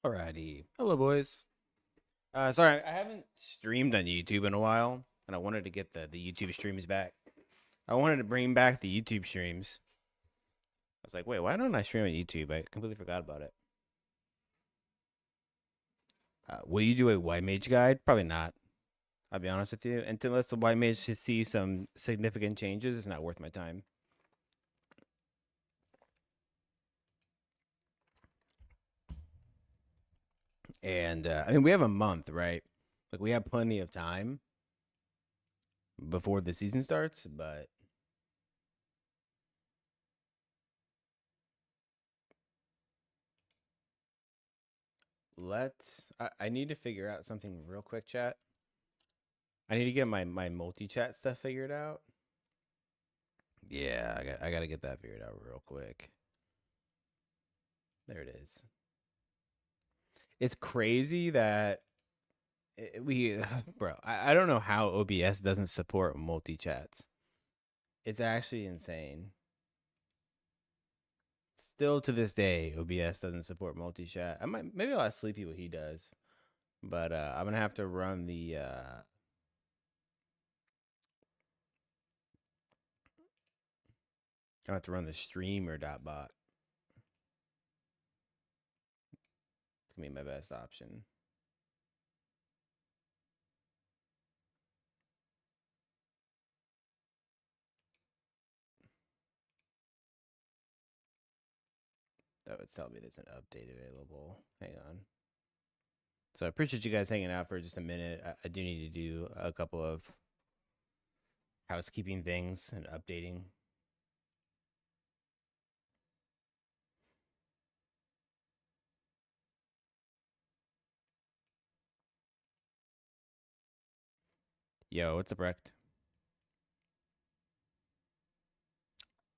Alrighty. Hello, boys. Sorry, I haven't streamed on YouTube in a while, and I wanted to get the YouTube streams back. I wanted to bring back the YouTube streams. I was like, wait, why don't I stream on YouTube? I completely forgot about it. Will you do a white mage guide? Probably not. I'll be honest with you. Unless the white mage to see some significant changes, it's not worth my time. And I mean, we have a month, right? Like we have plenty of time before the season starts, but I need to figure out something real quick, chat. I need to get my multi chat stuff figured out. Yeah, I got to get that figured out real quick. There it is. It's crazy that bro. I don't know how OBS doesn't support multi chats. It's actually insane. Still to this day, OBS doesn't support multi chat. Maybe I'll ask Sleepy what he does, but I'm gonna have to run the I have to run the streamer.bot. It's gonna be my best option. That would tell me there's an update available. Hang on. So I appreciate you guys hanging out for just a minute. I do need to do a couple of housekeeping things and updating. Yo, what's up, Rect?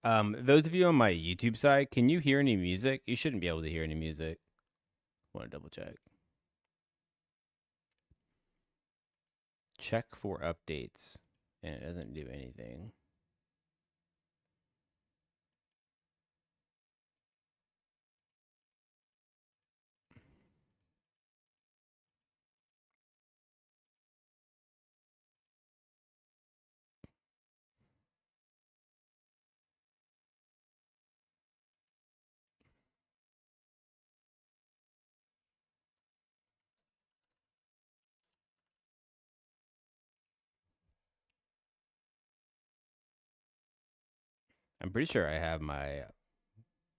Those of you on my YouTube side, can you hear any music? You shouldn't be able to hear any music. Want to double check. Check for updates, and it doesn't do anything. I'm pretty sure I have my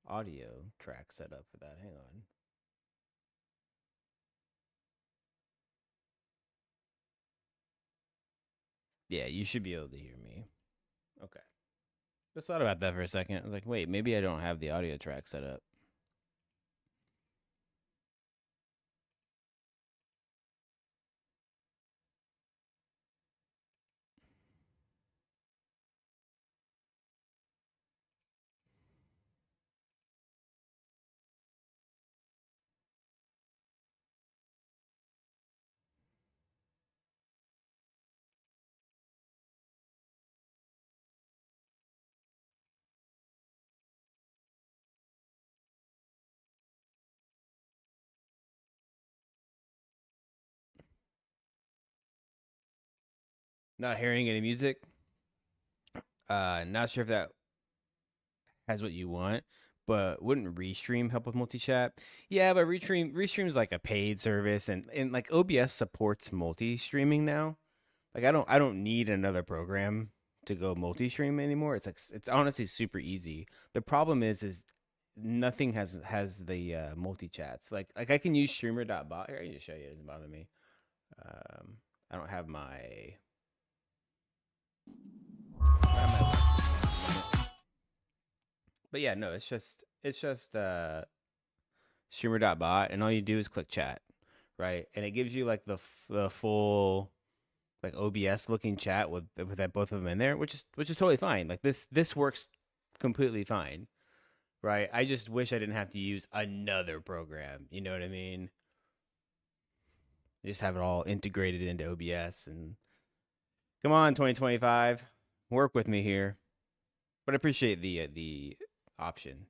audio track set up for that. Hang on. Yeah, you should be able to hear me. Okay. Just thought about that for a second. I was like, wait, maybe I don't have the audio track set up. Not hearing any music. Not sure if that has what you want, but wouldn't Restream help with multi-chat? Yeah, but Restream's like a paid service, and like OBS supports multi-streaming now. Like I don't need another program to go multi-stream anymore. It's honestly super easy. The problem is nothing has the multi-chats. Like I can use streamer.bot. Here, I can just show you. It doesn't bother me. I don't have my but yeah, no, it's just streamer.bot, and all you do is click chat, right? And it gives you like the full like OBS looking chat with that both of them in there, which is totally fine. Like this works completely fine, right? I just wish I didn't have to use another program. You know what I mean? Just have it all integrated into OBS and come on, 2025, work with me here. But I appreciate the option.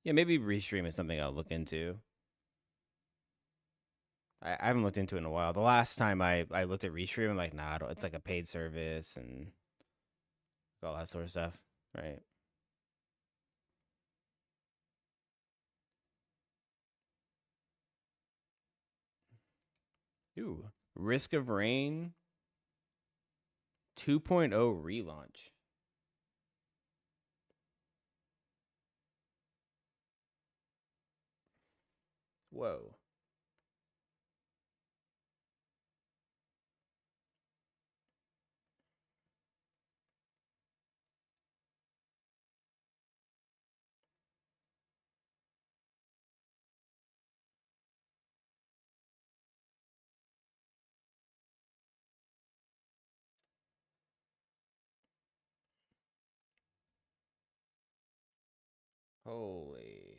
Yeah, maybe restream is something I'll look into. I haven't looked into it in a while. The last time I looked at restream, I'm like, nah, it's like a paid service and all that sort of stuff, right? Ooh, Risk of Rain 2.0 relaunch. Whoa. Holy.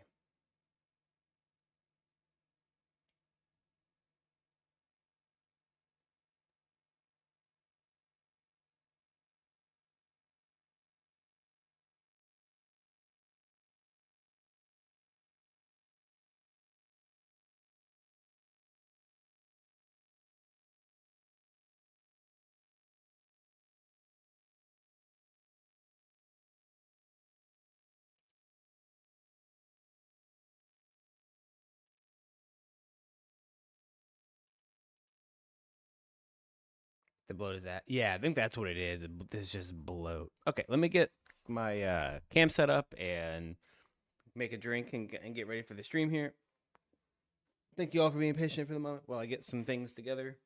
The bloat is that? Yeah, I think that's what it is. It's just bloat. Okay, let me get my cam set up and make a drink and get ready for the stream here. Thank you all for being patient for the moment while I get some things together.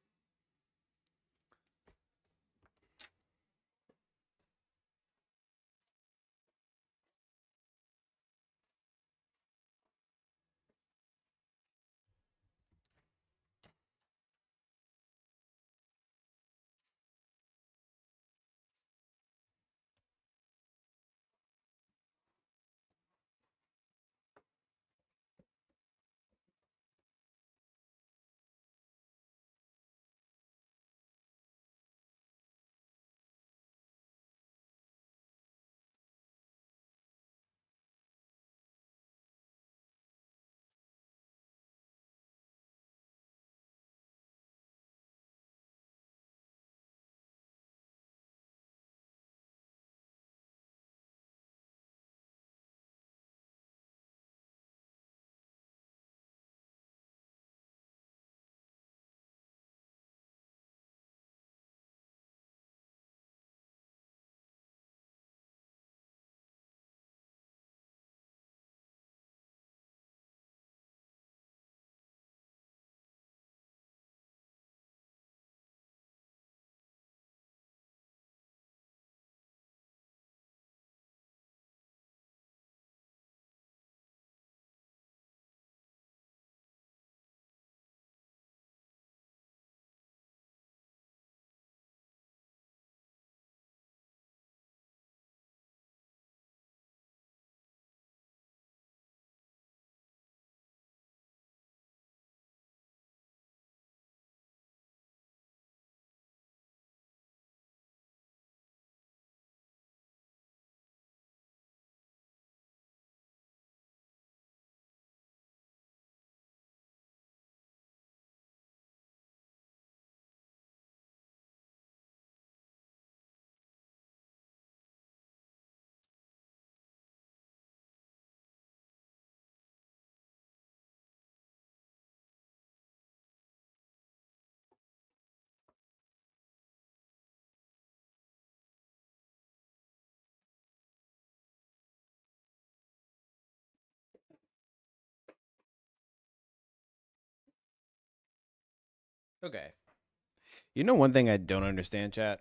Okay. You know one thing I don't understand, chat,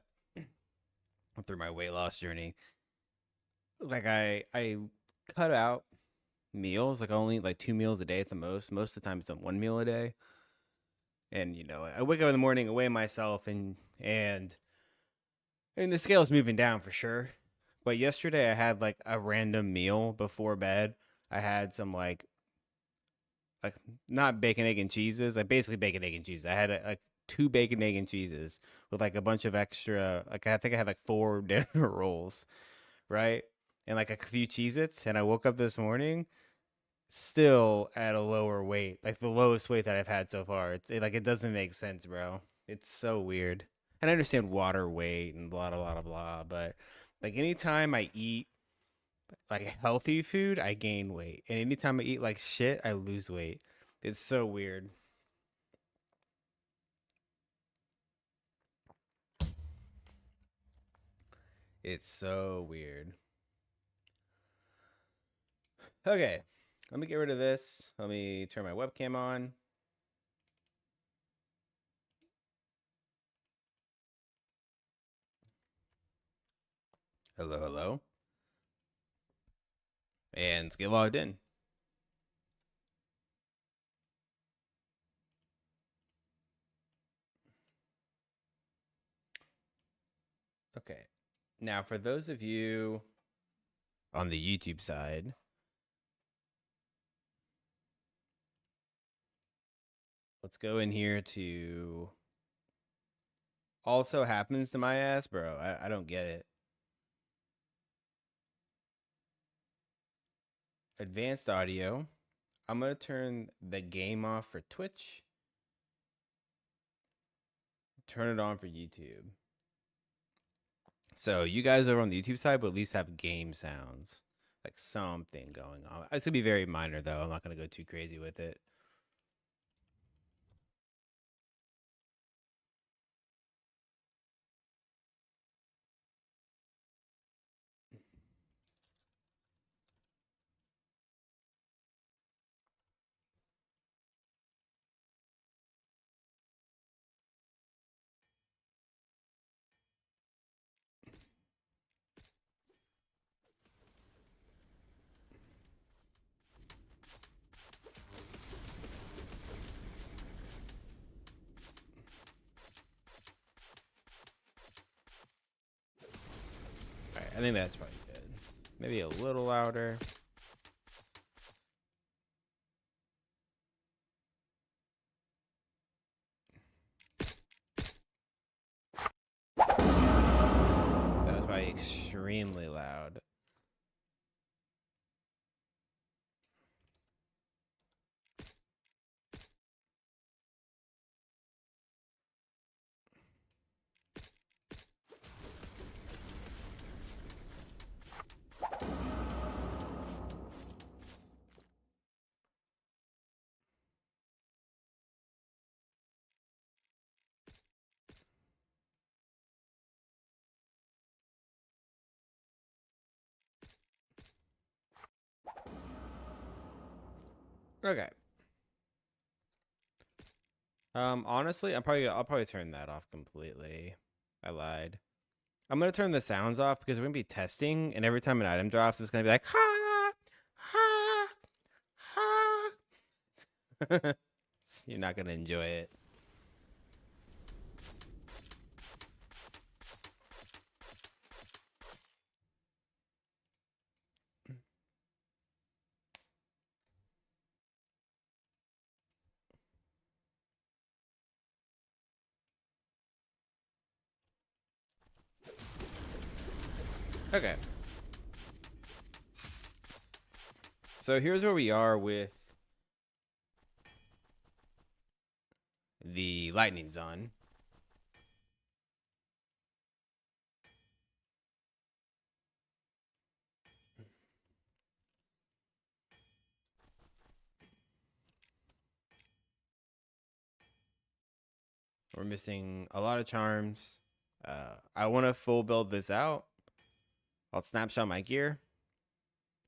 through my weight loss journey, like I cut out meals, like only like 2 meals a day at the most. Most of the time it's on 1 meal a day. And I wake up in the morning, I weigh myself, and the scale's moving down for sure. But yesterday I had like a random meal before bed. I had some like not bacon, egg, and cheeses. Like basically bacon, egg, and cheese. I had like two bacon, egg, and cheeses with like a bunch of extra. Like I think I had like four dinner rolls, right? And like a few Cheez Its. And I woke up this morning still at a lower weight, like the lowest weight that I've had so far. Like it doesn't make sense, bro. It's so weird. And I understand water weight and blah blah blah blah, but like anytime I eat like healthy food, I gain weight, and anytime I eat like shit, I lose weight. It's so weird. It's so weird. Okay, let me get rid of this. Let me turn my webcam on. Hello, hello. And let's get logged in. Okay. Now, for those of you on the YouTube side, let's go in here to also happens to my ass, bro. I don't get it. Advanced audio. I'm going to turn the game off for Twitch, turn it on for YouTube. So you guys over on the YouTube side will at least have game sounds, like something going on. It's gonna be very minor though. I'm not gonna go too crazy with it. All right, I think that's probably good. Maybe a little louder. That was probably extremely loud. Okay. Honestly, I'll probably turn that off completely. I lied. I'm gonna turn the sounds off because we're gonna be testing, and every time an item drops, it's gonna be like ha ha ha. You're not gonna enjoy it. Okay. So here's where we are with the lightning's on. We're missing a lot of charms. I want to full build this out. I'll snapshot my gear,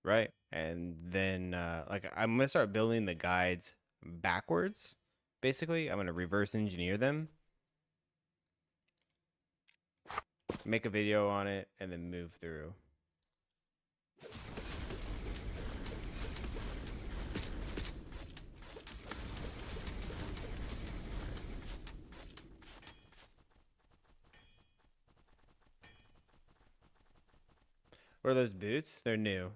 right? And then like I'm gonna start building the guides backwards. Basically, I'm gonna reverse engineer them, make a video on it, and then move through. What are those boots? They're new.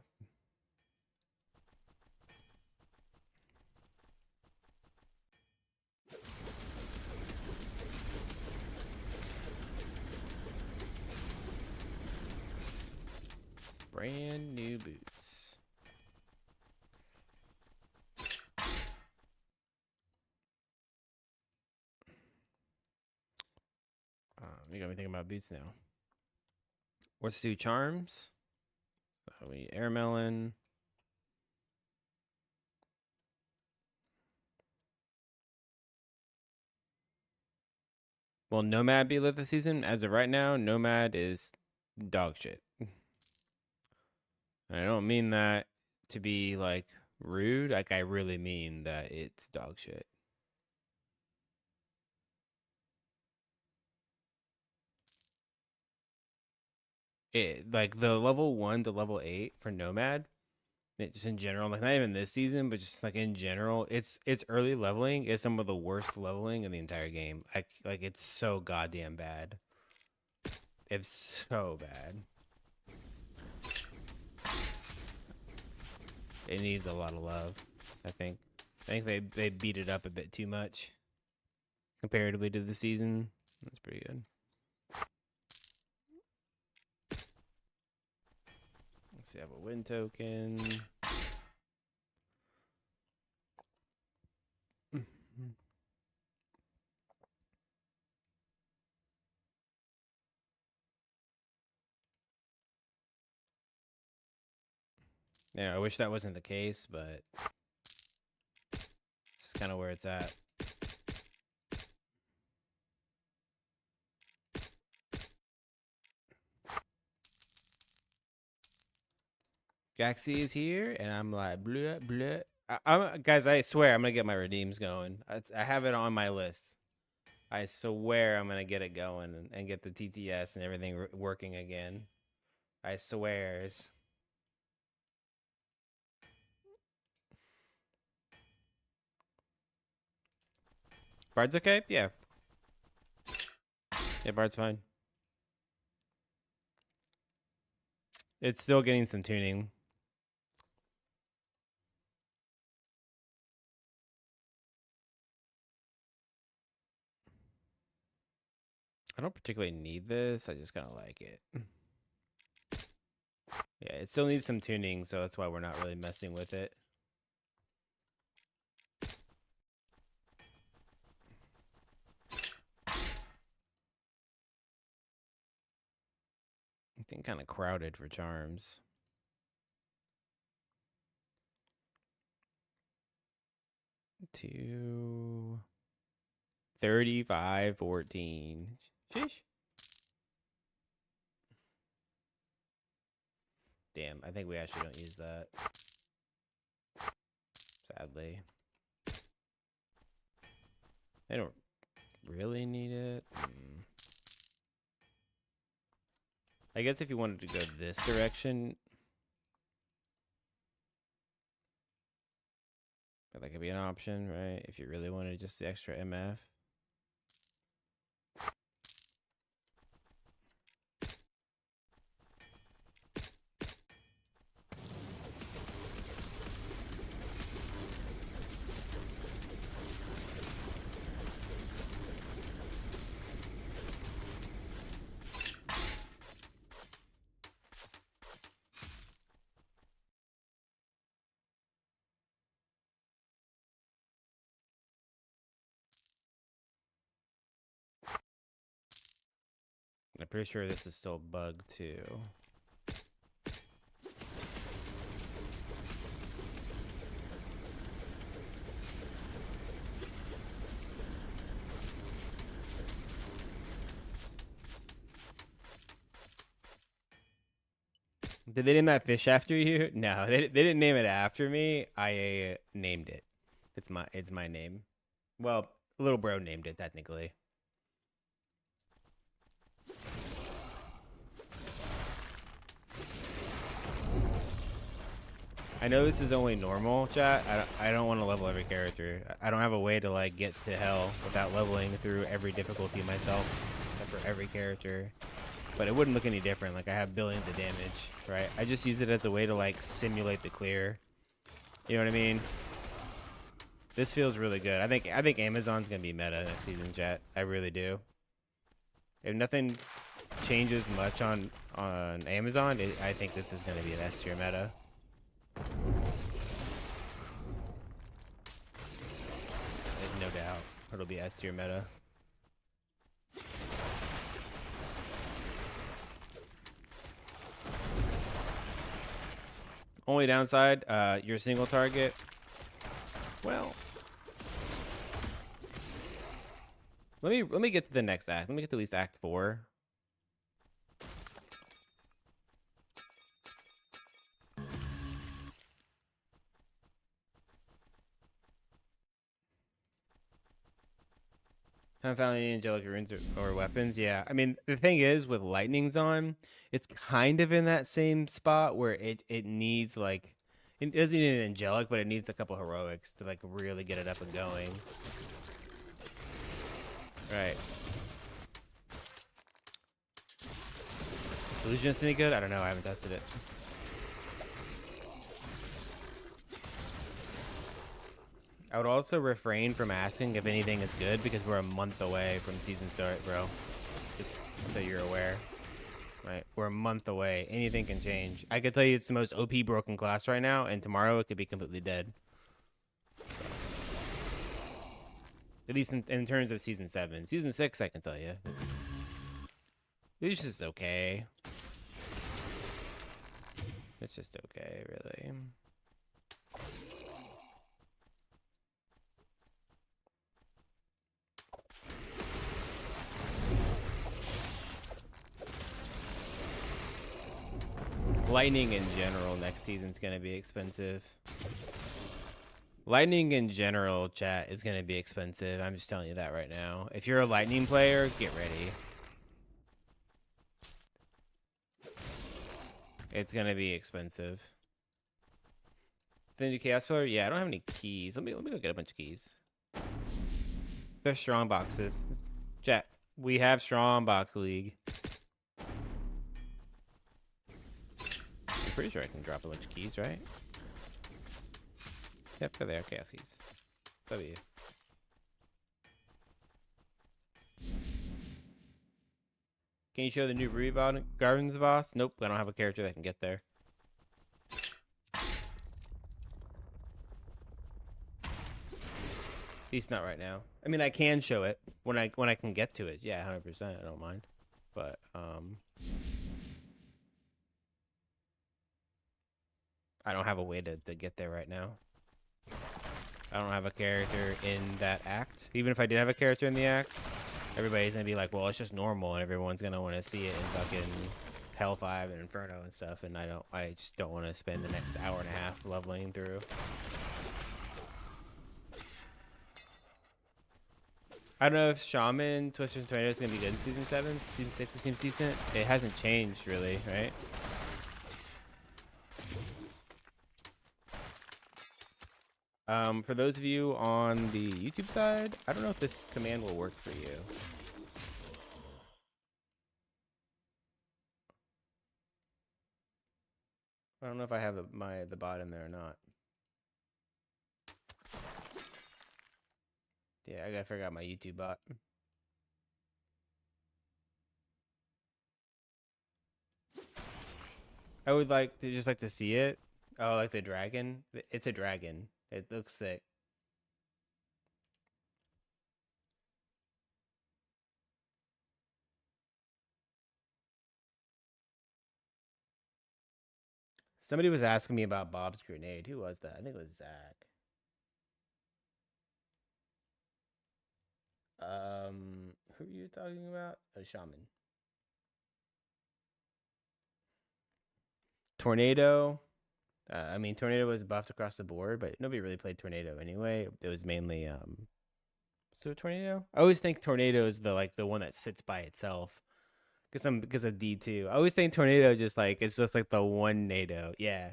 Brand new boots. You got me thinking about boots now. Let's do charms. So we need air melon. Will Nomad be lit this season? As of right now, Nomad is dog shit. And I don't mean that to be like rude. Like I really mean that it's dog shit. It like the level 1 to level 8 for Nomad. Just in general, like not even this season, but just like in general, it's early leveling is some of the worst leveling in the entire game. Like it's so goddamn bad. It's so bad. It needs a lot of love, I think. I think they beat it up a bit too much comparatively to the season. That's pretty good. Let's see, I have a win token. Yeah, I wish that wasn't the case, but it's kind of where it's at. Gaxi is here, and I'm like, bleh, bleh. Guys, I swear I'm gonna get my redeems going. I have it on my list. I swear I'm gonna get it going and get the TTS and everything working again. I swears. Bard's okay? Yeah. Yeah, Bard's fine. It's still getting some tuning. I don't particularly need this. I just kind of like it. Yeah, it still needs some tuning, so that's why we're not really messing with it. I think kind of crowded for charms. To 35-14. Sheesh. Damn, I think we actually don't use that. Sadly. I don't really need it. I guess if you wanted to go this direction, that could be an option, right? If you really wanted just the extra MF. I'm pretty sure this is still bugged too. Did they name that fish after you? No, they didn't name it after me. I named it. It's my name. Well, little bro named it technically. I know this is only normal, chat. I don't want to level every character. I don't have a way to like get to hell without leveling through every difficulty myself for every character. But it wouldn't look any different. Like I have billions of damage, right? I just use it as a way to like simulate the clear. You know what I mean? This feels really good. I think Amazon's gonna be meta next season, chat. I really do. If nothing changes much on Amazon, I think this is gonna be an S tier meta. There's no doubt it'll be S tier meta. Only downside, your single target. Well, let me get to the next act. Let me get to at least Act 4. Haven't found any angelic runes or weapons. Yeah, I mean the thing is with lightning's on, it's kind of in that same spot where it needs like it doesn't need an angelic, but it needs a couple heroics to like really get it up and going. Right. Is illusionist any good? I don't know. I haven't tested it. I would also refrain from asking if anything is good because we're a month away from season start, bro. Just so you're aware. Right, we're a month away. Anything can change. I could tell you it's the most OP broken class right now, and tomorrow it could be completely dead. At least in terms of season 7. Season 6, I can tell you, it's just okay. It's just okay, really. Lightning in general next season's gonna be expensive. Lightning in general, chat, is gonna be expensive. I'm just telling you that right now. If you're a lightning player, get ready. It's gonna be expensive. Then the chaos player, yeah, I don't have any keys. Let me go get a bunch of keys. They're strong boxes. Chat, we have strong box league. I'm pretty sure I can drop a bunch of keys, right? Yep, there they are, chaos keys. W. Can you show the new Ruby Gardens boss? Nope, I don't have a character that can get there. At least not right now. I mean, I can show it when I can get to it. Yeah, 100%. I don't mind. But I don't have a way to get there right now. I don't have a character in that act. Even if I did have a character in the act, everybody's gonna be like, well, it's just normal, and everyone's gonna want to see it in fucking Hell 5 and Inferno and stuff, and I just don't want to spend the next hour and a half leveling through. I don't know if Shaman, Twisters, and Tornadoes is gonna be good in Season 7. Season 6 it seems decent. It hasn't changed, really, right? For those of you on the YouTube side, I don't know if this command will work for you. I don't know if I have the bot in there or not. Yeah, I gotta figure out my YouTube bot. I would like to see it. Oh, like the dragon? It's a dragon. It looks sick. Somebody was asking me about Bob's grenade. Who was that? I think it was Zach. Who are you talking about? A shaman. Tornado. I mean, Tornado was buffed across the board, but nobody really played Tornado anyway. It was mainly so Tornado. I always think Tornado is the one that sits by itself, because of D2. I always think Tornado it's just like the one NATO. Yeah,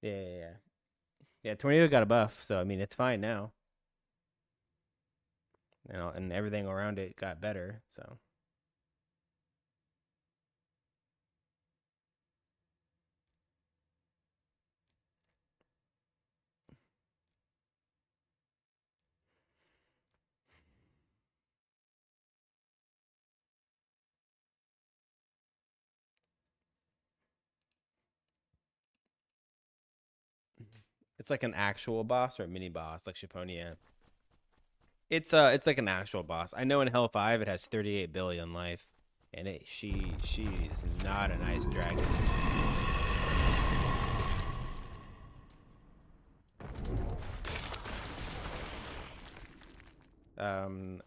yeah. Tornado got a buff, so I mean it's fine now. You know, and everything around it got better. So. It's like an actual boss or a mini boss, like Shipponia. It's like an actual boss. I know in Hell 5 it has 38 billion life, and she's not a nice dragon. Um,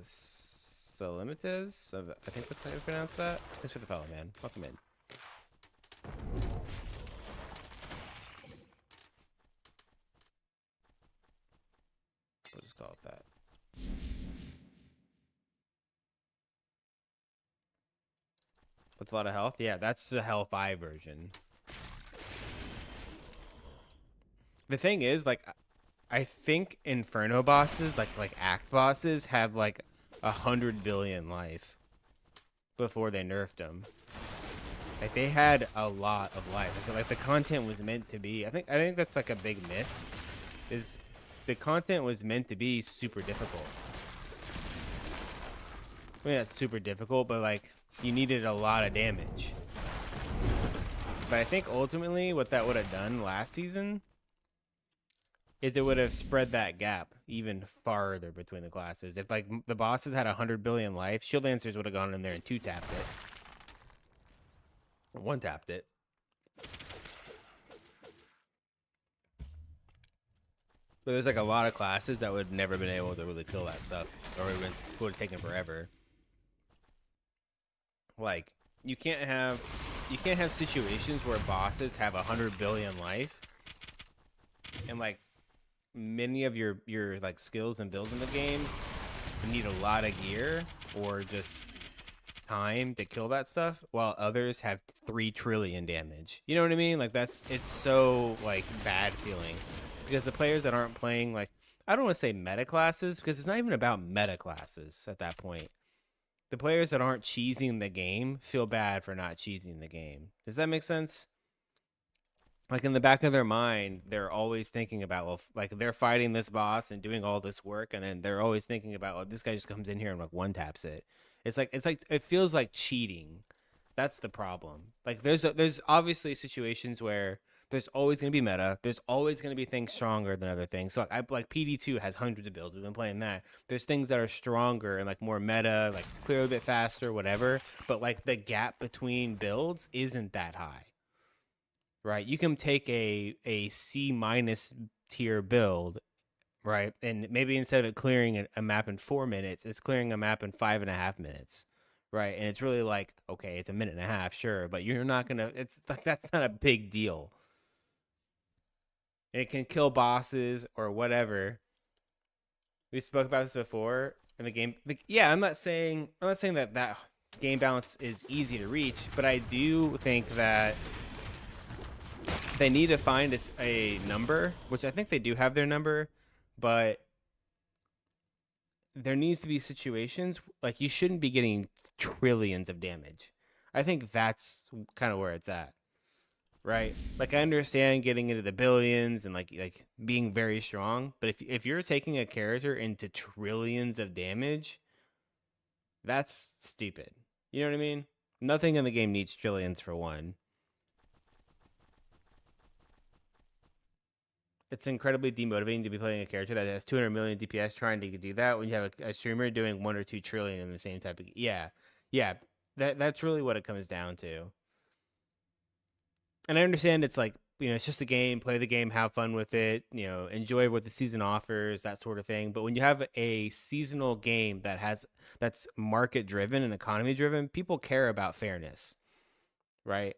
Salimites? I think that's how you pronounce that. Thanks for the follow, man. Welcome in. We'll just call it that. That's a lot of health. Yeah, that's the health I version. The thing is, like, I think Inferno bosses, like Act bosses, have like 100 billion life before they nerfed them. Like they had a lot of life. Like the content was meant to be. I think that's like a big miss. Is the content was meant to be super difficult. I mean, that's super difficult, but like you needed a lot of damage. But I think ultimately what that would have done last season is it would have spread that gap even farther between the classes. If like the bosses had 100 billion life, Shield Lancers would have gone in there and two tapped it, one tapped it. But there's like a lot of classes that would never been able to really kill that stuff, or it would have taken forever. Like you can't have situations where bosses have 100 billion life, and like many of your like skills and builds in the game need a lot of gear or just time to kill that stuff, while others have 3 trillion damage. You know what I mean? Like it's so like bad feeling because the players that aren't playing, like, I don't want to say meta classes because it's not even about meta classes at that point. The players that aren't cheesing the game feel bad for not cheesing the game. Does that make sense? Like in the back of their mind, they're always thinking about, well, like they're fighting this boss and doing all this work, and then they're always thinking about, well, this guy just comes in here and like one taps it. It's like it feels like cheating. That's the problem. Like there's obviously situations where there's always gonna be meta. There's always gonna be things stronger than other things. So like PD2 has hundreds of builds. We've been playing that. There's things that are stronger and like more meta, like clear a bit faster, whatever. But like the gap between builds isn't that high, right? You can take a C minus tier build, right, and maybe instead of it clearing a map in 4 minutes, it's clearing a map in 5.5 minutes, right? And it's really like, okay, it's a minute and a half, sure, but you're not gonna. It's like that's not a big deal. And it can kill bosses or whatever. We spoke about this before in the game. Yeah, I'm not saying that game balance is easy to reach, but I do think that they need to find a number, which I think they do have their number, but there needs to be situations like you shouldn't be getting trillions of damage. I think that's kind of where it's at, right? Like I understand getting into the billions and like being very strong, but if you're taking a character into trillions of damage, that's stupid. You know what I mean? Nothing in the game needs trillions for one. It's incredibly demotivating to be playing a character that has 200 million DPS trying to do that when you have a streamer doing 1 or 2 trillion in the same type of. Yeah, yeah. That's really what it comes down to. And I understand it's like, it's just a game. Play the game, have fun with it. Enjoy what the season offers, that sort of thing. But when you have a seasonal game that's market driven and economy driven, people care about fairness, right?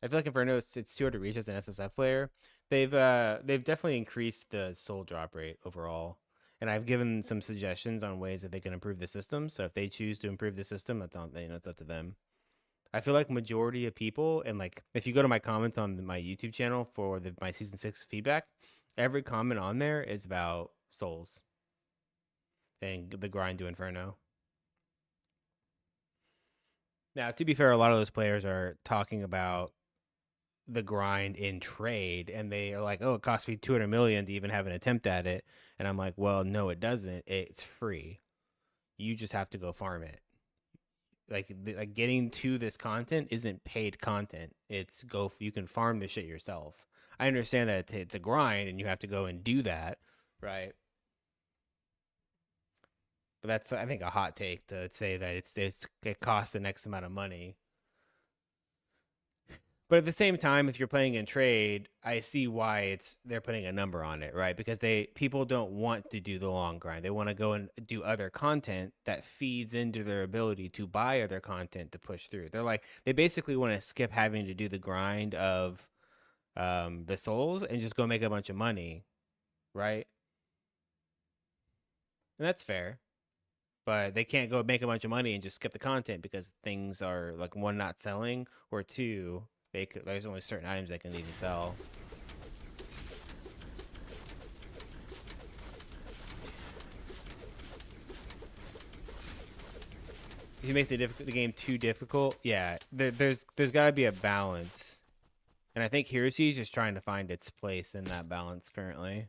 I feel like Inferno, it's too hard to reach as an SSF player. They've definitely increased the soul drop rate overall, and I've given some suggestions on ways that they can improve the system. So if they choose to improve the system, that's on it's up to them. I feel like majority of people, and like if you go to my comments on my YouTube channel for my season 6 feedback, every comment on there is about souls and the grind to Inferno. Now, to be fair, a lot of those players are talking about the grind in trade, and they are like, oh, it costs me 200 million to even have an attempt at it, and I'm like, well, no, it doesn't. It's free. You just have to go farm it. Like getting to this content isn't paid content. It's you can farm this shit yourself. I understand that it's a grind and you have to go and do that, right? But that's, I think, a hot take to say that it costs the next amount of money. But at the same time, if you're playing in trade, I see why they're putting a number on it, right? Because people don't want to do the long grind. They want to go and do other content that feeds into their ability to buy other content to push through. They basically want to skip having to do the grind of the souls and just go make a bunch of money, right? And that's fair. But they can't go make a bunch of money and just skip the content because things are like one not selling or two there's only certain items they can even sell. If you make the game too difficult, yeah, there's got to be a balance, and I think Heresy is just trying to find its place in that balance currently.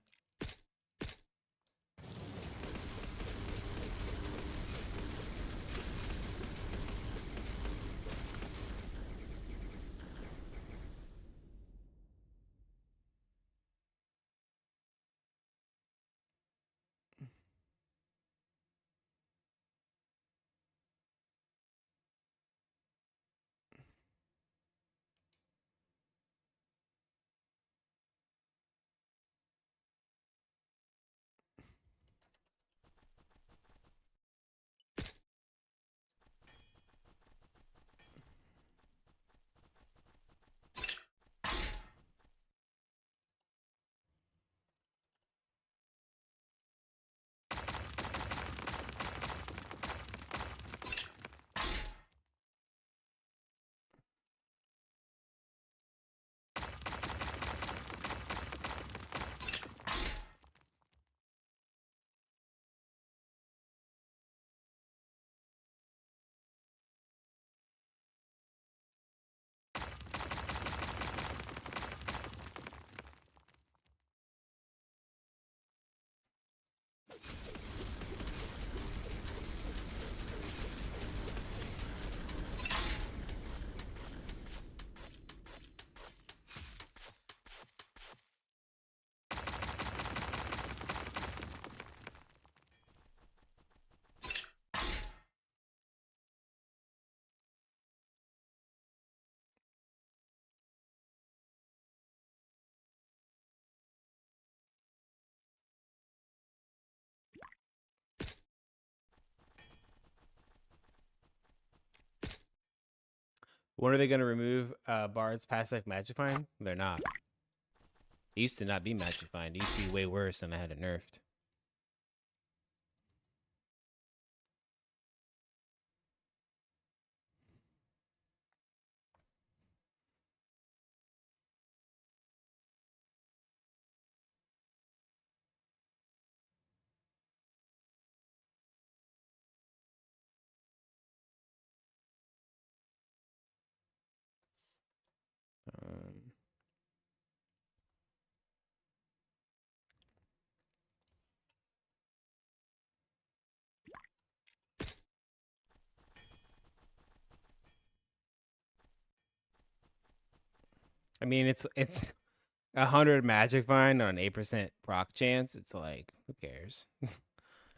When are they going to remove Bard's passive Magifying? They're not. It used to not be Magifying. It used to be way worse, and I had it nerfed. Um, I mean, it's 100 Magifying on an 8% proc chance. It's like, who cares?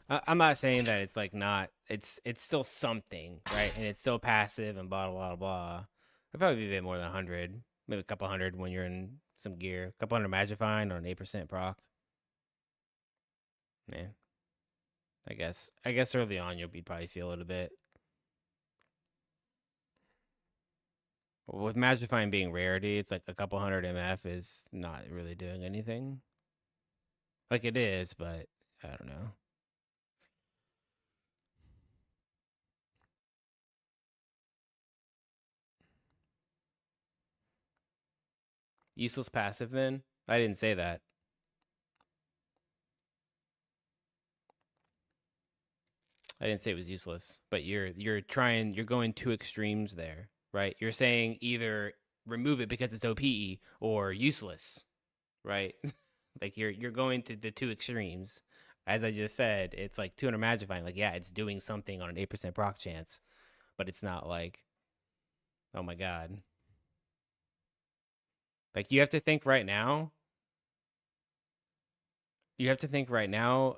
I'm not saying that it's like not. It's still something, right? And it's still passive and blah blah blah. It'd probably be a bit more than 100, maybe a couple hundred when you're in some gear. A couple hundred Magifying on an 8% proc. Yeah, I guess early on you'll probably feel it a bit. With Magifying being rarity, it's like a couple hundred MF is not really doing anything. Like it is, but I don't know. Useless passive then? I didn't say that. I didn't say it was useless, but you're going two extremes there, right? You're saying either remove it because it's OP or useless, right? Like you're going to the two extremes. As I just said, it's like 200 Magifying. Like, yeah, it's doing something on an 8% proc chance, but it's not like, oh my god. Like you have to think right now. You have to think right now.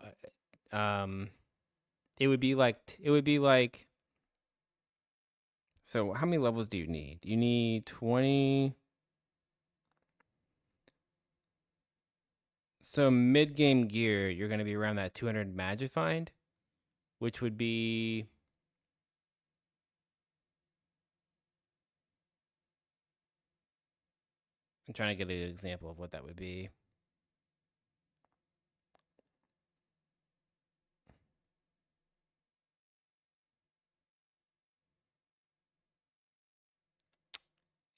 Um, it would be like. So how many levels do you need? You need 20. So mid game gear, you're gonna be around that 200 magic find, which would be. I'm trying to get an example of what that would be.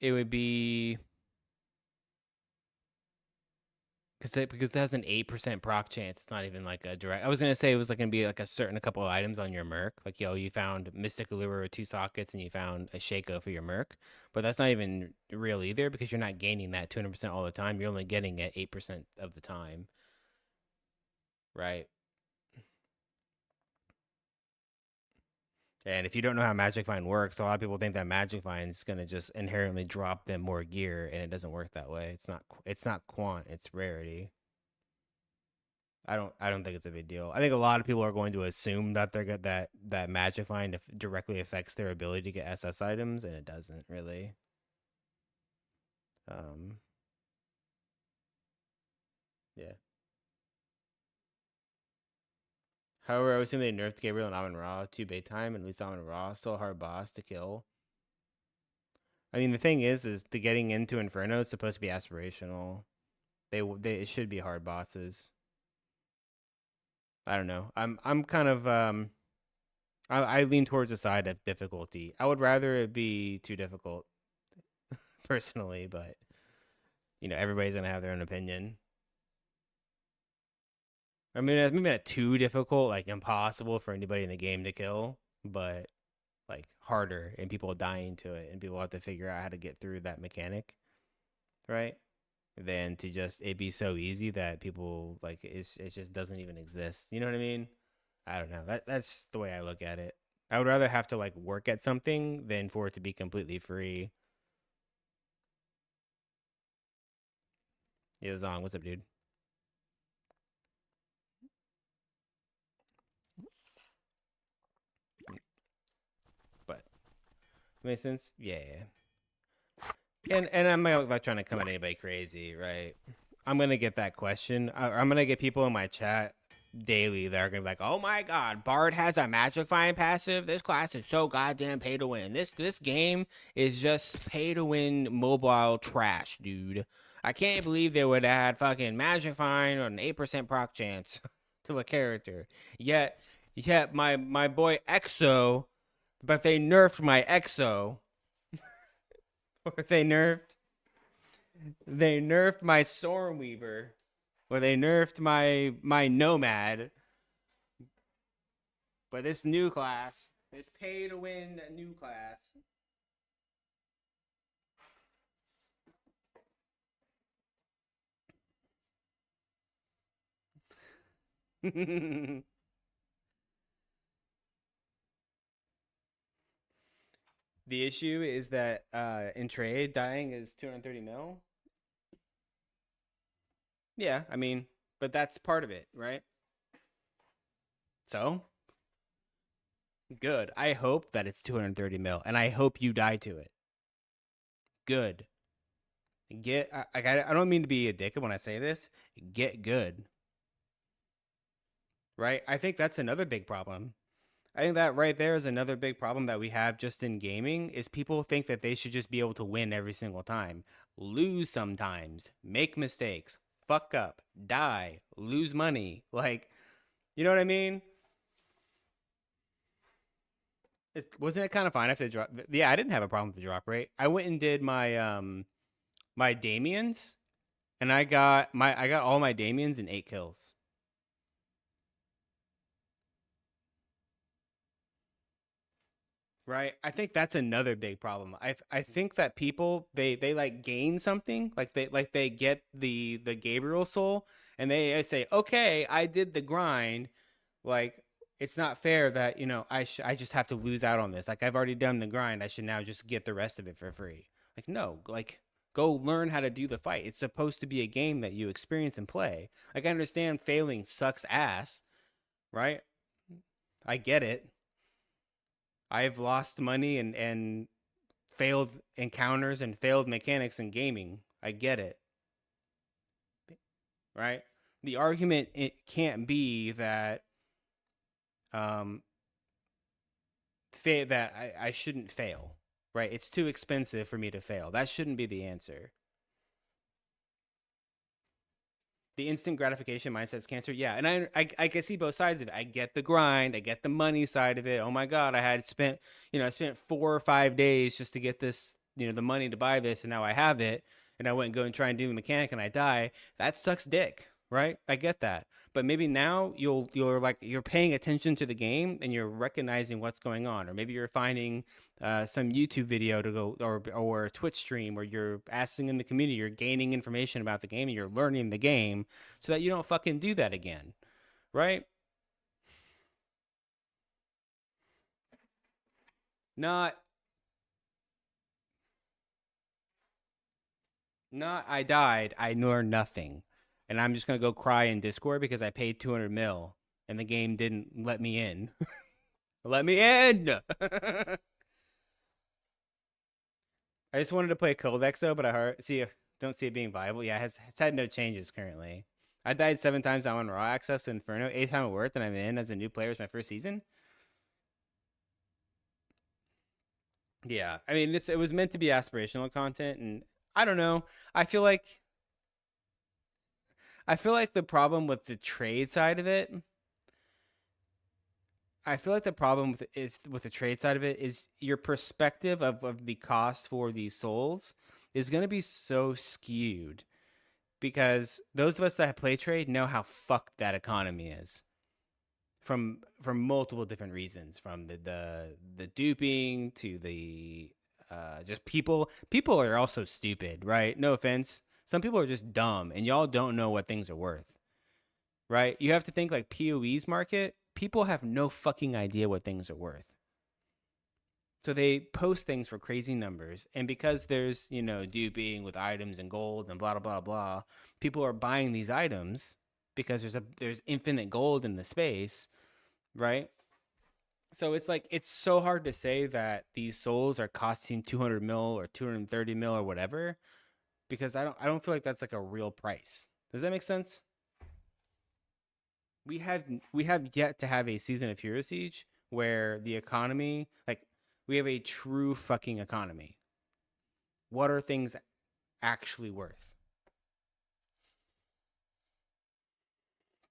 It would be because it has an 8% proc chance. It's not even like a direct. I was gonna say it was like gonna be like a couple of items on your merc. Like you found Mystic Allure with 2 sockets, and you found a Shaco for your merc. But that's not even real either because you're not gaining that 200% all the time. You're only getting it 8% of the time, right? And if you don't know how Magic Find works, a lot of people think that Magic Find is gonna just inherently drop them more gear, and it doesn't work that way. It's not. It's not quant. It's rarity. I don't think it's a big deal. I think a lot of people are going to assume that they're good that Magic Find directly affects their ability to get SS items, and it doesn't really. Um, yeah. However, I would assume they nerfed Gabriel and Amon Ra too big time, and at least Amon Ra still a hard boss to kill. I mean, the thing is the getting into Inferno is supposed to be aspirational. They it should be hard bosses. I don't know. I'm kind of I lean towards the side of difficulty. I would rather it be too difficult personally, but everybody's gonna have their own opinion. I mean, maybe not too difficult, like impossible for anybody in the game to kill, but like harder and people dying to it, and people have to figure out how to get through that mechanic, right? Than to just it be so easy that people like it just doesn't even exist. You know what I mean? I don't know. That's the way I look at it. I would rather have to like work at something than for it to be completely free. Yeah, Zong, what's up, dude? But makes sense. Yeah. And I'm not trying to come at anybody crazy, right? I'm gonna get that question. I'm gonna get people in my chat daily that are gonna be like, "Oh my God, Bard has a Magic Find passive. This class is so goddamn pay to win. This game is just pay to win mobile trash, dude. I can't believe they would add fucking Magic Find or an 8% proc chance to a character. Yet my boy EXO, but they nerfed my EXO, or they nerfed my Stormweaver, or they nerfed my Nomad. But this new class, this pay to win new class. The issue is that in trade, dying is 230 mil. Yeah, I mean, but that's part of it, right? So good. I hope that it's 230 mil, and I hope you die to it. Good. I don't mean to be a dick when I say this. Get good, right? I think that's another big problem. I think that right there is another big problem that we have just in gaming is people think that they should just be able to win every single time. Lose sometimes, make mistakes, fuck up, die, lose money. Like, you know what I mean? Wasn't it kind of fine if they drop? Yeah, I didn't have a problem with the drop rate. I went and did my Damians, and I got all my Damians in 8 kills. Right. I think that's another big problem. I think that people they like gain something, like they get the Gabriel soul, and they say, "Okay, I did the grind." Like it's not fair that, I just have to lose out on this. Like I've already done the grind. I should now just get the rest of it for free. Like no, like go learn how to do the fight. It's supposed to be a game that you experience and play. Like I understand failing sucks ass, right? I get it. I've lost money and failed encounters and failed mechanics in gaming. I get it, right? The argument it can't be that um that I shouldn't fail, right? It's too expensive for me to fail. That shouldn't be the answer. The instant gratification mindset is cancer. Yeah, and I can see both sides of it. I get the grind, I get the money side of it. Oh my god, I spent 4 or 5 days just to get this, the money to buy this, and now I have it, and I went and go and try and do the mechanic, and I die. That sucks dick, right? I get that, but maybe now you're paying attention to the game and you're recognizing what's going on, or maybe you're finding some YouTube video to go, or a Twitch stream, where you're asking in the community, you're gaining information about the game, and you're learning the game, so that you don't fucking do that again, right? Not not I died, I learned nothing, and I'm just gonna go cry in Discord because I paid 200 mil and the game didn't let me in. Let me in. I just wanted to play Codex though, but don't see it being viable. Yeah, it's had no changes currently. I died 7 times now on Raw Access to Inferno. 8th time it worked, and I'm in as a new player. It's my first season. Yeah, I mean it was meant to be aspirational content, and I don't know. I feel like I feel like the problem with the trade side of it. I feel like the problem with the trade side of it is your perspective of the cost for these souls is going to be so skewed, because those of us that play trade know how fucked that economy is, from multiple different reasons, from the duping to the just people are also stupid, right? No offense, some people are just dumb, and y'all don't know what things are worth, right? You have to think like PoE's market, people have no fucking idea what things are worth, so they post things for crazy numbers, and because there's duping with items and gold and blah blah blah blah, people are buying these items because there's infinite gold in the space, right? So it's like it's so hard to say that these souls are costing 200 mil or 230 mil or whatever, because I don't feel like that's like a real price. Does that make sense? We have yet to have a season of Hero Siege where the economy, like, we have a true fucking economy. What are things actually worth?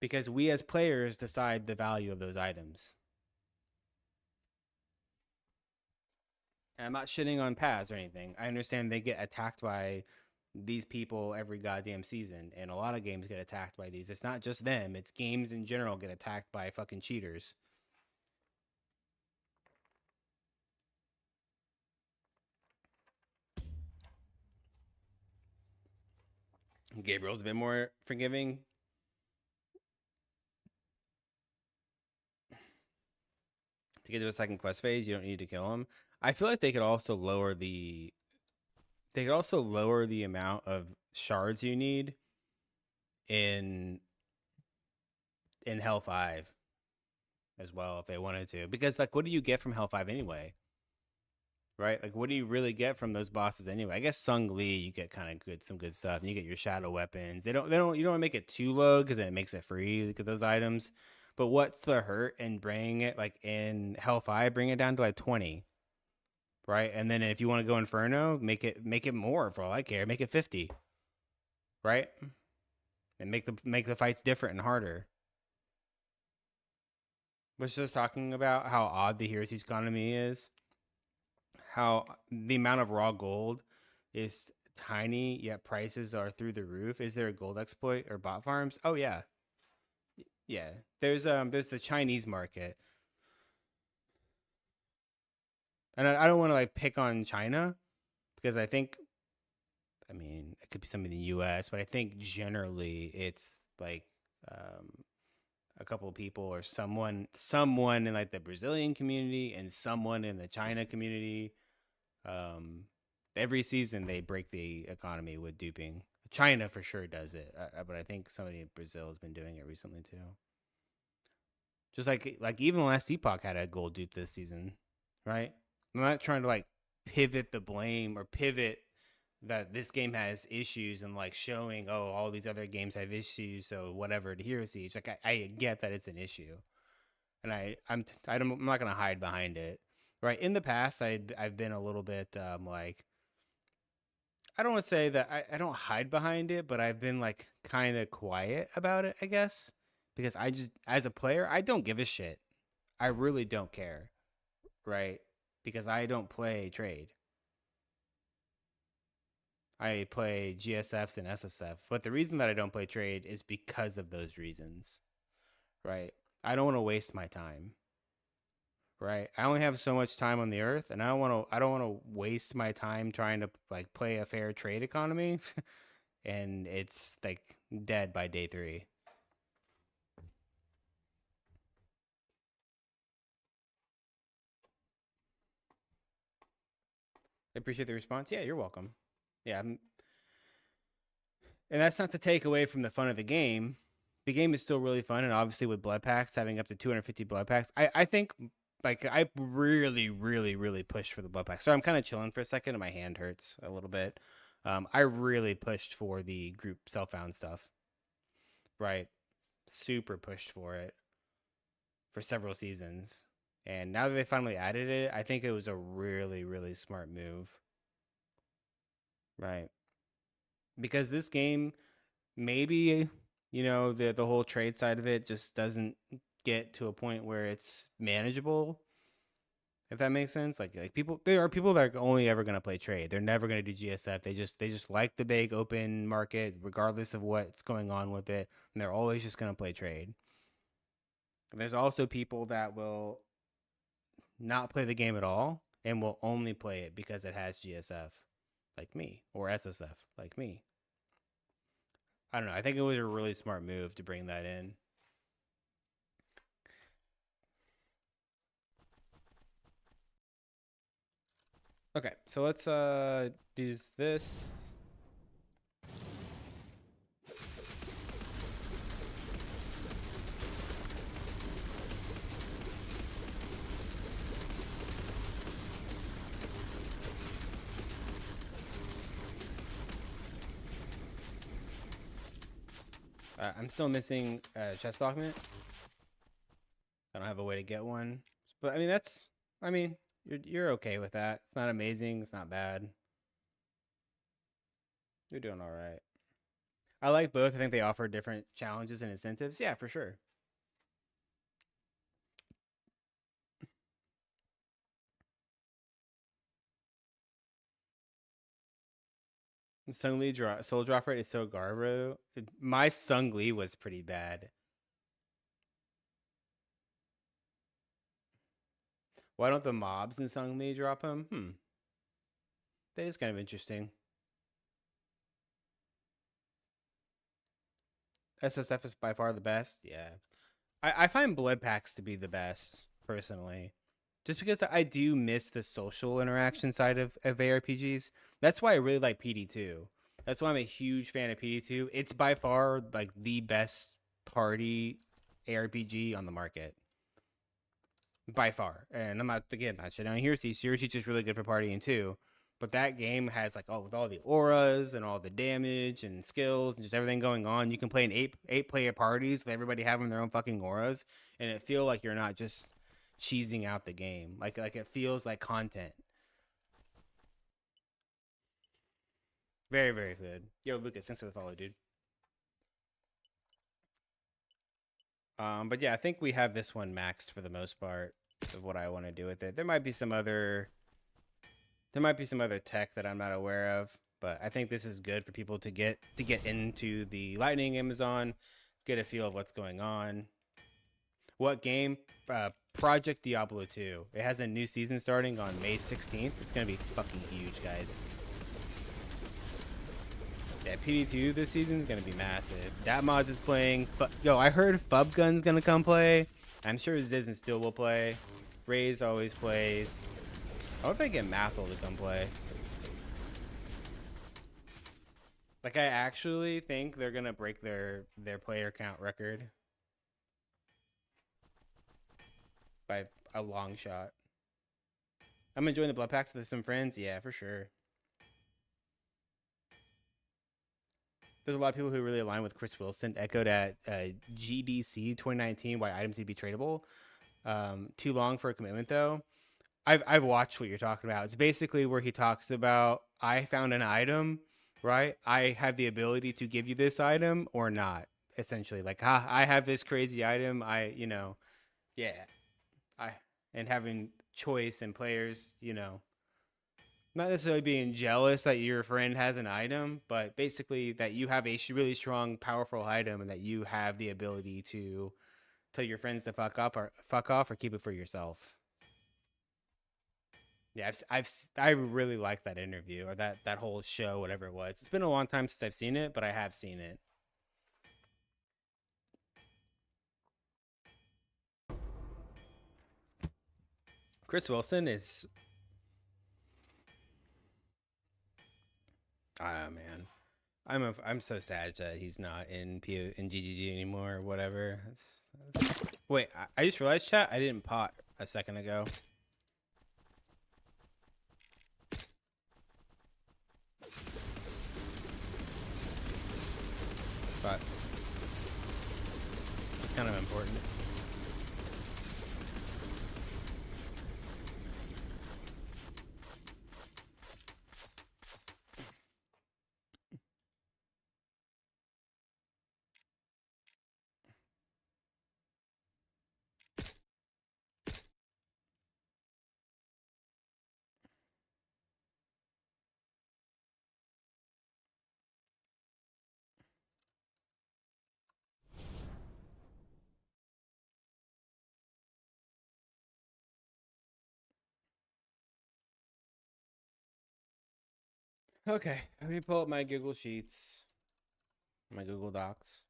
Because we as players decide the value of those items. And I'm not shitting on Paz or anything. I understand they get attacked by these people every goddamn season, and a lot of games get attacked by these. It's not just them; it's games in general get attacked by fucking cheaters. Gabriel's a bit more forgiving. To get to a second quest phase, you don't need to kill him. I feel like they could also lower the amount of shards you need in Hell 5 as well, if they wanted to. Because, like, what do you get from Hell 5 anyway? Right? Like, what do you really get from those bosses anyway? I guess Sung Lee, you get kind of some good stuff, and you get your shadow weapons. You don't want to make it too low because then it makes it free to get those items. But what's the hurt in bringing it, like in Hell 5, bring it down to like 20, right? And then if you want to go Inferno, make it more, for all I care. Make it 50, right? And make the fights different and harder. Was just talking about how odd the Heroes economy is, how the amount of raw gold is tiny, yet prices are through the roof. Is there a gold exploit or bot farms? Oh yeah, yeah. There's the Chinese market, and I don't want to like pick on China, because I mean it could be some in the U.S., but I think generally it's like um, a couple of people, or someone in like the Brazilian community and someone in the China community. Um, every season they break the economy with duping. China for sure does it, but I think somebody in Brazil has been doing it recently too. Just like even last Epoch had a gold dupe this season, right? I'm not trying to like pivot the blame or pivot that this game has issues and like showing, oh, all these other games have issues, so whatever to Hero Siege. Like I get that it's an issue, and I'm not gonna hide behind it. Right, in the past, I've been a little bit like, I don't want to say that I don't hide behind it, but I've been like kind of quiet about it, I guess, because I just, as a player, I don't give a shit. I really don't care, right? Because I don't play trade. I play GSFs and SSF. But the reason that I don't play trade is because of those reasons, right? I don't want to waste my time, right? I only have so much time on the earth, and I don't want to waste my time trying to like play a fair trade economy and it's like dead by day 3. I appreciate the response. Yeah, you're welcome. Yeah, and that's not to take away from the fun of the game. The game is still really fun, and obviously with blood packs, having up to 250 blood packs, I think like I really, really, really pushed for the blood pack. So I'm kind of chilling for a second, and my hand hurts a little bit. I really pushed for the group self found stuff, right? Super pushed for it for several seasons, and now that they finally added it, I think it was a really, really smart move, right? Because this game, maybe, the whole trade side of it just doesn't get to a point where it's manageable, if that makes sense. Like people, there are people that are only ever going to play trade. They're never going to do GSF. They just like the big open market regardless of what's going on with it, and they're always just going to play trade. And there's also people that will not play the game at all and will only play it because it has GSF, like me, or SSF, like me. I don't know. I think it was a really smart move to bring that in. Okay, so let's do this. I'm still missing a chest document. I don't have a way to get one, but I mean I mean, you're okay with that. It's not amazing. It's not bad. You're doing all right. I like both. I think they offer different challenges and incentives. Yeah, for sure. Soul drop rate is so garbo. My Sung Lee was pretty bad. Why don't the mobs in Sung Lee drop him? That is kind of interesting. SSF is by far the best. Yeah, I find blood packs to be the best personally, just because I do miss the social interaction side of ARPGs. That's why I really like PD2. That's why I'm a huge fan of PD2. It's by far like the best party ARPG on the market, by far. And I'm not, again, not shit on Heresy. Heresy's just really good for partying too. But that game has like, with all the auras and all the damage and skills and just everything going on. You can play in eight player parties with everybody having their own fucking auras, and it feel like you're not just cheesing out the game. Like it feels like content. Very, very good. Yo, Lucas, thanks for the follow, dude. But yeah, I think we have this one maxed for the most part of what I want to do with it. There might be some other tech that I'm not aware of, but I think this is good for people to get into the Lightning Amazon, get a feel of what's going on. What game? Project Diablo 2. It has a new season starting on May 16th. It's gonna be fucking huge, guys. Yeah, PD2 this season is gonna be massive. Dat Mods is playing. Yo, I heard Fubgun's gonna come play. I'm sure Ziz and Steel will play. Raze always plays. I wonder if I get Mathel to come play. Like, I actually think they're gonna break their player count record by a long shot. I'm enjoying the blood packs with some friends. Yeah, for sure. there's a lot of people who really align with Chris Wilson, echoed at GDC 2019 why items need to be tradable. Too long for a commitment though. I've watched what you're talking about. It's basically where he talks about I found an item, right? I have the ability to give you this item or not. Essentially, like I have this crazy item. Yeah, I and having choice and players, not necessarily being jealous that your friend has an item, but basically that you have a really strong, powerful item and that you have the ability to tell your friends to fuck off or keep it for yourself. Yeah, I really like that interview or that whole show, whatever it was. It's been a long time since I've seen it, but I have seen it. Chris Wilson is, ah man, I'm so sad that he's not in GGG anymore or whatever. Wait, I just realized, chat. I didn't pot a second ago. But it's kind of important. Okay, let me pull up my Google Sheets, my Google Docs.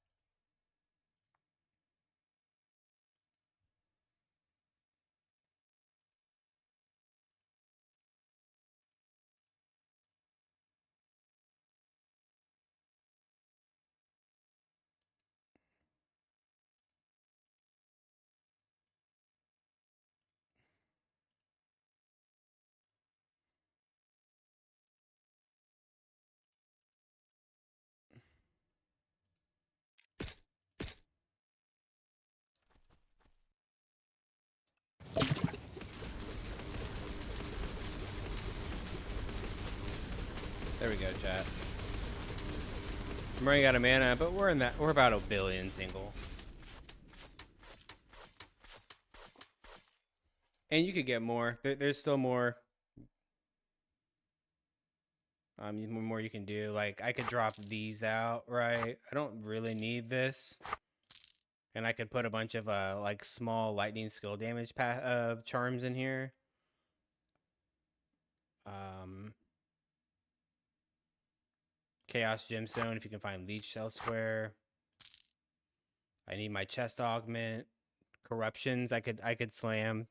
There we go, chat. I'm running out of mana, but we're about a billion single. And you could get more. There's still more. More you can do. Like I could drop these out, right? I don't really need this, and I could put a bunch of like small lightning skill damage charms in here. Chaos Gemstone if you can find leech elsewhere. I need my chest augment. Corruptions. I could slam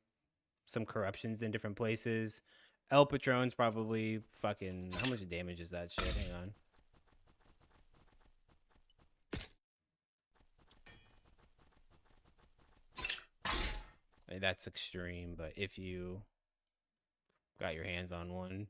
some corruptions in different places. El Patron's probably fucking. How much damage is that shit? Hang on. I mean, that's extreme, but if you got your hands on one.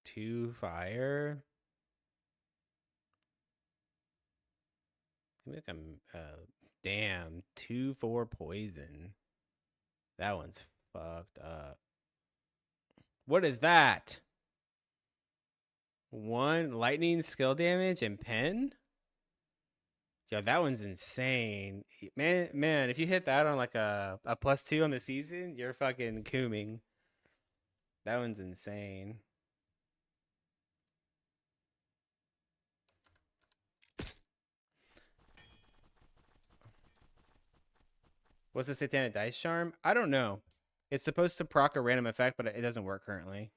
Two fire. Like I'm damn 2/4 poison. That one's fucked up. What is that? One lightning skill damage and pen? Yo, that one's insane. Man, if you hit that on like a +2 on the season, you're fucking cooming. That one's insane. What's the Satanic Dice Charm? I don't know. It's supposed to proc a random effect, but it doesn't work currently.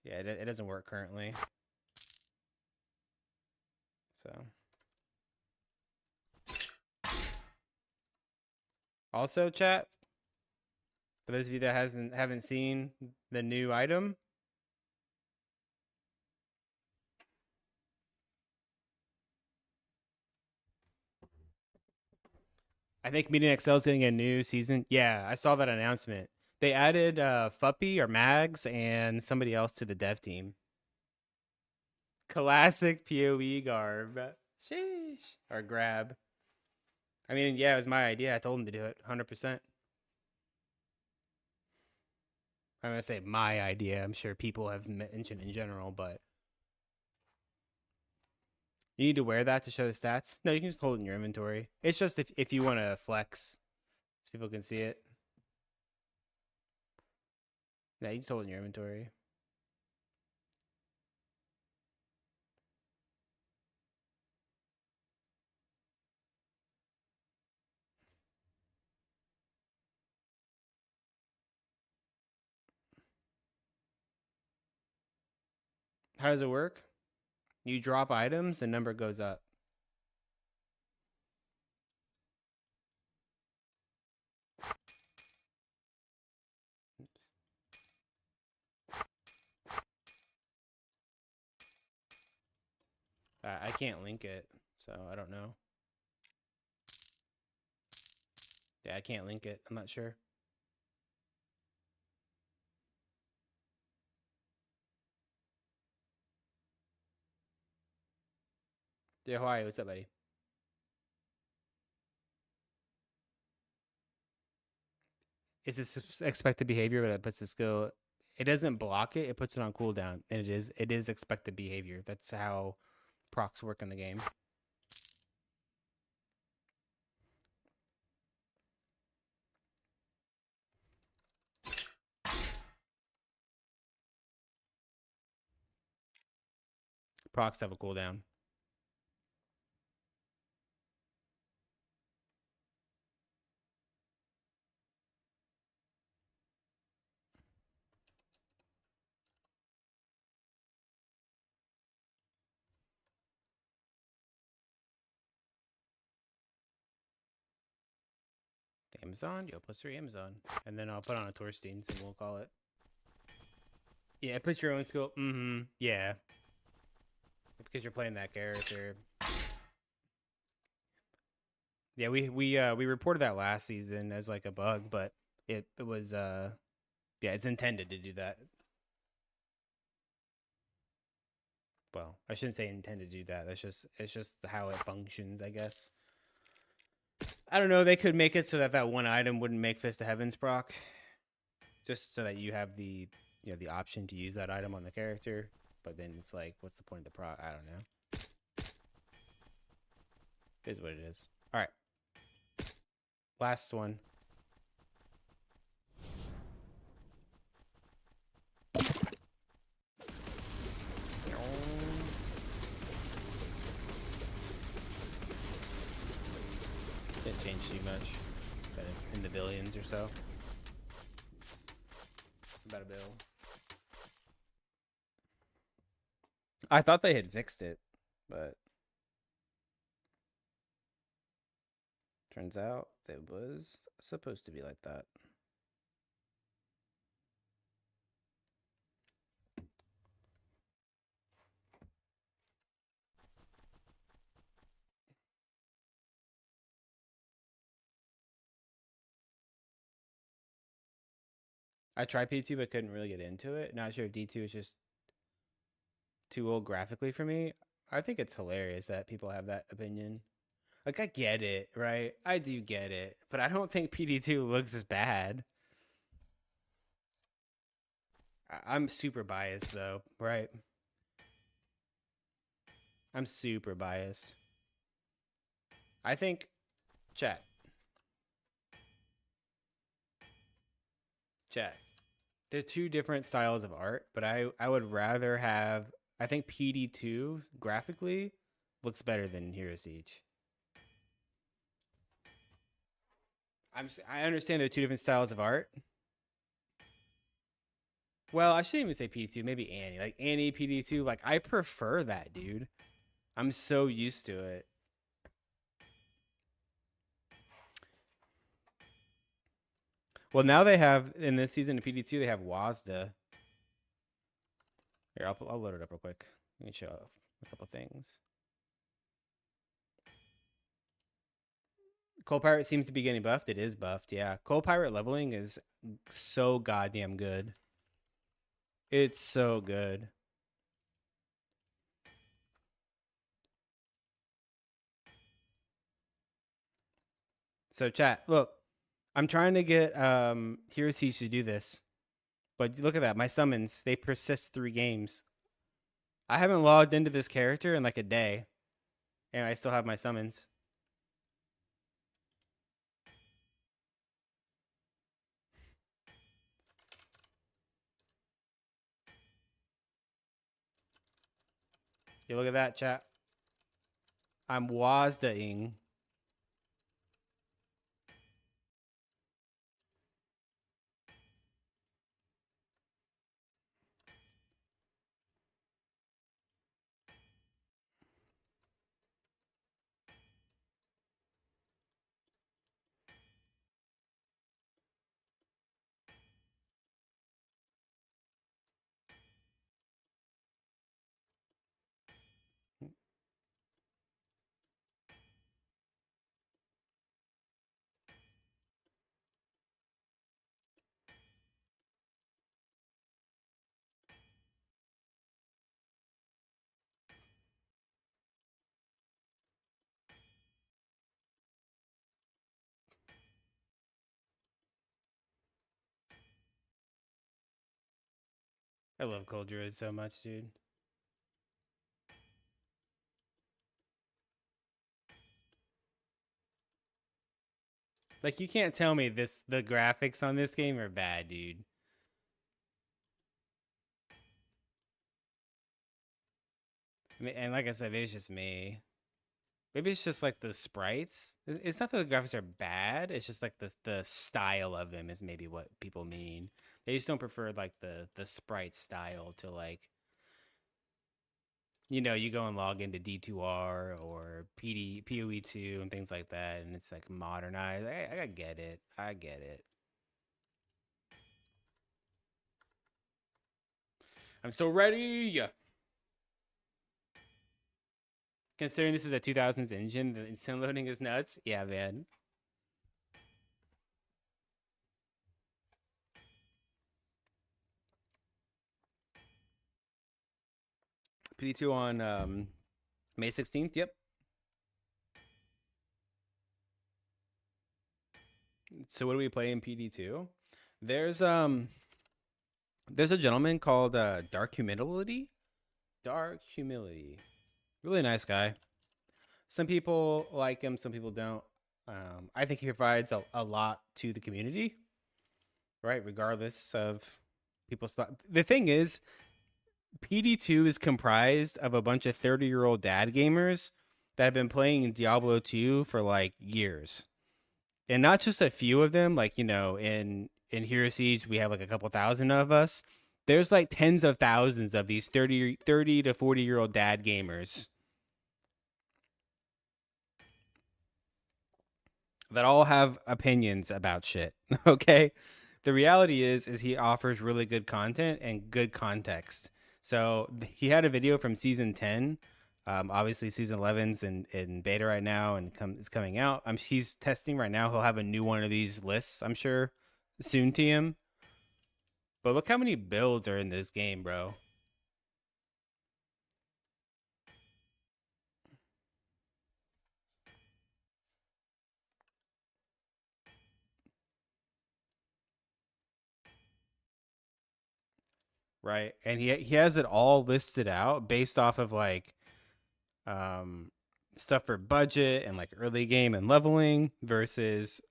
Yeah, it doesn't work currently. So. Also, chat, for those of you that haven't seen the new item, I think Meeting XL is getting a new season. Yeah, I saw that announcement. They added Fuppy or Mags and somebody else to the dev team. Classic PoE garb. Sheesh. Or grab. I mean, yeah, it was my idea. I told him to do it 100%. I'm going to say my idea. I'm sure people have mentioned in general, but you need to wear that to show the stats. No, you can just hold it in your inventory. It's just if you want to flex so people can see it. Yeah, you just hold it in your inventory. How does it work? You drop items, the number goes up. I can't link it, so I don't know. Yeah, I can't link it. I'm not sure. Yeah, Hawaii, what's up, buddy? It's this expected behavior, but it puts the skill. It doesn't block it. It puts it on cooldown, and it is expected behavior. That's how procs work in the game. Procs have a cooldown. Amazon, yo, plus 3 Amazon, and then I'll put on a Torstein's and we'll call it. Yeah, put your own skill. Yeah, because you're playing that character. Yeah, we reported that last season as like a bug, but it was yeah, it's intended to do that. Well, I shouldn't say intended to do that. It's just how it functions, I guess. I don't know. They could make it so that one item wouldn't make Fist of Heavens proc, just so that you have the the option to use that item on the character. But then it's like, what's the point of the proc? I don't know. It is what it is. All right, last one. Didn't change too much. Set it in the billions or so. About a bill. I thought they had fixed it, but turns out it was supposed to be like that. I tried P2, but couldn't really get into it. Not sure if D2 is just too old graphically for me. I think it's hilarious that people have that opinion. Like, I get it, right? I do get it, but I don't think PD2 looks as bad. I'm super biased, though, right? I'm super biased. I think, chat, chat. They're two different styles of art, but I would rather have. I think PD2 graphically looks better than Hero Siege. I understand there are two different styles of art. Well, I shouldn't even say PD2. Maybe Annie. Like Annie PD2. Like I prefer that, dude. I'm so used to it. Well, now they have in this season of PD2 they have WASDA. Here, I'll load it up real quick. Let me show a couple things. Coal Pirate seems to be getting buffed. It is buffed, yeah. Coal Pirate leveling is so goddamn good. It's so good. So chat, look, I'm trying to get Hero Siege to do this. But look at that. My summons, they persist 3 games. I haven't logged into this character in like a day. And I still have my summons. You look at that, chat. I'm WASDA-ing. I love Cold Druid so much, dude. Like you can't tell me the graphics on this game are bad, dude. And like I said, maybe it's just me. Maybe it's just like the sprites. It's not that the graphics are bad. It's just like the style of them is maybe what people mean. They just don't prefer like the sprite style to like, you go and log into D2R or PoE2 and things like that, and it's like modernized. I get it. I get it. I'm so ready. Considering this is a 2000s engine, the instant loading is nuts. Yeah, man. PD2 on May 16th. Yep. So what do we play in PD2? There's there's a gentleman called Dark Humility. Dark Humility. Really nice guy. Some people like him, some people don't. I think he provides a lot to the community, right? Regardless of people's thought. The thing is, PD2 is comprised of a bunch of 30-year-old dad gamers that have been playing Diablo 2 for like years. And not just a few of them, like, in Hero Siege, we have like a couple thousand of us. There's like tens of thousands of these 30 to 40-year-old dad gamers that all have opinions about shit. Okay? The reality is he offers really good content and good context. So he had a video from season 10. Obviously, season 11's in beta right now and it's coming out. He's testing right now. He'll have a new one of these lists, I'm sure, soon to him. But look how many builds are in this game, bro. Right? And he has it all listed out based off of like um stuff for budget and like early game and leveling versus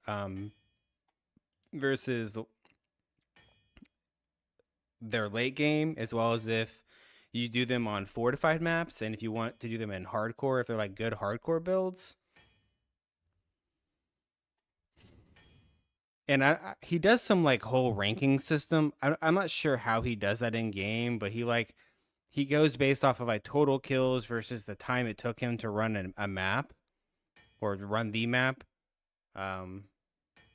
their late game, as well as if you do them on fortified maps and if you want to do them in hardcore, if they're like good hardcore builds. And he does some like whole ranking system. I'm not sure how he does that in game, but he goes based off of like total kills versus the time it took him to run a map or run the map. Um,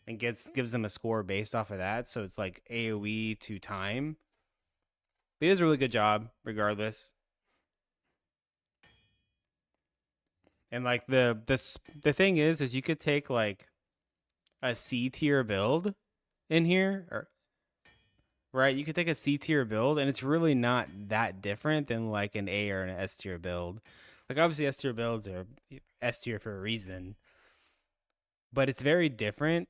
and gives them a score based off of that. So it's like AOE to time. But he does a really good job, regardless. And like the thing is you could take like a C tier build in here, or right? You could take a C tier build, and it's really not that different than like an A or an S tier build. Like obviously S tier builds are S tier for a reason, but it's very different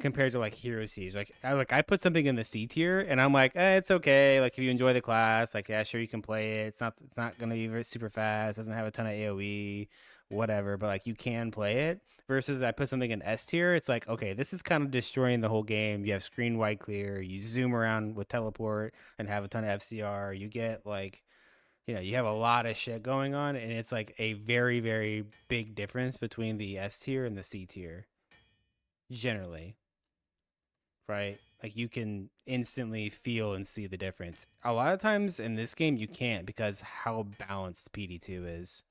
compared to like hero C's. I put something in the C tier, and I'm like, it's okay. Like if you enjoy the class, like yeah, sure you can play it. It's not gonna be very super fast. Doesn't have a ton of AOE, whatever. But like you can play it. Versus I put something in S tier, it's like okay, this is kind of destroying the whole game. You have screen wide clear, you zoom around with teleport and have a ton of FCR. You get like you have a lot of shit going on, and it's like a very very big difference between the S tier and the C tier generally, right? Like you can instantly feel and see the difference. A lot of times in this game you can't because how balanced PD2 is,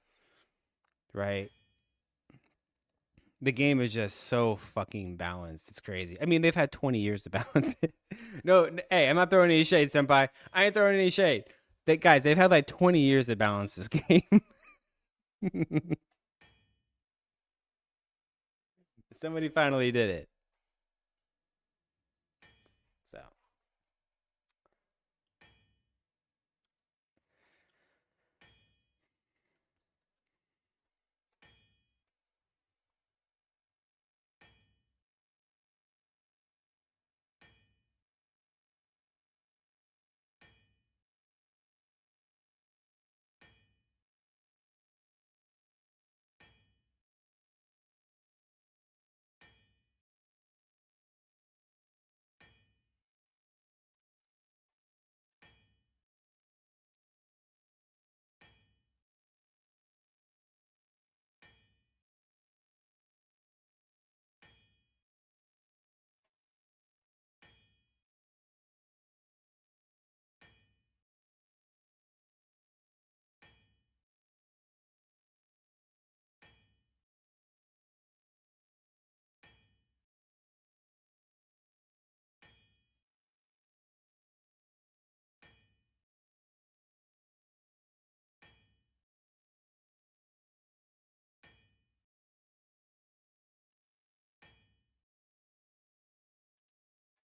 right? The game is just so fucking balanced. It's crazy. I mean, they've had 20 years to balance it. No, hey, I'm not throwing any shade, senpai. I ain't throwing any shade. Guys, they've had like 20 years to balance this game. Somebody finally did it. So,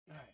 all right.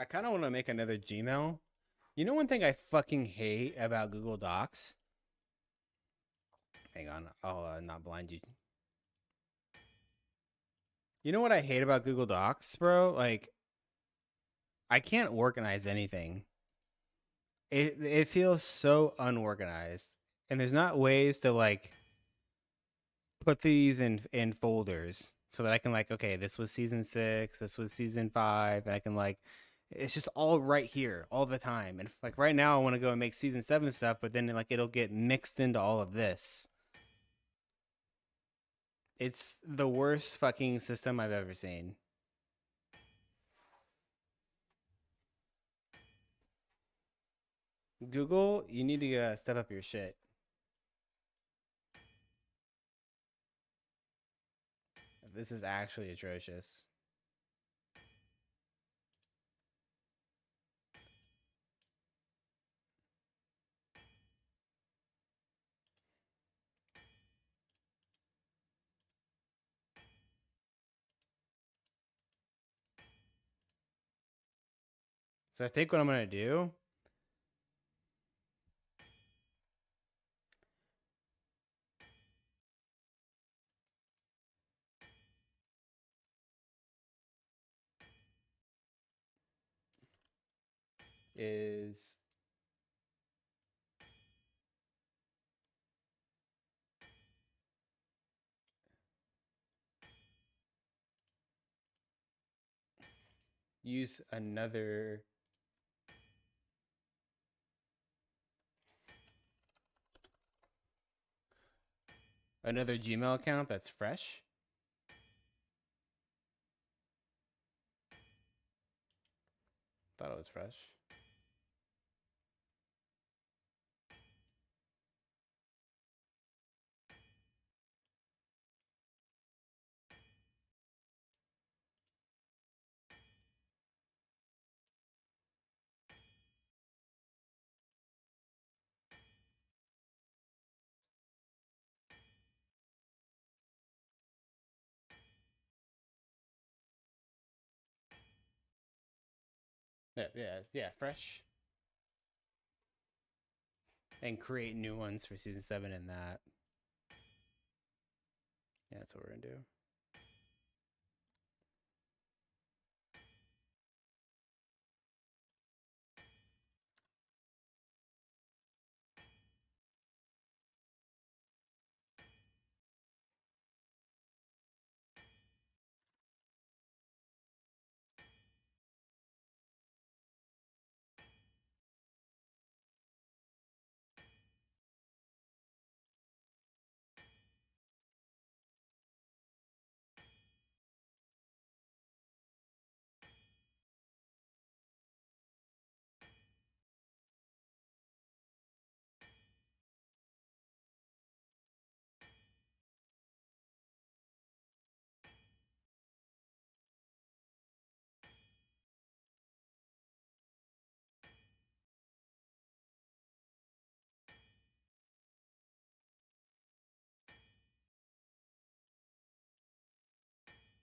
I kind of want to make another Gmail. You know one thing I fucking hate about Google Docs? Hang on, I'll not blind you. You know what I hate about Google Docs, bro? Like I can't organize anything. It feels so unorganized, and there's not ways to like put these in folders so that I can like okay, this was season 6, this was season 5, and I can like it's just all right here all the time. And like right now I want to go and make season 7 stuff, but then like it'll get mixed into all of this. It's the worst fucking system I've ever seen. Google, you need to step up your shit. This is actually atrocious. So I think what I'm gonna do is use another Gmail account that's fresh. Thought it was fresh. Yeah, fresh. And create new ones for season 7 in that. Yeah, that's what we're gonna do.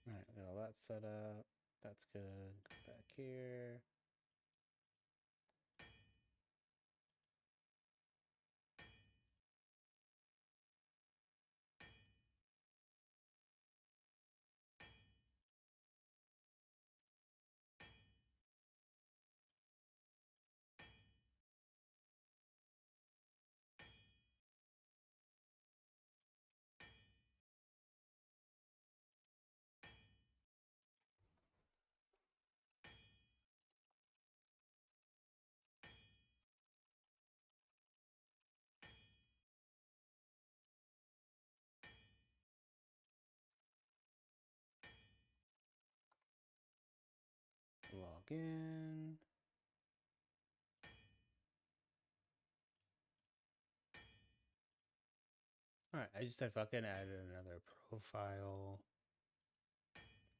All right, got all that set up. That's good. Back here. Log in. All right, I just said fucking added another profile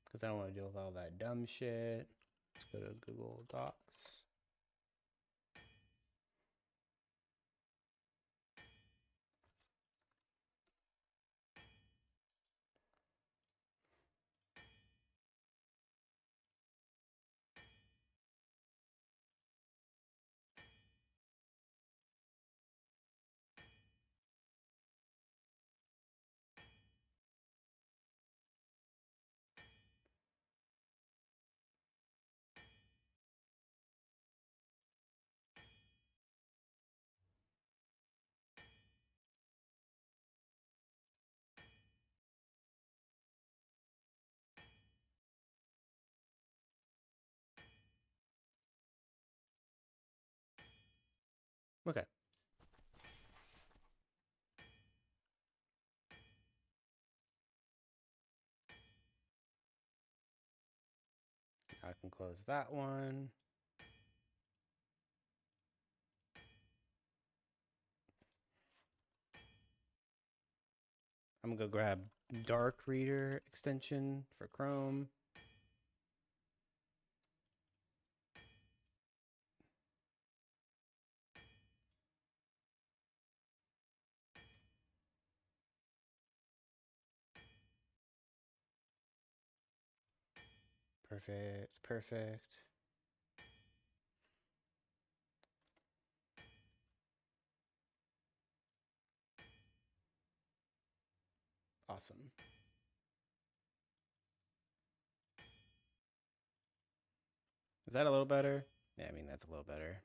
because I don't want to deal with all that dumb shit. Let's go to Google Docs. Okay. I can close that one. I'm gonna go grab Dark Reader extension for Chrome. Perfect. Awesome. Is that a little better? Yeah, I mean, that's a little better.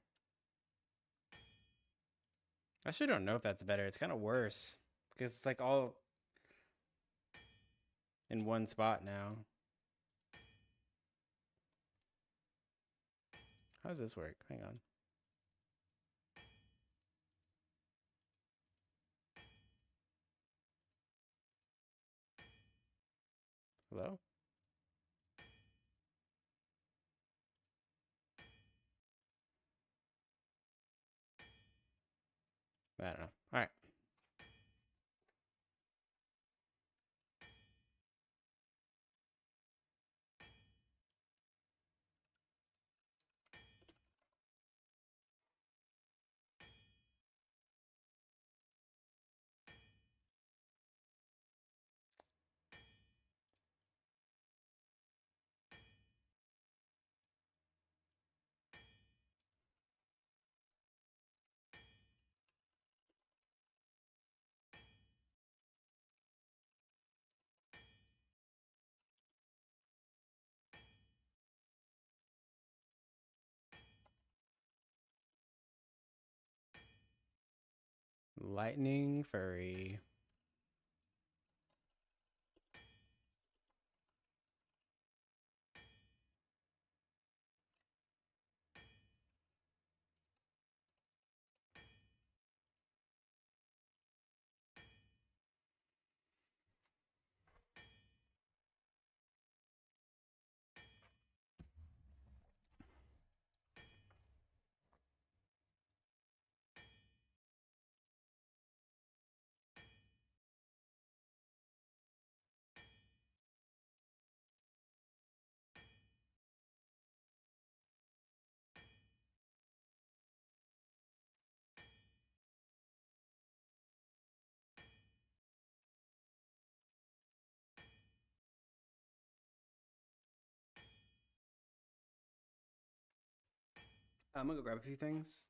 I actually don't know if that's better. It's kind of worse because it's like all in one spot now. How does this work? Hang on. Hello? I don't know. All right. Lightning furry. I'm gonna go grab a few things.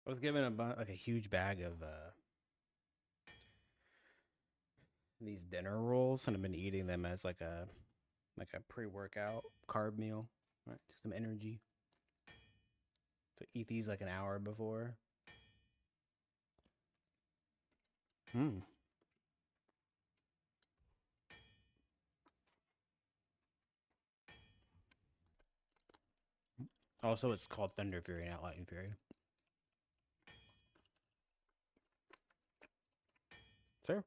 I was given like a huge bag of these dinner rolls, and I've been eating them as like a pre-workout carb meal, right? Just some energy. So eat these like an hour before. Hmm. Also, it's called Thunder Fury, not Lightning Fury. Sure.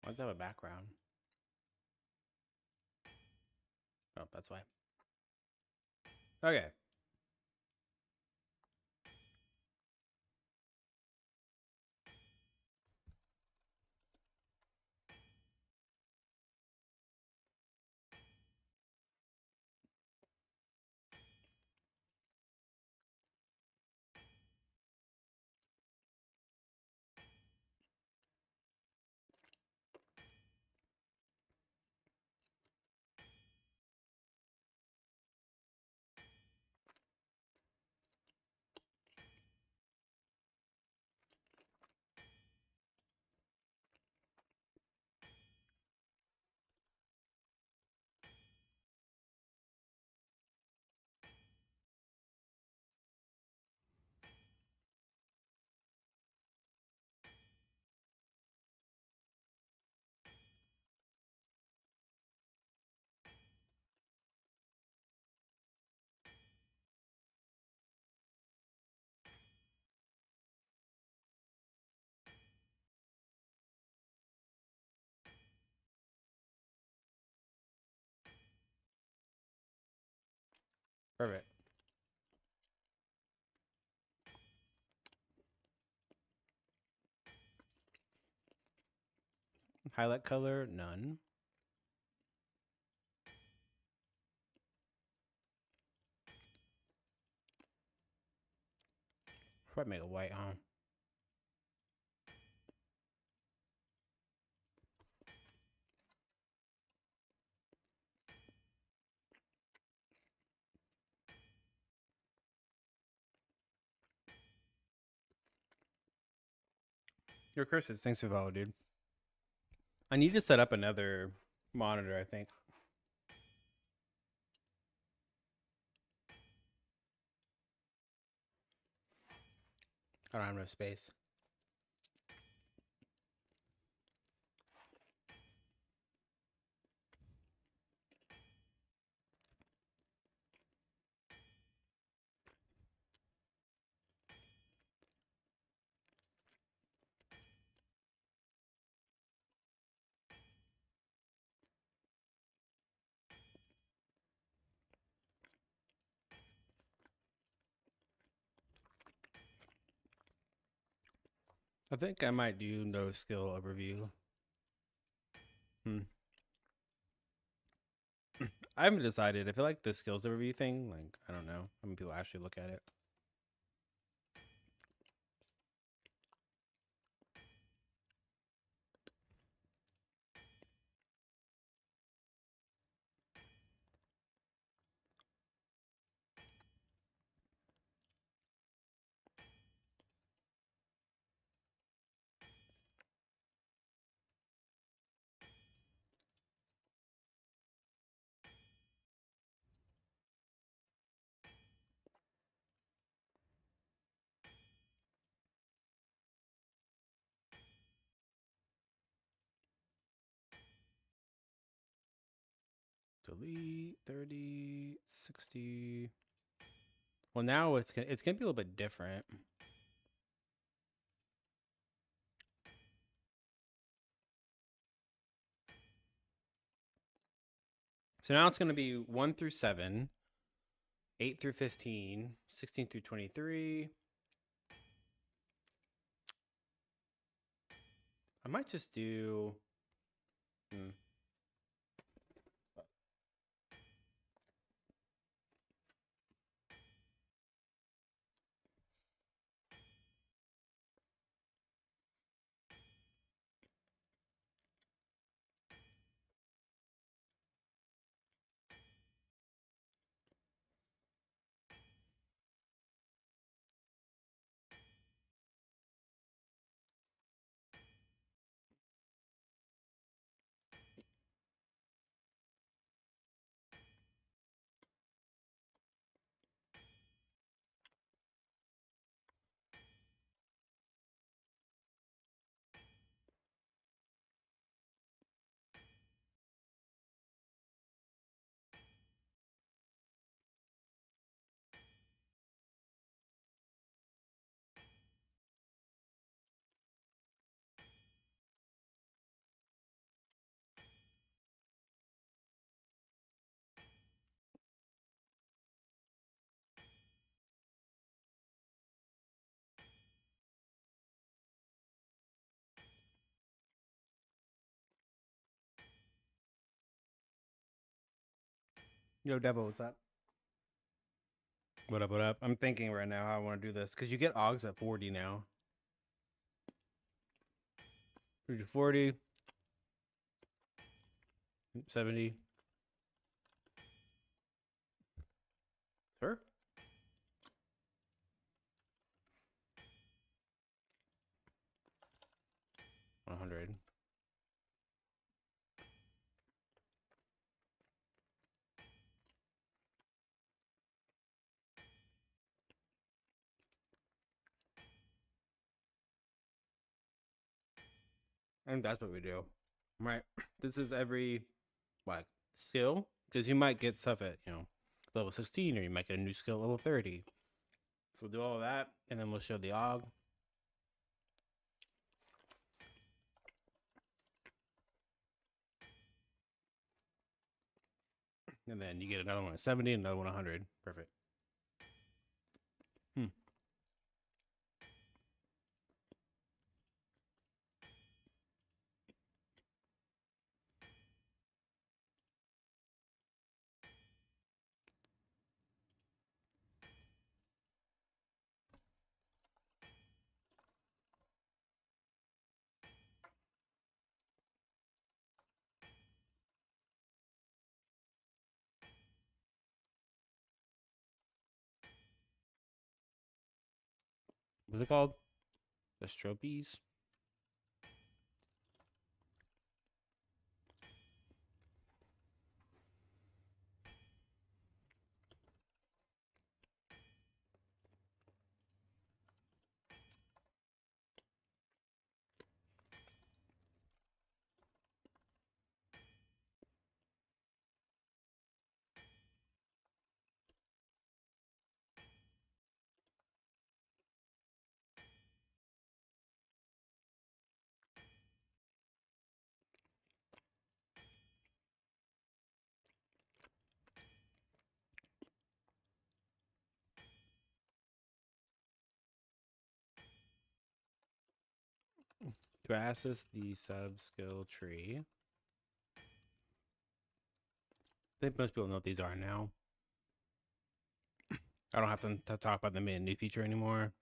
Why does that have a background? Oh, that's why. Okay. Perfect. Highlight color, none. Probably make it white, huh? Your curses. Thanks for follow, dude. I need to set up another monitor, I think. I don't have enough space. I think I might do no skill overview. I haven't decided. I feel like the skills overview thing, like, I don't know how many people actually look at it. Delete 30, 60. Well, now it's gonna be a little bit different. So now it's gonna be 1 through 7, 8 through 15, 16 through 23. I might just do. Yo, Devil, what's up? What up, what up? I'm thinking right now how I want to do this because you get Augs at 40 now. 40, 70. Sure. 100. And that's what we do. Right. This is every, like, skill. Because you might get stuff at, level 16, or you might get a new skill at level 30. So we'll do all of that, and then we'll show the Aug. And then you get another one at 70, another one at 100. Perfect. What's it called? The Stropies? To access the sub skill tree. I think most people know what these are now. I don't have to talk about them in a new feature anymore.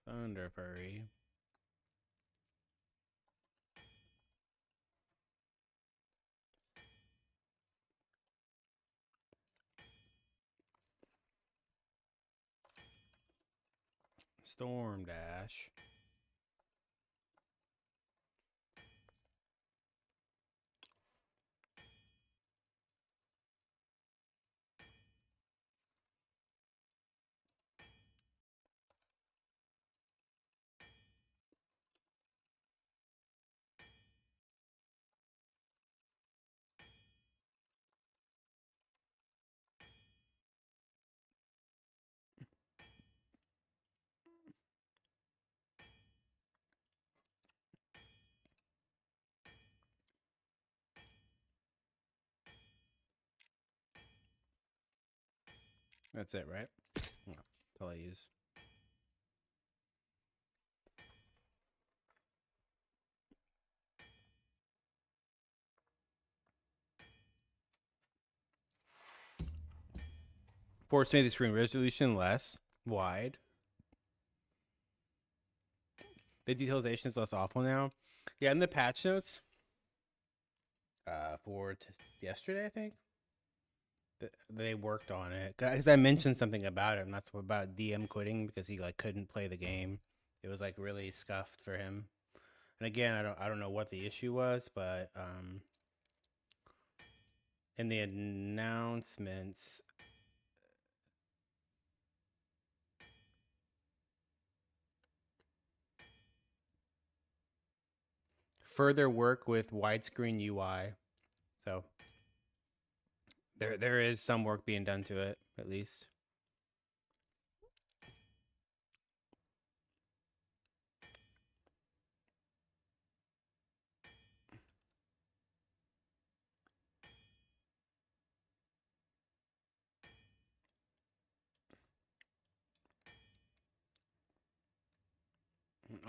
Thunder Furry. Storm Dash. That's it, right? Yeah, that's all I use. Force made the screen resolution less wide. The detalization is less awful now. Yeah, in the patch notes, for yesterday, I think they worked on it because I mentioned something about it, and that's about DM quitting because he like couldn't play the game. It was like really scuffed for him. And again, I don't know what the issue was, but in the announcements, further work with widescreen UI. So there is some work being done to it, at least.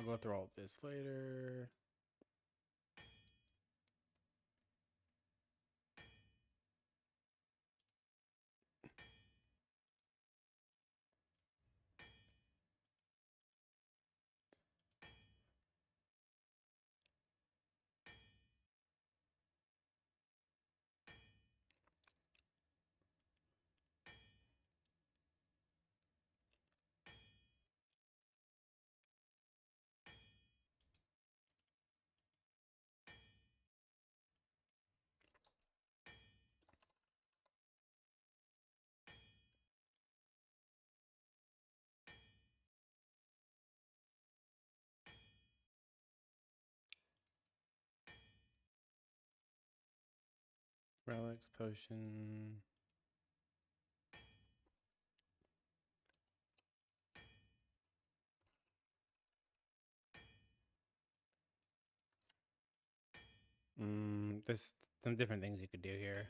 I'll go through all this later. Relics, potion. There's some different things you could do here.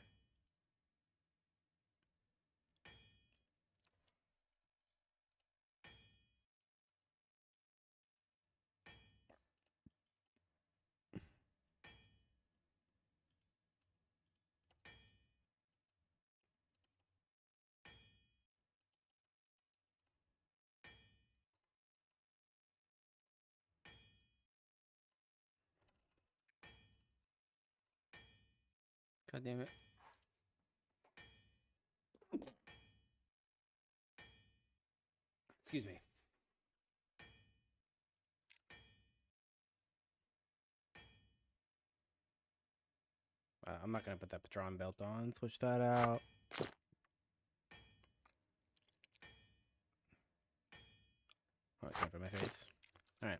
God damn it. Excuse me. I'm not going to put that Patron belt on. Switch that out. Oh, it's not for my face. All right.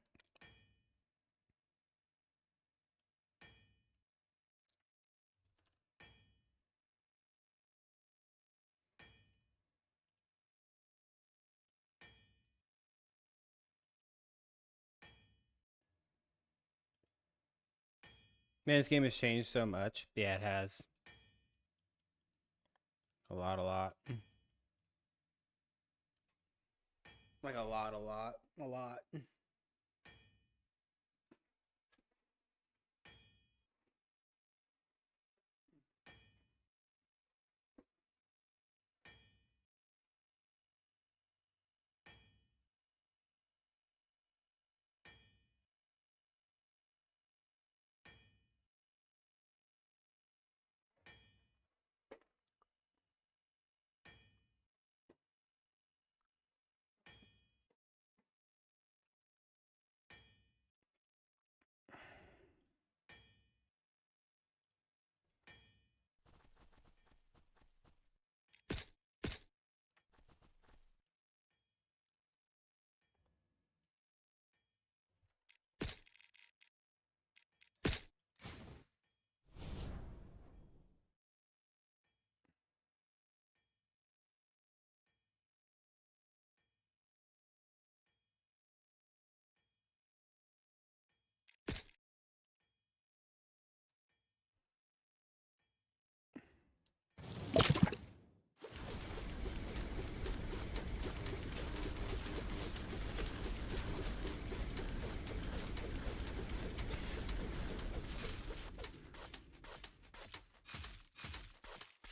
Man, this game has changed so much. Yeah, it has. A lot. Like a lot.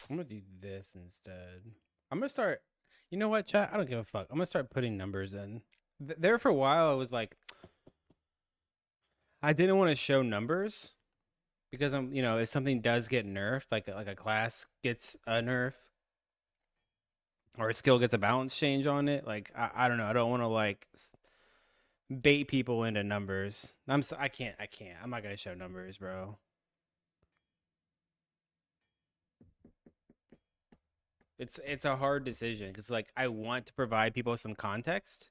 I'm going to do this instead. I'm going to start. You know what, chat? I don't give a fuck. I'm going to start putting numbers in. There for a while, I was like, I didn't want to show numbers because if something does get nerfed, like a class gets a nerf or a skill gets a balance change on it, like I don't know, I don't want to like bait people into numbers. I can't. I'm not gonna show numbers, bro. It's a hard decision because like I want to provide people some context,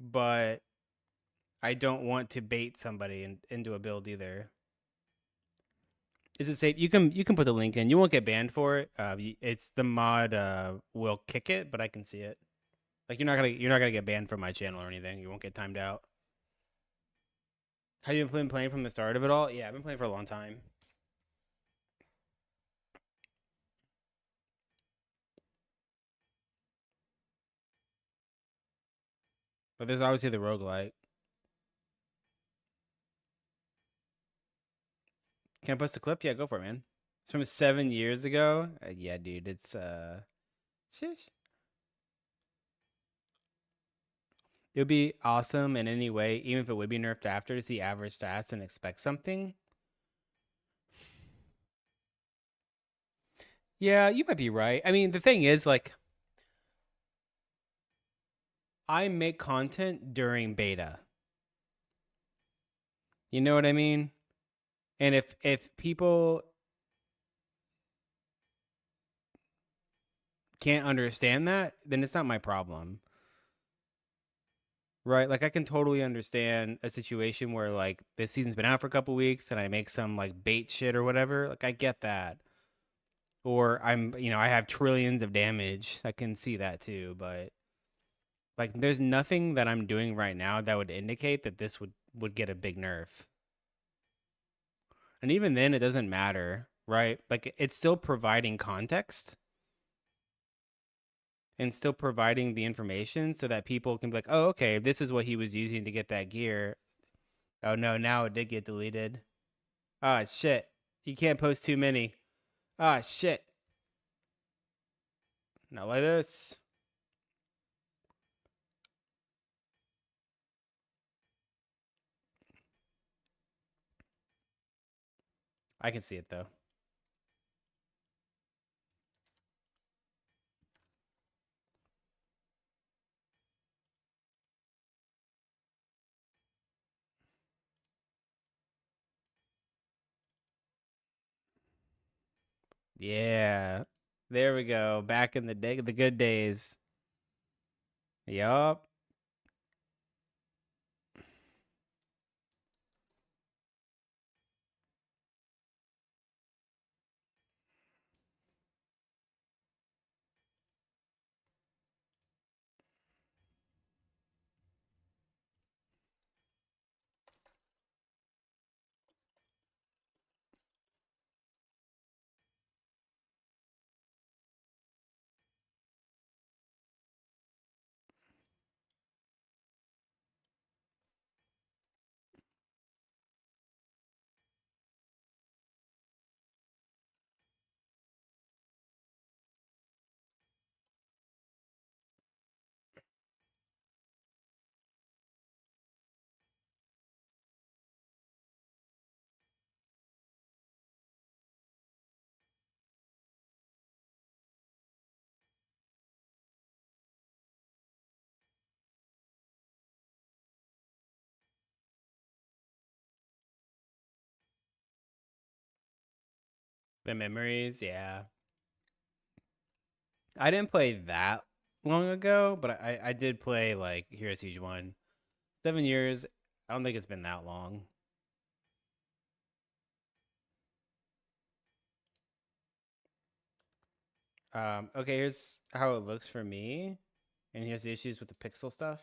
but I don't want to bait somebody into a build either. Is it safe? You can put the link in. You won't get banned for it. It's the mod will kick it, but I can see it. Like you're not gonna get banned from my channel or anything. You won't get timed out. Have you been playing from the start of it all? Yeah, I've been playing for a long time. But there's obviously the roguelite. Can I post a clip? Yeah, go for it, man. It's from 7 years ago. Yeah, dude, it's shish. It would be awesome in any way, even if it would be nerfed after, to see average stats and expect something. Yeah, you might be right. I mean, the thing is, like, I make content during beta. You know what I mean? And if people can't understand that, then it's not my problem. Right? Like I can totally understand a situation where like this season's been out for a couple weeks and I make some like bait shit or whatever. Like I get that. Or I have trillions of damage. I can see that too, but like there's nothing that I'm doing right now that would indicate that this would get a big nerf. And even then it doesn't matter, right? Like it's still providing context and still providing the information so that people can be like, "Oh, okay, this is what he was using to get that gear." Oh no, now it did get deleted. Ah, shit. You can't post too many. Ah, shit. Not like this. I can see it though. Yeah. There we go. Back in the day, the good days. Yup. The memories, yeah. I didn't play that long ago, but I did play like Hero Siege 1. 7 years. I don't think it's been that long. Okay, here's how it looks for me. And here's the issues with the pixel stuff.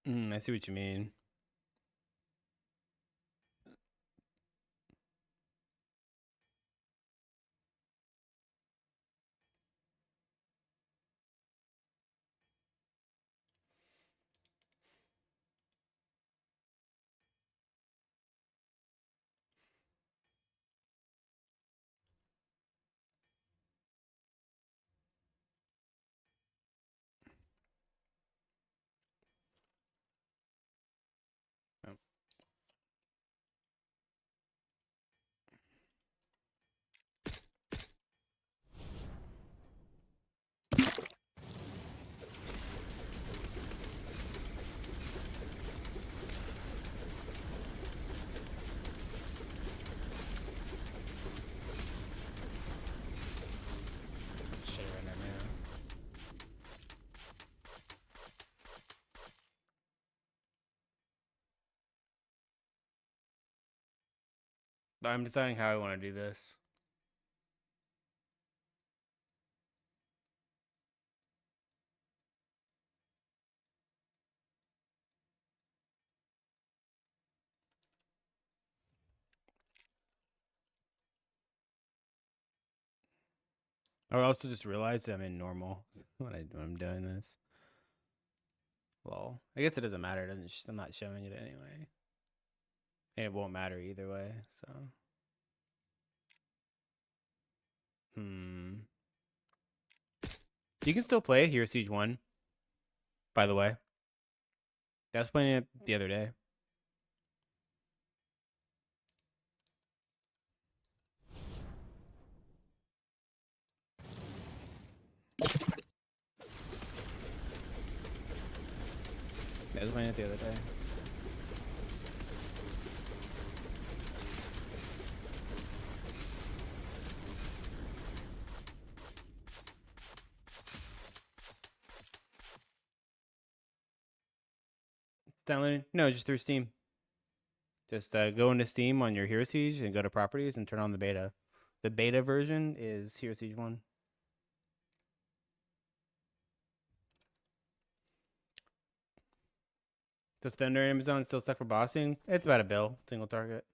I see what you mean. Oh. Shit right now. But I'm deciding how I want to do this. I also just realized I'm in normal when I'm doing this. Well, I guess it doesn't matter. It doesn't. I'm not showing it anyway, and it won't matter either way. So, hmm. You can still play Hero Siege 1, by the way. I was playing it the other day. I was playing it the other day. Downloading? No, just through Steam. Just go into Steam on your Hero Siege and go to properties and turn on the beta. The beta version is Hero Siege 1. Does Thunder Amazon still suck for bossing? It's about a bill, single target.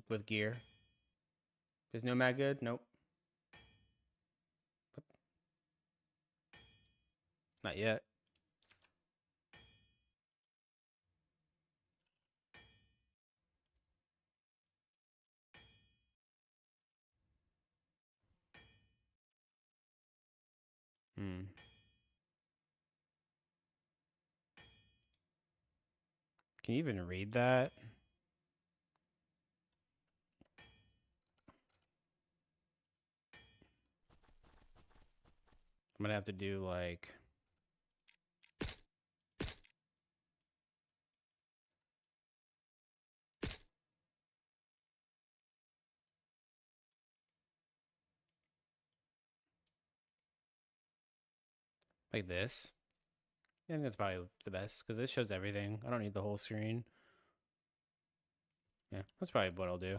With gear. Is Nomad good? Nope. Not yet. Hmm. Can you even read that? I'm gonna have to do like this. I think that's probably the best because it shows everything. I don't need the whole screen. Yeah, that's probably what I'll do.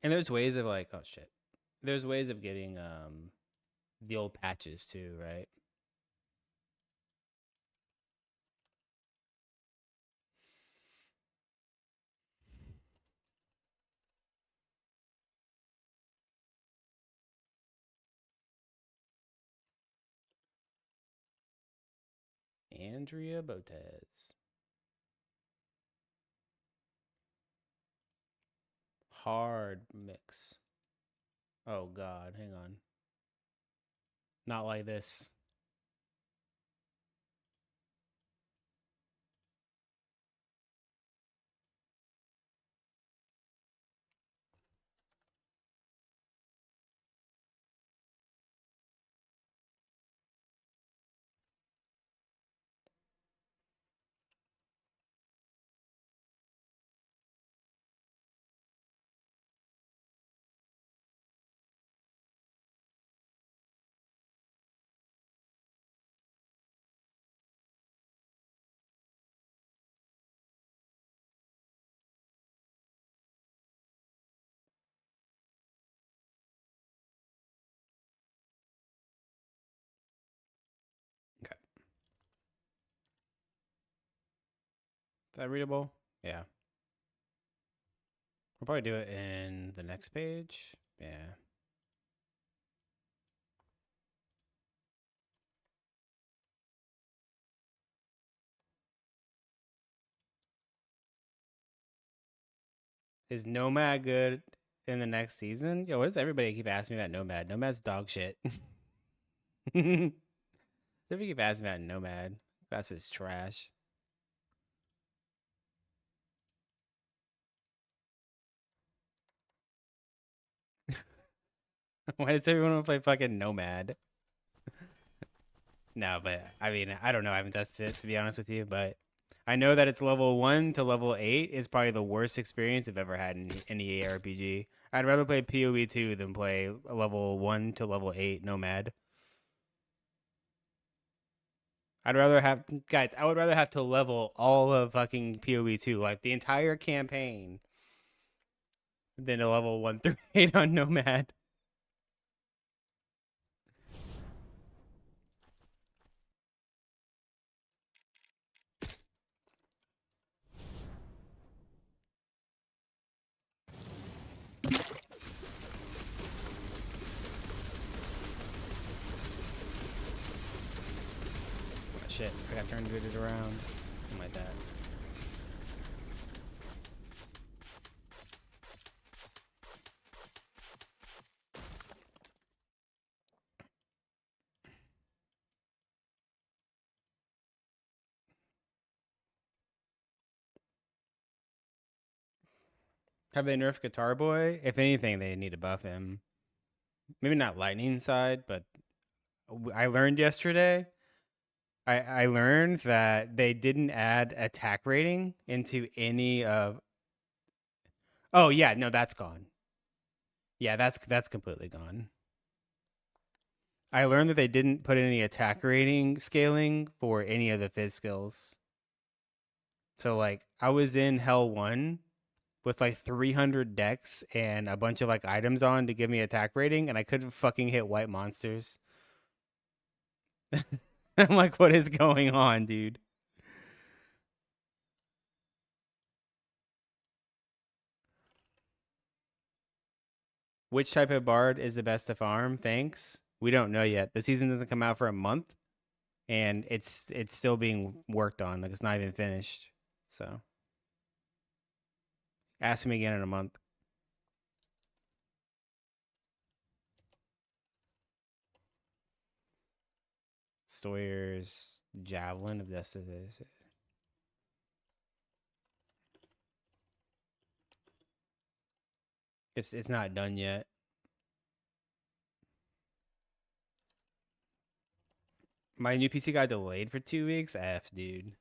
And there's ways of like, oh shit. There's ways of getting the old patches too, right? Andrea Botez. Hard mix. Oh god, hang on. Not like this. Okay. Is that readable? Yeah. We'll probably do it in the next page. Yeah. Is Nomad good in the next season? Yo, what does everybody keep asking me about Nomad? Nomad's dog shit. Everybody keep asking me about Nomad. That's his trash. Why does everyone want to play fucking Nomad? No, but I mean, I don't know. I haven't tested it to be honest with you, but I know that it's level 1 to level 8 is probably the worst experience I've ever had in any ARPG. I'd rather play PoE 2 than play level 1 to level 8 Nomad. I'd rather have guys. I would rather have to level all of fucking PoE 2, like the entire campaign, than a level 1 through 8 on Nomad. Oh, shit, I got turned it around. Something like that. Have they nerfed Guitar Boy? If anything, they need to buff him. Maybe not lightning side, but I learned yesterday. I learned that they didn't add attack rating into any of. Oh yeah, no, that's gone. Yeah, that's completely gone. I learned that they didn't put any attack rating scaling for any of the fizz skills. So like I was in Hell 1 with like 300 decks and a bunch of like items on to give me attack rating and I couldn't fucking hit white monsters. I'm like, what is going on, dude? Which type of bard is the best to farm? Thanks. We don't know yet. The season doesn't come out for a month and it's still being worked on. Like it's not even finished. So ask me again in a month. Sawyer's javelin of destiny. It's not done yet. My new PC got delayed for 2 weeks. F, dude.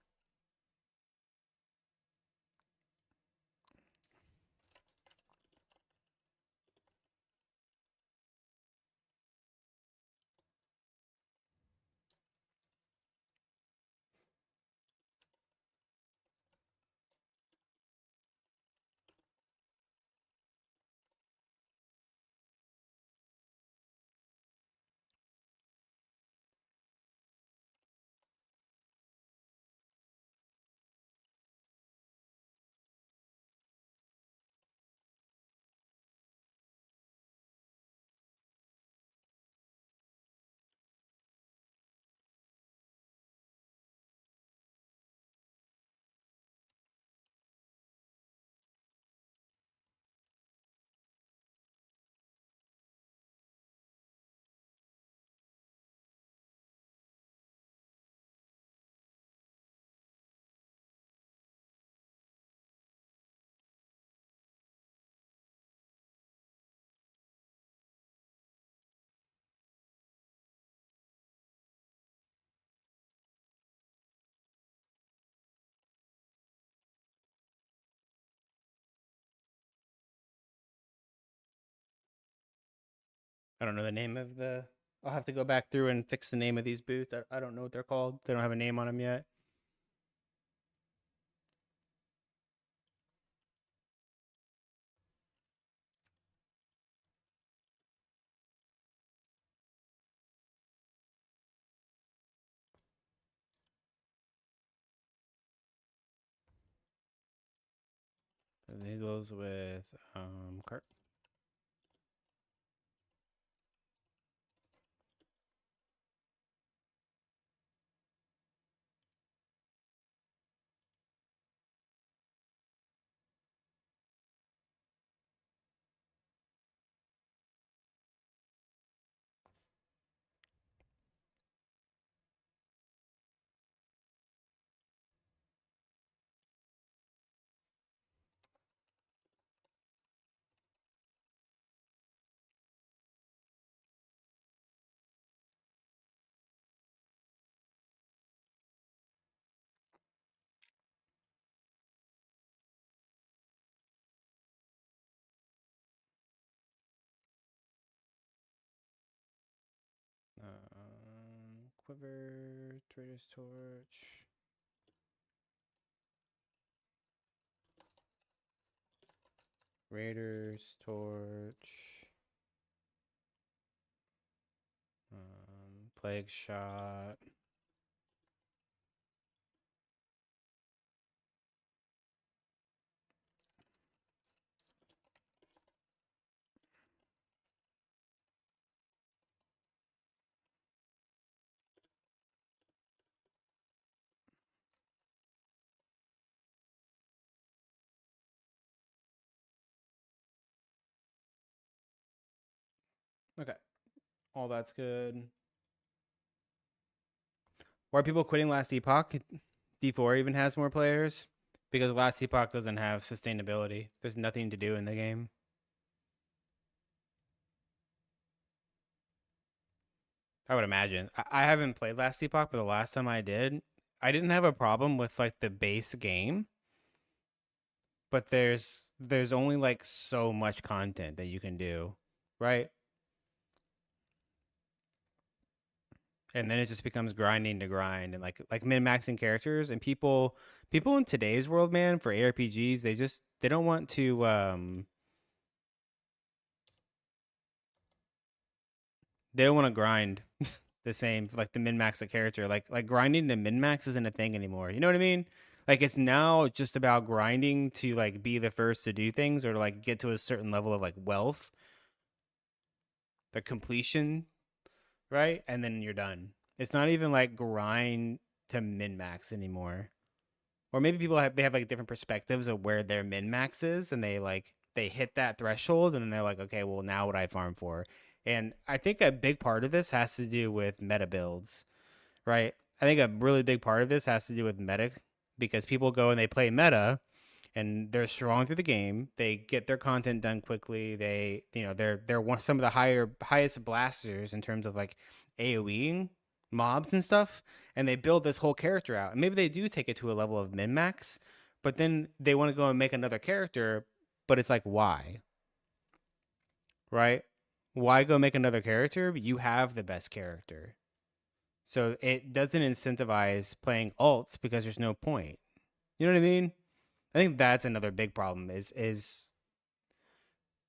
I don't know the name of the. I'll have to go back through and fix the name of these boots. I don't know what they're called. They don't have a name on them yet. These goes with cart. Quiver, Trader's Torch. Raiders Torch. Plague Shot. Okay, all that's good. Why are people quitting Last Epoch? D4 even has more players because Last Epoch doesn't have sustainability. There's nothing to do in the game. I would imagine. I haven't played Last Epoch, but the last time I did, I didn't have a problem with like the base game, but there's only like so much content that you can do, right? And then it just becomes grinding to grind and like min maxing characters and people in today's world, man, for ARPGs, they don't want to they don't want to grind the same like the min max a character. Like grinding to min max isn't a thing anymore. You know what I mean? Like it's now just about grinding to like be the first to do things or to like get to a certain level of like wealth, the completion, right? And then you're done. It's not even like grind to min max anymore. Or maybe people have they have like different perspectives of where their min max is and they hit that threshold and then they're like, okay, well now what I farm for. And I think a big part of this has to do with meta builds, right? I think a really big part of this has to do with meta because people go and they play meta and they're strong through the game. They get their content done quickly. They, they're one some of the highest blasters in terms of like AOEing mobs and stuff, and they build this whole character out. And maybe they do take it to a level of min max, but then they want to go and make another character, but it's like why, right? Why go make another character? You have the best character. So it doesn't incentivize playing alts because there's no point. You know what I mean? I think that's another big problem is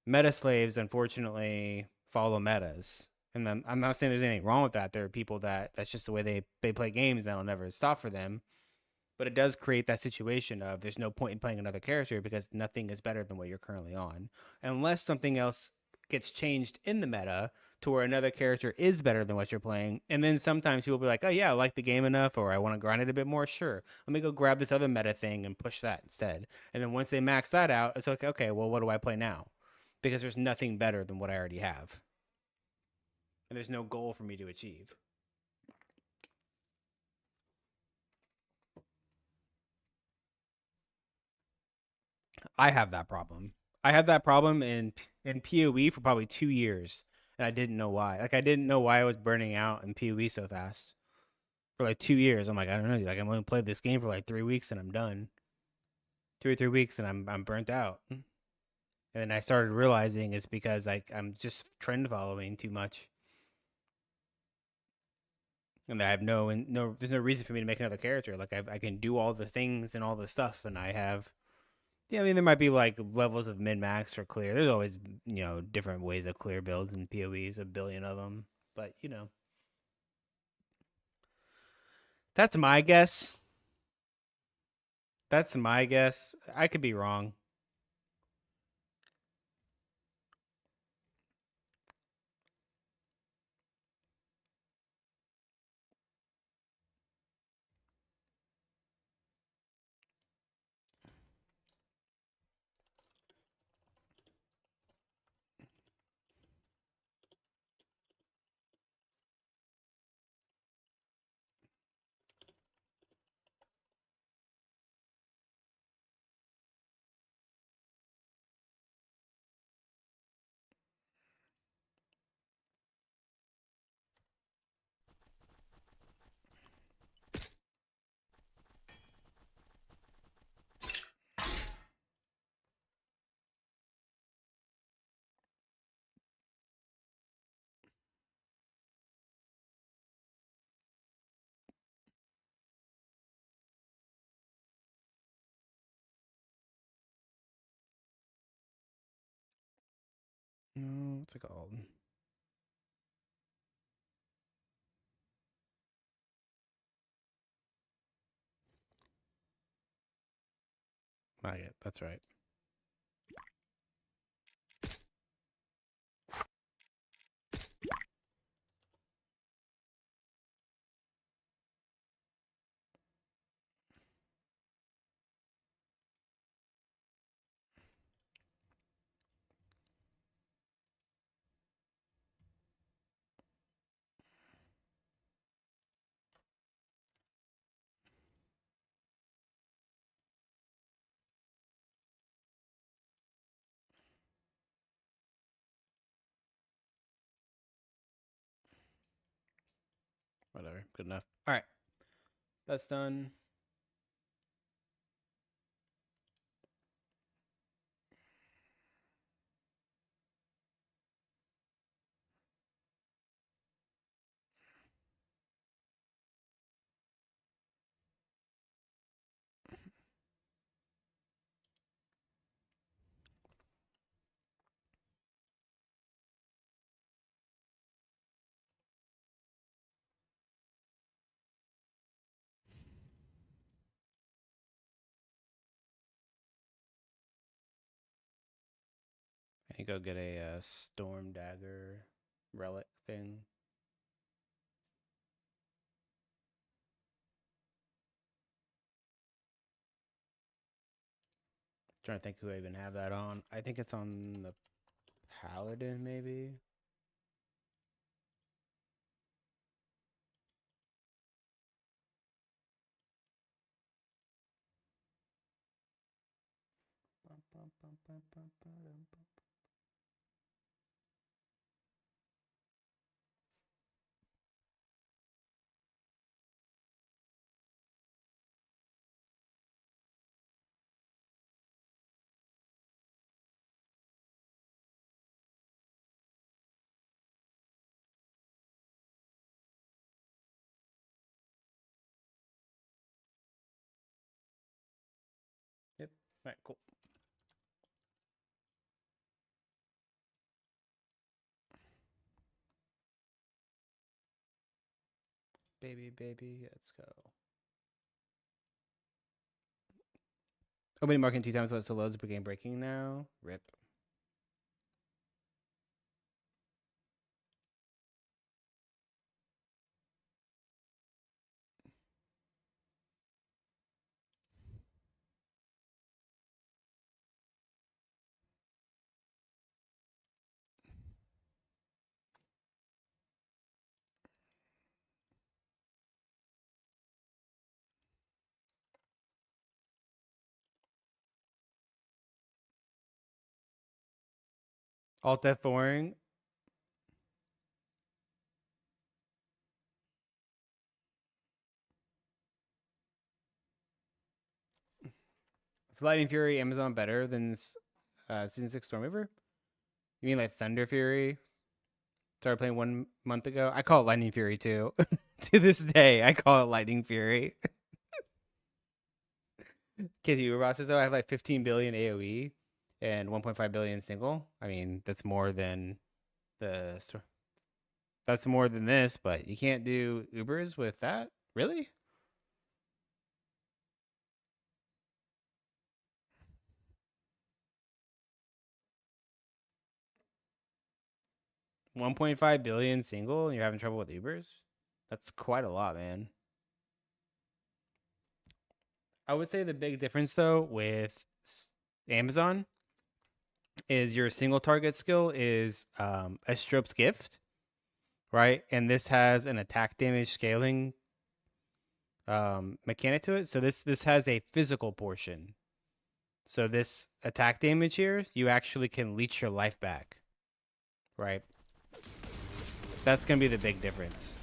meta slaves unfortunately follow metas. And I'm not saying there's anything wrong with that. There are people that's just the way they play games that'll never stop for them. But it does create that situation of there's no point in playing another character because nothing is better than what you're currently on. Unless something else gets changed in the meta to where another character is better than what you're playing. And then sometimes people will be like, oh yeah, I like the game enough or I want to grind it a bit more. Sure. Let me go grab this other meta thing and push that instead. And then once they max that out, it's like, okay, well, what do I play now? Because there's nothing better than what I already have. And there's no goal for me to achieve. I have that problem. I had that problem in PoE for probably 2 years, and I didn't know why. Like I didn't know why I was burning out in PoE so fast for like 2 years. I'm like, I don't know. Like I'm only played this game for like 3 weeks and I'm done. 2 or 3 weeks and I'm burnt out. And then I started realizing it's because I'm just trend following too much, and I have no. There's no reason for me to make another character. Like I can do all the things and all the stuff, and I have. Yeah, I mean there might be like levels of min max or clear. There's always different ways of clear builds and PoEs, a billion of them. But that's my guess. That's my guess. I could be wrong. No, what's it called? Maggot. That's right. Whatever. Good enough. All right. That's done. I go get a storm dagger relic thing. Trying to think who I even have that on. I think it's on the paladin, maybe. Yep. All right, cool. Baby, let's go. Opening marking 2 times while it still loads, but game breaking now. Rip. Alt F4ing. Is Lightning Fury Amazon better than Season 6 Stormweaver? You mean like Thunder Fury? Started playing 1 month ago. I call it Lightning Fury too. To this day, I call it Lightning Fury. Case you process though, I have like 15 billion AOE and 1.5 billion single. I mean, that's more than the that's more than this, but you can't do Ubers with that? Really? 1.5 billion single and you're having trouble with Ubers? That's quite a lot, man. I would say the big difference though with Amazon is your single target skill is a Strope's Gift, right? And this has an attack damage scaling mechanic to it. So this has a physical portion. So this attack damage here, you actually can leech your life back, right? That's gonna be the big difference.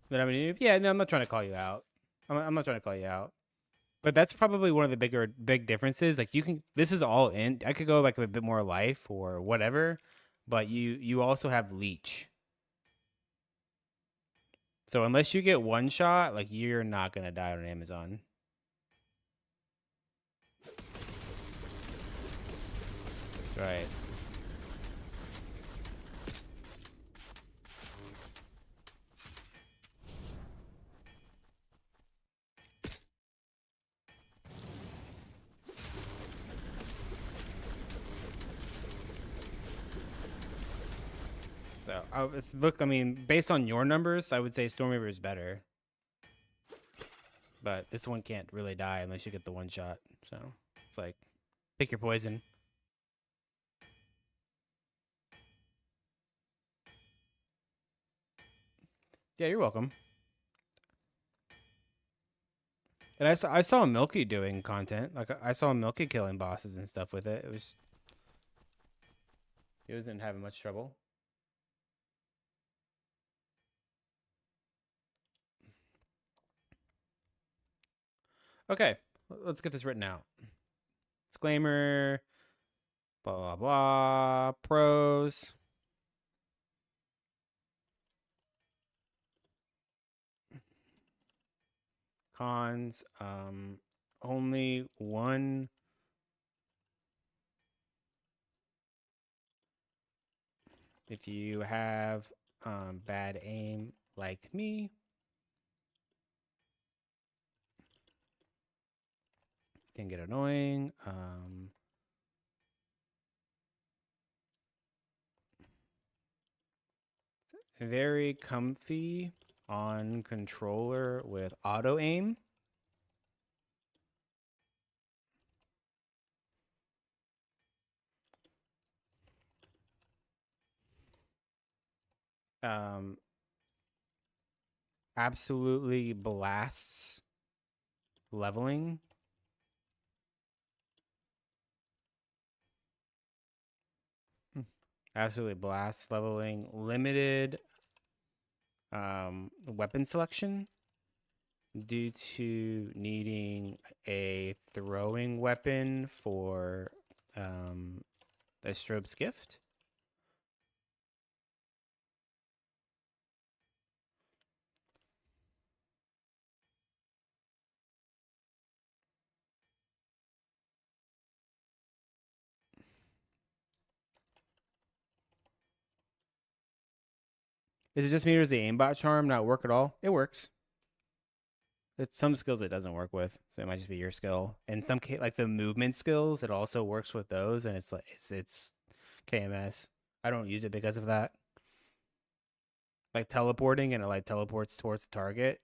But I mean, yeah, no, I'm not trying to call you out. I'm not trying to call you out. But that's probably one of the big differences. Like you can, this is all in. I could go like a bit more life or whatever, but you also have leech. So unless you get one shot, like you're not gonna die on Amazon. Right. So look. I mean, based on your numbers, I would say Stormweaver is better, but this one can't really die unless you get the one shot. So it's like pick your poison. Yeah, you're welcome. And I saw Milky doing content. Like I saw Milky killing bosses and stuff with it. He wasn't having much trouble. Okay, let's get this written out. Disclaimer. Blah blah blah. Pros. Cons. Only one. If you have bad aim like me, can get annoying. Very comfy on controller with auto aim. Um, absolutely blasts leveling. Absolutely blasts leveling. Limited weapon selection due to needing a throwing weapon for a Strobe's gift. Is it just me or does the aimbot charm not work at all? It works. It's some skills it doesn't work with, so it might just be your skill. And some like the movement skills, it also works with those, and it's like it's KMS. I don't use it because of that. Like teleporting, and it like teleports towards the target.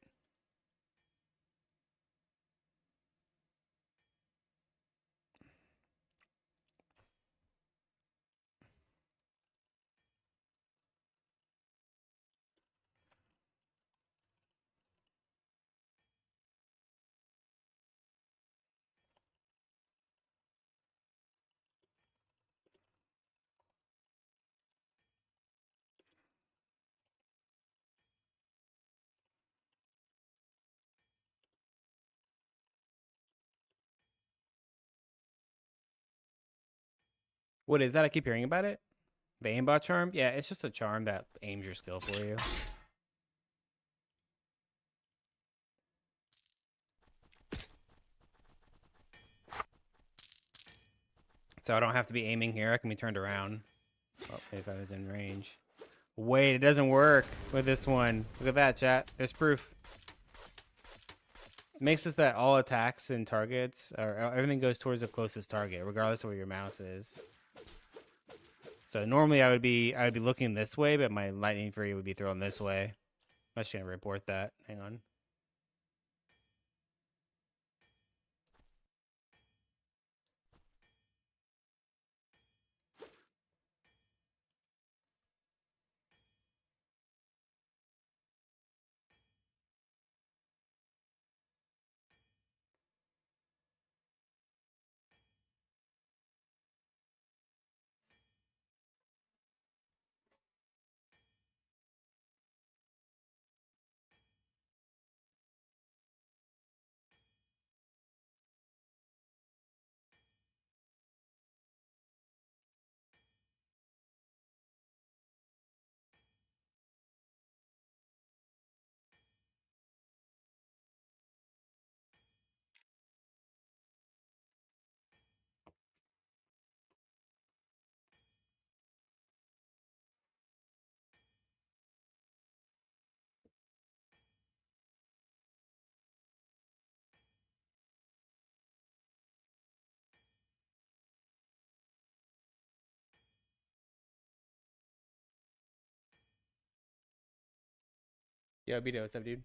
What is that? I keep hearing about it. The aimbot charm? Yeah, it's just a charm that aims your skill for you. So I don't have to be aiming here. I can be turned around. Oh, if I was in range. Wait, it doesn't work with this one. Look at that, chat. There's proof. It makes us that all attacks and targets, or everything goes towards the closest target, regardless of where your mouse is. So normally I would be looking this way, but my lightning fury would be thrown this way. I'm just gonna report that. Hang on. Yo, Bito, what's up, dude?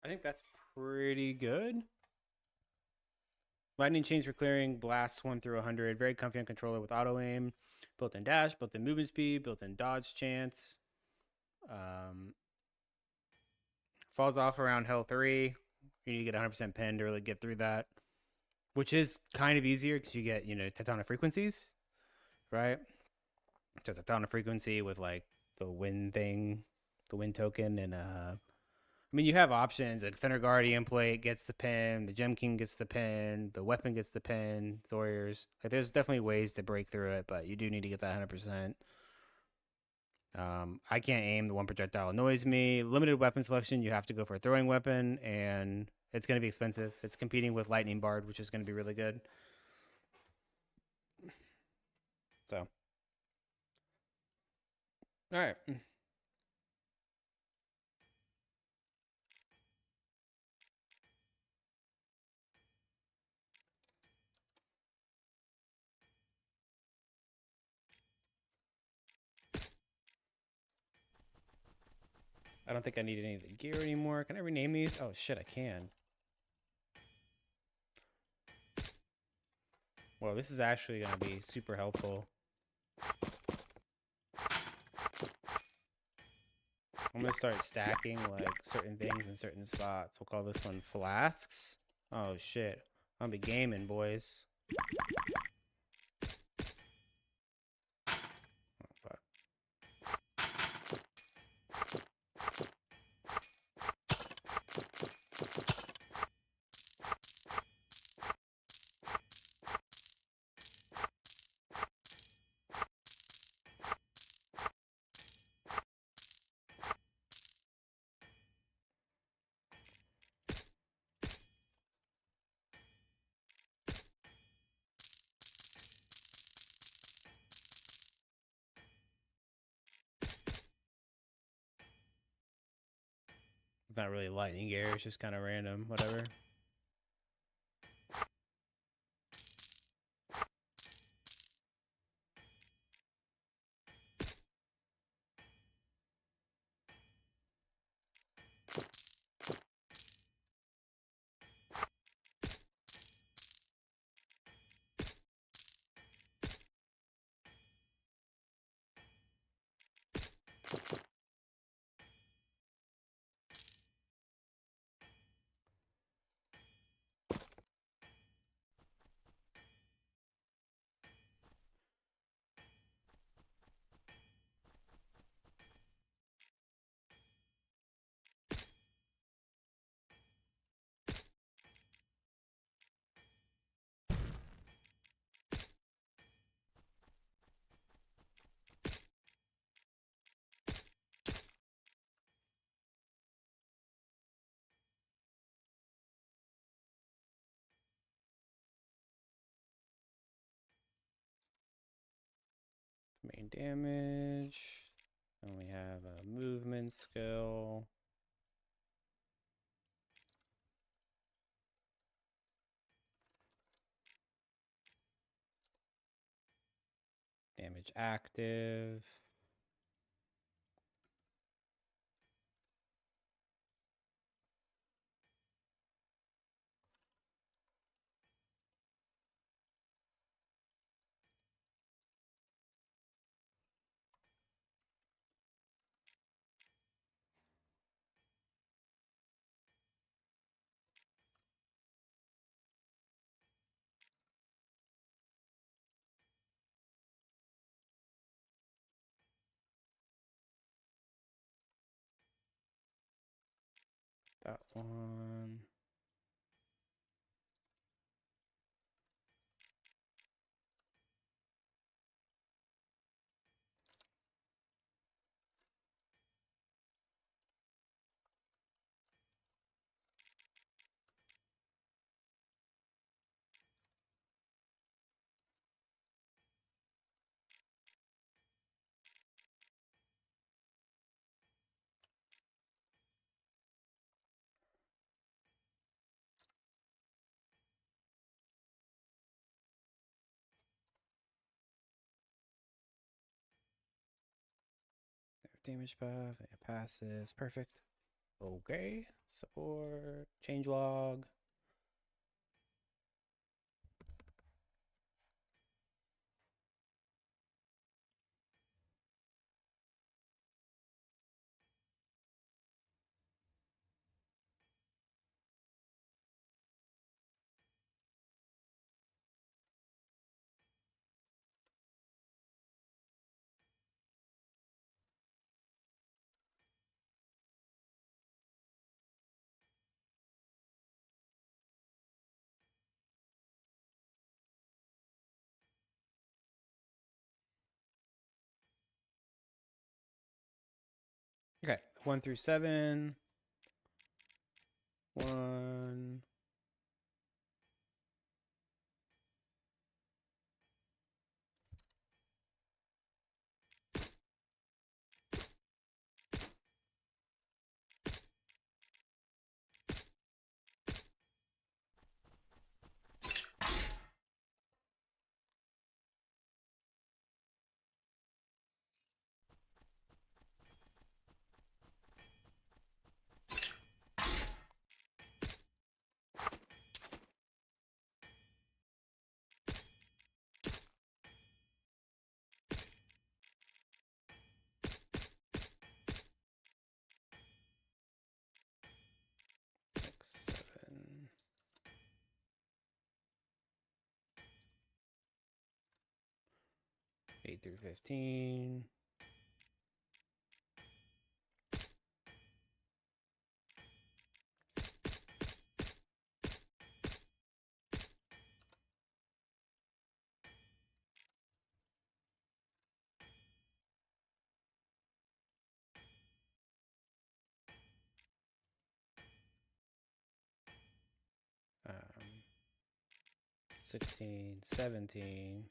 I think that's pretty good. Lightning chains for clearing, blasts 1 through 100. Very comfy on controller with auto aim. Built in dash, built in movement speed, built in dodge chance. Um, falls off around Hell 3. You need to get 100% pin to really get through that, which is kind of easier because you get, Tectonic frequencies, right? So Tectonic frequency with like the wind thing, the wind token, and I mean, you have options. A Thinner Guardian plate gets the pin. The Gem King gets the pin. The weapon gets the pin. Sawyer's. Like, there's definitely ways to break through it, but you do need to get that 100%. I can't aim. The one projectile annoys me. Limited weapon selection. You have to go for a throwing weapon, and it's going to be expensive. It's competing with Lightning Bard, which is going to be really good. So, all right. I don't think I need any of the gear anymore. Can I rename these? Oh, shit, I can. Well, this is actually going to be super helpful. I'm gonna start stacking like certain things in certain spots. We'll call this one flasks. Oh shit. I'm gonna be gaming, boys. Oh, fuck. It's not really lightning gear, it's just kind of random, whatever. 9 damage. And we have a movement skill. Damage active. That one. Damage buff. It passes. Perfect. Okay. Support. Change log. Okay. 1 through 7. 1. 6, 7. 8 through 15. 16, 17,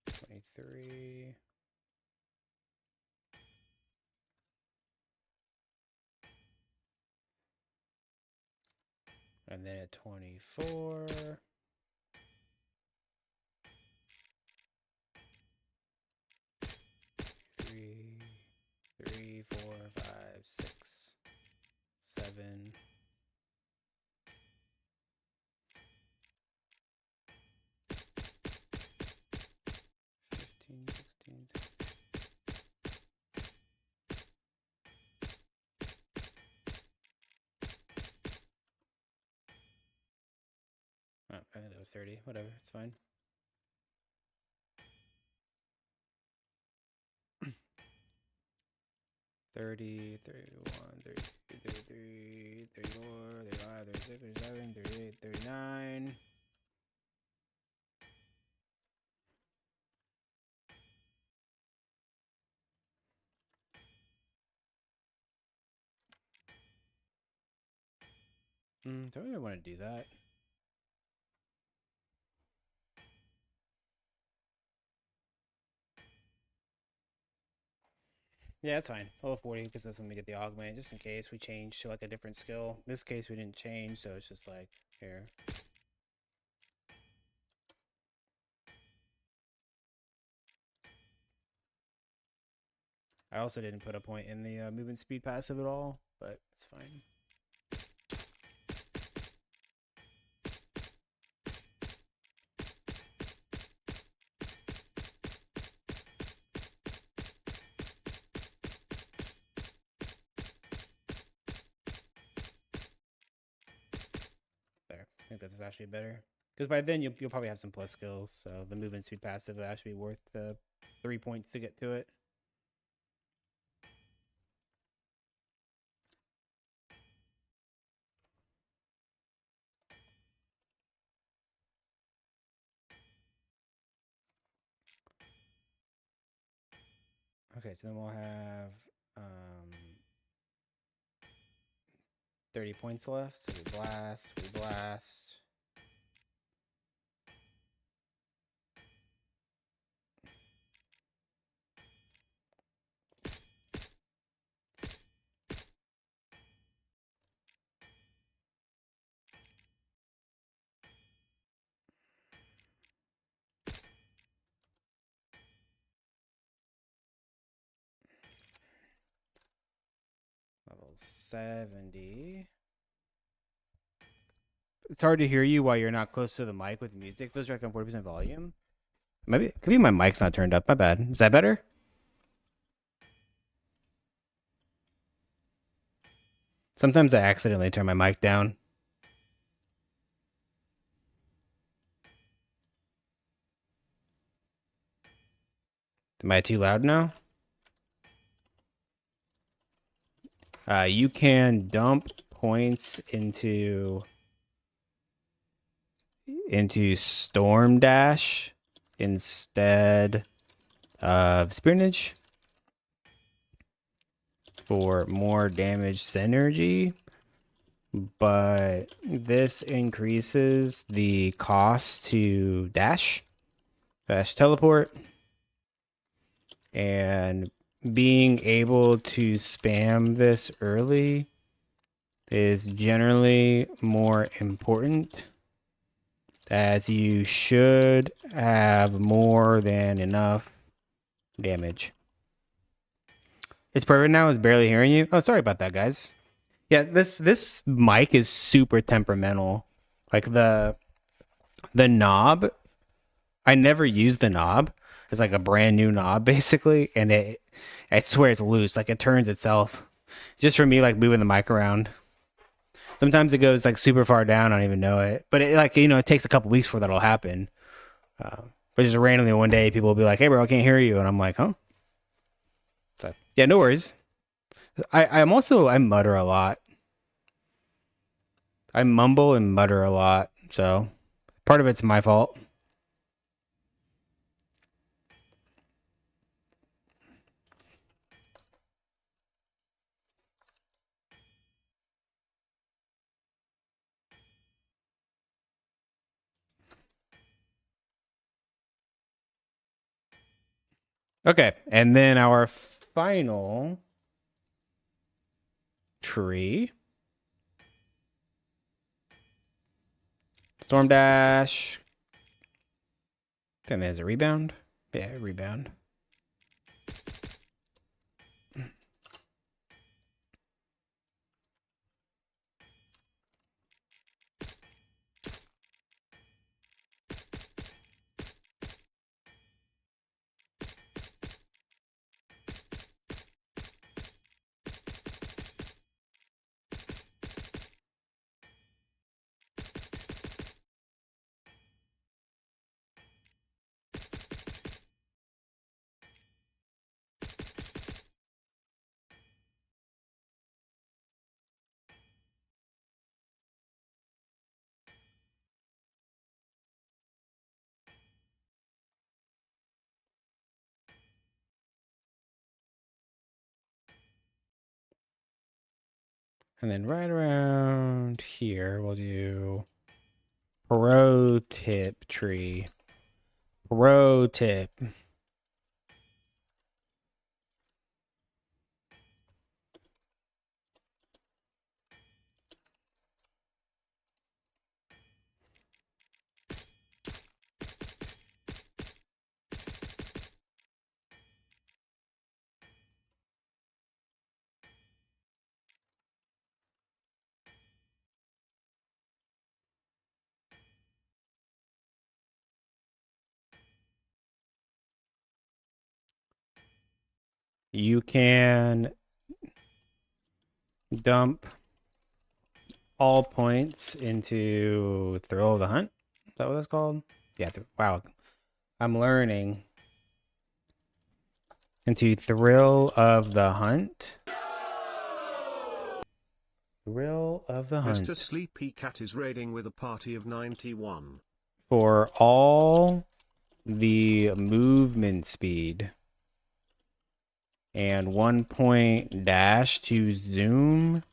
23, and then at 24, 3, 3, 4, 5, 6, 7, 15, 16. Oh, I think that was 30. Whatever, it's fine. 30, 31, 32, 33, 34, 35, 36, 37, 38, 39. Don't really want to do that. Yeah, that's fine. Level 40 because that's when we get the augment, just in case we change to like a different skill. In this case, we didn't change, so it's just like, here. I also didn't put a point in the movement speed passive at all, but it's fine. There. I think that's actually better. Because by then, you'll probably have some plus skills, so the movement speed passive will actually be worth the 3 points to get to it. Okay, so then we'll have 30 points left. So we blast. Level 70. It's hard to hear you while you're not close to the mic with music. Feels like I'm 40% volume. Maybe it could be my mic's not turned up. My bad. Is that better? Sometimes I accidentally turn my mic down. Am I too loud now? You can dump points into Storm Dash instead of Spearnage for more damage synergy, but this increases the cost to dash teleport, and being able to spam this early is generally more important, as you should have more than enough damage. It's perfect now. It's barely hearing you. Oh, sorry about that, guys. Yeah, this mic is super temperamental. Like the knob, I never use the knob. It's like a brand new knob basically, and I swear it's loose. Like it turns itself. Just for me, like moving the mic around. Sometimes it goes like super far down. I don't even know it. But it like it takes a couple weeks before that'll happen. But just randomly one day, people will be like, "Hey, bro, I can't hear you," and I'm like, "Huh?" So yeah, no worries. I mutter a lot. I mumble and mutter a lot, so part of it's my fault. Okay, and then our final tree. Storm Dash. I think there's a rebound. Yeah, rebound. And then right around here, we'll do pro tip tree. Pro tip. you can dump all points into Thrill of the Hunt. Is that what that's called? Yeah. Wow. I'm learning. Into Thrill of the Hunt. Thrill of the Hunt. Mr. Sleepy Cat is raiding with a party of 91. For all the movement speed. And 1 point dash to zoom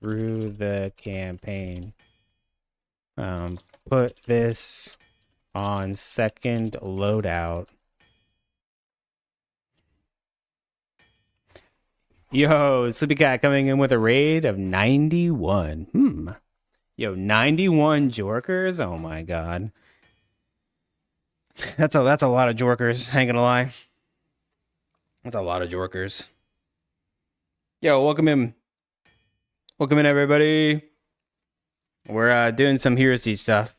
through the campaign. Put this on second loadout. Yo, Sleepy Cat coming in with a raid of 91. Yo, 91 Jorkers? Oh my god. That's a lot of Jorkers, ain't gonna lie. That's a lot of Jorkers. Yo, welcome in. Welcome in, everybody. We're doing some Hero Siege stuff.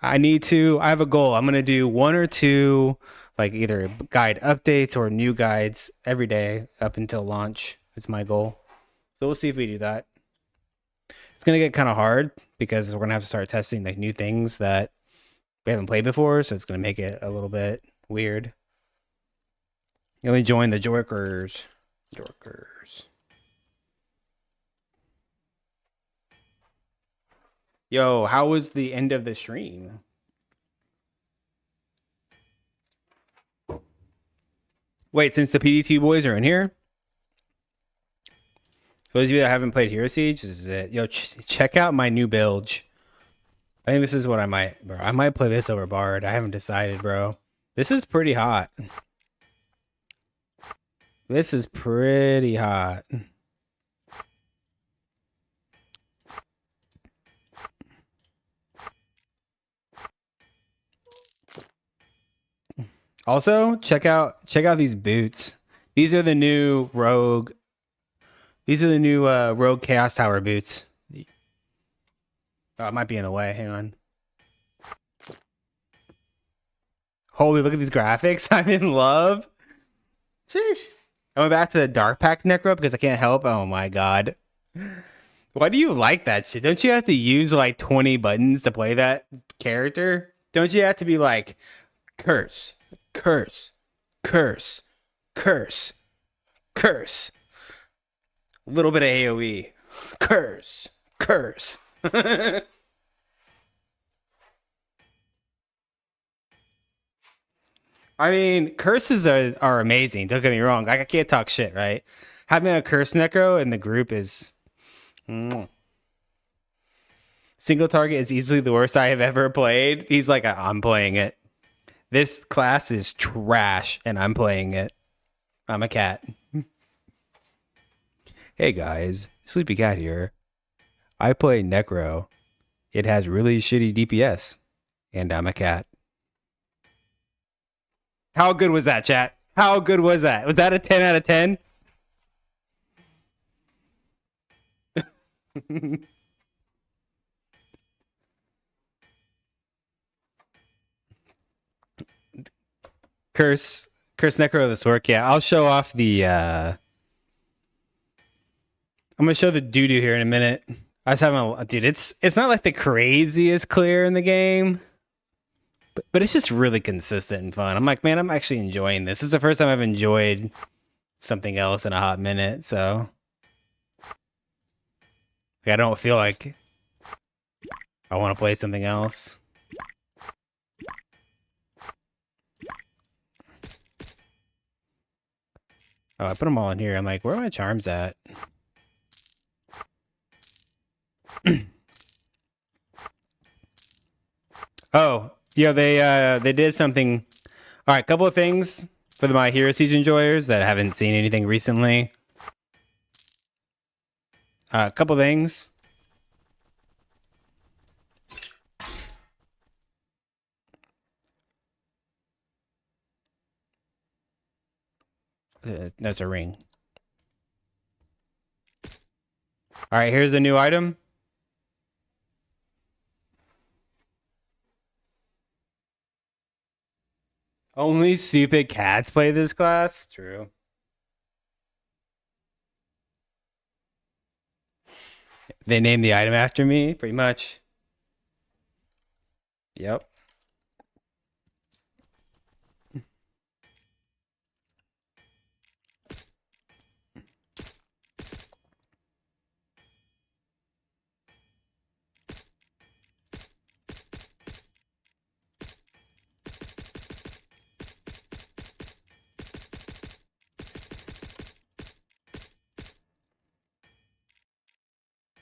I have a goal. I'm gonna do 1 or 2, like either guide updates or new guides every day up until launch. It's my goal. So we'll see if we do that. It's gonna get kind of hard because we're gonna have to start testing like new things that we haven't played before. So it's gonna make it a little bit weird. Let me join the Jorkers. Yo, how was the end of the stream? Wait, since the PD2 boys are in here? For those of you that haven't played Hero Siege, this is it. Yo, check out my new bilge. I think this is what I might play this over Bard. I haven't decided, bro. This is pretty hot. This is pretty hot. Also, check out these boots. These are the new Rogue. These are the new Rogue Chaos Tower boots. Oh, it might be in the way. Hang on. Holy, look at these graphics. I'm in love. Sheesh. I went back to the Dark Pack Necro because I can't help. Oh my god. Why do you like that shit? Don't you have to use like 20 buttons to play that character? Don't you have to be like, curse, curse, curse, curse, curse. A little bit of AoE. Curse, curse. I mean, curses are amazing. Don't get me wrong. Like, I can't talk shit, right? Having a curse necro in the group is... Single target is easily the worst I have ever played. He's like, I'm playing it. This class is trash, and I'm playing it. I'm a cat. Hey guys, Sleepy Cat here. I play Necro. It has really shitty DPS, and I'm a cat. How good was that, chat? How good was that? Was that a 10 out of 10? Curse Necro of the Sword. Yeah, I'll show off the I'm gonna show the doo-doo here in a minute. I was having a dude, it's not like the craziest clear in the game. But it's just really consistent and fun. I'm like, man, I'm actually enjoying this. This is the first time I've enjoyed something else in a hot minute, so I don't feel like I want to play something else. Oh, I put them all in here. I'm like, where are my charms at? Oh, yeah, they did something. All right, couple of things for my Hero Siege enjoyers that haven't seen anything recently. A couple things. That's a ring. All right, here's a new item. Only stupid cats play this class. True. They named the item after me, pretty much. Yep.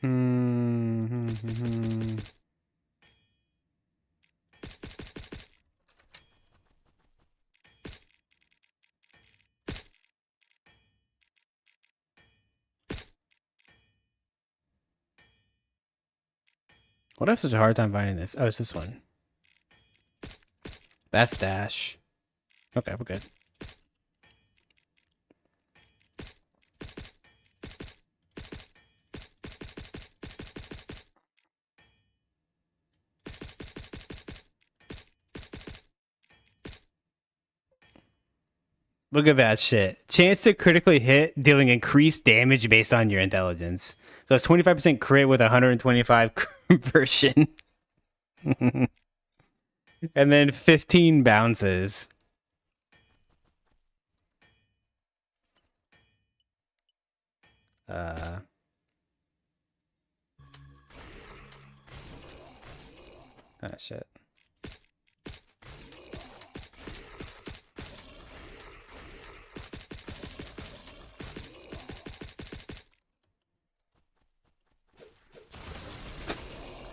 Hmm. What I have such a hard time finding this? Oh, it's this one. That's dash. Okay, we're good. Look at that shit. Chance to critically hit, dealing increased damage based on your intelligence. So it's 25% crit with 125 conversion. And then 15 bounces. Uh, oh shit.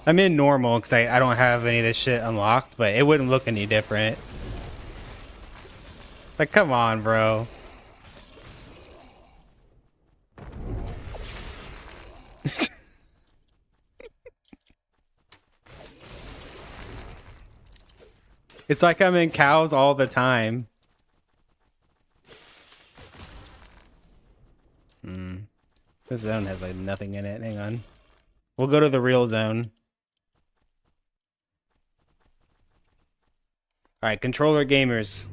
I'm in normal because I don't have any of this shit unlocked, but it wouldn't look any different. Like, come on, bro. It's like I'm in cows all the time. Hmm. This zone has like nothing in it. Hang on. We'll go to the real zone. All right, controller gamers.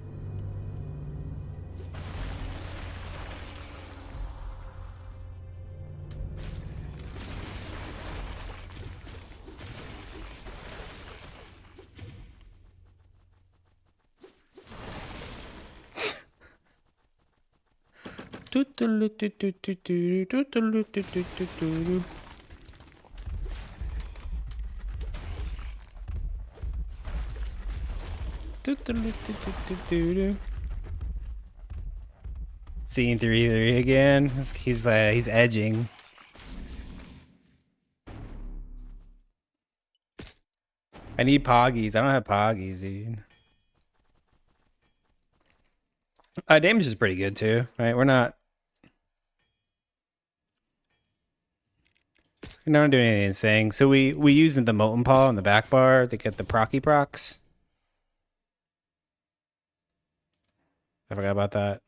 Scene 3 again. He's edging. I need poggies. I don't have poggies, dude. Damage is pretty good too, right? We're not doing anything insane. So we used the molten paw on the back bar to get the procky procs. I forgot about that.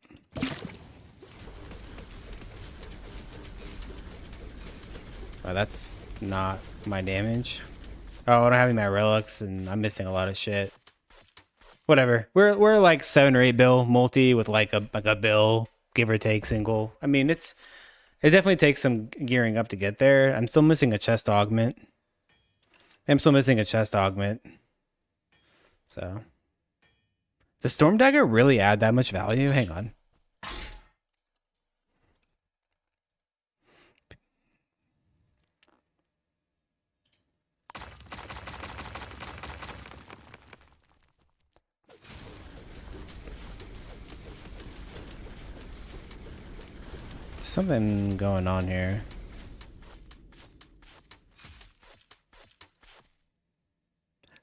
Oh, that's not my damage. Oh, I don't have any of my relics, and I'm missing a lot of shit. Whatever. We're like 7 or 8 bill multi with like a bill, give or take single. I mean, it definitely takes some gearing up to get there. I'm still missing a chest augment. I'm still missing a chest augment. So, does Storm Dagger really add that much value? Hang on. Something going on here.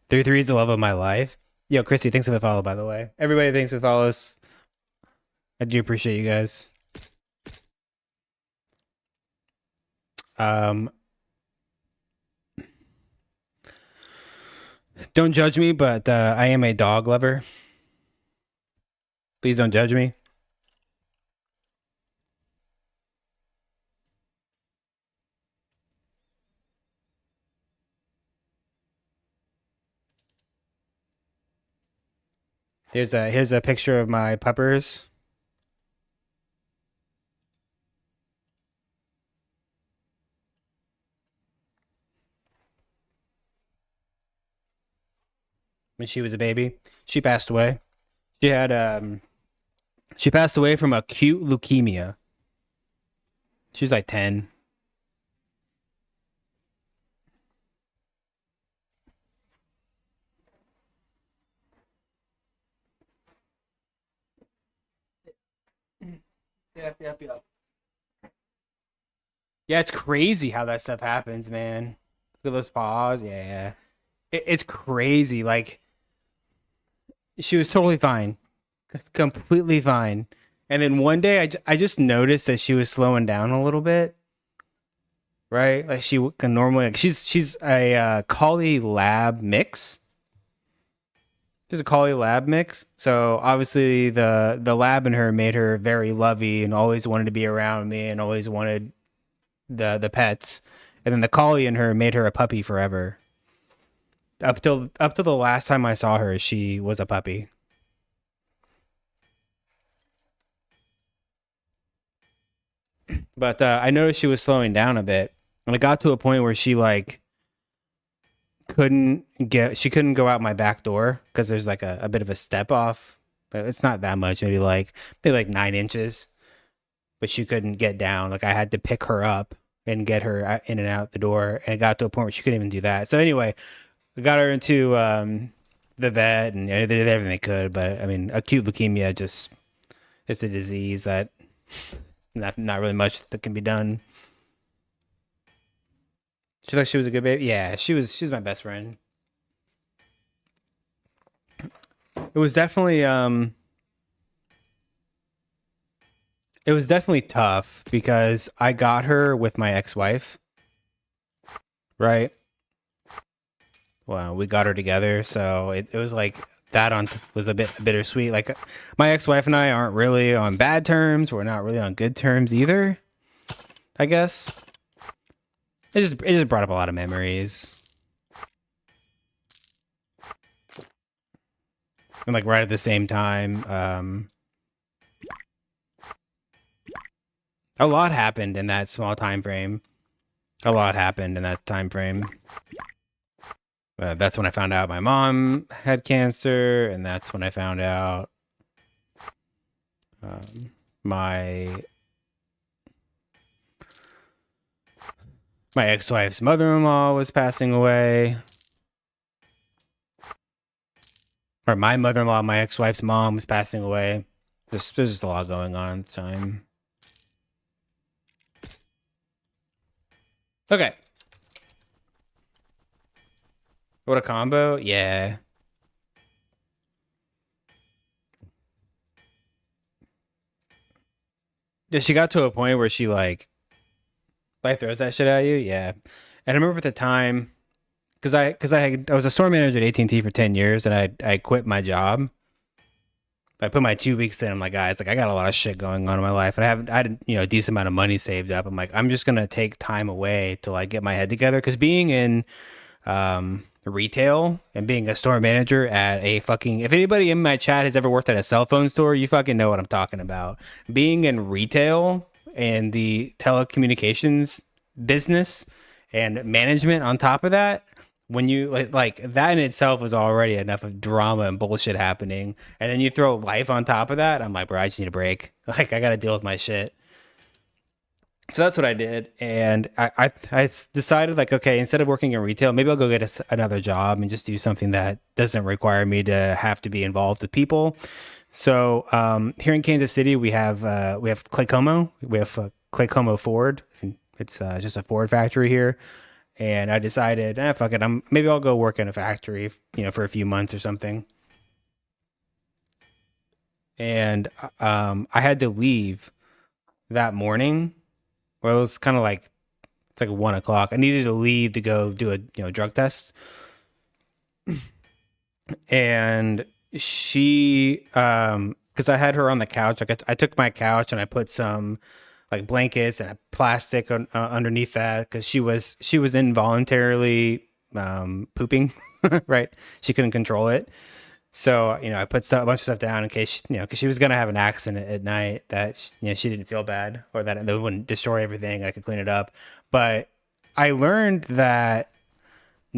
Three is the love of my life. Yo, Christy, thanks for the follow, by the way. Everybody, thanks for the follows. I do appreciate you guys. Don't judge me, but I am a dog lover. Please don't judge me. Here's a picture of my puppers. When she was a baby. She passed away. She had she passed away from acute leukemia. She was like 10. Yep, yep, yep. Yeah, it's crazy how that stuff happens, man. Look at those paws. Yeah, yeah. It's crazy. Like she was totally fine, completely fine. And then one day, I just noticed that she was slowing down a little bit. Right, like she can normally like she's a collie lab mix. She's a collie lab mix. So obviously the lab in her made her very lovey and always wanted to be around me and always wanted the pets. And then the collie in her made her a puppy forever. Up till the last time I saw her, she was a puppy. But I noticed she was slowing down a bit, and it got to a point where she couldn't go out my back door because there's like a bit of a step off. But it's not that much, maybe like 9 inches. But she couldn't get down. Like I had to pick her up and get her in and out the door, and it got to a point where she couldn't even do that. So anyway, I got her into the vet, and they did everything they could. But I mean, acute leukemia just it's a disease that not really much that can be done. She thought she was a good baby. Yeah, she's my best friend. It was definitely it was definitely tough because I got her with my ex-wife, right? Well, we got her together, so it was like that on was a bit bittersweet. Like my ex-wife and I aren't really on bad terms. We're not really on good terms either, I guess. It just brought up a lot of memories. And like right at the same time, a lot happened in that small time frame. A lot happened in that time frame. That's when I found out my mom had cancer, and that's when I found out my my ex-wife's mother-in-law was passing away, or my mother-in-law, my ex-wife's mom was passing away. There's just a lot going on at the time. Okay, what a combo! Yeah, yeah. She got to a point where she like throws that shit at you. Yeah, and I remember at the time I was a store manager at AT&T for 10 years, and I quit my job. I put my 2 weeks in. I'm like, guys, like I got a lot of shit going on in my life, and I had a decent amount of money saved up. I'm like, I'm just gonna take time away to like get my head together because being in retail and being a store manager at a fucking if anybody in my chat has ever worked at a cell phone store, you fucking know what I'm talking about. Being in retail and the telecommunications business and management on top of that, when you like that in itself was already enough of drama and bullshit happening, and then you throw life on top of that, I'm like, bro, I just need a break. Like I gotta deal with my shit. So that's what I did, and I decided like, okay, instead of working in retail, maybe I'll go get another job and just do something that doesn't require me to have to be involved with people. So here in Kansas City, we have Claycomo, we have Claycomo Ford. It's just a Ford factory here, and I decided, fuck it, maybe I'll go work in a factory, for a few months or something. And I had to leave that morning. Well, it was kind of like it's like 1 o'clock. I needed to leave to go do a drug test, and she because I had her on the couch. Like I took my couch and I put some like blankets and a plastic underneath that because she was involuntarily pooping. Right, she couldn't control it, So, I put a bunch of stuff down in case, because she was going to have an accident at night that, she didn't feel bad or that they wouldn't destroy everything. I could clean it up. But I learned that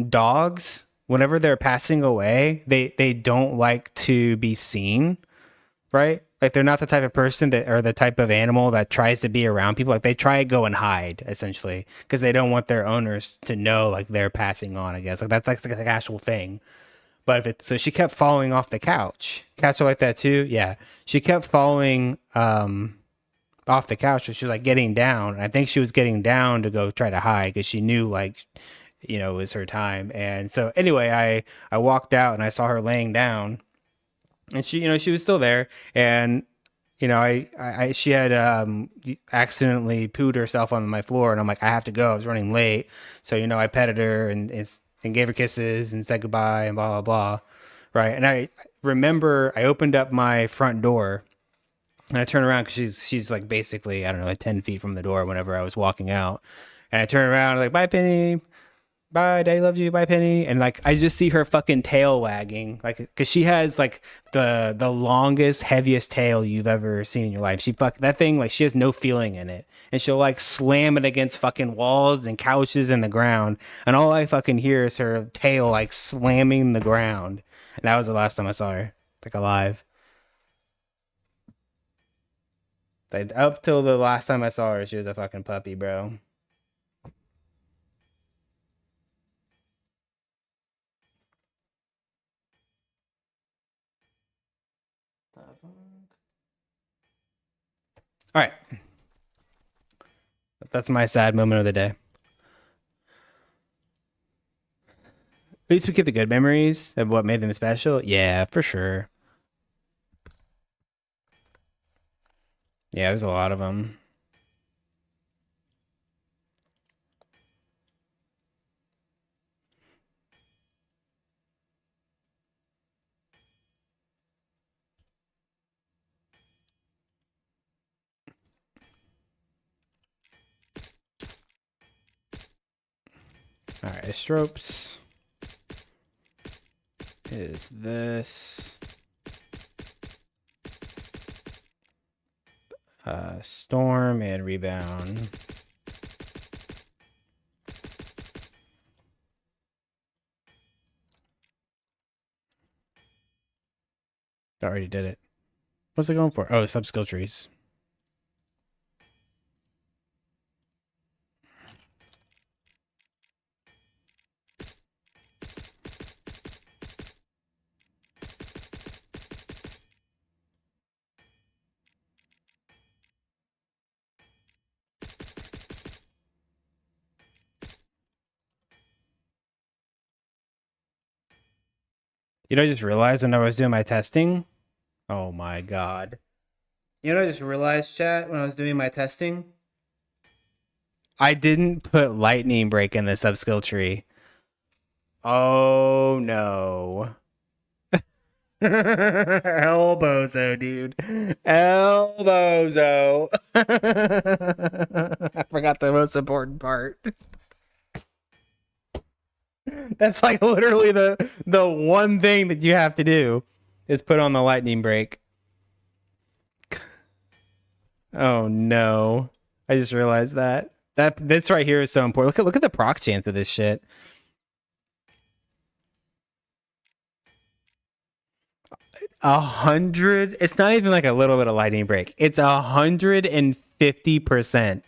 dogs, whenever they're passing away, they don't like to be seen, right? Like they're not the type of person that or the type of animal that tries to be around people. Like they try to go and hide essentially because they don't want their owners to know like they're passing on. I guess like that's like the actual thing. But if it's so, she kept falling off the couch. Cats are like that too. Yeah, she kept falling off the couch. So she was like getting down. I think she was getting down to go try to hide because she knew like it was her time. And so anyway, I walked out and I saw her laying down, and she was still there. And she had accidentally pooed herself on my floor, and I'm like, I have to go. I was running late, so I petted her and gave her kisses and said goodbye and blah blah blah, right? And I remember I opened up my front door and I turn around because she's like basically I don't know like 10 feet from the door whenever I was walking out, and I turn around like bye Penny, bye daddy loves you, bye Penny, and like I just see her fucking tail wagging like because she has like the longest heaviest tail you've ever seen in your life. She fuck that thing like she has no feeling in it, and she'll like slam it against fucking walls and couches and the ground, and all I fucking hear is her tail like slamming the ground. And that was the last time I saw her like alive. Like up till the last time I saw her she was a fucking puppy, bro. All right, that's my sad moment of the day. At least we keep the good memories of what made them special. Yeah, for sure. Yeah, there's a lot of them. All right, Stropes is this. Storm and Rebound. I already did it. What's it going for? Oh, sub skill trees. I just realized when I was doing my testing. Oh my god. I just realized, chat, when I was doing my testing, I didn't put lightning break in the sub skill tree. Oh no. Elbozo, dude. Elbozo. I forgot the most important part. That's like literally the one thing that you have to do is put on the lightning break. Oh no. I just realized that. This right here is so important. Look at the proc chance of this shit. 100. It's not even like a little bit of lightning break. It's 150%.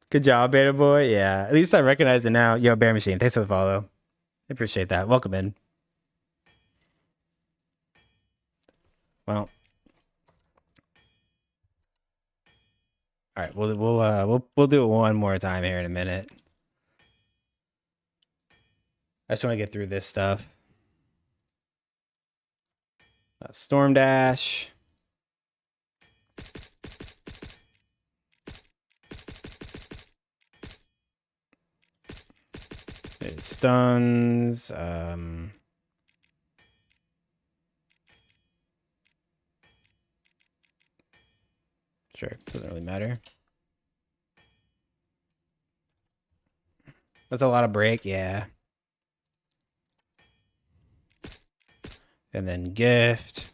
Good job, Beta Boy. Yeah, at least I recognize it now. Yo, Bear Machine, thanks for the follow. I appreciate that. Welcome in. Well, all right. We'll do it one more time here in a minute. I just want to get through this stuff. Storm Dash. It stuns. Sure, doesn't really matter. That's a lot of break, yeah. and then gift.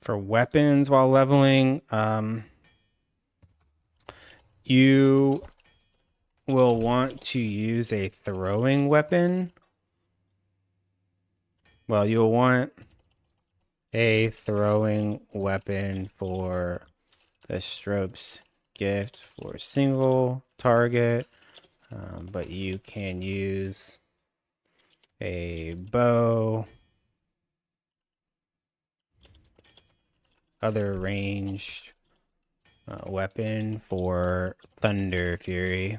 For weapons while leveling, you will want to use a throwing weapon. Well, you'll want a throwing weapon for the Stropes gift for single target, but you can use a bow, other ranged weapon for Thunder Fury.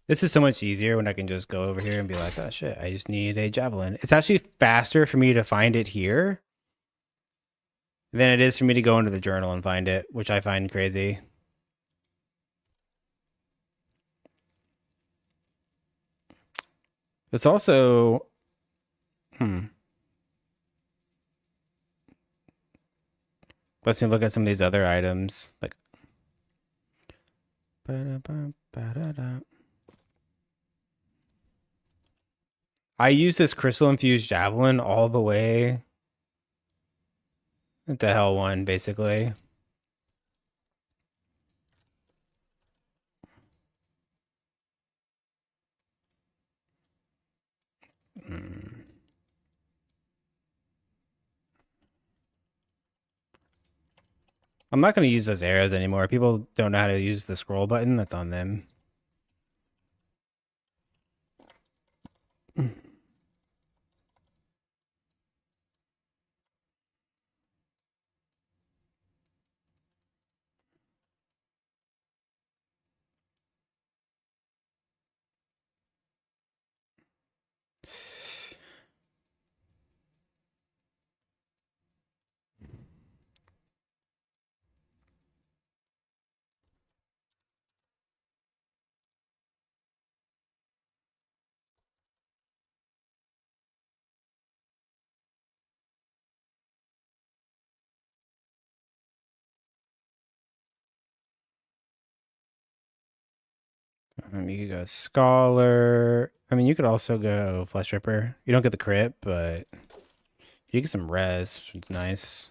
This is so much easier when I can just go over here and be like, oh shit, I just need a javelin. It's actually faster for me to find it here than it is for me to go into the journal and find it, which I find crazy. It's also, lets me look at some of these other items. Like, I use this crystal infused javelin all the way to Hell 1, basically. I'm not going to use those arrows anymore. People don't know how to use the scroll button. That's on them. You could go Scholar. I mean, you could also go Flesh Ripper. You don't get the crit, but you get some res, which is nice.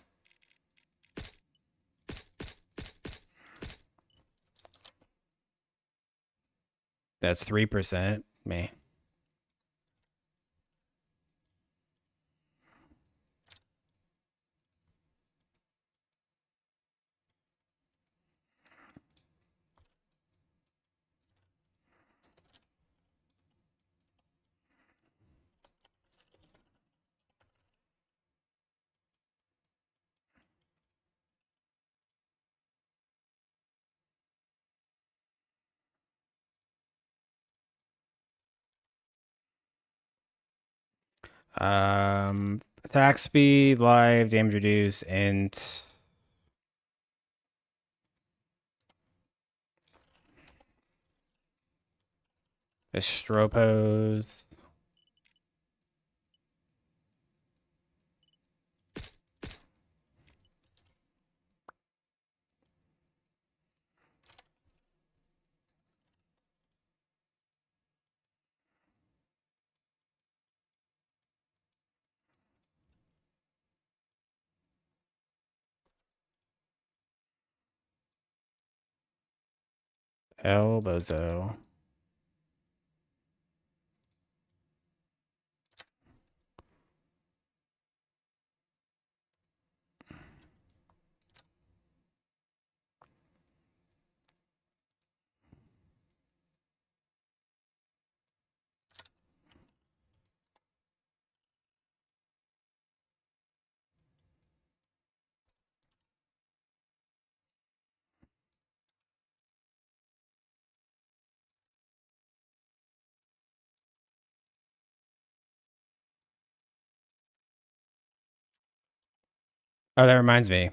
That's 3%. Meh. Attack speed, live, damage reduce, and Estropos. Elbozo. Oh, that reminds me.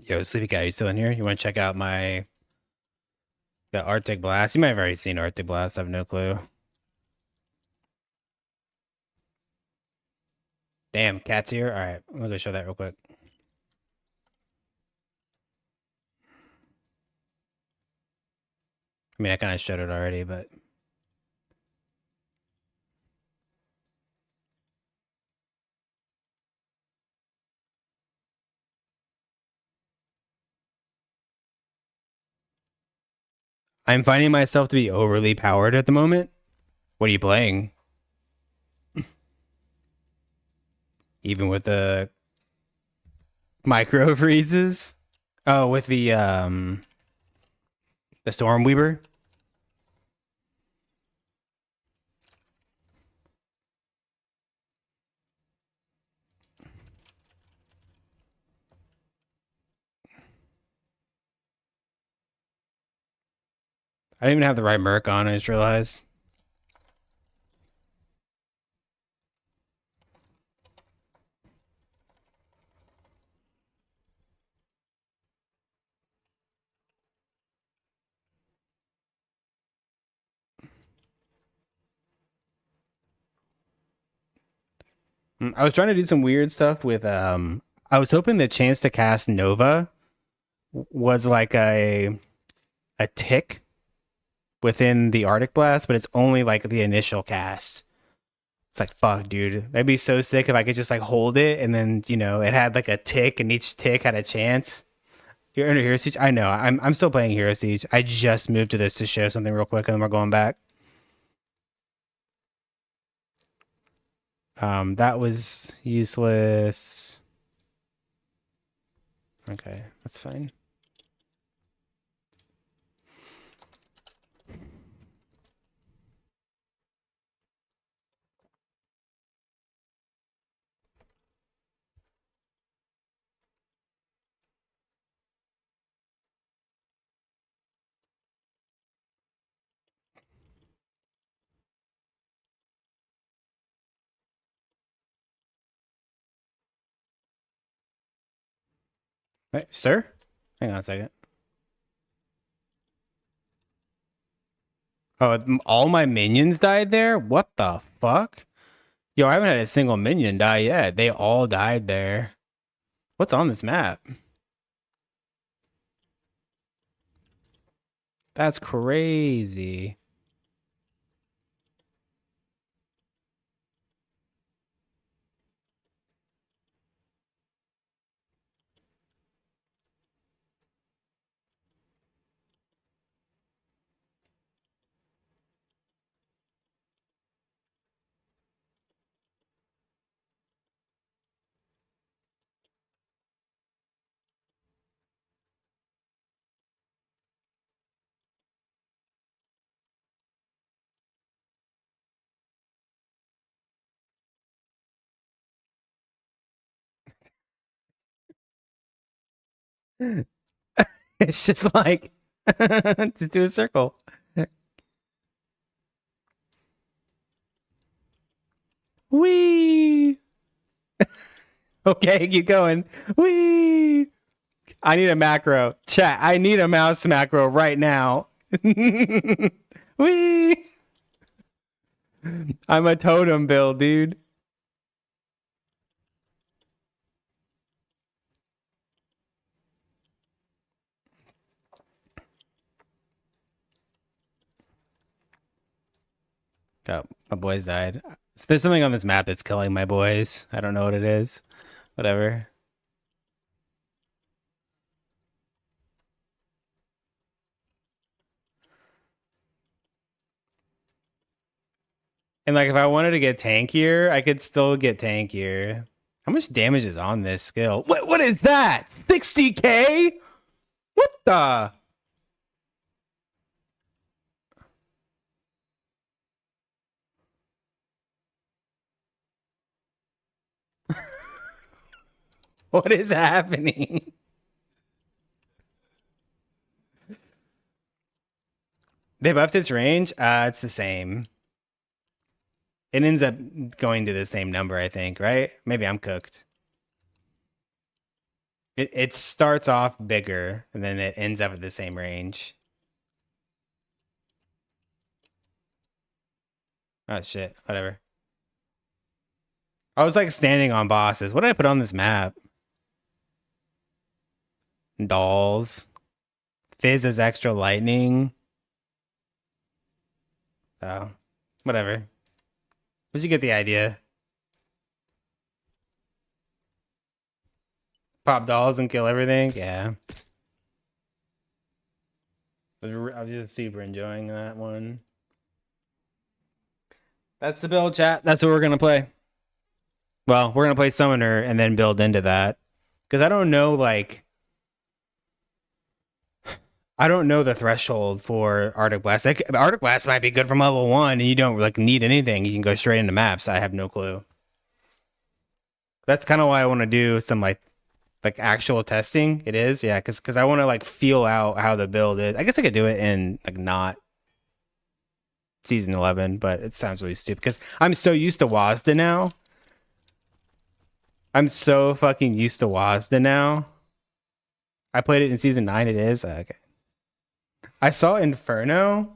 Yo, Sleepy Cat, you still in here? You want to check out the Arctic Blast? You might have already seen Arctic Blast. I have no clue. Damn, Cat's here. All right, I'm gonna go show that real quick. I mean, I kind of showed it already, but I'm finding myself to be overly powered at the moment. What are you playing? Even with the micro freezes? Oh, with the Stormweaver. I didn't even have the right merc on. I just realized. I was trying to do some weird stuff with I was hoping the chance to cast Nova was like a tick within the Arctic Blast, but it's only like the initial cast. It's like fuck, dude. That'd be so sick if I could just like hold it and then it had like a tick and each tick had a chance. You're under Hero Siege. I know. I'm still playing Hero Siege. I just moved to this to show something real quick, and then we're going back. That was useless. Okay, that's fine. Wait, sir? Hang on a second. Oh, all my minions died there? What the fuck? Yo, I haven't had a single minion die yet. They all died there. What's on this map? That's crazy. It's just like to do a circle. Wee. Okay, keep going. Wee. I need a macro. Chat, I need a mouse macro right now. Wee! I'm a totem build, dude. Oh, my boys died. So there's something on this map that's killing my boys. I don't know what it is. Whatever. And like if I wanted to get tankier, I could still get tankier. How much damage is on this skill? What is that? 60k? What the? What is happening? They buffed its range? It's the same. It ends up going to the same number, I think, right? Maybe I'm cooked. It starts off bigger and then it ends up at the same range. Oh shit, whatever. I was like standing on bosses. What did I put on this map? Dolls. Fizz is extra lightning. Oh, whatever. But you get the idea. Pop dolls and kill everything. Yeah. I was just super enjoying that one. That's the build, chat. That's what we're gonna play. Well, we're gonna play Summoner and then build into that. Because I don't know, like, I don't know the threshold for Arctic Blast. Like, Arctic Blast might be good from level 1 and you don't like need anything. You can go straight into maps. I have no clue. That's kind of why I want to do some like actual testing. It is, yeah, because I want to like feel out how the build is. I guess I could do it in like not season 11, but it sounds really stupid because I'm so used to WASD now. I'm so fucking used to WASD now. I played it in season 9. It is okay. I saw Inferno.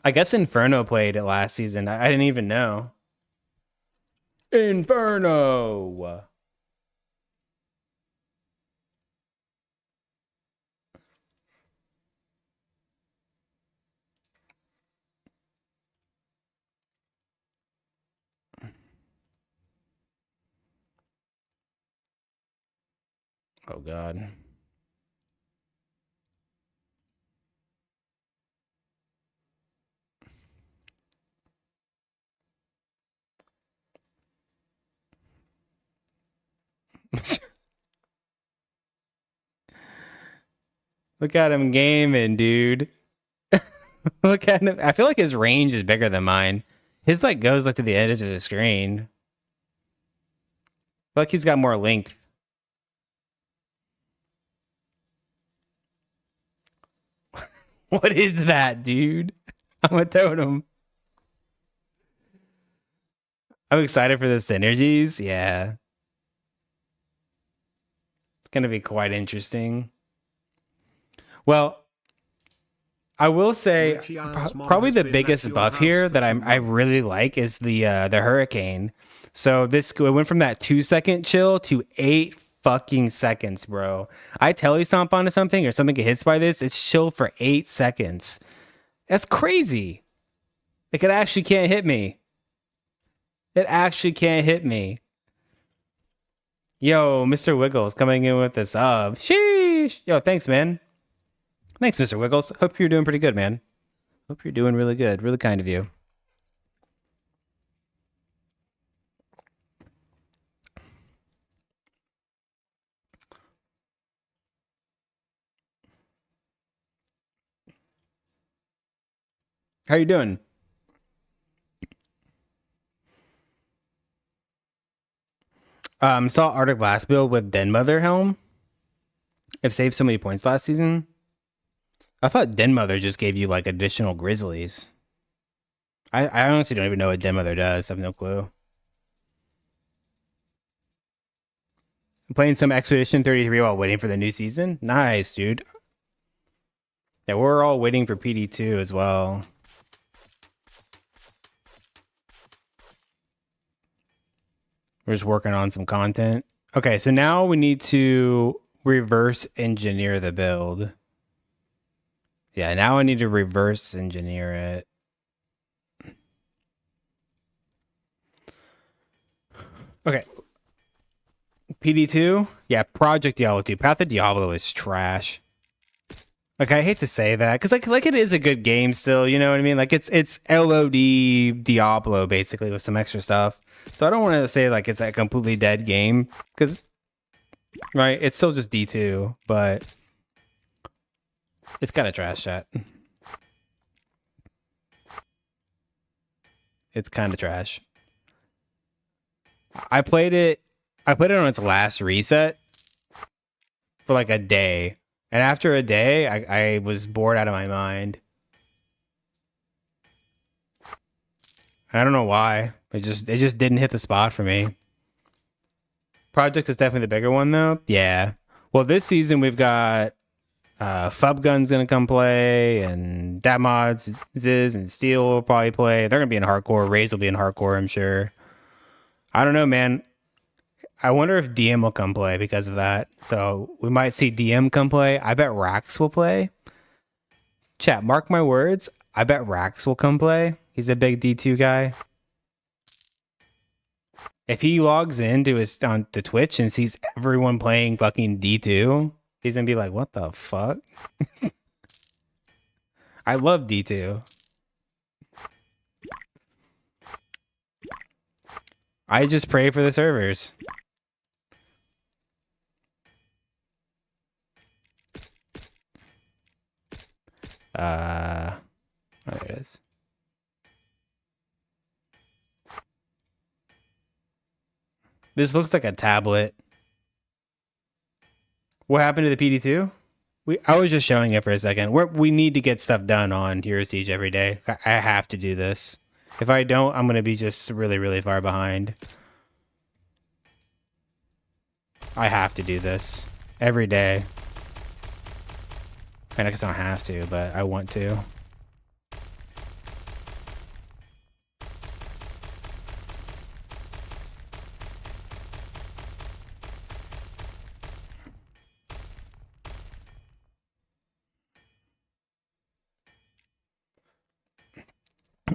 I guess Inferno played it last season. I didn't even know. Inferno. Oh god. Look at him gaming, dude. Look at him. I feel like his range is bigger than mine. His like goes like to the edge of the screen. I feel like he's got more length. What is that, dude? I'm a totem. I'm excited for the synergies. Yeah. It's gonna be quite interesting. Well, I will say probably the biggest buff here that I really like is the hurricane. So this it went from that 2-second chill to 8 fucking seconds, bro. I telestomp onto something or something get hits by this, it's chill for 8 seconds. That's crazy. Like it actually can't hit me. It actually can't hit me. Yo, Mr. Wiggles coming in with the sub. Sheesh. Yo, thanks, man. Thanks, Mr. Wiggles. Hope you're doing pretty good, man. Hope you're doing really good. Really kind of you. How you doing? Saw Arctic Blast build with Den Mother Helm. I've saved so many points last season. I thought Den Mother just gave you like additional grizzlies. I honestly don't even know what Den Mother does. I have no clue. I'm playing some Expedition 33 while waiting for the new season. Nice, dude. Yeah, we're all waiting for PD2 as well. We're just working on some content. Okay, so now we need to reverse engineer the build. Yeah, now I need to reverse engineer it. Okay. PD2? Yeah, Project Diablo 2. Path of Diablo is trash. Like I hate to say that cuz like it is a good game still, you know what I mean? Like it's LOD Diablo basically with some extra stuff. So I don't want to say like it's a completely dead game cuz right, it's still just D2, but it's kind of trash chat. It's kind of trash. I played it on its last reset for like a day. And after a day, I was bored out of my mind. I don't know why. It just didn't hit the spot for me. Project is definitely the bigger one though. Yeah. Well, this season we've got Fubgun's gonna come play, and Datmods, Ziz, and Steel will probably play. They're gonna be in hardcore. Raze will be in hardcore, I'm sure. I don't know, man. I wonder if DM will come play because of that. So we might see DM come play. I bet Rax will play. Chat, mark my words. I bet Rax will come play. He's a big D2 guy. If he logs into his on to Twitch and sees everyone playing fucking D2, he's gonna be like, "What the fuck?" I love D2. I just pray for the servers. Oh, there it is. This looks like a tablet. What happened to the PD2? I was just showing it for a second. We need to get stuff done on Hero Siege every day. I have to do this. If I don't, I'm gonna be just really, really far behind. I have to do this every day. And I guess I don't have to, but I want to.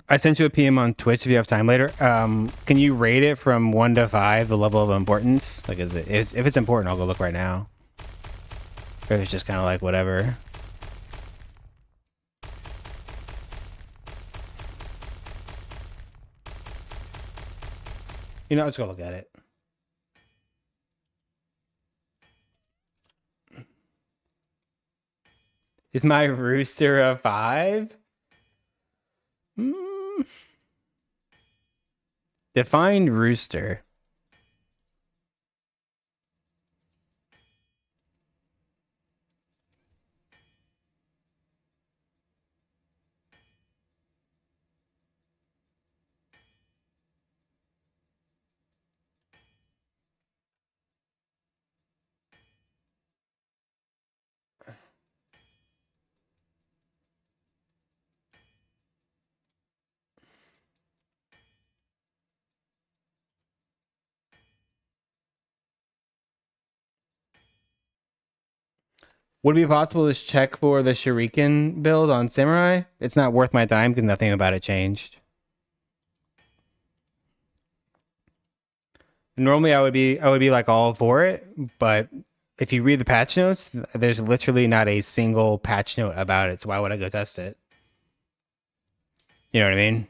I sent you a PM on Twitch if you have time later. Can you rate it from 1 to 5, the level of importance? Like, if it's important, I'll go look right now. Or if it's just kind of like whatever. You know, let's go look at it. Is my rooster a 5? Define rooster. Would it be possible to check for the Shuriken build on Samurai? It's not worth my time because nothing about it changed. Normally I would be like all for it, but if you read the patch notes, there's literally not a single patch note about it. So why would I go test it? You know what I mean?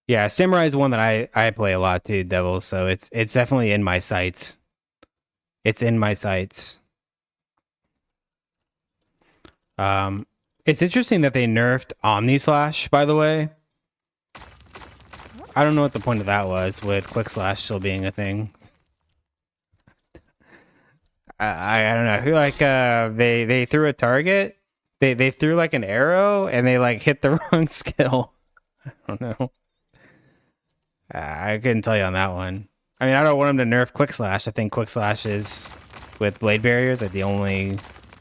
Yeah, Samurai is one that I play a lot too, Devil. So it's definitely in my sights. It's in my sights. It's interesting that they nerfed Omni Slash, by the way. I don't know what the point of that was with quick slash still being a thing. I don't know. I feel like they threw a target. They threw like an arrow and they like hit the wrong skill. I don't know. I couldn't tell you on that one. I mean, I don't want them to nerf quick slash. I think quick slash is with blade barriers like the only. I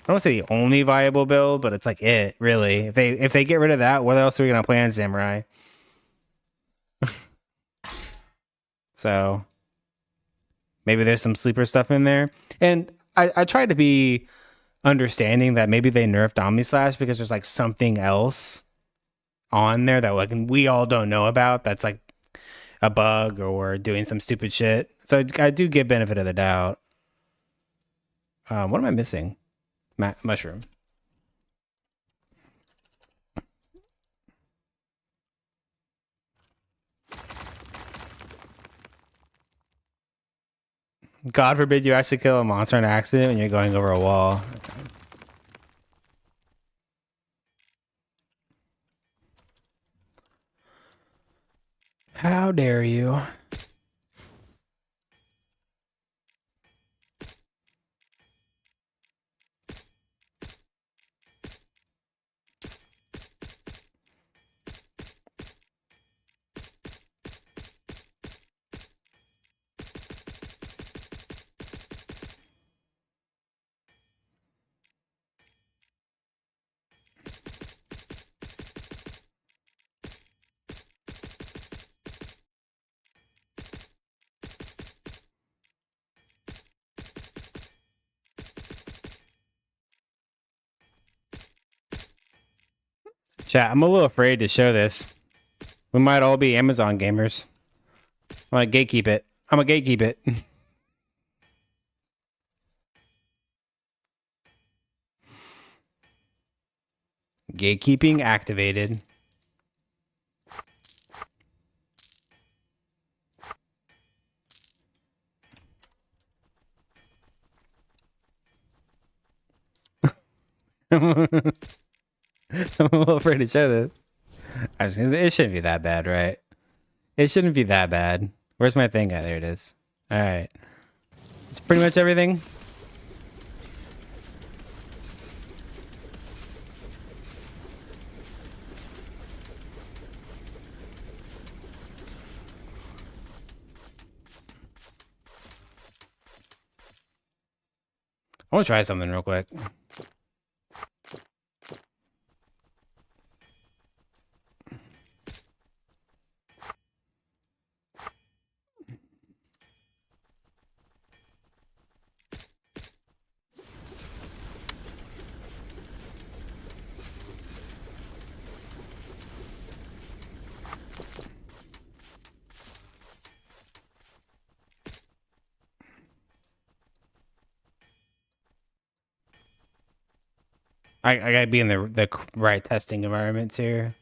don't want to say the only viable build, but it's like it really. If they get rid of that, what else are we gonna play on Samurai? So maybe there's some sleeper stuff in there. And I try to be understanding that maybe they nerfed Omni Slash because there's like something else on there that like we all don't know about that's like a bug or doing some stupid shit. So I do give benefit of the doubt. What am I missing? Mushroom. God forbid you actually kill a monster on accident when you're going over a wall. How dare you? Chat, I'm a little afraid to show this. We might all be Amazon gamers. I'm gonna gatekeep it. I'm gonna gatekeep it. Gatekeeping activated. I'm a little afraid to show this. It shouldn't be that bad, right? It shouldn't be that bad. Where's my thing at? There it is. All right. It's pretty much everything. I want to try something real quick. I gotta be in the right testing environments here.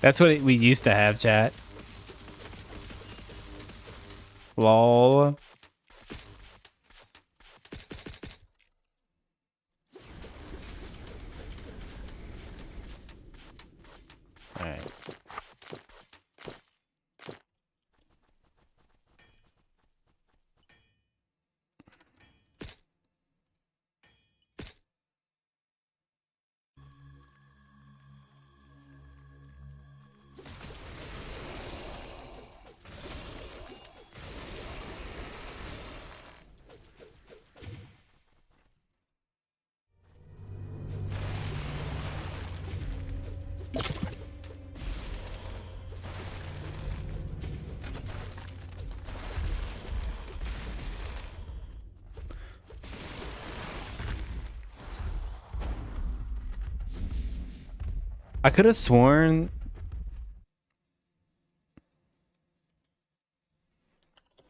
That's what we used to have, chat. Lol. All right. I could have sworn.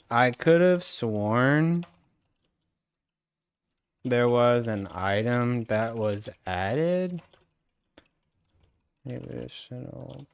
I could have sworn there was an item that was added. Additional.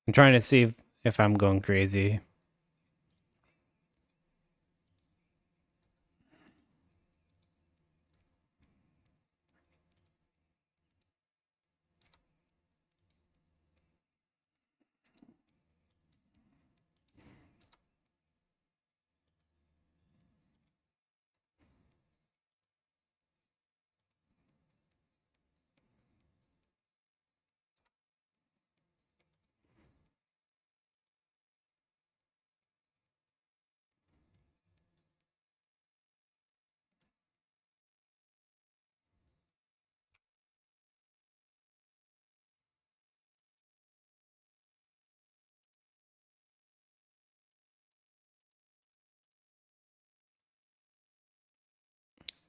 I'm trying to see if I'm going crazy.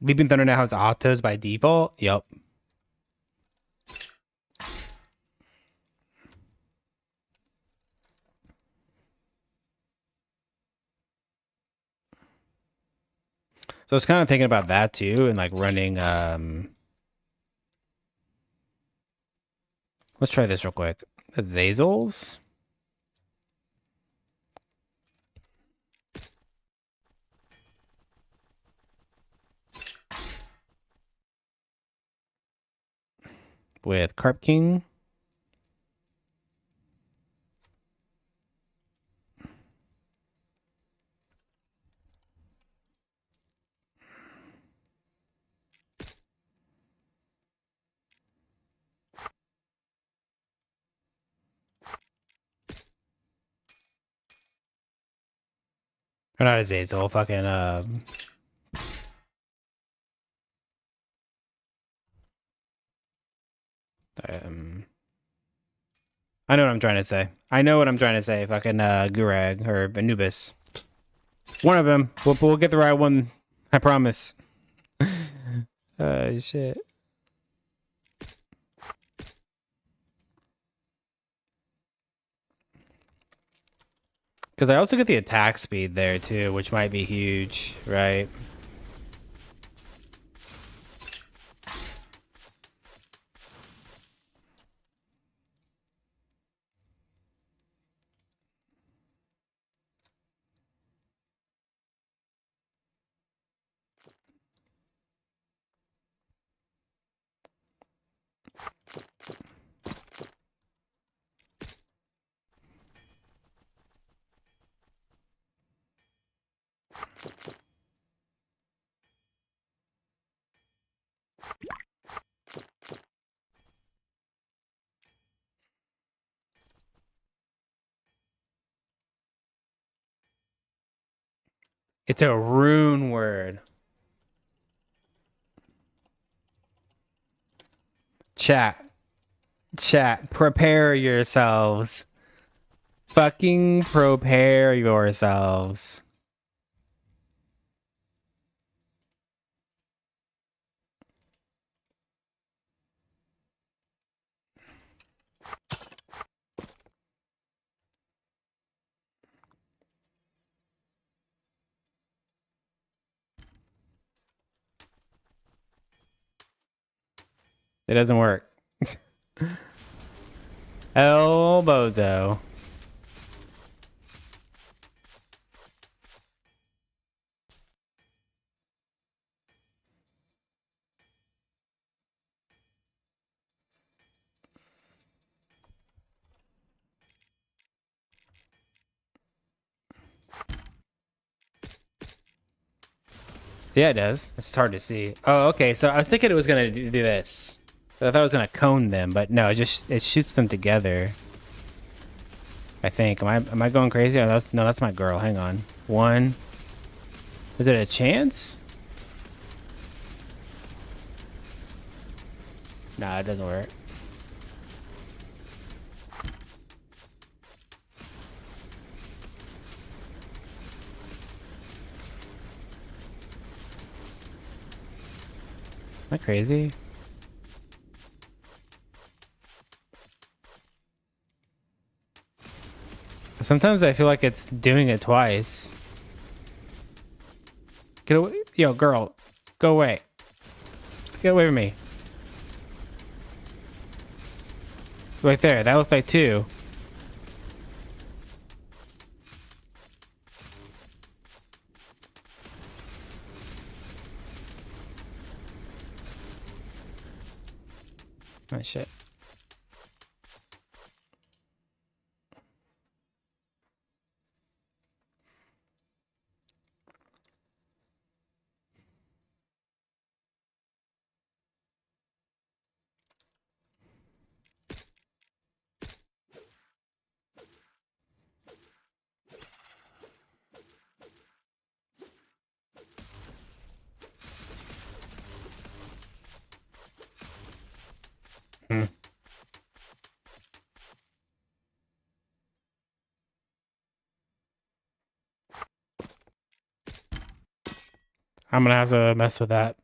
Leaping Thunder now has autos by default. Yep. So I was kind of thinking about that too, and like running. Let's try this real quick. Zazels with Carp King. Or not a Zazel, fucking um I know what I'm trying to say. I know what I'm trying to say. Fucking Gurag or Anubis. One of them. We'll get the right one. I promise. Shit. Because I also get the attack speed there too, which might be huge, right? It's a rune word. Chat. Chat. Prepare yourselves. Fucking prepare yourselves. It doesn't work. El Bozo. Yeah, it does. It's hard to see. Oh, okay. So I was thinking it was gonna do this. I thought it was gonna cone them, but no, it shoots them together. I think. Am I going crazy? Oh, that's my girl. Hang on. One. Is it a chance? Nah, it doesn't work. Am I crazy? Sometimes I feel like it's doing it twice. Get away, yo, girl, go away. Just get away from me. Right there. That looked like two. Oh shit. Hmm. I'm gonna have to mess with that.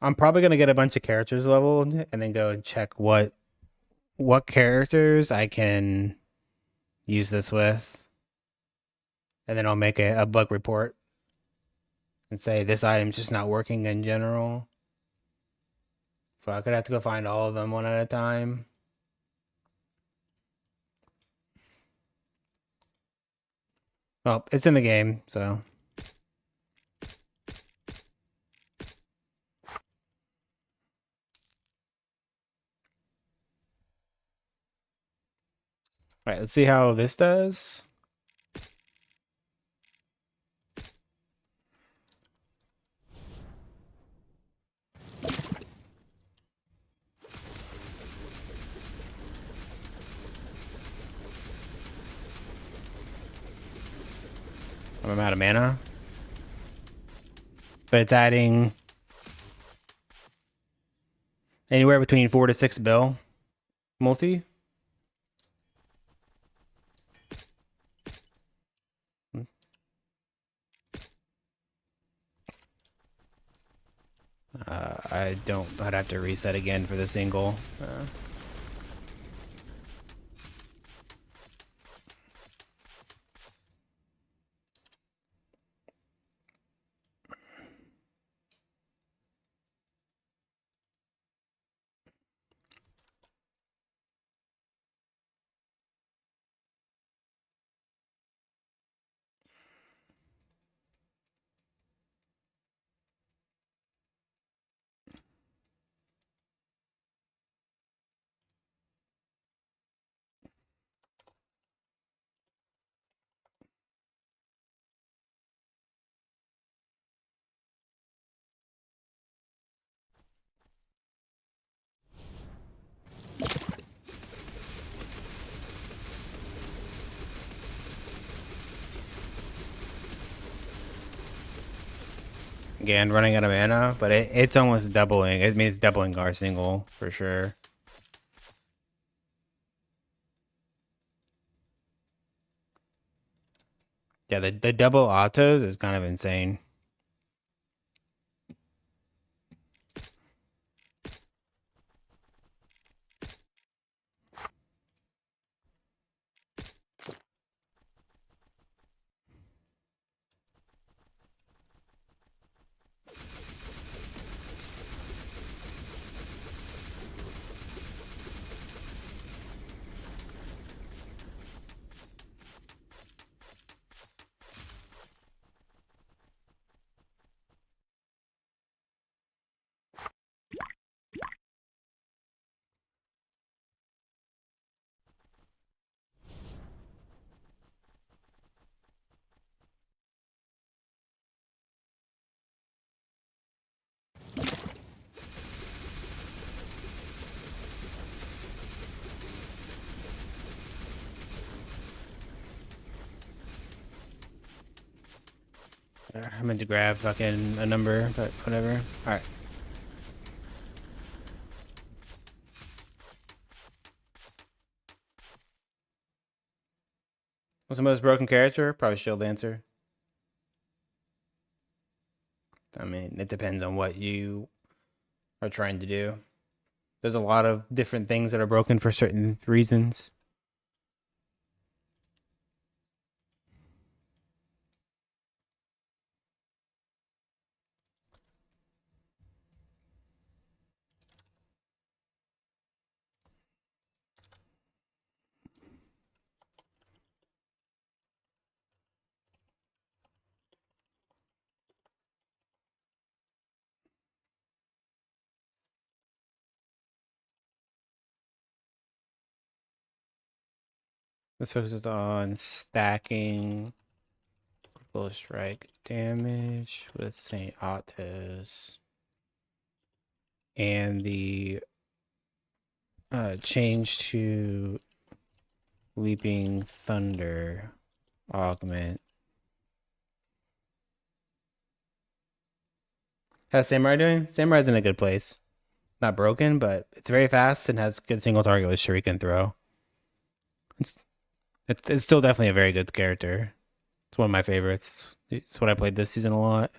I'm probably gonna get a bunch of characters leveled and then go and check what characters I can use this with, and then I'll make a bug report and say this item's just not working in general. So I could have to go find all of them one at a time. Well, it's in the game, so. All right, let's see how this does. I'm out of mana. But it's adding anywhere between 4 to 6 bill multi. I don't. I'd have to reset again for the single. Again, running out of mana, but it's almost doubling. It means doubling our single for sure. Yeah, the double autos is kind of insane. I meant to grab fucking a number, but whatever. All right. What's the most broken character? Probably Shield Dancer. I mean, it depends on what you are trying to do. There's a lot of different things that are broken for certain reasons. This focuses on stacking full strike damage with Saint Autos and the change to Leaping Thunder augment. How's Samurai doing? Samurai's in a good place. Not broken, but it's very fast and has good single target with Shuriken throw. It's it's still definitely a very good character. It's one of my favorites. It's what I played this season a lot.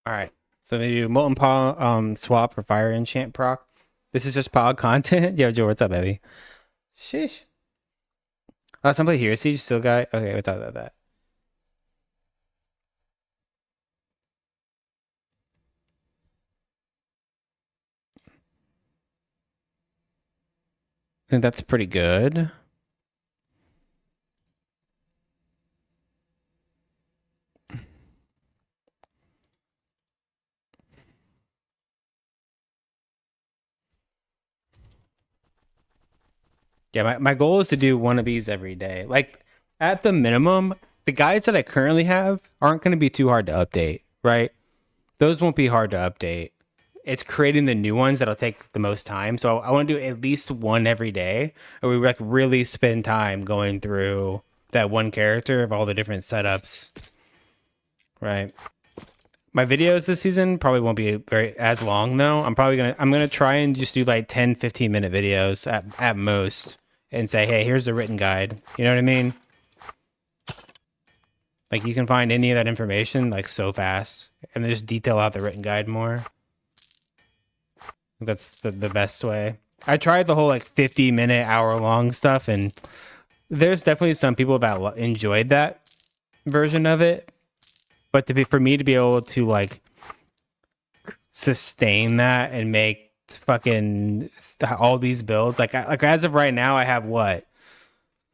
All right. So they do molten paw swap for fire enchant proc. This is just pod content. Yo, Joe, what's up, baby? Sheesh. Oh, somebody here. Siege still guy. Okay, we thought about that. I think that's pretty good. Yeah, my goal is to do one of these every day. Like at the minimum, the guides that I currently have aren't going to be too hard to update, right? Those won't be hard to update. It's creating the new ones that'll take the most time. So I want to do at least one every day, and we like really spend time going through that one character of all the different setups, right? My videos this season probably won't be very as long though. I'm gonna try and just do like 10, 15 minute videos at most and say, hey, here's the written guide. You know what I mean? Like you can find any of that information like so fast and then just detail out the written guide more. That's the best way. I tried the whole like 50-minute, hour long stuff, and there's definitely some people that enjoyed that version of it. But for me to be able to like sustain that and make fucking all these builds, like as of right now, I have what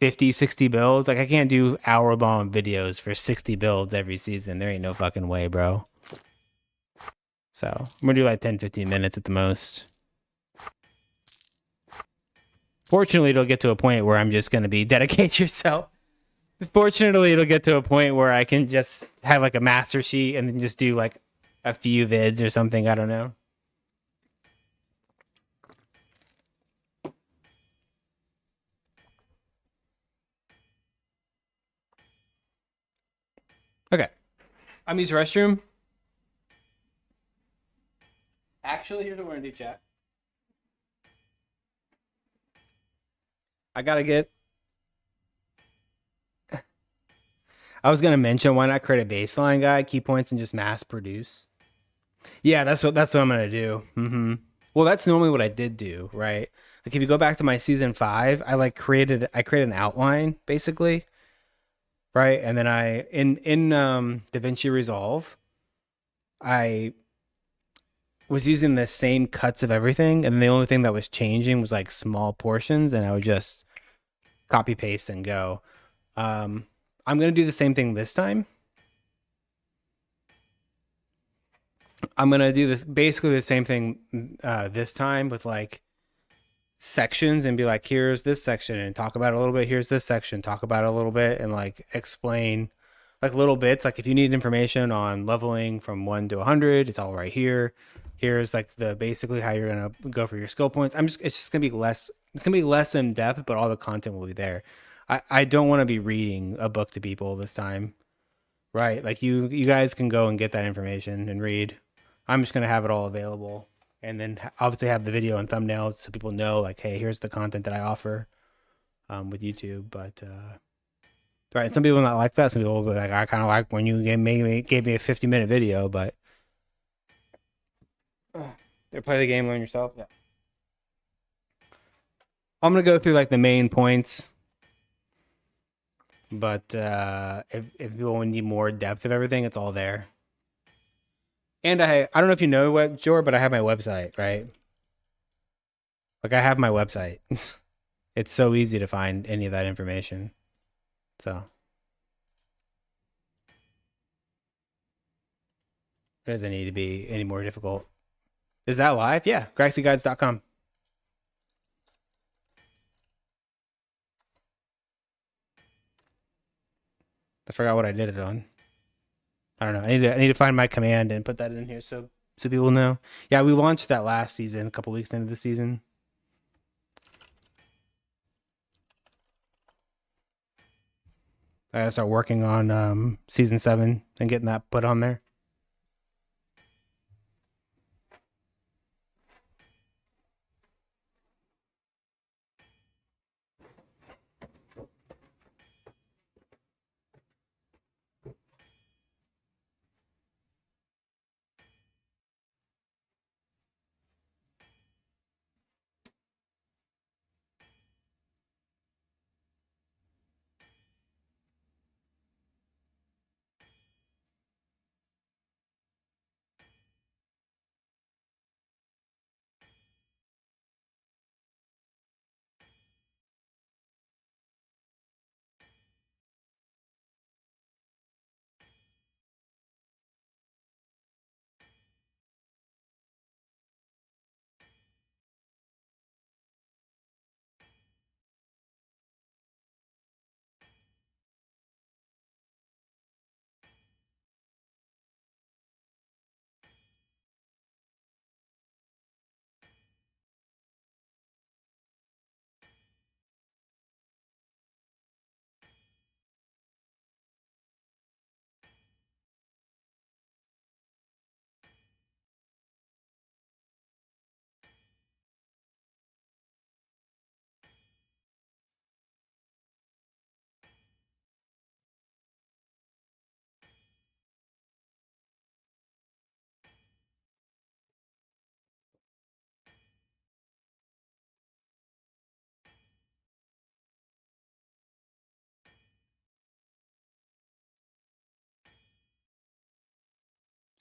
50, 60 builds. Like I can't do hour long videos for 60 builds every season. There ain't no fucking way, bro. So I'm gonna do like 10, 15 minutes at the most. Fortunately, it'll get to a point where I'm just going to be dedicate yourself. Fortunately, it'll get to a point where I can just have like a master sheet and then just do like a few vids or something. I don't know. Okay. I'm using restroom. Actually, here's what we're going to do, chat. I got to get. I was going to mention why not create a baseline guide, key points, and just mass produce. Yeah, that's what I'm gonna do. Well, that's normally what I did do, right? Like if you go back to my season 5, I created an outline basically, right? And then I in DaVinci Resolve, I was using the same cuts of everything, and the only thing that was changing was like small portions, and I would just copy paste and go. Um, I'm gonna do the same thing this time. I'm gonna do this basically the same thing this time with like sections and be like, here's this section and talk about it a little bit. Here's this section, talk about it a little bit, and like explain like little bits. Like if you need information on leveling from 1 to 100, it's all right here. Here's like the basically how you're gonna go for your skill points. It's just gonna be less. It's gonna be less in depth, but all the content will be there. I don't want to be reading a book to people this time, right? Like you guys can go and get that information and read. I'm just gonna have it all available, and then obviously have the video and thumbnails so people know like, hey, here's the content that I offer with YouTube. But right, some people not like that. Some people like, I kind of like when you gave me a 50-minute video, but they play the game, learn yourself. Yeah, I'm gonna go through like the main points. But if people need more depth of everything, it's all there. And I don't know if you know what, Jor, but I have my website, right? Like I have my website. It's so easy to find any of that information. So it doesn't need to be any more difficult. Is that live? Yeah, graxyguides.com. I forgot what I did it on. I don't know. I need to find my command and put that in here so people know. Yeah, we launched that last season, a couple weeks into the season. I gotta start working on season 7 and getting that put on there.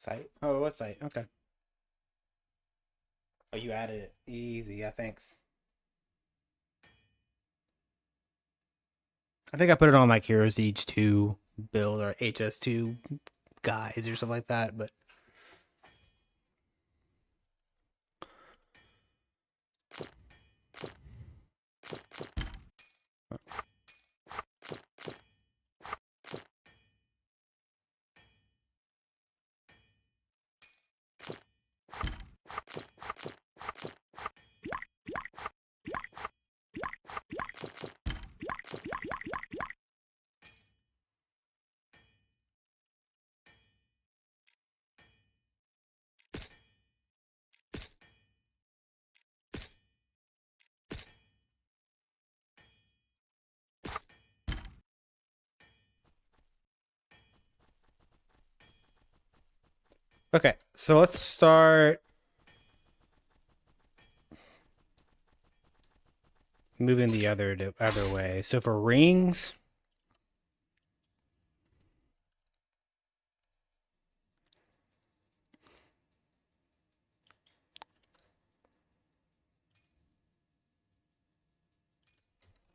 Site? Oh, what site? Okay. Oh, you added it. Easy. Yeah, thanks. I think I put it on like Heroes Age 2 build or HS2 guys or something like that, but okay. So let's start moving the other way. So for rings,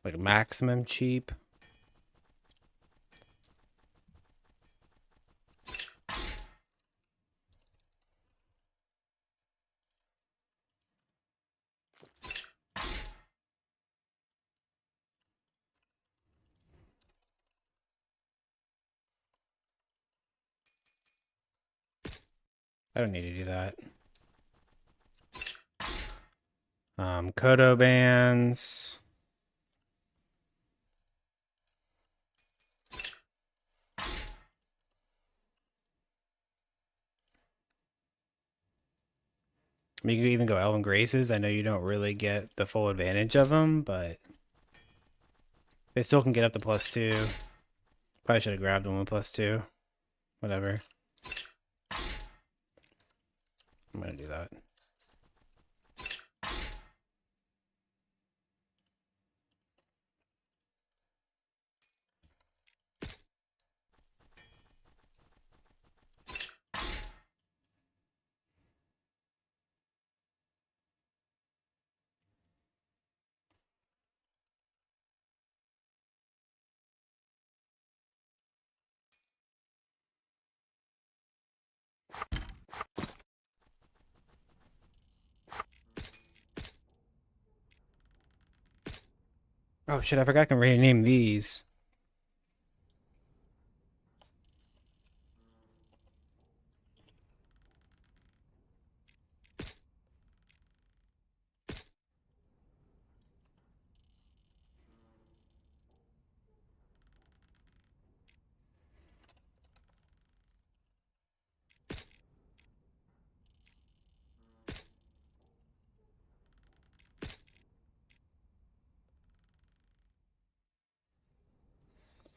like maximum cheap. I don't need to do that. Kodo bands. I mean, you can even go Elven Graces. I know you don't really get the full advantage of them, but they still can get up to +2. Probably should have grabbed one with +2. Whatever. I'm gonna do that. Oh shit! I forgot I can rename these.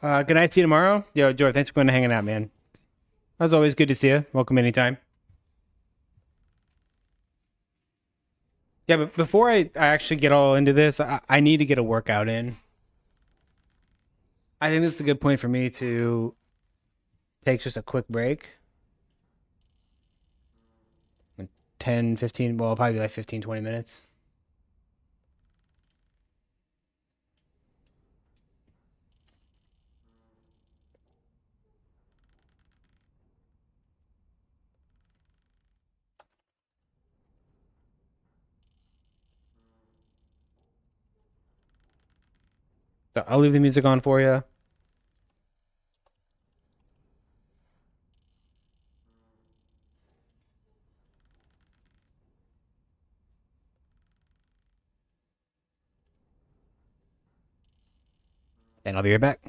Good night. See you tomorrow. Yo, George, thanks for coming and hanging out, man. As always, good to see you. Welcome anytime. Yeah, but before I actually get all into this, I need to get a workout in. I think this is a good point for me to take just a quick break. 10, 15, well, probably like 15, 20 minutes. So I'll leave the music on for you, and I'll be right back.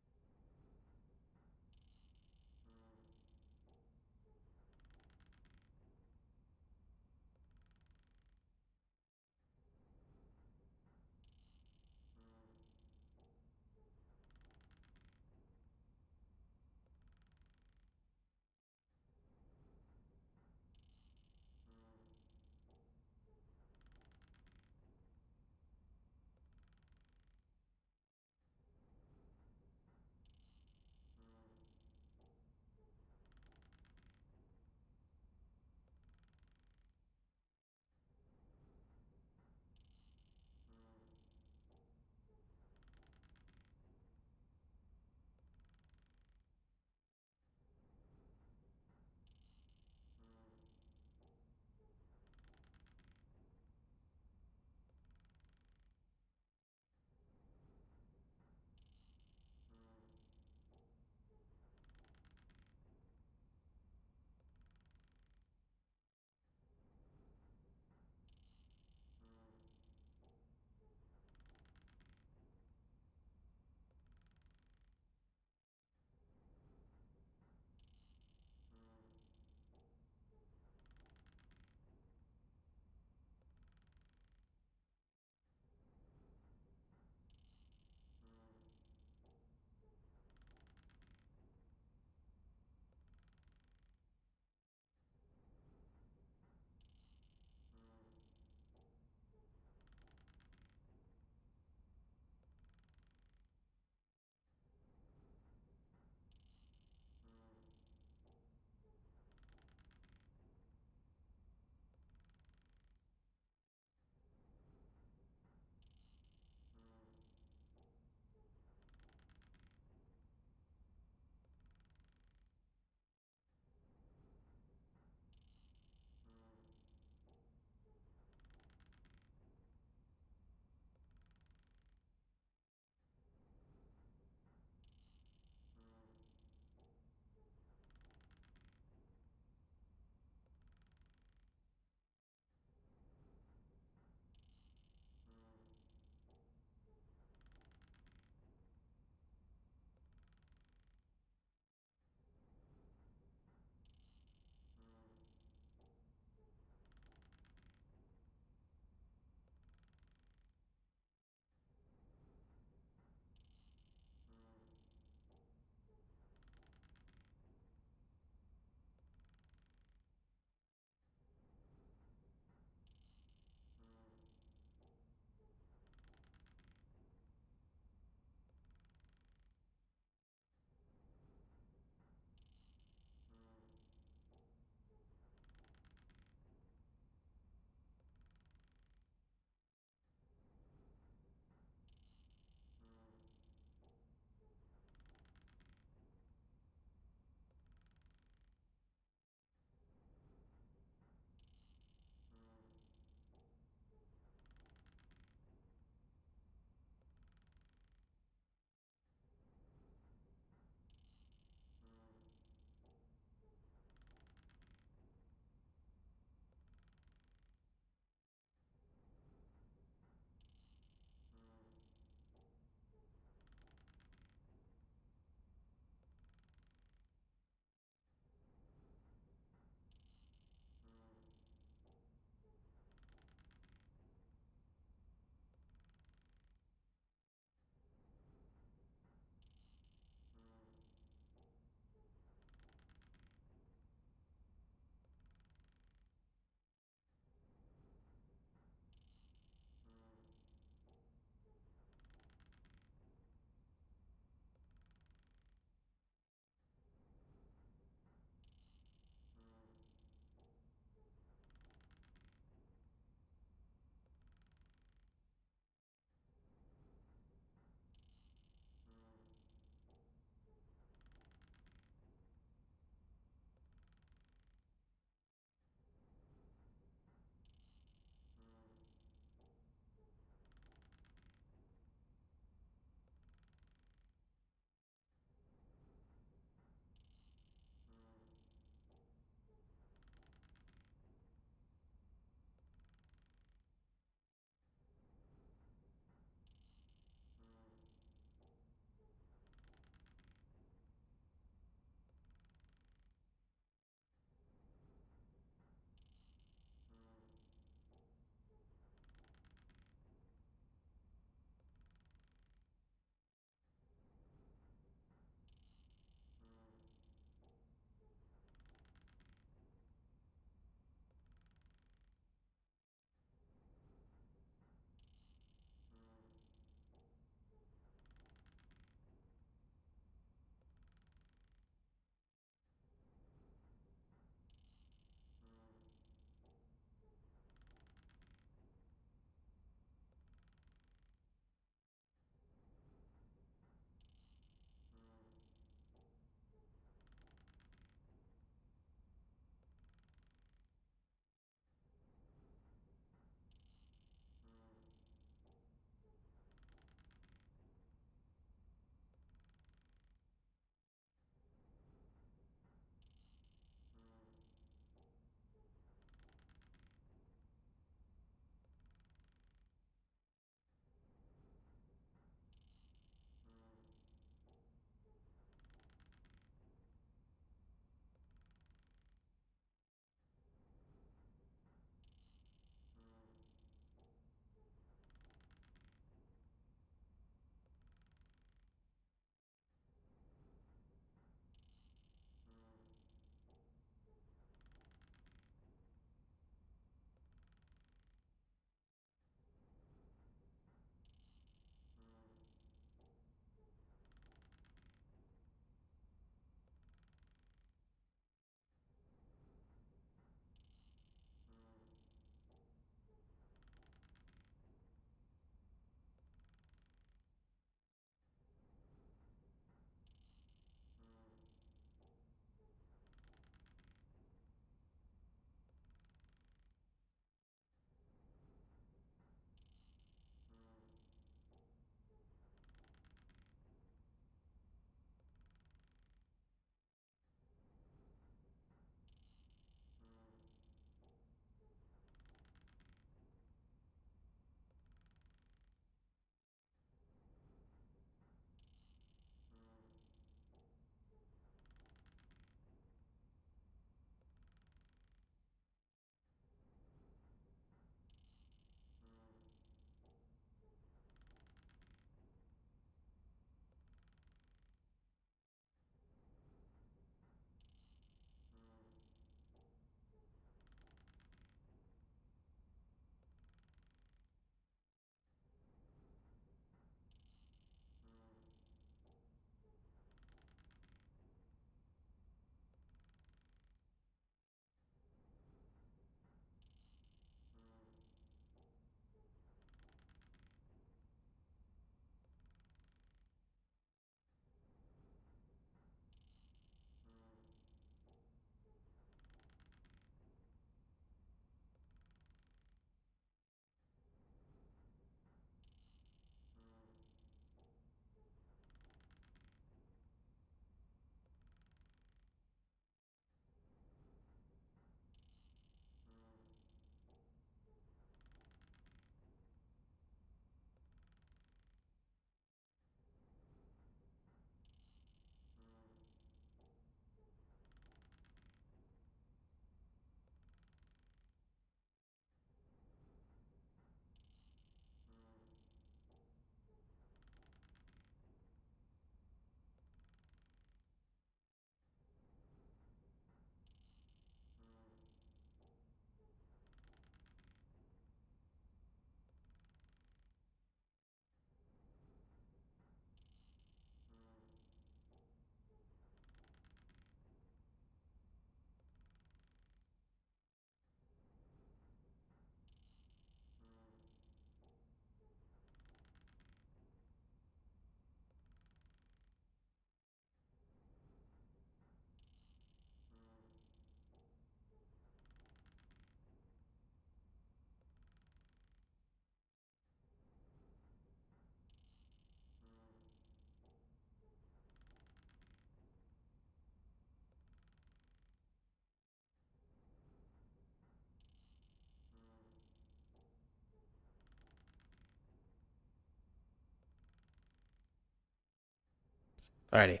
Alrighty.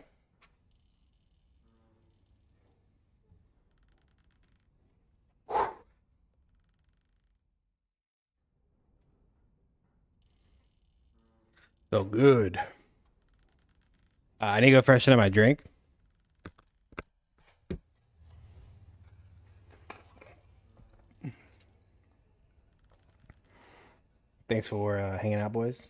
So good. I need to go freshen up my drink. Thanks for hanging out, boys.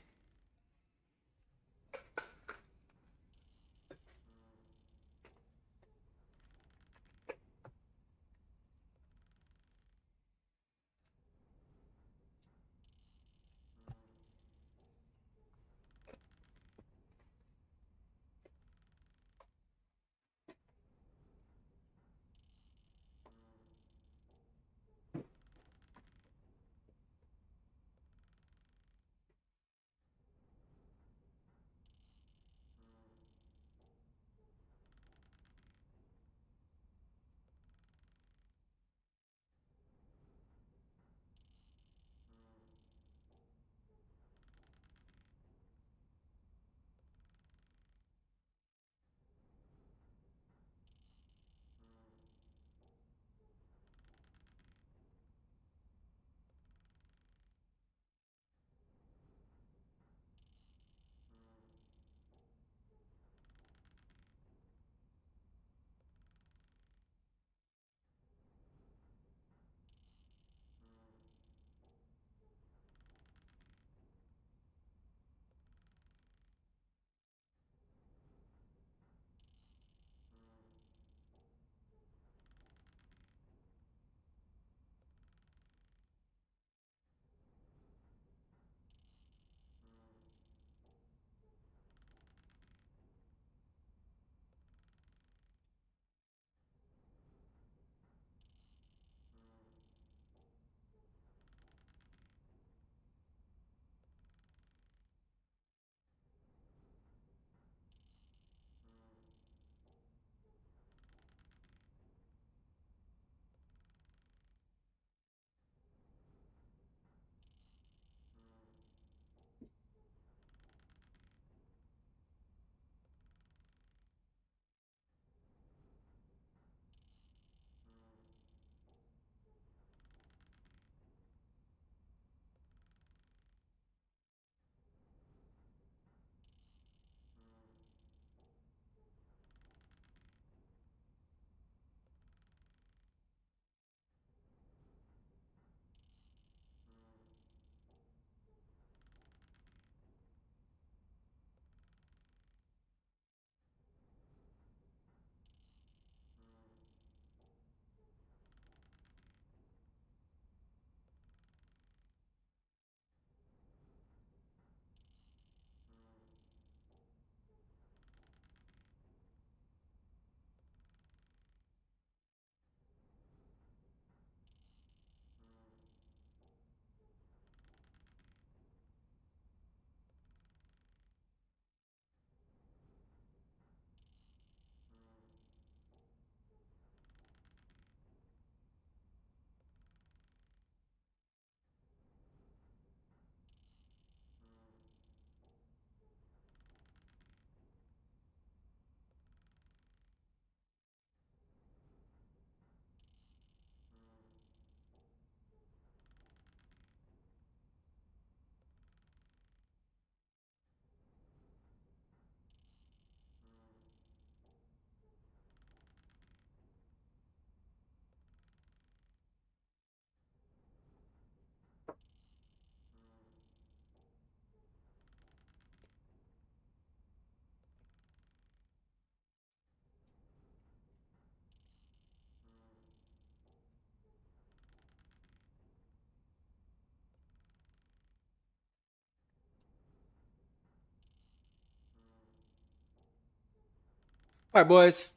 All right, boys.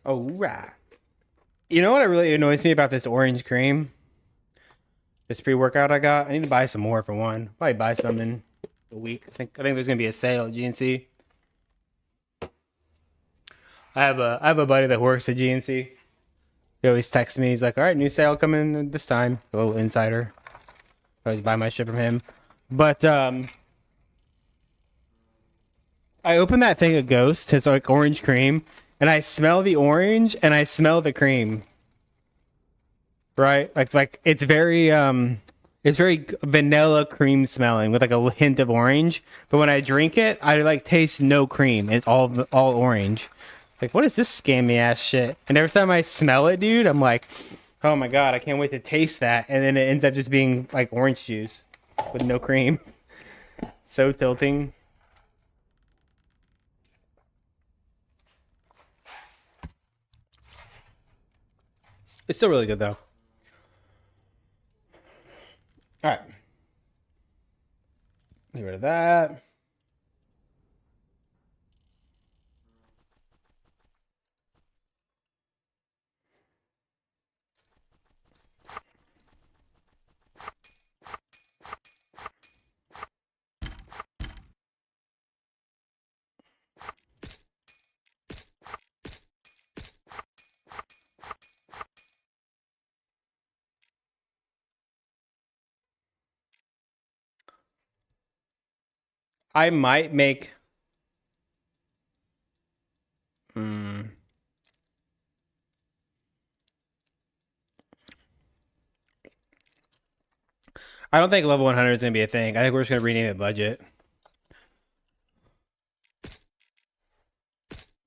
All right. You know what really annoys me about this orange cream? This pre-workout I got. I need to buy some more for one. Probably buy some in a week. I think there's gonna be a sale at GNC. I have a buddy that works at GNC. He always texts me. He's like, "All right, new sale coming this time." A little insider. I always buy my shit from him. But I open that thing of Ghost. It's like orange cream, and I smell the orange and I smell the cream. Right? Like it's very vanilla cream smelling with like a hint of orange. But when I drink it, I like taste no cream. It's all orange. Like, what is this scammy ass shit? And every time I smell it, dude, I'm like, oh my god, I can't wait to taste that. And then it ends up just being like orange juice with no cream. So tilting. It's still really good though. All right, get rid of that. I might make. Hmm. I don't think level 100 is gonna be a thing. I think we're just gonna rename it budget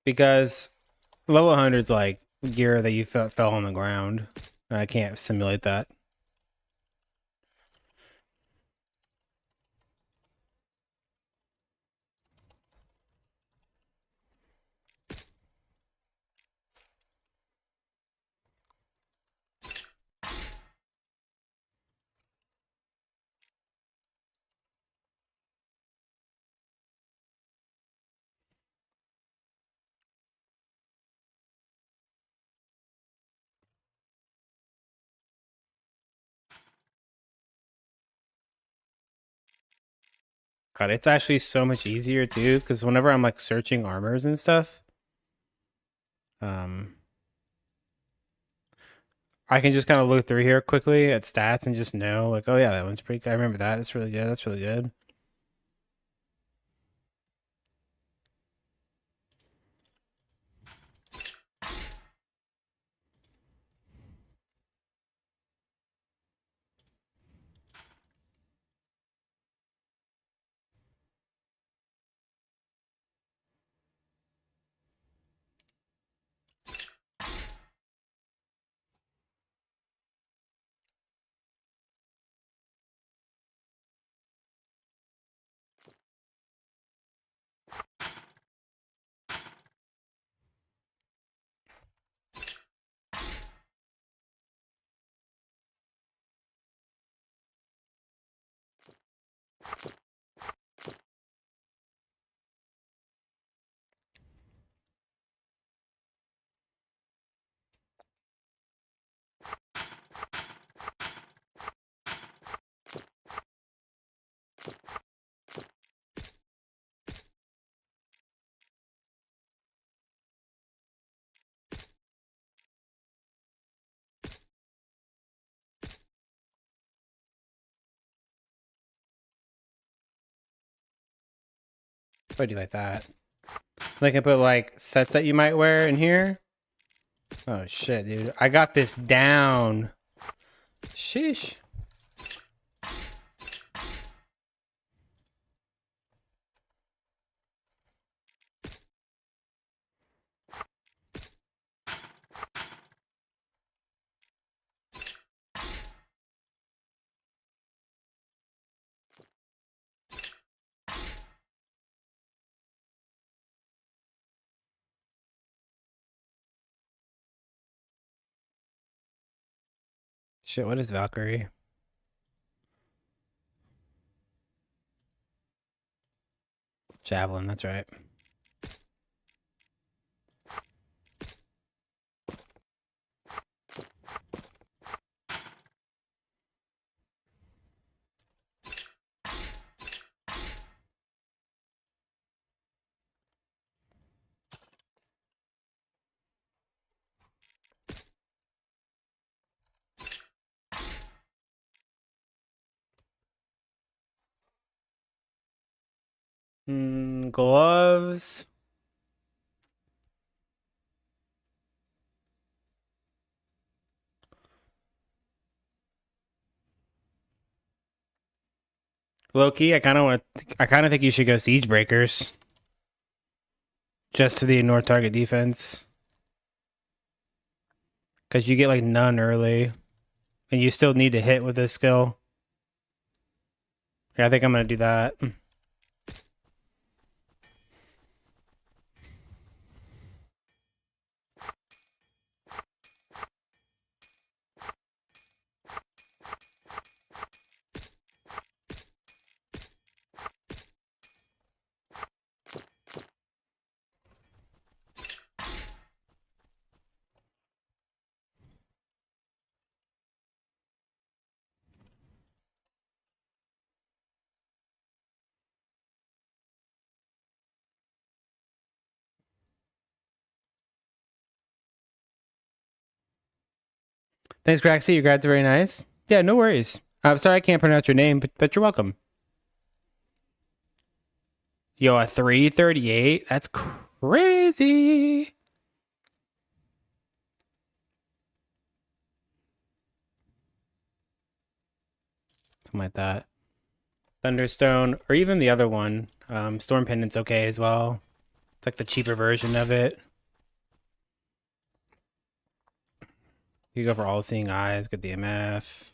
because level 100 is like gear that you fell on the ground, and I can't simulate that. God, it's actually so much easier too, because whenever I'm like searching armors and stuff, um, I can just kind of look through here quickly at stats and just know, like, oh yeah, that one's pretty good. I remember that. That's really good. That's really good. I do like that. I can put like sets that you might wear in here. Oh shit, dude! I got this down. Sheesh. Shit, what is Valkyrie? Javelin, that's right. gloves. Low key, I kind of want to. I kind of think you should go siege breakers, just to the ignore target defense, because you get like none early, and you still need to hit with this skill. Yeah, I think I'm gonna do that. Thanks, Graxy. Your grad's very nice. Yeah, no worries. I'm sorry I can't pronounce your name, but you're welcome. Yo, a 338? That's crazy. Something like that. Thunderstone, or even the other one. Storm Pendant's okay as well. It's like the cheaper version of it. You go for All Seeing Eyes, get the MF.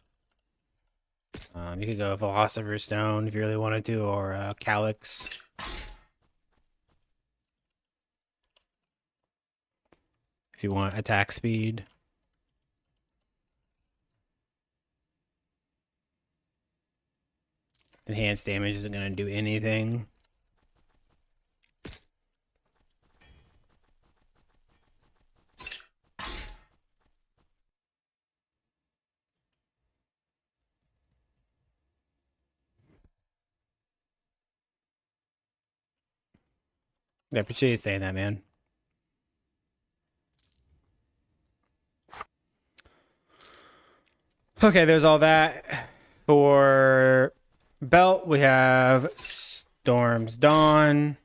You could go Philosopher's Stone if you really wanted to, or Calyx. If you want attack speed. Enhanced damage isn't going to do anything. I appreciate you saying that, man. Okay, there's all that. For belt, we have Storm's Dawn.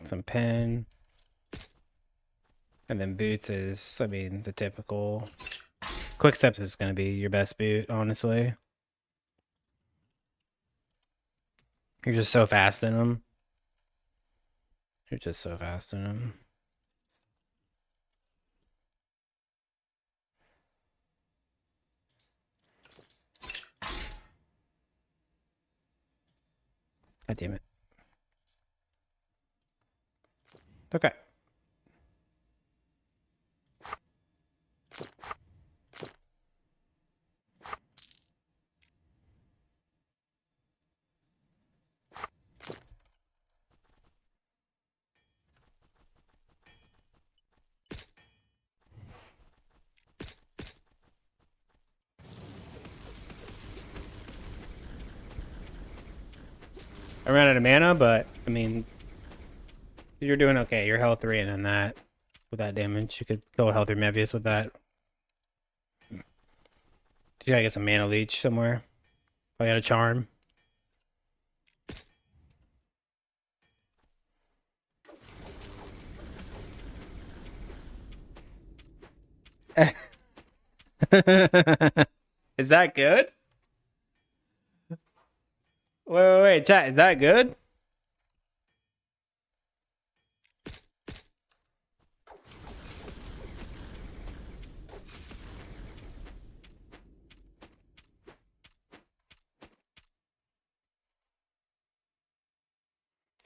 Some pen. And then boots is, I mean, the typical. Quick steps is going to be your best boot, honestly. You're just so fast in them. You're just so fast in them. God damn it. Okay. I ran out of mana, but I mean, you're doing okay. You're health 3 and then that with that damage. You could go healthy Mevius with that. You gotta get some mana leech somewhere. I got a charm. Is that good? Wait, chat. Is that good?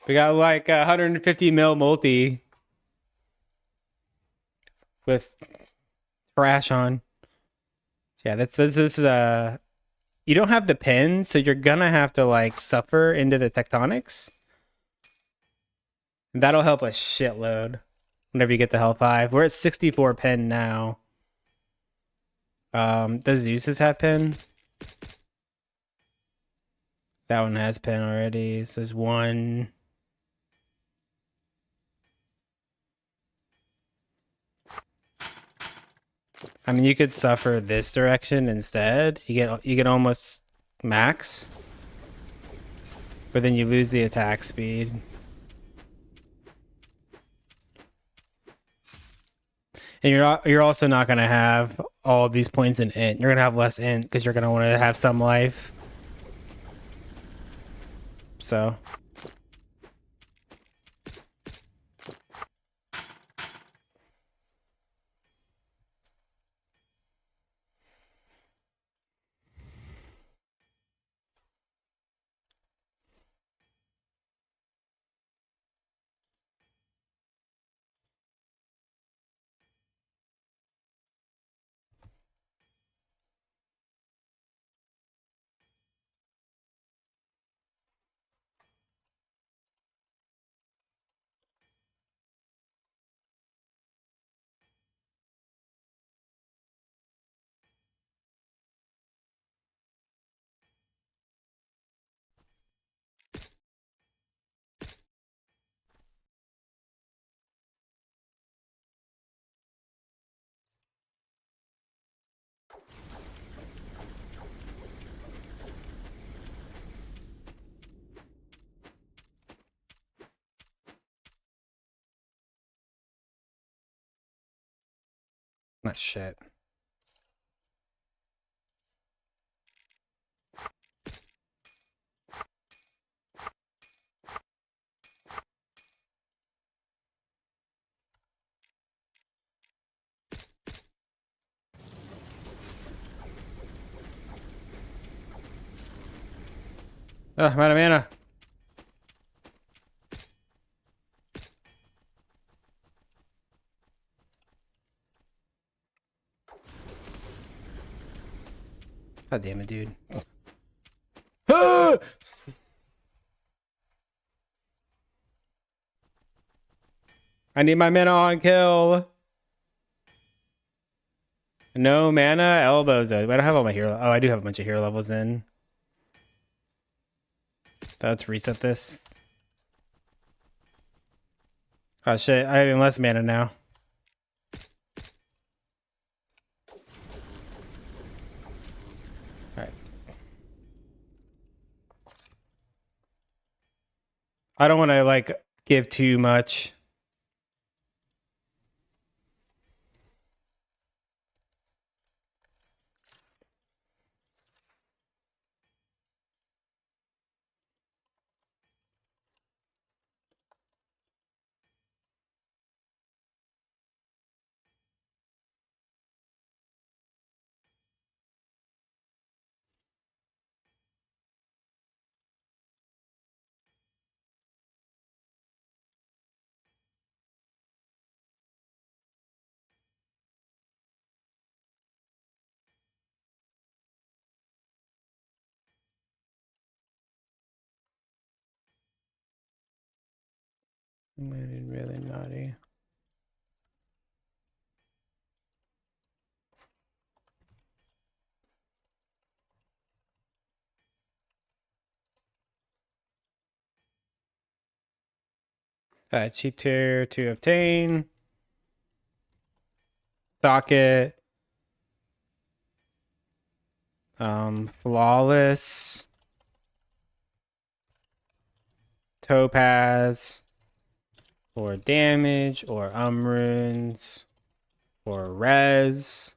We got like 150 mil multi with trash on. Yeah, this is you don't have the pin, so you're gonna have to like suffer into the tectonics. And that'll help a shitload whenever you get to health 5. We're at 64 pin now. Does Zeus's have pin? That one has pin already. So there's one. I mean, you could suffer this direction instead. You get almost max, but then you lose the attack speed. And you're also not gonna have all of these points in int. You're gonna have less int because you're gonna want to have some life. So that shit. Oh, I'm out of mana. God damn it, dude. I need my mana on kill. No mana, elbows. I don't have all my hero. Oh, I do have a bunch of hero levels in. Let's reset this. Oh shit, I have even less mana now. Alright. I don't want to like give too much. I'm really naughty. Cheap tier to obtain. Socket. Flawless. Topaz. Or damage. Or runes. Or res.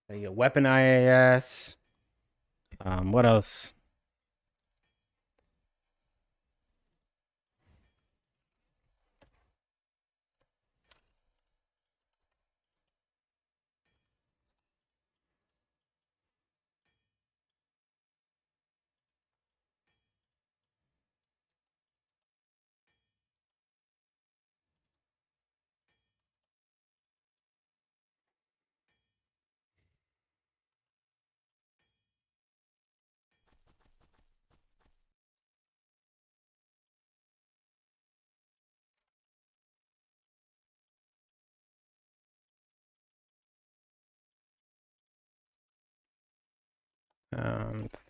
There you go. Weapon IAS. What else?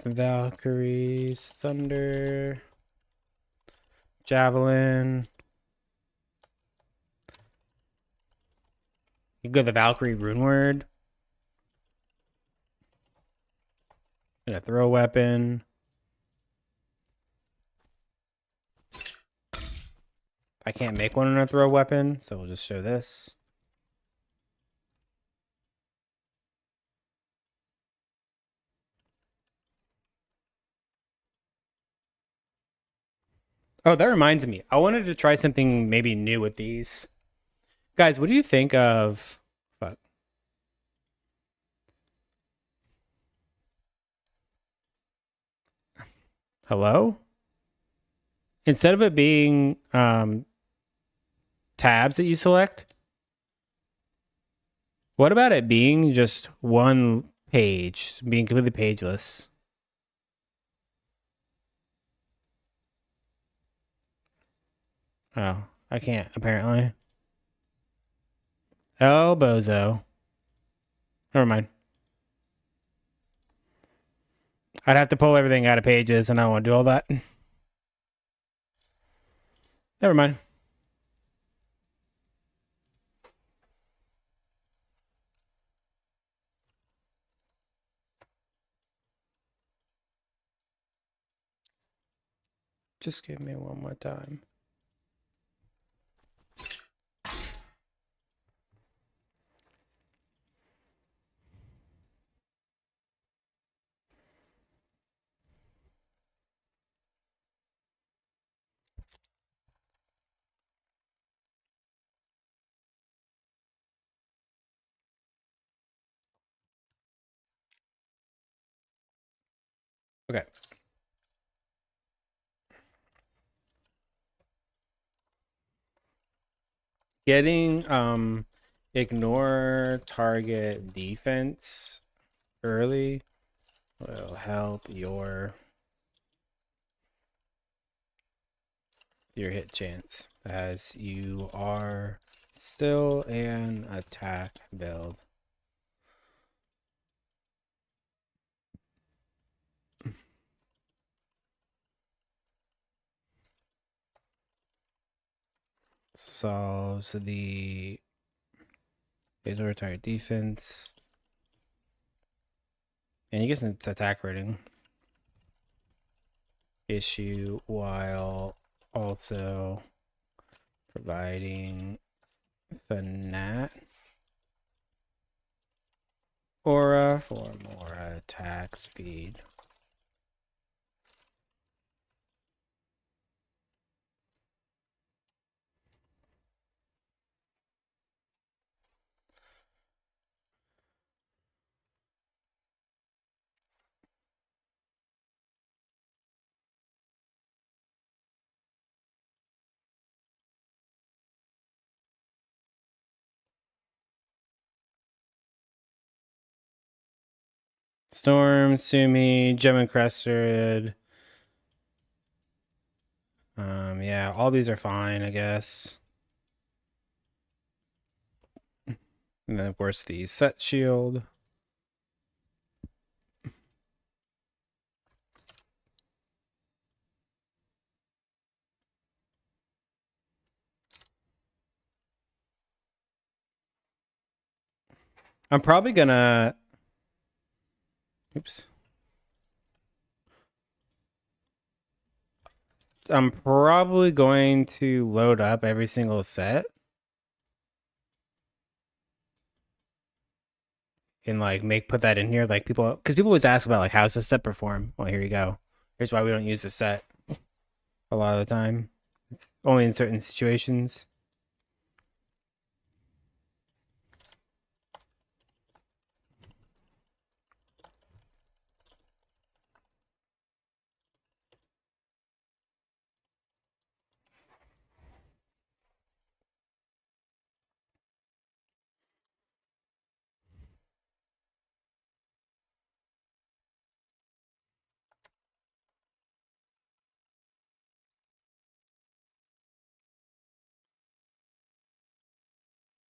Valkyries, Thunder, Javelin. You go the Valkyrie rune word. And a throw weapon. I can't make one in a throw weapon, so we'll just show this. Oh, that reminds me. I wanted to try something maybe new with these. Guys, what do you think of... Fuck. Hello? Instead of it being tabs that you select, what about it being just one page, being completely pageless? Oh, I can't, apparently. Oh, bozo. Never mind. I'd have to pull everything out of pages, and I don't want to do all that. Never mind. Just give me one more time. Okay. Getting ignore target defense early will help your hit chance as you are still an attack build. Solves the ignore target defense. And you get its attack rating issue while also providing Fanat aura for more attack speed. Storm, Sumi, Gem Encrusted. Yeah, all these are fine, I guess. And then of course the set shield. I'm probably gonna oops. I'm probably going to load up every single set and like put that in here, like people, because people always ask about like how's the set perform. Well, here you go. Here's why we don't use the set a lot of the time. It's only in certain situations.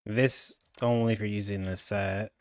This only for using the set.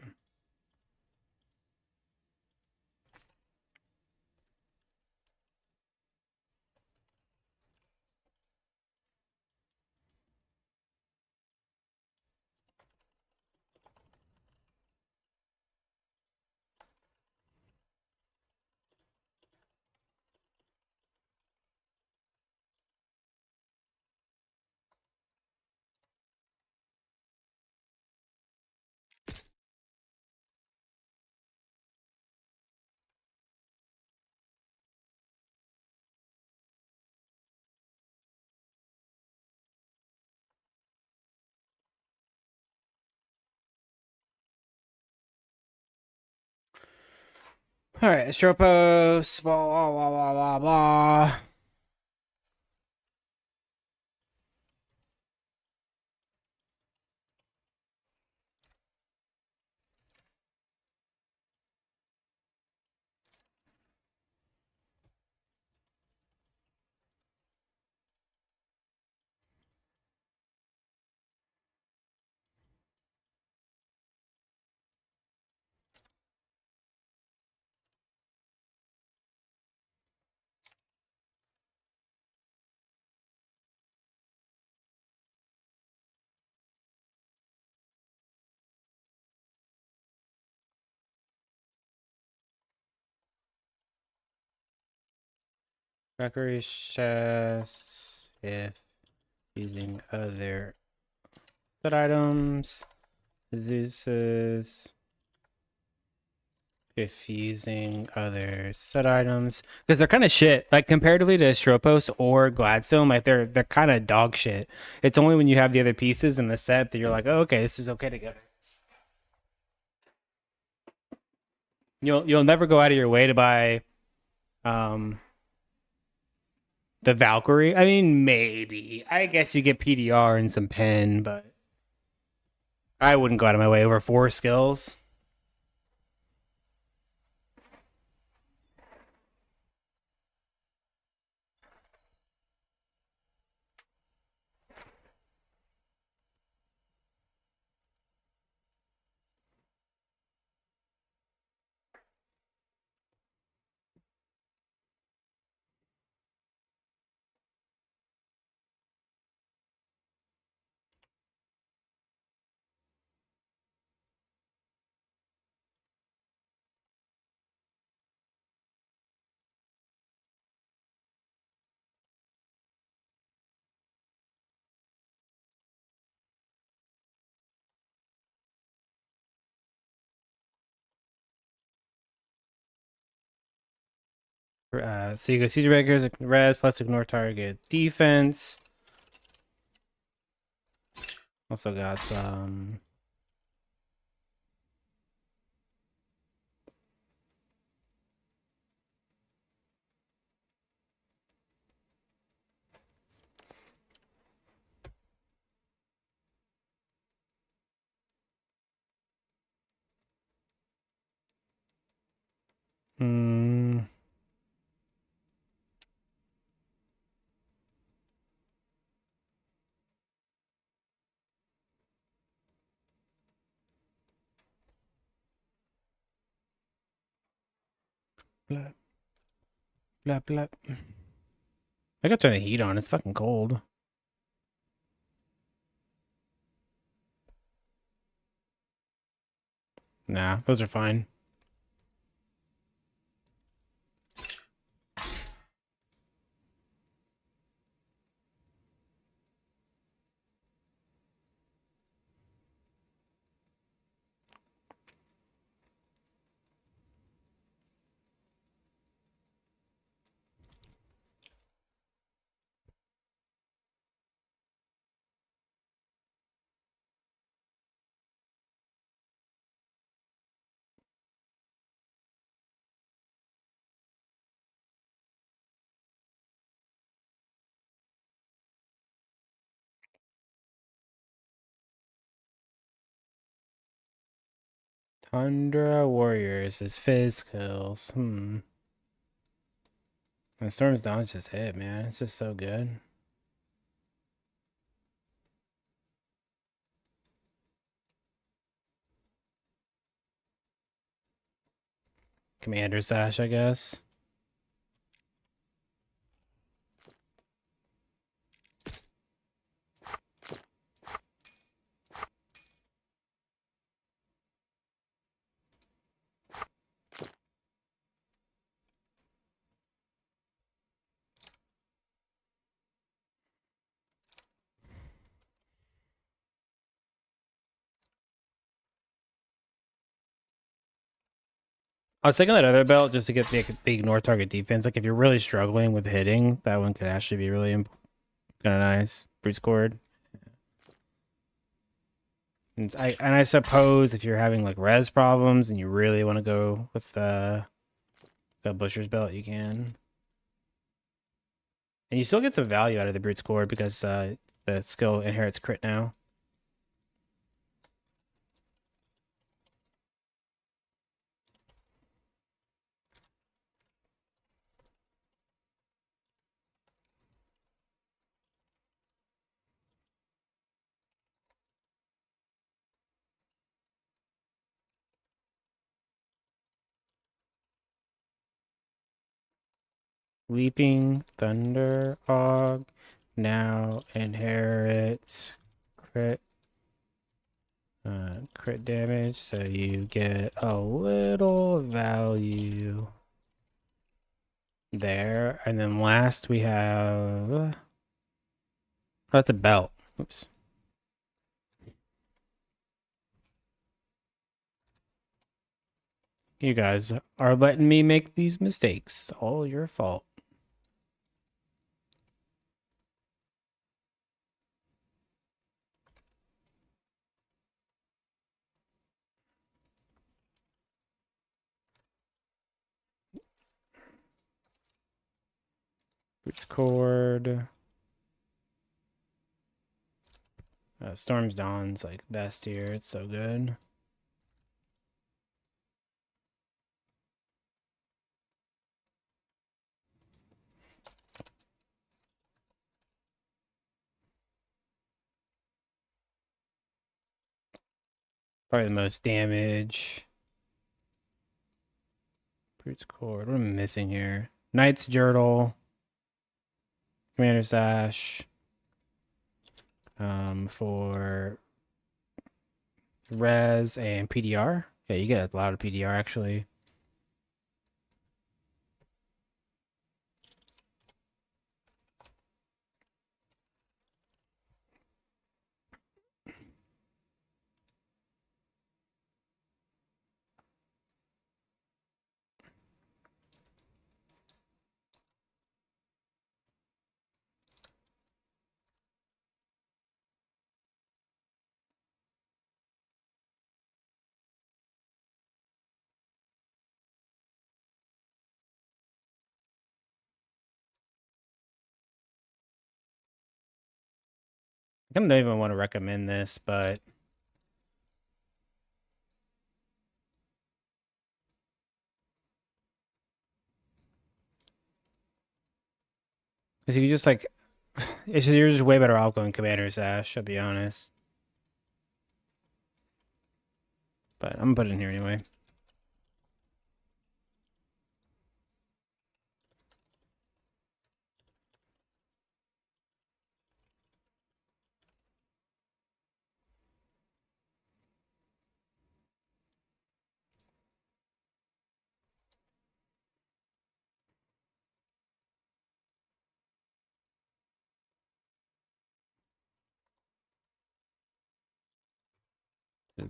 All right, Stropos, blah, blah, blah, blah, blah, blah. Crackery chest if using other set items. Zeus's if using other set items because they're kind of shit. Like comparatively to Stropos or Gladstone, like they're kind of dog shit. It's only when you have the other pieces in the set that you're like, oh, okay, this is okay together. You'll never go out of your way to buy um the Valkyrie. I mean, maybe. I guess you get PDR and some pen, but I wouldn't go out of my way over 4 skills. So you go siege breakers, res plus ignore target defense. Also got some. Hmm. Blah blah blah. I gotta turn the heat on. It's fucking cold. Nah, those are fine. Tundra Warriors is fizz skills. And Storm's Dawn's just hit, man. It's just so good. Commander Sash, I guess. I was thinking that other belt just to get the ignore target defense. Like if you're really struggling with hitting, that one could actually be really kind of nice. Brute scored. And I suppose if you're having like res problems and you really want to go with Got Butcher's Belt, you can. And you still get some value out of the Brute's Cord because the skill inherits crit now. Leaping Thunder Og now inherits crit crit damage, so you get a little value there. And then last we have that's the belt. Oops. You guys are letting me make these mistakes. All your fault. Boots Cord. Storm's Dawn's like best here. It's so good. Probably the most damage. Boots Cord. What am I missing here? Knight's Girdle. Commander's Dash. For res and PDR. Yeah, you get a lot of PDR actually. I don't even want to recommend this, but because you just like you're just way better off going Commander's Dash, I'll be honest. But I'm gonna put it in here anyway.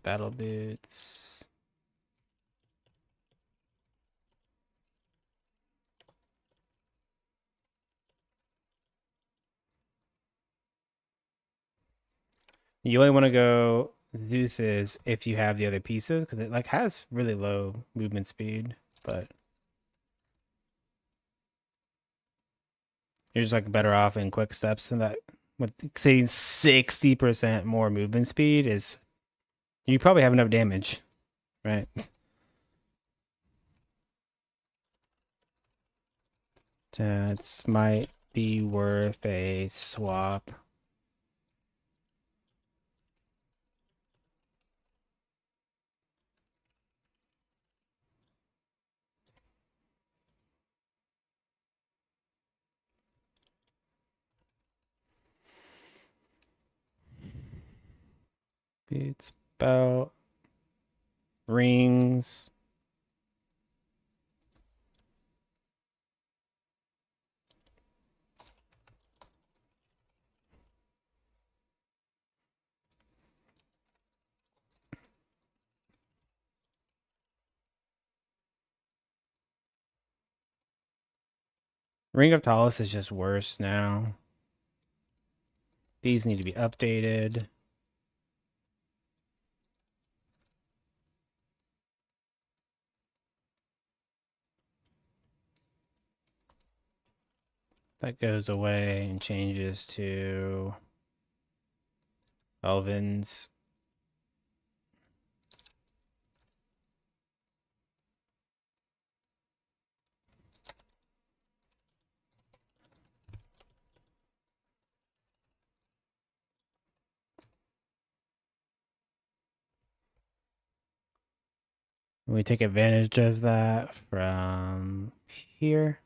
Battle Boots. You only want to go Zeus's if you have the other pieces because it like has really low movement speed, but you're just like better off in quick steps than that. With saying 60% more movement speed is you probably have enough damage, right? That might be worth a swap. Boots, belt, rings. Ring of Talus is just worse now. These need to be updated. That goes away and changes to Elvin's. We take advantage of that from here.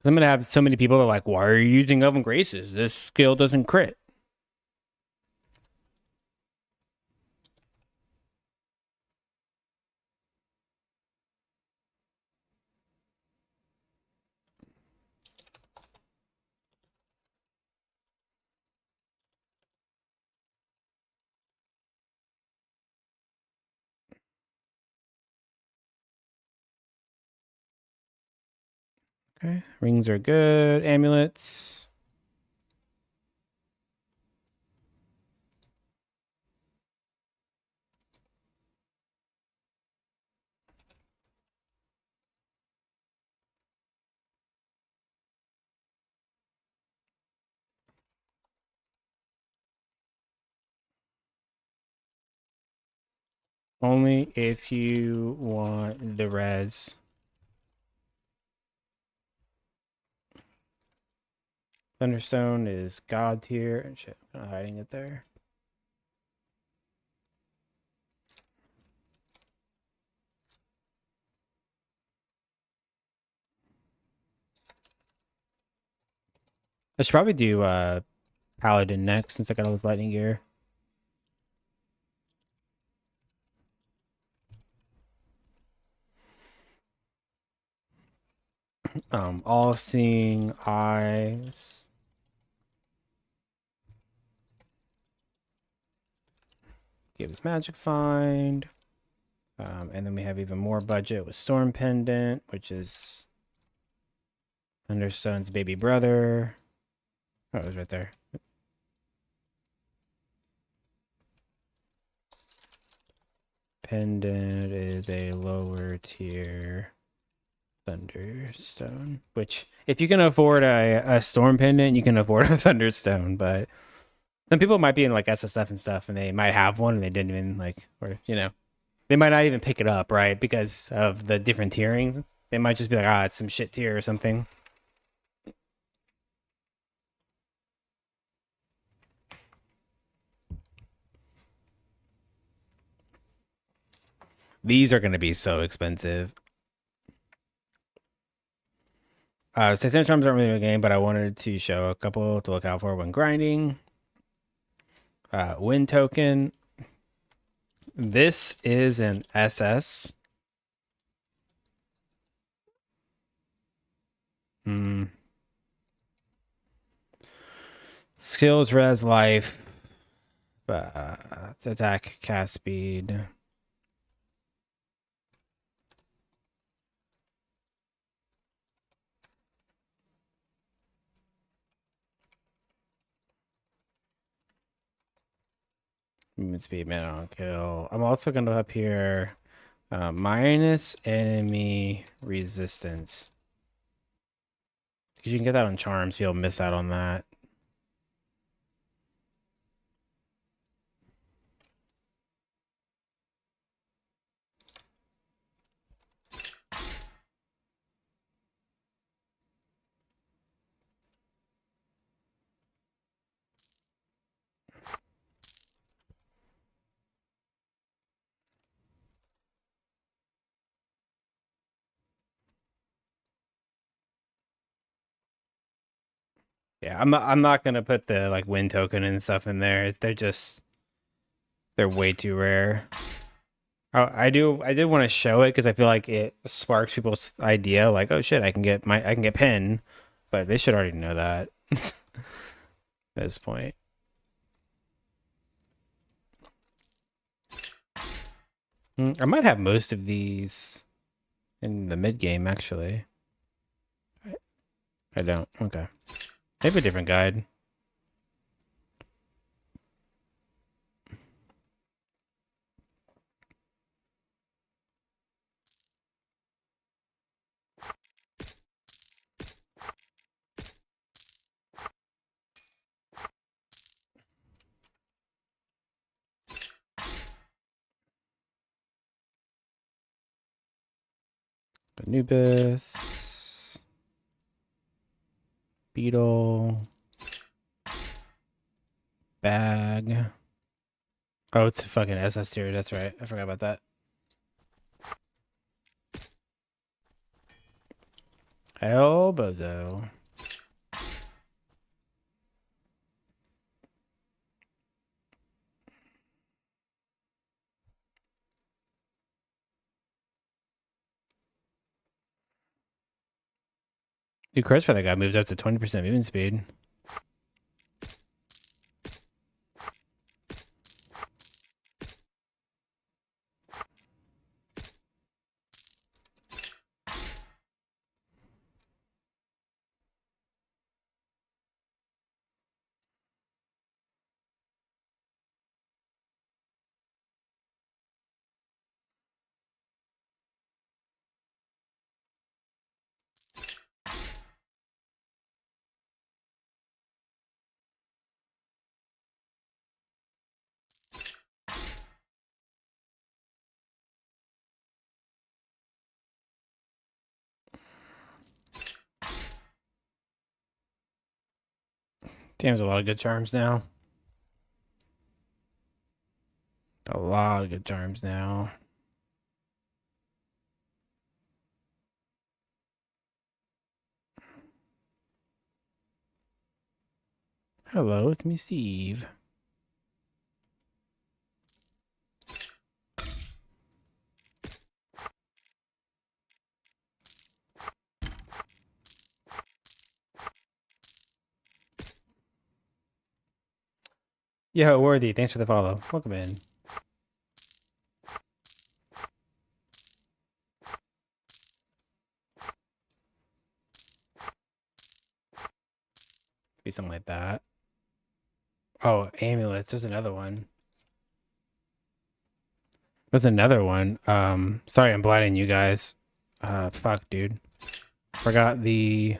I'm gonna have so many people that are like, why are you using Elven Graces? This skill doesn't crit. Okay, rings are good. Amulets. Only if you want the res. Thunderstone is god tier. And shit, I'm not hiding it there. I should probably do Paladin next since I got all this lightning gear. All seeing eyes. Gives magic find. And then we have even more budget with Storm Pendant, which is Thunderstone's baby brother. Oh, it was right there. Pendant is a lower tier Thunderstone, which if you can afford a Storm Pendant, you can afford a Thunderstone, but some people might be in like SSF and stuff and they might have one and they didn't even like, or, you know, they might not even pick it up, right? Because of the different tierings. They might just be like, ah, it's some shit tier or something. These are going to be so expensive. Satanic Charms aren't really a game, but I wanted to show a couple to look out for when grinding. Win token. This is an SS. Skills, res, life, attack, cast speed. Movement speed, mana on kill. I'm also going to up here minus enemy resistance. Because you can get that on charms, you'll miss out on that. Yeah, I'm not gonna put the like win token and stuff in there. They're way too rare. Oh, I did want to show it because I feel like it sparks people's idea, like, oh shit, I can get pin, but they should already know that at this point. I might have most of these in the mid game actually. I don't. Okay, maybe a different guide. Anubis. Beetle. Bag. Oh, it's a fucking SS tier. That's right. I forgot about that. Hell, bozo. Dude, Curse Feather got moved up to 20% movement speed. Damn, there's a lot of good charms now. A lot of good charms now. Hello, it's me, Steve. Yo, Worthy, thanks for the follow. Welcome in. Be something like that. Oh, amulets. There's another one. There's another one. Sorry, I'm blinding you guys. Fuck, dude. Forgot the.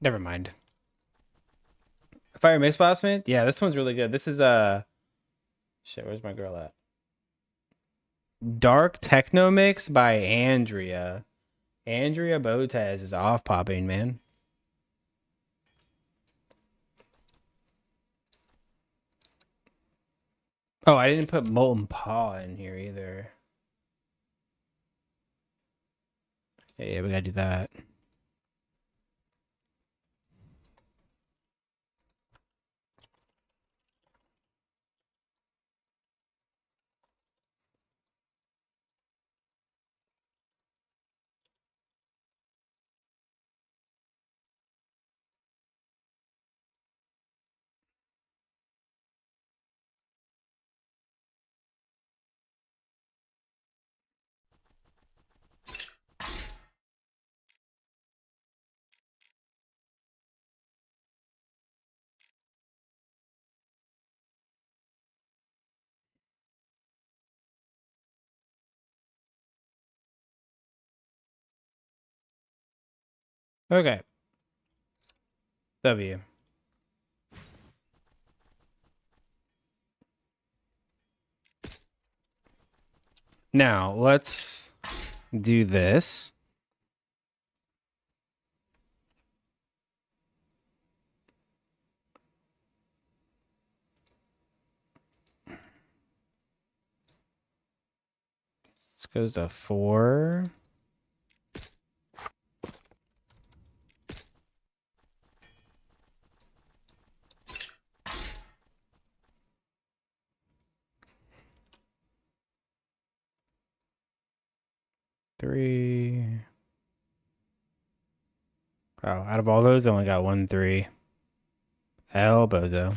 Never mind. Fire Mix Blastman? Yeah, this one's really good. This is shit, where's my girl at? Dark Techno Mix by Andrea. Andrea Botez is off popping, man. Oh, I didn't put Molten Paw in here either. Yeah, we gotta do that. Okay. W. Now, let's do this. This goes to 4. Three. Oh, out of all those, I only got 1 3. El bozo.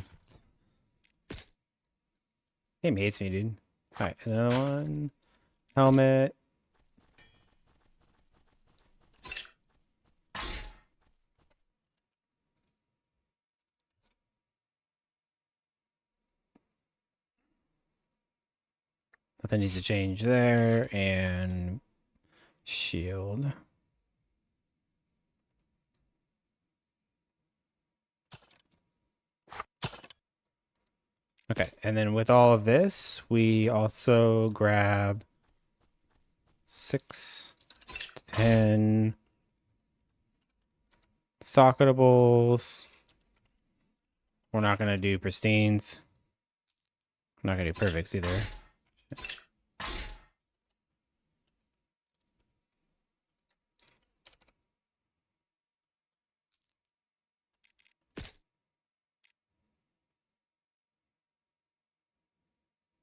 Game hates me, dude. All right, another one. Helmet. Nothing needs to change there. And shield. Okay, and then with all of this, we also grab 6, 10 socketables. We're not going to do pristines. I'm not going to do perfects either.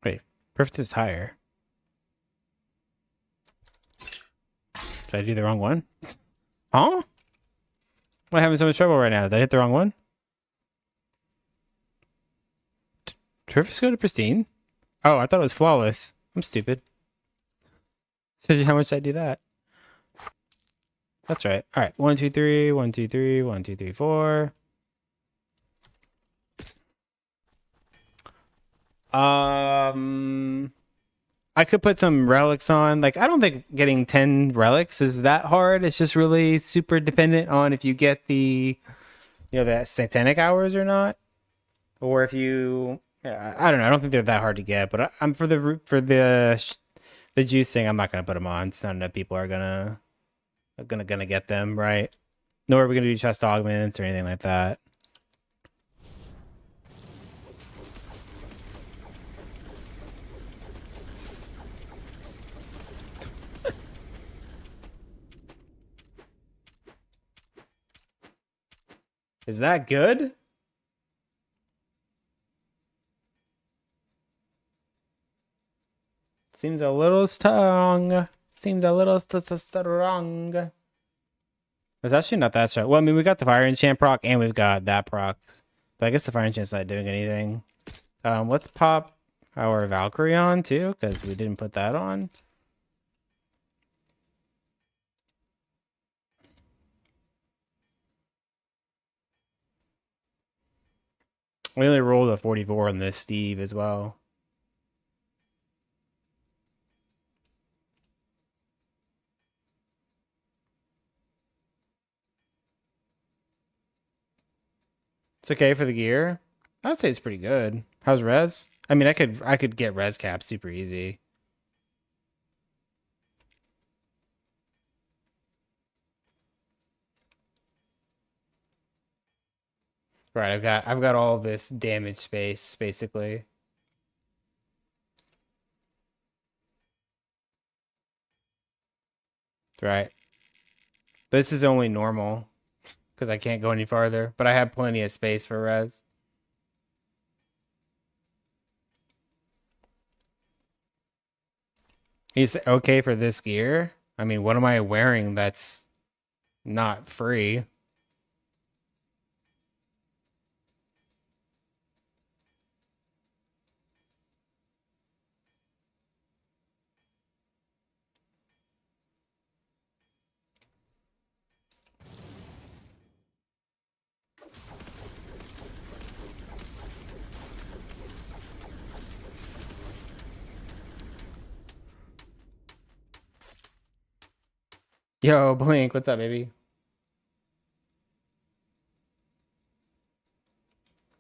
Wait, perfect is higher. Did I do the wrong one? Huh? Why am I having so much trouble right now? Did I hit the wrong one? Perfects go to pristine? Oh, I thought it was flawless. I'm stupid. Shows you how much I do that. That's right. All right. 1, 2, 3. 1, 2, 3. 1, 2, 3, 4. I could put some relics on. Like, I don't think getting 10 relics is that hard. It's just really super dependent on if you get the, that satanic hours or not, or if you. Yeah, I don't know. I don't think they're that hard to get, but I'm for the juice thing. I'm not gonna put them on. It's not enough people are gonna get them, right? Nor are we gonna do chest augments or anything like that. Is that good? Seems a little strong. Seems a little strong. It's actually not that strong. Well, I mean, we got the fire enchant proc and we've got that proc. But I guess the fire enchant's not doing anything. Let's pop our Valkyrie on too, because we didn't put that on. We only rolled a 44 on this Steve as well. It's okay for the gear. I'd say it's pretty good. How's res? I mean, I could get res cap super easy. Right, I've got all this damage space basically. Right. This is only normal because I can't go any farther, but I have plenty of space for res. He's okay for this gear. I mean, what am I wearing that's not free? Yo, Blink, what's up, baby?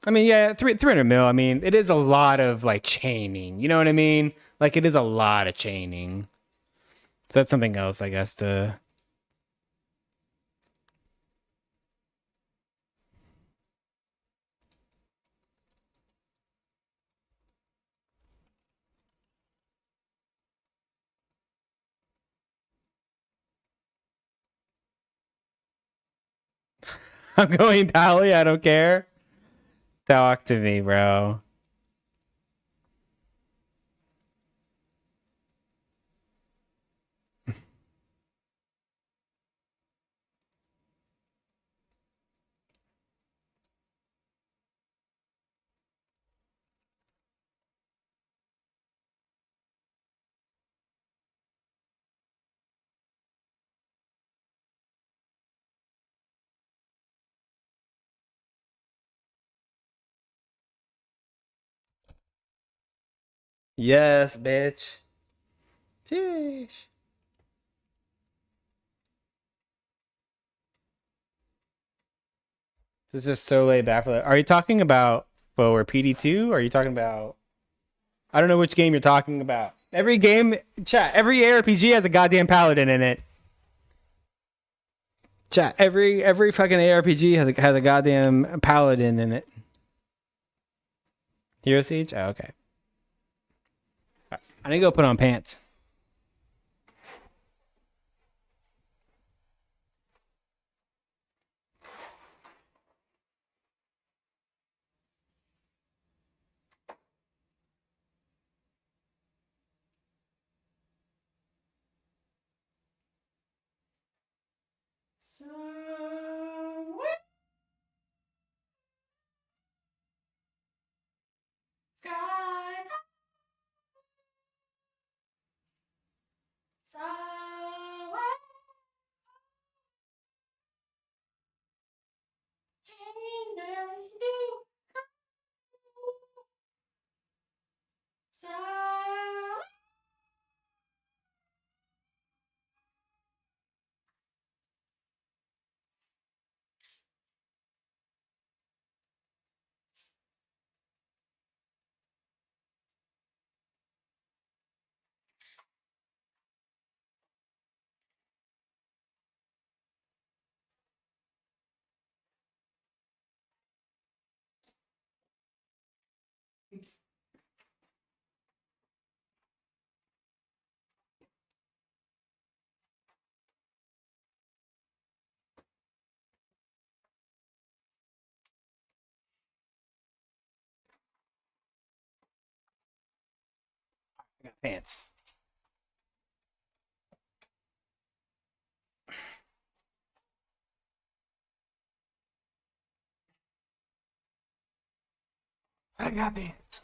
I mean, yeah, 300 mil. I mean, it is a lot of like chaining. You know what I mean? Like, it is a lot of chaining. So that's something else, I guess, to. I'm going Dali. I don't care. Talk to me, bro. Yes, bitch. Fish. This is just so laid back for that. Are you talking about or PD2? Are you talking about? I don't know which game you're talking about. Every game, chat. Every ARPG has a goddamn paladin in it. Chat. Every fucking ARPG has a goddamn paladin in it. Hero Siege. Oh, okay. I need to go put on pants. I got pants. I got pants.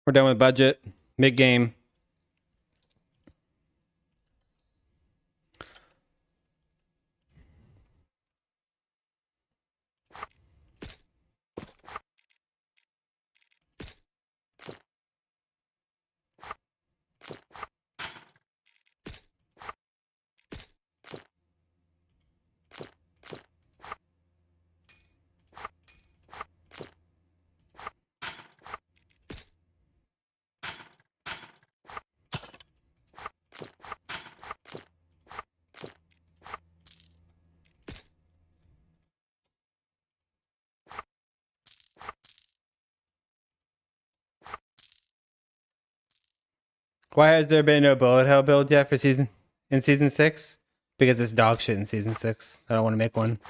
We're done with budget. Mid game. Why has there been no bullet hell build yet for season 6? Because it's dog shit in season 6. I don't want to make one.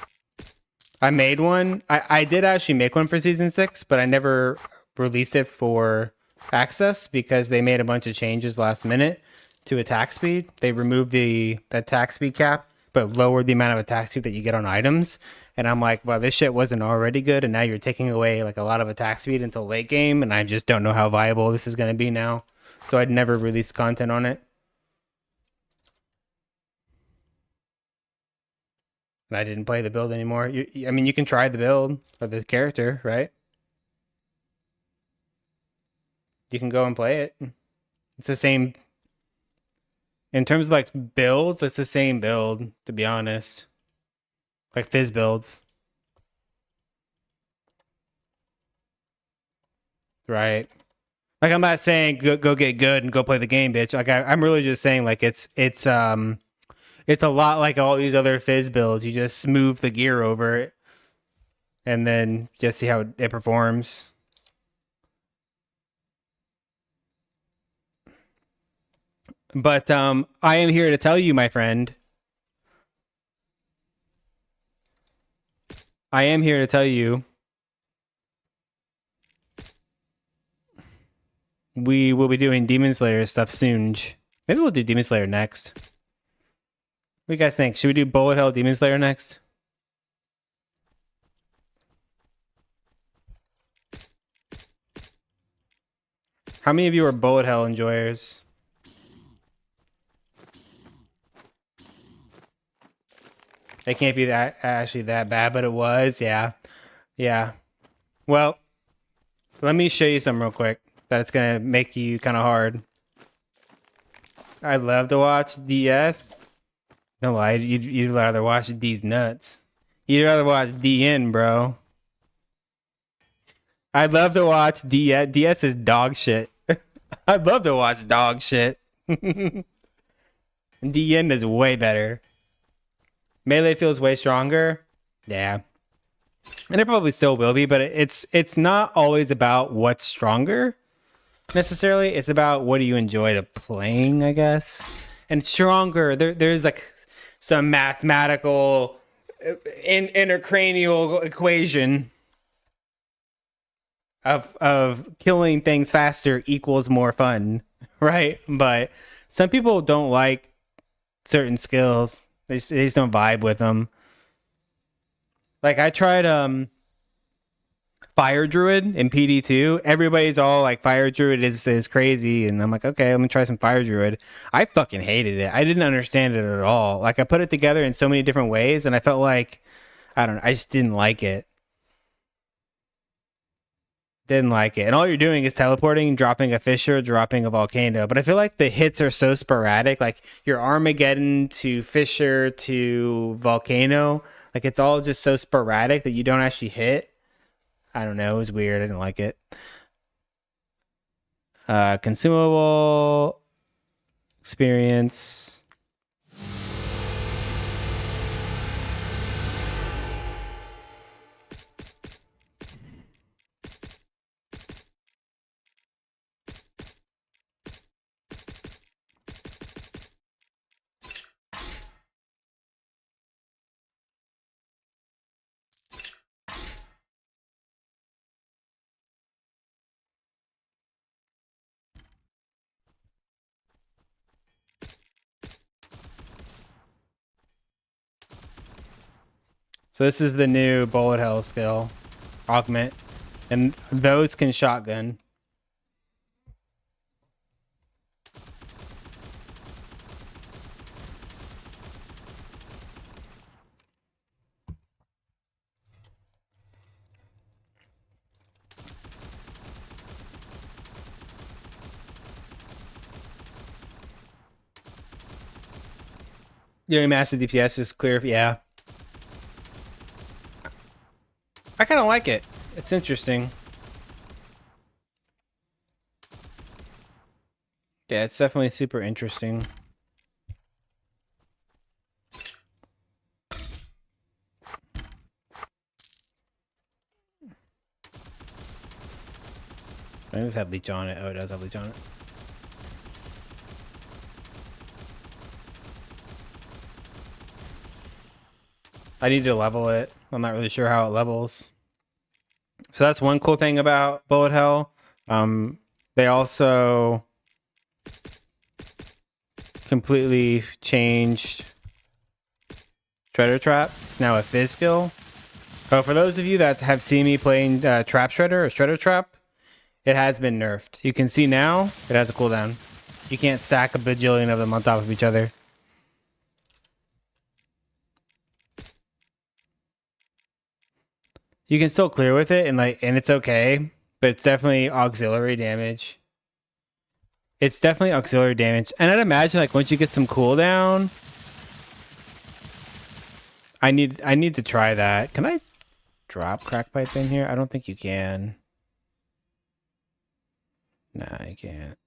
I made one. I did actually make one for season 6, but I never released it for access because they made a bunch of changes last minute to attack speed. They removed the attack speed cap, but lowered the amount of attack speed that you get on items. And I'm like, well, this shit wasn't already good, and now you're taking away like a lot of attack speed until late game, and I just don't know how viable this is going to be now. So I'd never released content on it. And I didn't play the build anymore. I mean, you can try the build of the character, right? You can go and play it. It's the same. In terms of like builds, it's the same build, to be honest. Like fizz builds. Right. Like I'm not saying go get good and go play the game, bitch. Like I'm really just saying like it's a lot like all these other fizz builds. You just smooth the gear over it and then just see how it performs. But I am here to tell you, my friend. I am here to tell you we will be doing Demon Slayer stuff soon. Maybe we'll do Demon Slayer next. What do you guys think? Should we do Bullet Hell Demon Slayer next? How many of you are bullet hell enjoyers? It can't be that actually that bad, but it was. Yeah. Yeah. Well, let me show you something real quick that it's gonna make you kind of hard. I love to watch DS. No lie, you'd rather watch D's nuts. You'd rather watch DN, bro. I'd love to watch DS. DS is dog shit. I'd love to watch dog shit. DN is way better. Melee feels way stronger. Yeah. And it probably still will be, but it's not always about what's stronger necessarily. It's about what do you enjoy to playing, I guess. And stronger, there's like some mathematical intercranial equation of killing things faster equals more fun, right? But some people don't like certain skills. They just don't vibe with them. Like I tried Fire Druid in PD2. Everybody's all like Fire Druid is crazy, and I'm like, okay, let me try some Fire Druid. I fucking hated it. I didn't understand it at all. Like I put it together in so many different ways, and I felt like I don't know, I just didn't like it. Didn't like it. And all you're doing is teleporting, dropping a fissure, dropping a volcano. But I feel like the hits are so sporadic. Like your Armageddon to fissure to volcano. Like it's all just so sporadic that you don't actually hit. I don't know. It was weird. I didn't like it. Consumable experience. So this is the new bullet hell skill. Augment. And those can shotgun. Doing massive DPS is clear. Yeah. I kind of like it. It's interesting. Yeah, it's definitely super interesting. I just have leech on it. Oh, it does have leech on it. I need to level it. I'm not really sure how it levels. So that's one cool thing about Bullet Hell. They also completely changed Shredder Trap. It's now a fizz skill. Oh, for those of you that have seen me playing Trap Shredder or Shredder Trap, it has been nerfed. You can see now it has a cooldown. You can't stack a bajillion of them on top of each other. You can still clear with it and it's okay, but it's definitely auxiliary damage. It's definitely auxiliary damage. And I'd imagine like once you get some cooldown, I need to try that. Can I drop crack pipe in here? I don't think you can. Nah, I can't.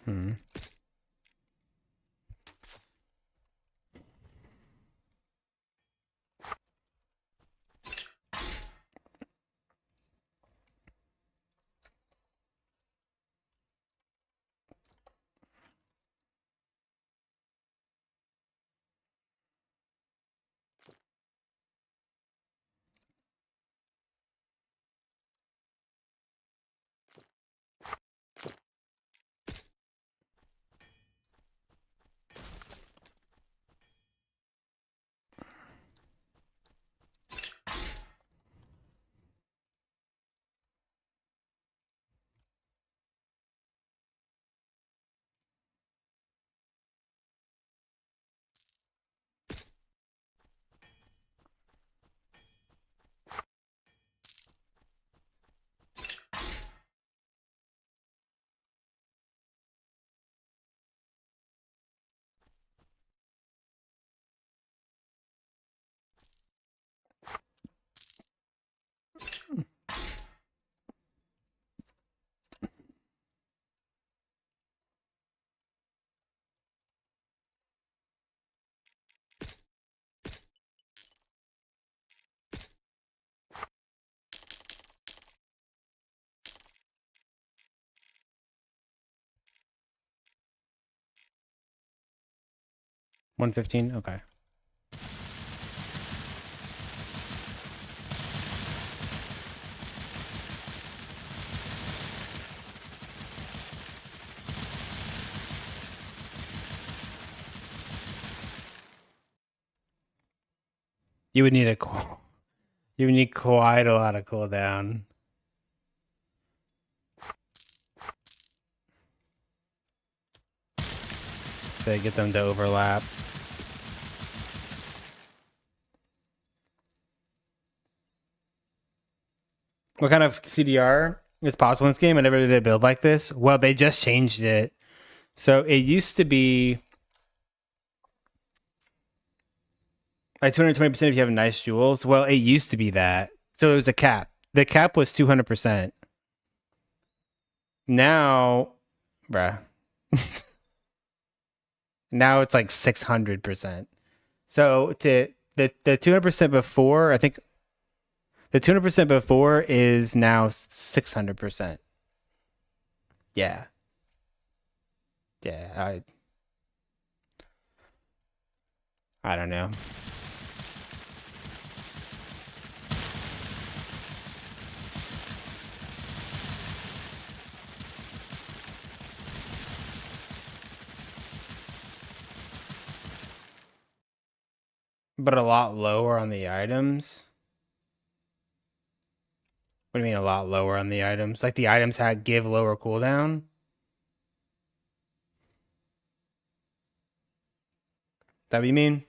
Hmm. 115. Okay. You would need a you would need quite a lot of cooldown to get them to overlap. What kind of CDR is possible in this game? I never did a build like this. Well, they just changed it. So it used to be like 220% if you have nice jewels. Well, it used to be that. So it was a cap. The cap was 200%. Now, bruh, now it's like 600%. So to the 200% before, I think the 200% before is now 600%. Yeah. Yeah, I don't know. But a lot lower on the items. What do you mean a lot lower on the items? Like the items give lower cooldown? That what you mean?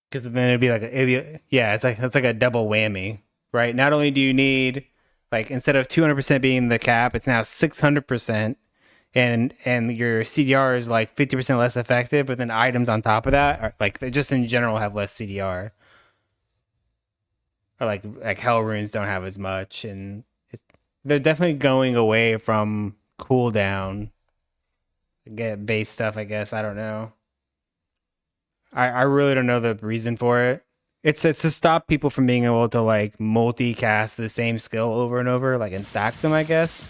Because then yeah, it's like a double whammy, right? Not only do you need like instead of 200% being the cap, it's now 600%, and your CDR is like 50% less effective, but then items on top of that are like they just in general have less CDR, or like hell runes don't have as much, and they're definitely going away from cooldown, get base stuff. I guess I don't know. I really don't know the reason for it. It's to stop people from being able to like multicast the same skill over and over, like and stack them. I guess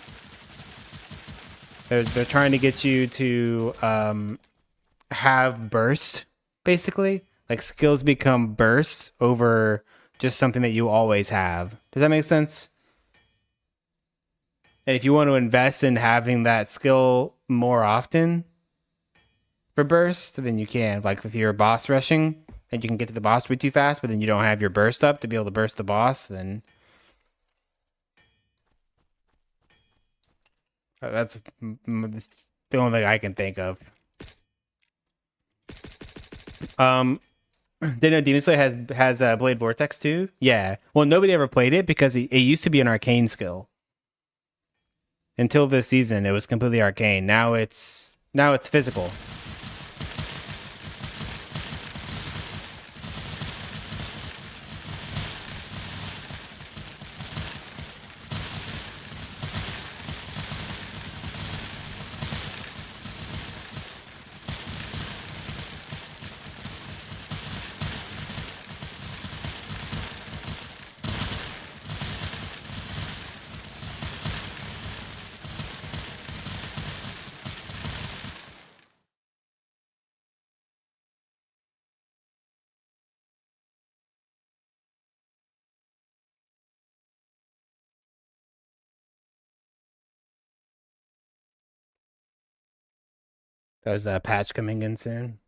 they're trying to get you to have burst, basically. Like skills become burst over just something that you always have. Does that make sense? And if you want to invest in having that skill more often for burst, then you can. Like if you're boss rushing and you can get to the boss way too fast, but then you don't have your burst up to be able to burst the boss, then that's the only thing I can think of. Um, did know Demon Slayer has Blade Vortex too? Yeah. Well, nobody ever played it because it used to be an arcane skill until this season. It was completely arcane. Now it's physical. There's a patch coming in soon.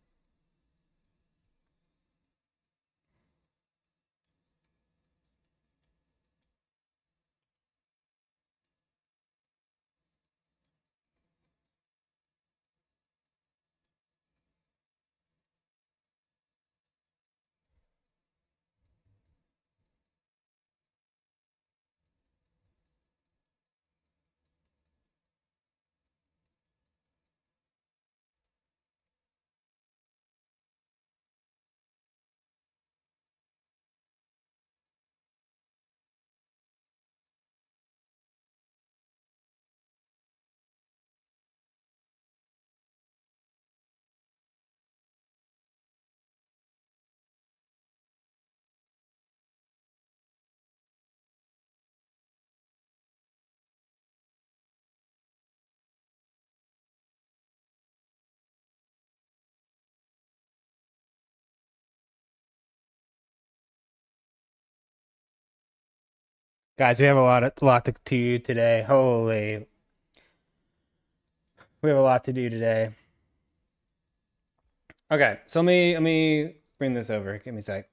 Guys, we have a lot to do today. Holy, we have a lot to do today. Okay, so let me bring this over. Give me a sec.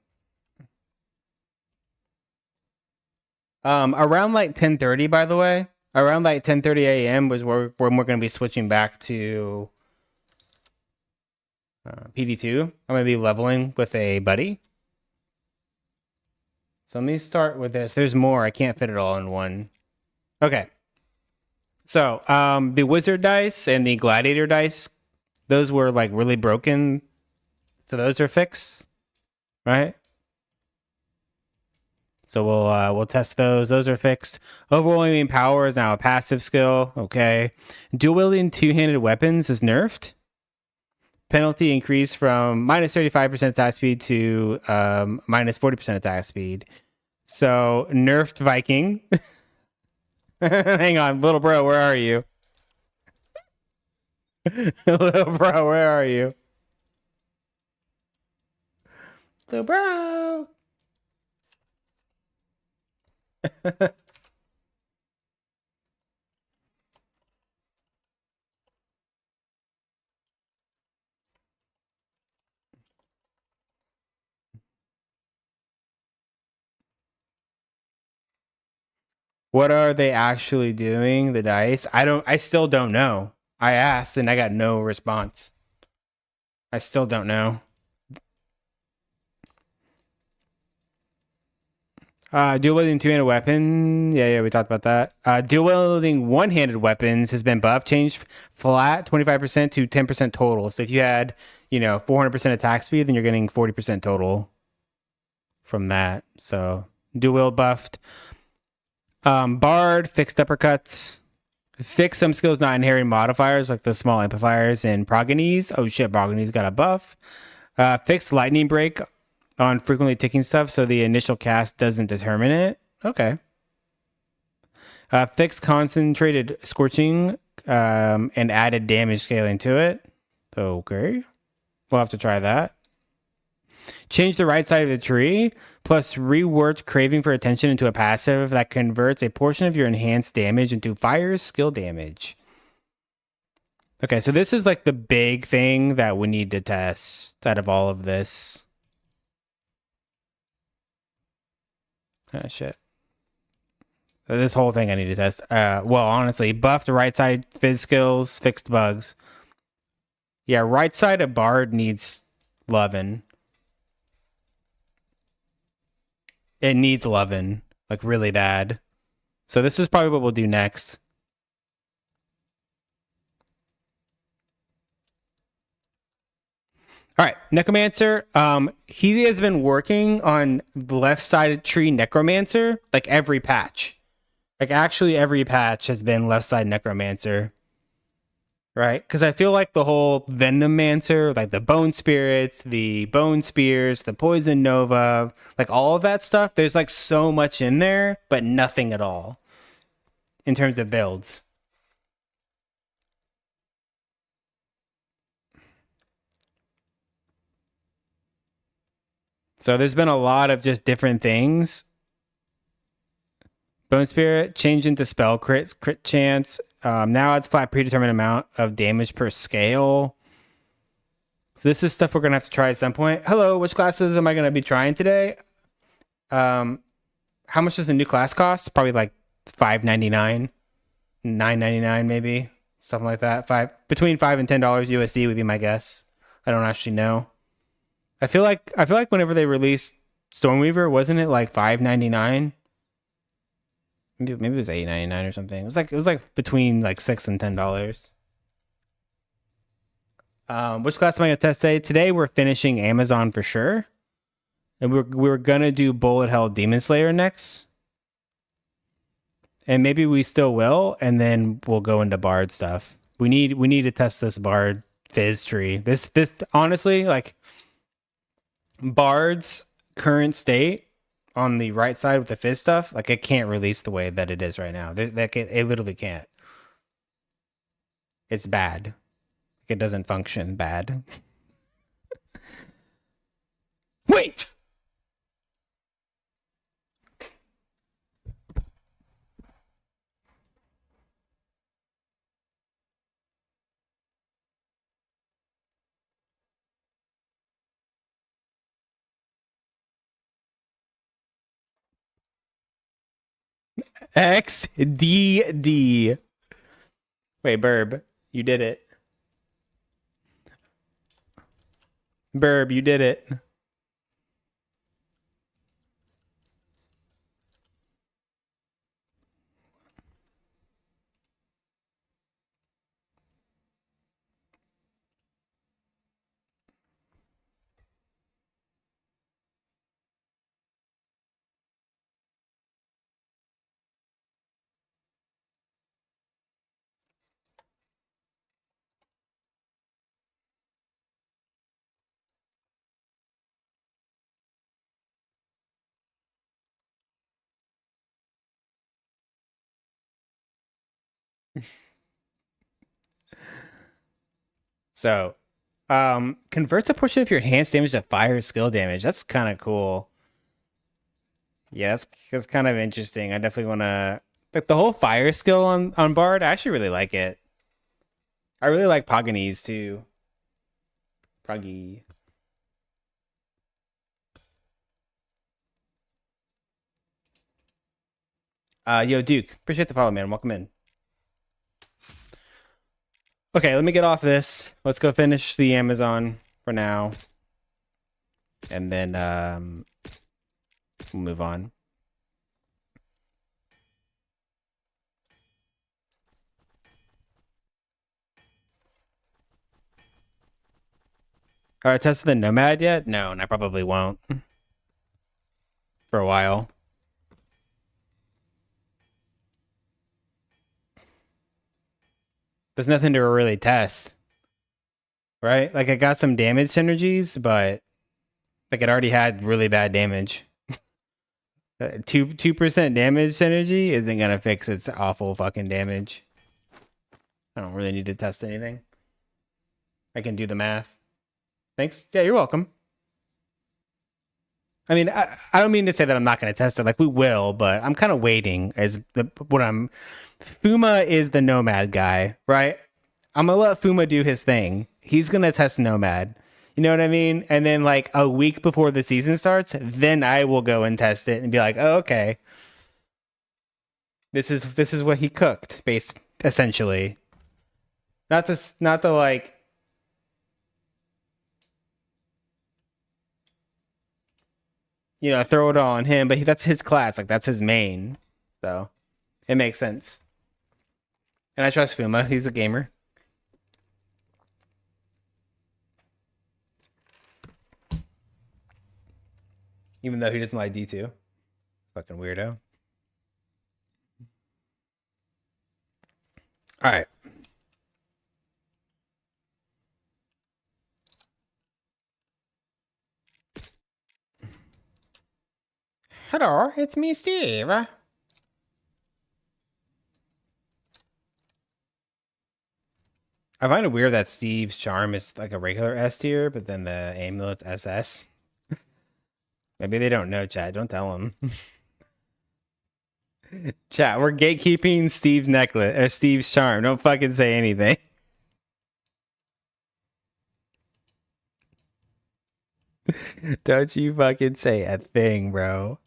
Around like 10:30, by the way, around like 10:30 a.m. was when we're gonna be switching back to PD2. I'm gonna be leveling with a buddy. So let me start with this. There's more. I can't fit it all in one. Okay. So, the wizard dice and the gladiator dice, those were like really broken. So those are fixed, right? So we'll test those. Those are fixed. Overwhelming power is now a passive skill. Okay. Dual wielding two-handed weapons is nerfed. Penalty increased from minus 35% attack speed to minus 40% attack speed. So nerfed Viking. Hang on, little bro, where are you? Little bro, where are you? Little bro. What are they actually doing? The dice? I still don't know. I asked and I got no response. I still don't know. Dual wielding two-handed weapon. Yeah, we talked about that. Dual wielding one-handed weapons has been buffed, changed flat 25% to 10% total. So if you had, 400% attack speed, then you're getting 40% total from that. So dual wield buffed. Bard fixed uppercuts. Fix some skills not inheriting modifiers like the small amplifiers and Progenies. Oh shit, Progenies got a buff. Fix lightning break on frequently ticking stuff so the initial cast doesn't determine it. Okay. Fix concentrated scorching and added damage scaling to it. Okay. We'll have to try that. Change the right side of the tree, plus reworked craving for attention into a passive that converts a portion of your enhanced damage into fire skill damage. Okay, so this is like the big thing that we need to test out of all of this. Ah, shit. This whole thing I need to test. Well, honestly, buffed right side fizz skills, fixed bugs. Yeah, right side of Bard needs lovin'. It needs lovin', like really bad. So this is probably what we'll do next. All right, Necromancer. He has been working on the left side tree Necromancer like every patch. Like actually every patch has been left side Necromancer. Right? Because I feel like the whole Venomancer, like the Bone Spirits, the Bone Spears, the Poison Nova, like all of that stuff, there's like so much in there, but nothing at all in terms of builds. So there's been a lot of just different things. Bone Spirit, change into spell crit chance. Now it's flat predetermined amount of damage per scale. So this is stuff we're gonna have to try at some point. Hello, which classes am I gonna be trying today? How much does a new class cost? Probably like $5.99, $9.99 maybe, something like that. Between $5 and $10 USD would be my guess. I don't actually know. I feel like whenever they released Stormweaver, wasn't it like $5.99? Maybe it was $8.99 or something. It was like between like $6 and $10. Which class am I gonna test today? Today we're finishing Amazon for sure, and we're gonna do Bullet Hell Demon Slayer next, and maybe we still will, and then we'll go into Bard stuff. We need to test this Bard Fizz tree. This honestly, like Bard's current state on the right side with the Fizz stuff, like it can't release the way that it is right now. It literally can't. It's bad. It doesn't function bad. Wait! XDD. Wait, Burb, you did it. Burb, you did it. So, converts a portion of your enhanced damage to fire skill damage. That's kind of cool. Yeah, that's kind of interesting. I definitely want to like the whole fire skill on Bard. I actually really like it. I really like Paganese too. Proggy. Yo, Duke, appreciate the follow, man. Welcome in. Okay, let me get off this. Let's go finish the Amazon for now, and then we'll move on. All right, tested the Nomad yet? No, and I probably won't for a while. There's nothing to really test, right? Like I got some damage synergies, but like it already had really bad damage. 2% damage synergy isn't gonna fix its awful fucking damage. I don't really need to test anything. I can do the math. Thanks. Yeah, you're welcome. I mean, I don't mean to say that I'm not going to test it. Like we will, but I'm kind of waiting. Fuma is the Nomad guy, right? I'm gonna let Fuma do his thing. He's gonna test Nomad. You know what I mean? And then like a week before the season starts, then I will go and test it and be like, oh, okay, this is what he cooked, based essentially. Not to like throw it all on him, but that's his class. Like that's his main. So it makes sense. And I trust Fuma. He's a gamer. Even though he doesn't like D2. Fucking weirdo. All right. Hello, it's me, Steve. I find it weird that Steve's charm is like a regular S tier, but then the amulet's SS. Maybe they don't know, chat. Don't tell them. Chat, we're gatekeeping Steve's necklace or Steve's charm. Don't fucking say anything. Don't you fucking say a thing, bro.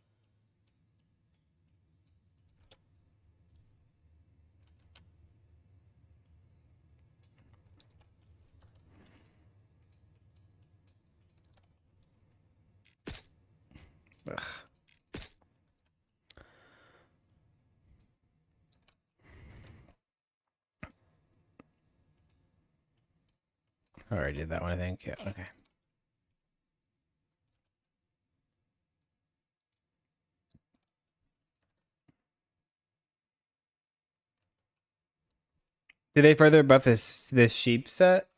Ugh. I already did that one, I think. Yeah, okay. Did they further buff this sheep set?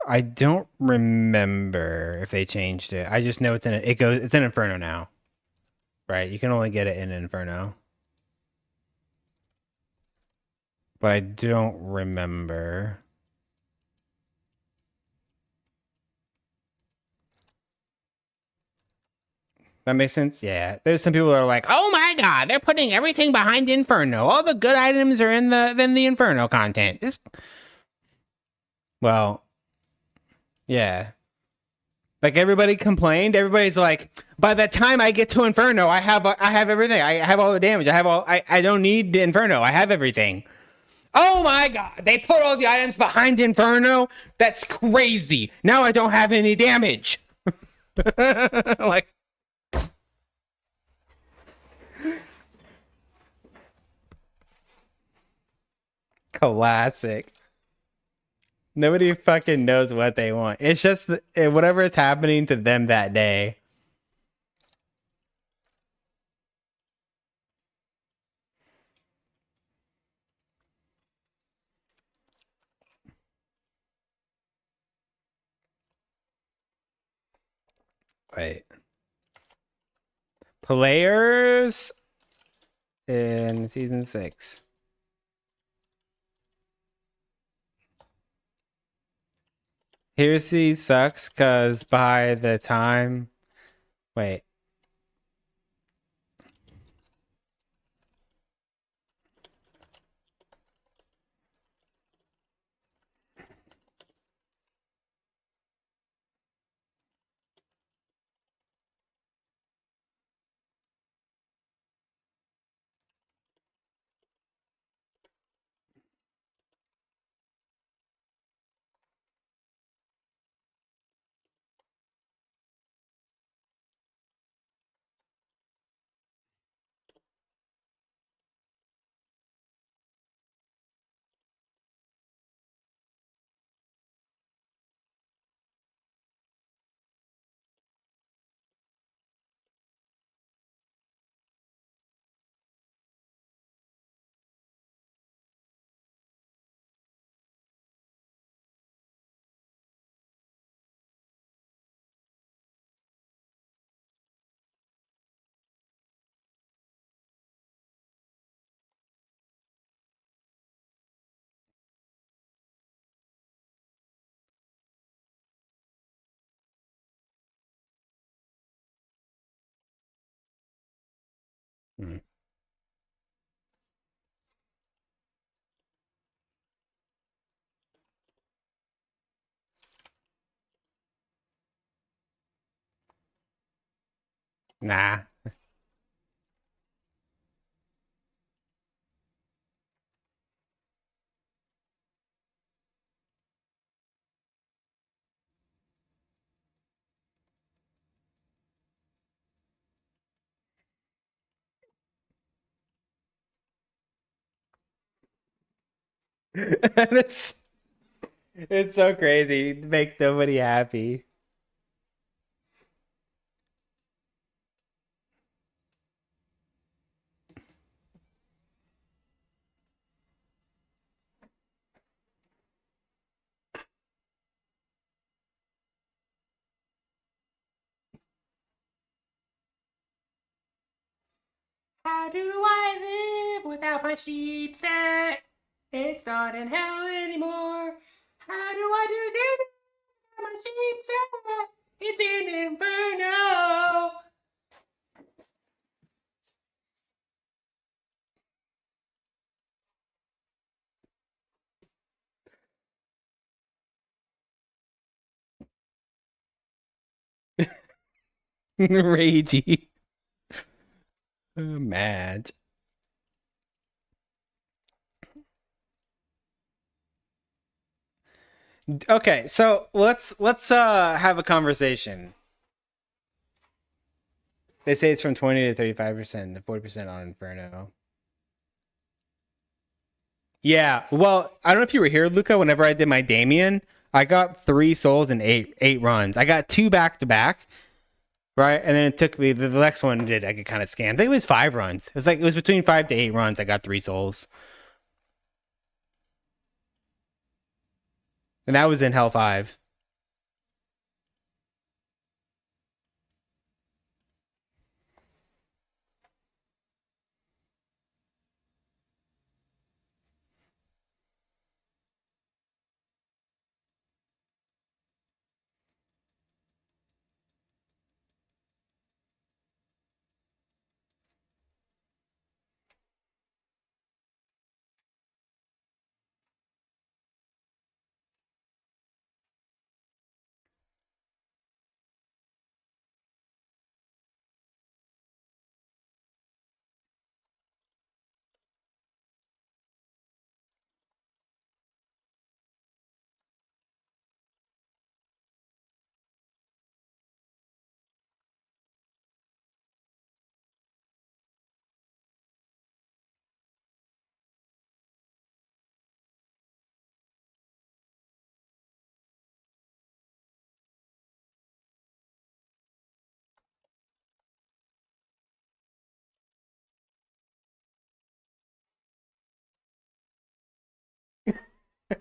I don't remember if they changed it. I just know it's in Inferno now. Right? You can only get it in Inferno. But I don't remember. That makes sense? Yeah. There's some people that are like, oh my god, they're putting everything behind Inferno. All the good items are in the Inferno content. Well, yeah. Like everybody complained. Everybody's like, by the time I get to Inferno, I have everything. I have all the damage. I don't need Inferno. I have everything. Oh my god! They put all the items behind Inferno. That's crazy. Now I don't have any damage. Like classic. Nobody fucking knows what they want. It's just whatever is happening to them that day. Wait. Players in season 6. Heresy sucks because by the time. Wait. Hmm. Nah. it's it's so crazy. It makes nobody happy. How do I live without my sheep set? It's not in hell anymore. How do I do this without my sheep set? It's in Inferno. Ragey. Mad. Okay, so let's have a conversation. They say it's from 20 to 35% to 40% on Inferno. Yeah, well, I don't know if you were here, Luca. Whenever I did my Damien, I got 3 souls in eight runs. I got 2 back to back, right? And then it took me the next one did I get kind of scammed. I think it was 5 runs. It was between 5 to 8 runs. I got 3 souls, and that was in Hell 5.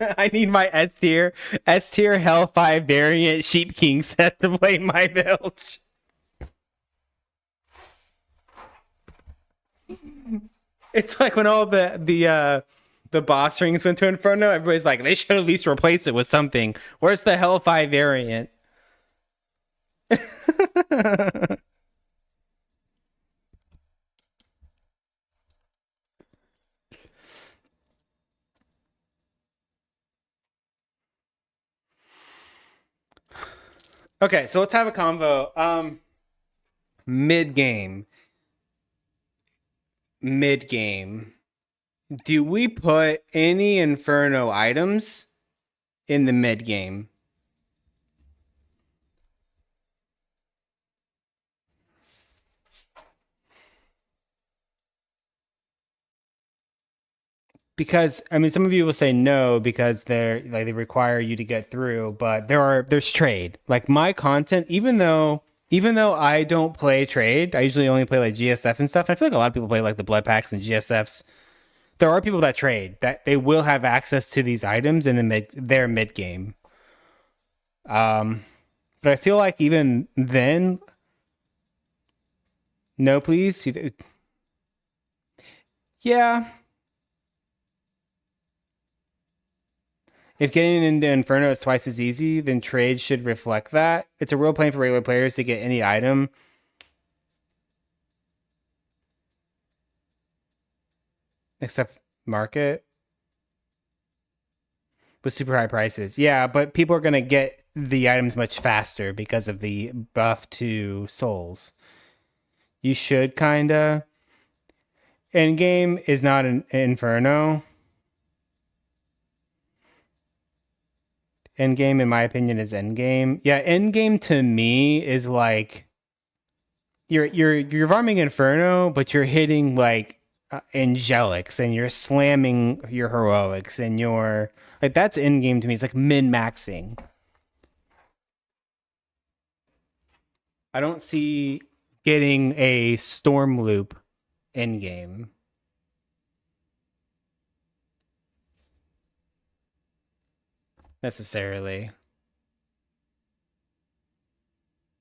I need my S tier Hell 5 variant Sheep King set to play my build. It's like when all the boss rings went to Inferno, everybody's like, they should at least replace it with something. Where's the Hell 5 variant? Okay, so let's have a convo. Mid game. Mid game. Do we put any Inferno items in the mid game? Because I mean, some of you will say no because they require you to get through, but there's trade. Like my content, even though I don't play trade, I usually only play like GSF and stuff. I feel like a lot of people play like the blood packs and GSFs. There are people that trade that they will have access to these items in their mid game. But I feel like even then, no, please. Yeah, if getting into Inferno is twice as easy, then trade should reflect that. It's a real pain for regular players to get any item except market with super high prices. Yeah, but people are going to get the items much faster because of the buff to souls. You should kind of. Endgame is not an Inferno. Endgame, in my opinion, is Endgame. Yeah, Endgame to me is like you're farming Inferno, but you're hitting like angelics and you're slamming your heroics and you're like that's Endgame to me. It's like min maxing. I don't see getting a storm loop Endgame necessarily.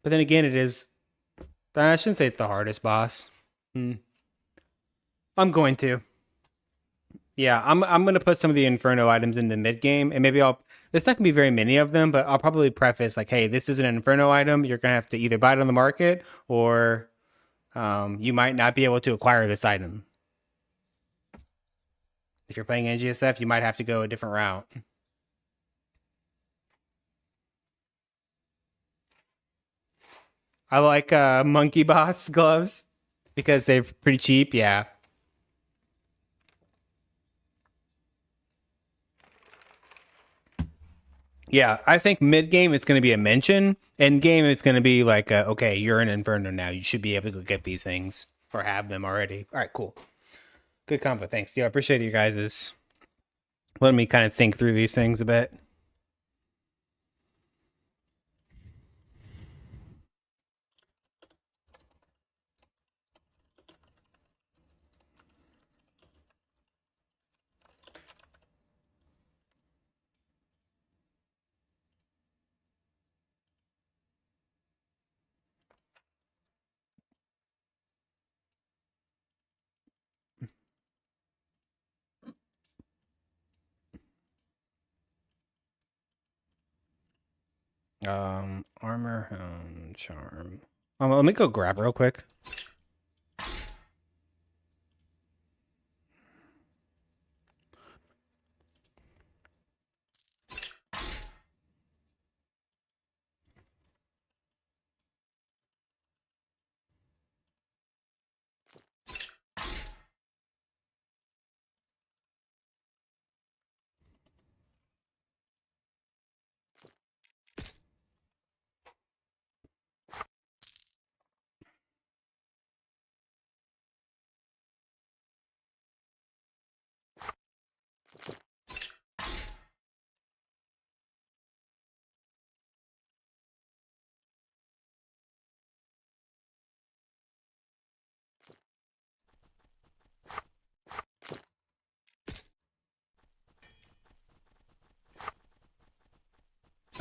But then again, it is. I shouldn't say it's the hardest boss. Hmm. I'm going to. Yeah, I'm gonna put some of the Inferno items in the mid game, and maybe I'll. There's not gonna be very many of them, but I'll probably preface like, "Hey, this is an Inferno item. You're gonna have to either buy it on the market, or you might not be able to acquire this item. If you're playing NGSF, you might have to go a different route." I like Monkey Boss gloves because they're pretty cheap. Yeah, yeah. I think mid game it's gonna be a mention, end game it's gonna be like, okay, you're an Inferno now. You should be able to go get these things or have them already. All right, cool. Good combo. Thanks. Yeah, I appreciate you guys' letting me kind of think through these things a bit. Armor, charm. Let me go grab real quick.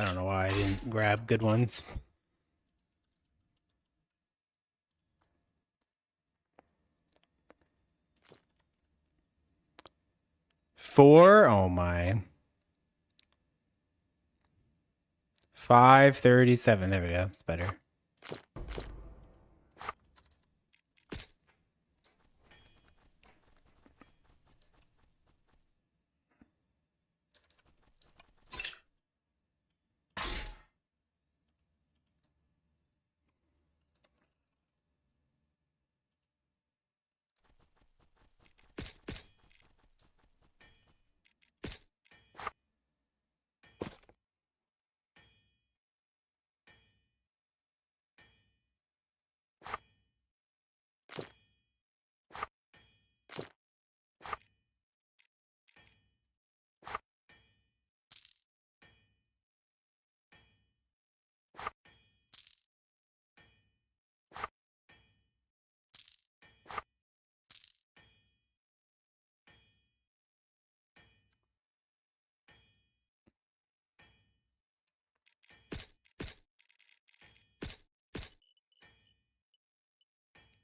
I don't know why I didn't grab good ones. Four? Oh my. 537. There we go. It's better.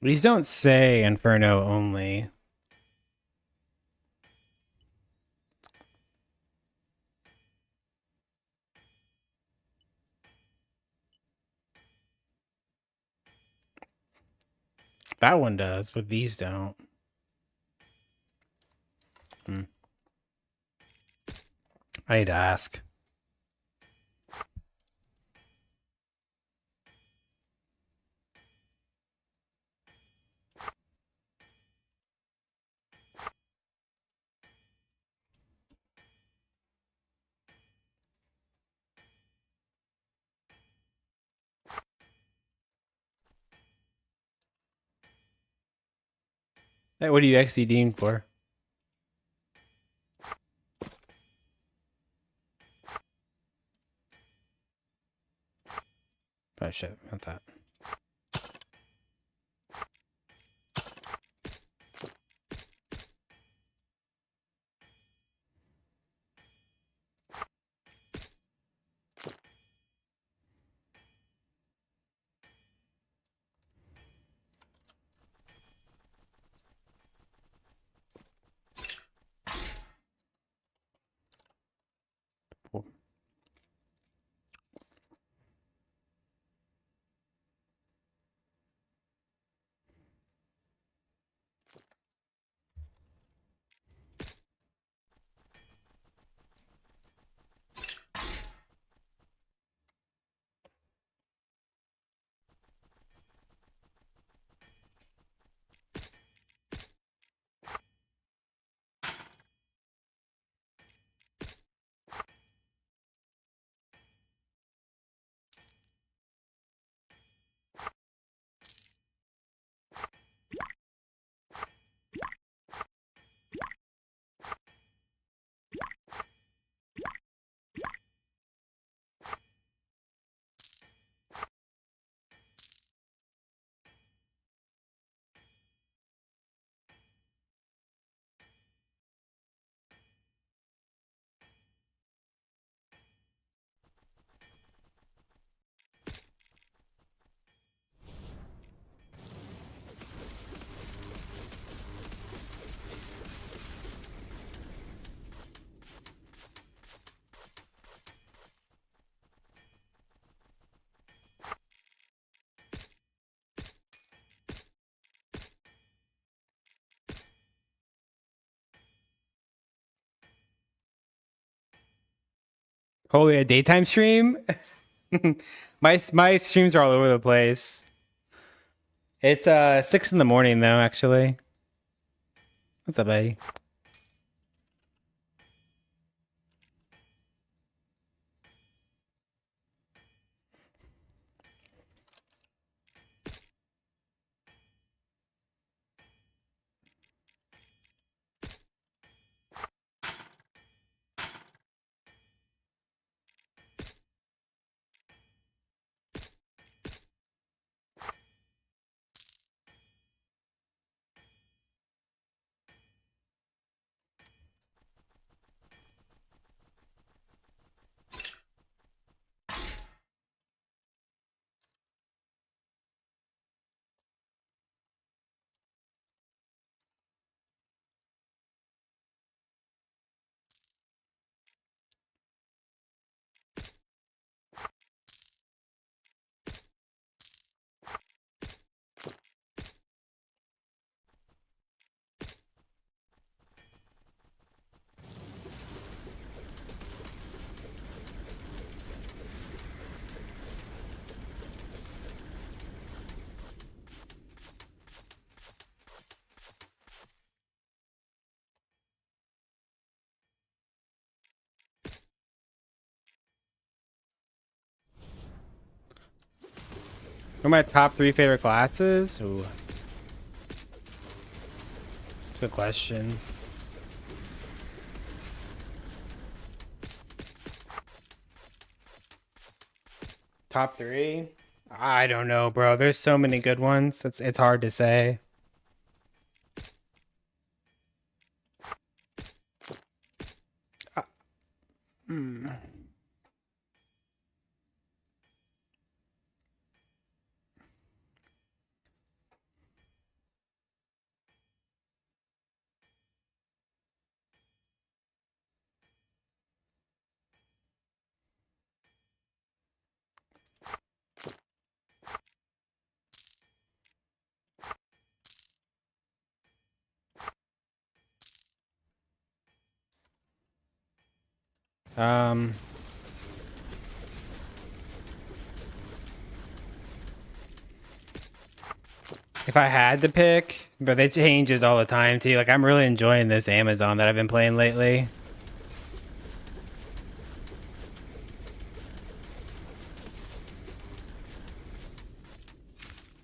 These don't say Inferno only. That one does, but these don't. I need to ask. Hey, what are you XDing for? Oh shit, not that. Cool. Holy, a daytime stream? My streams are all over the place. It's 6 in the morning though, actually. What's up, buddy? What are my top 3 favorite classes? Ooh, good question. Top 3? I don't know, bro. There's so many good ones. It's hard to say. Uh, hmm. Um, if I had to pick, but it changes all the time too. Like I'm really enjoying this Amazon that I've been playing lately.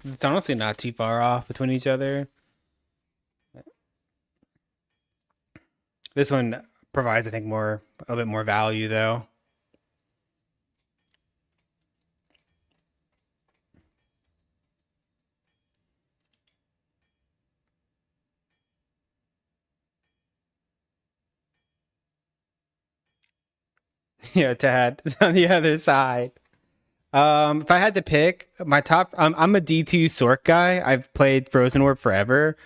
It's honestly not too far off between each other. This one provides, I think, a little bit more value though. Yeah, Tad. It's on the other side. If I had to pick my top, I'm a D2 Sork guy. I've played Frozen Orb forever,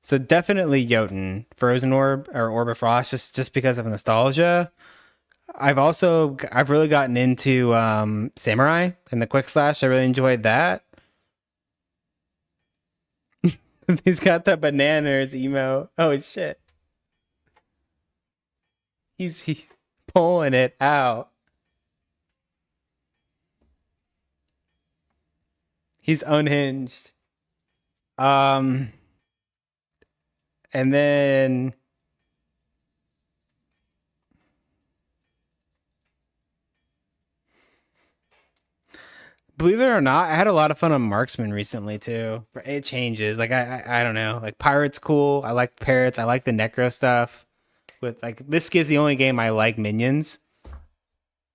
so definitely Jotun, Frozen Orb or Orb of Frost, just because of nostalgia. I've really gotten into Samurai and the Quick Slash. I really enjoyed that. He's got the bananas emo. Oh shit, he's pulling it out. He's unhinged. Um, and then believe it or not, I had a lot of fun on Marksman recently too. It changes. Like I don't know. Like Pirate's cool. I like Parrots. I like the Necro stuff. With like this is the only game I like minions.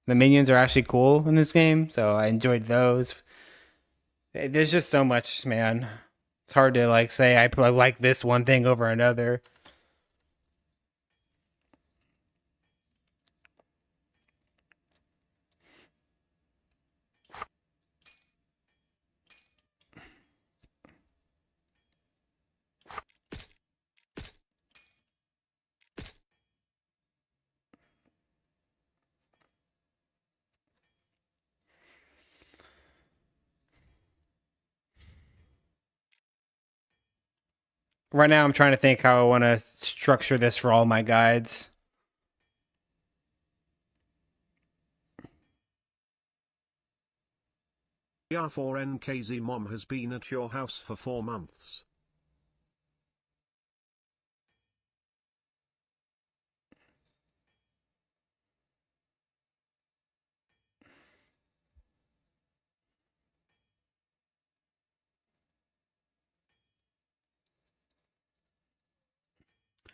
The minions are actually cool in this game, so I enjoyed those. There's just so much, man. It's hard to like say I like this one thing over another. Right now, I'm trying to think how I want to structure this for all my guides. R4NKZ mom has been at your house for 4 months.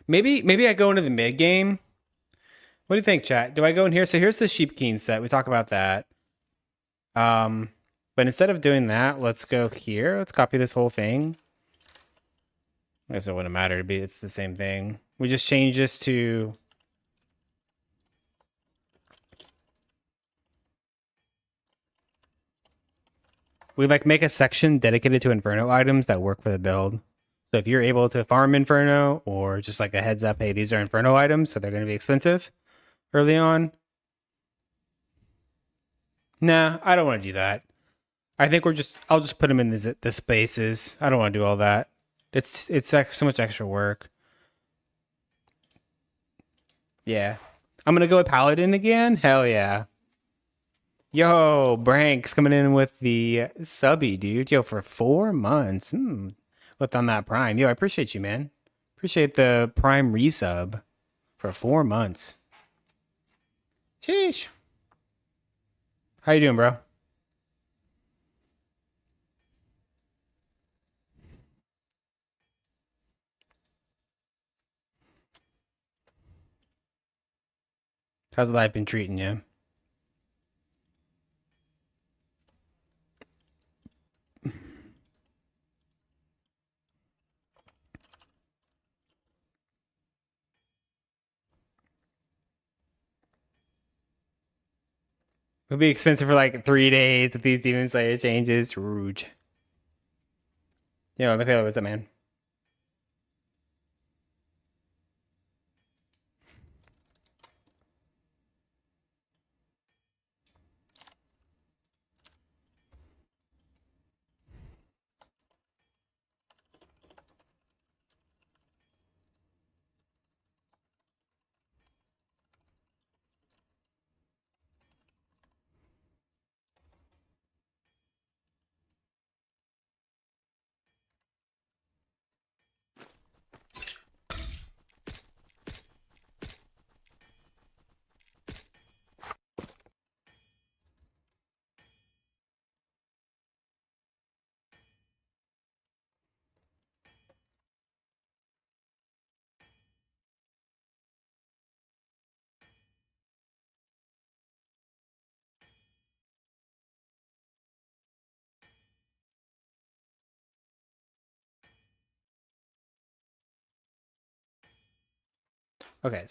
Maybe I go into the mid game. What do you think, chat? Do I go in here? So here's the Sheepkeen set. We talk about that. Um, but instead of doing that, let's go here. Let's copy this whole thing. I guess it wouldn't matter to be. It's the same thing. We just change this to. We like make a section dedicated to Inferno items that work for the build. So if you're able to farm Inferno, or just like a heads up, hey, these are Inferno items, so they're going to be expensive early on. Nah, I don't want to do that. I think I'll just put them in the spaces. I don't want to do all that. It's so much extra work. Yeah. I'm gonna go with Paladin again. Hell yeah. Yo, Branks coming in with the subby, dude. Yo, for 4 months. With on that Prime. Yo, I appreciate you, man. Appreciate the Prime resub for 4 months. Sheesh. How you doing, bro? How's life been treating you? It'll be expensive for like 3 days with these Demon Slayer changes. Rouge. Let me play with it, man. Okay.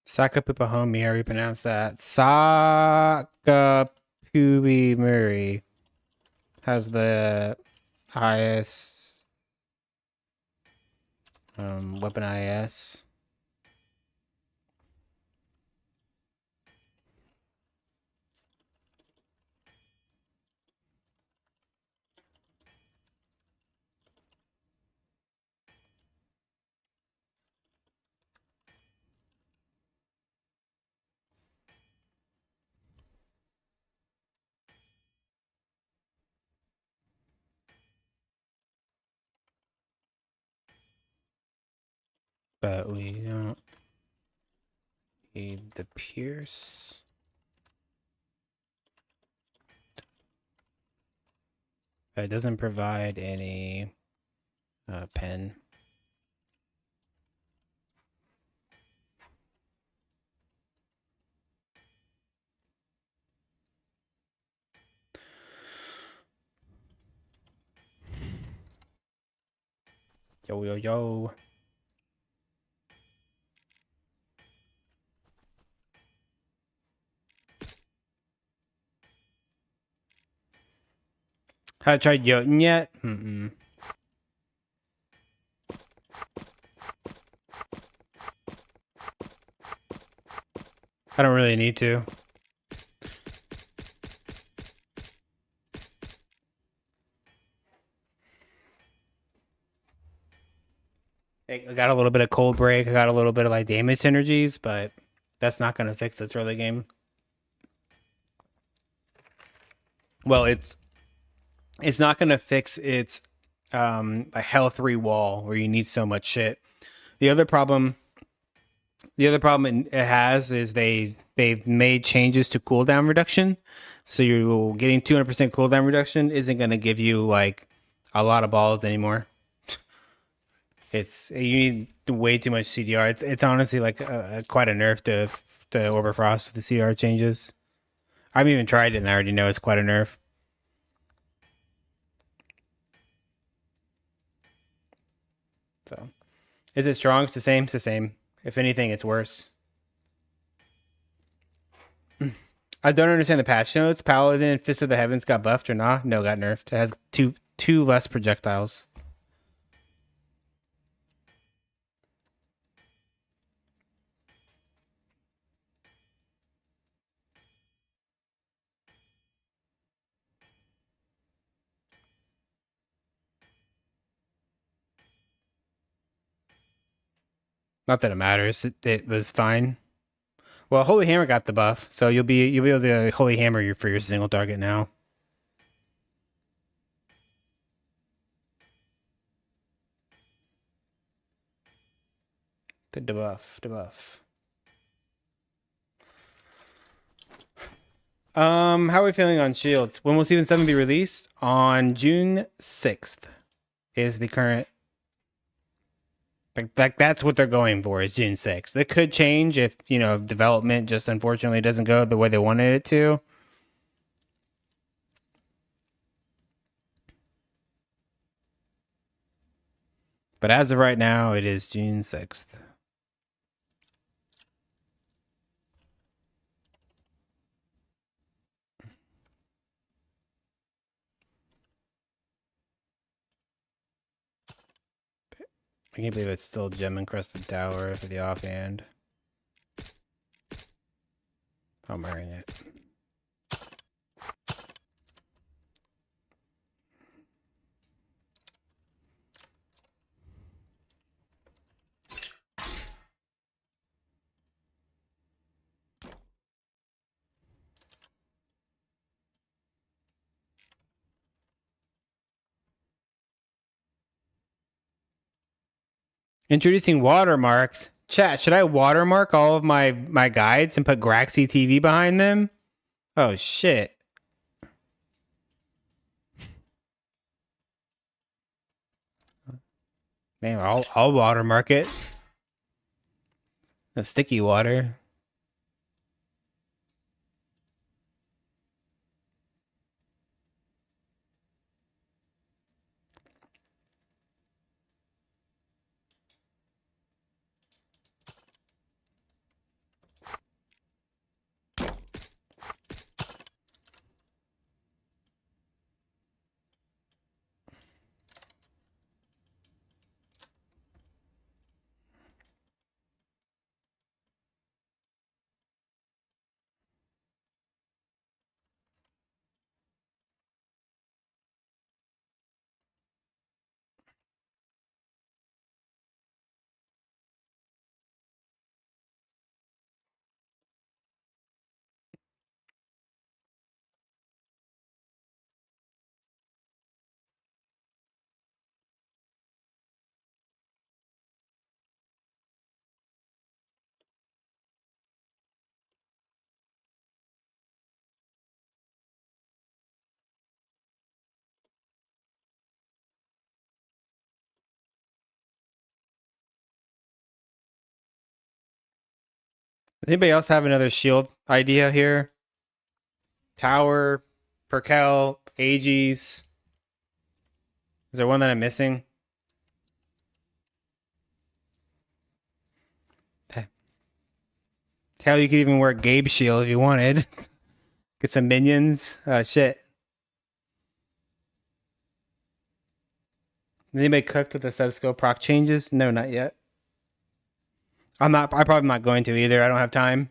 Sakapupa how do you pronounce that? Sakapubi Murray has the highest weapon IS. But we don't need the Pierce. It doesn't provide any pen. Yo, yo, yo. Have I tried Jotun yet? Mm-mm. I don't really need to. I got a little bit of cold break. I got a little bit of like damage synergies, but that's not going to fix this early game. Well, it's not going to fix its a health wall where you need so much shit. The other problem it has is they've made changes to cooldown reduction. So you're getting 200% cooldown reduction isn't going to give you like a lot of balls anymore. You need way too much CDR. It's honestly like quite a nerf to Overfrost with the CDR changes. I haven't even tried it, and I already know it's quite a nerf. So, is it strong? It's the same. It's the same. If anything, it's worse. I don't understand the patch notes. Paladin Fist of the Heavens got buffed or not? No, got nerfed. It has two less projectiles. Not that it matters. It was fine. Well, Holy Hammer got the buff, so you'll be able to Holy Hammer for your single target now. The debuff, debuff. How are we feeling on shields? When will Season 7 be released? On June 6th is the current. Like that's what they're going for is June 6th. It could change if, development just unfortunately doesn't go the way they wanted it to. But as of right now, it is June 6th. I can't believe it's still Gem Encrusted Tower for the offhand. I'm wearing it. Introducing watermarks. Chat, should I watermark all of my guides and put Graxy TV behind them? Oh shit. Man, I'll watermark it. The sticky water. Does anybody else have another shield idea here? Tower, Perkel, Aegis. Is there one that I'm missing? Hell, you could even wear Gabe's shield if you wanted. Get some minions. Shit. Did anybody cook with the subscope proc changes? No, not yet. I'm not. I probably not going to either. I don't have time.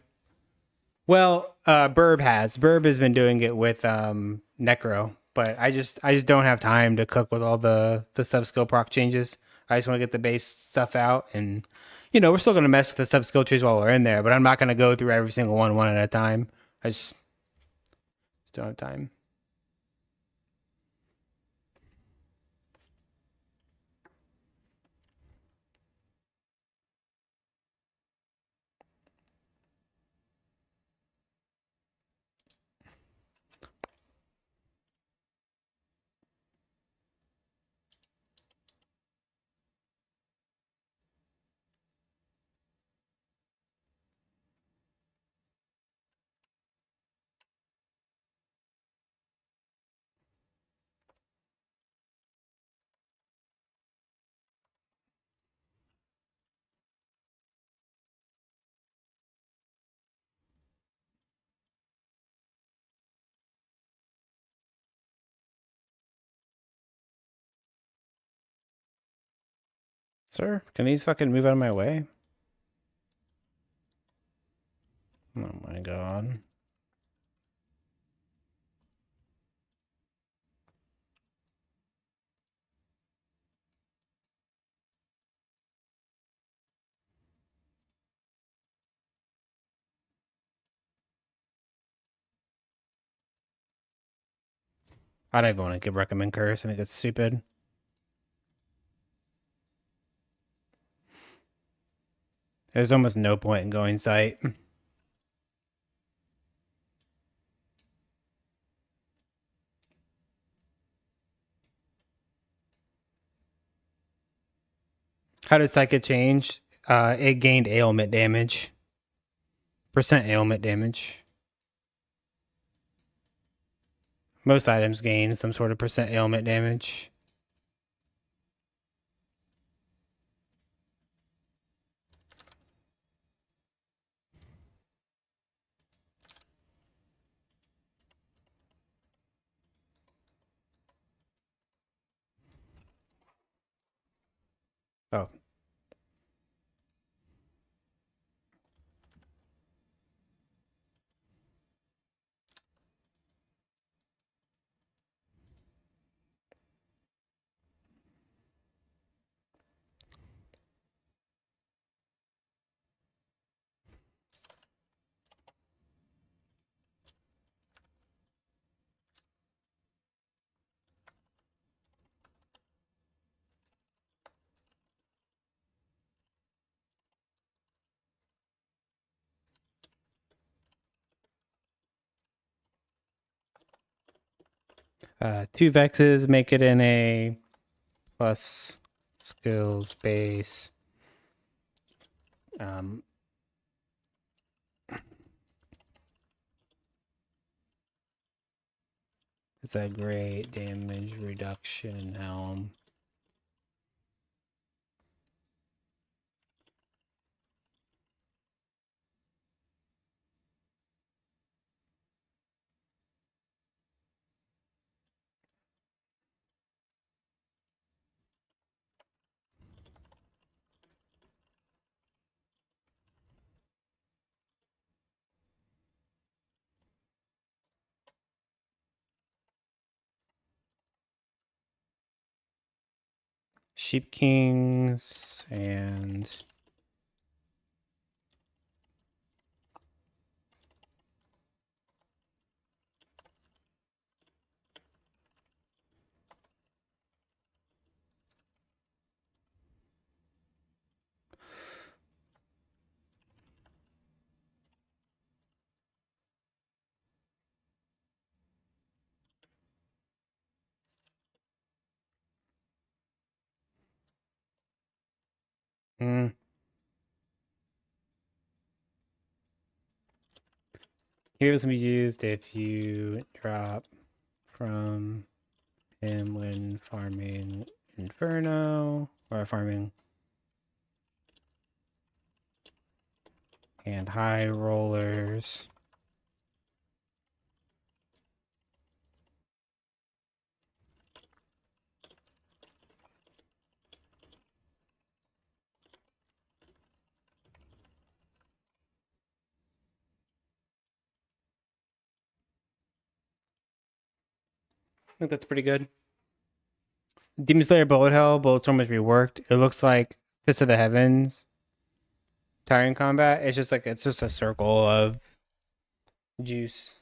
Well, Burb has. Burb has been doing it with Necro, but I just don't have time to cook with all the subscope proc changes. I just want to get the base stuff out, and we're still gonna mess with the subskill trees while we're in there, but I'm not gonna go through every single one at a time. I just don't have time. Sir, can these fucking move out of my way? Oh my god. I don't even want to give recommend curse. I think it's stupid. There's almost no point in going sight. How did sight get changed? It gained ailment damage. Percent ailment damage. Most items gain some sort of percent ailment damage. Oh. Two vexes make it in a plus skills base. Um, it's a great damage reduction helm. Sheep Kings and mm, heroes can be used if you drop from him when farming Inferno or farming and high rollers. I think that's pretty good. Demon Slayer Bullet Hell, Bulletstorm was reworked. It looks like Fist of the Heavens, Tyrant Combat. It's just a circle of juice.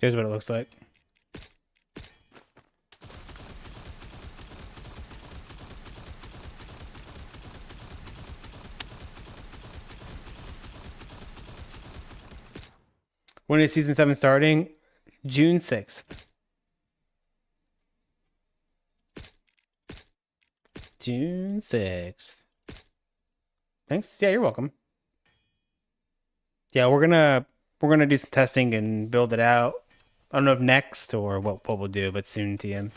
Here's what it looks like. When is season 7 starting? June 6th. June 6th. Thanks. Yeah, you're welcome. Yeah, we're gonna do some testing and build it out. I don't know if next or what we'll do, but soon, TM.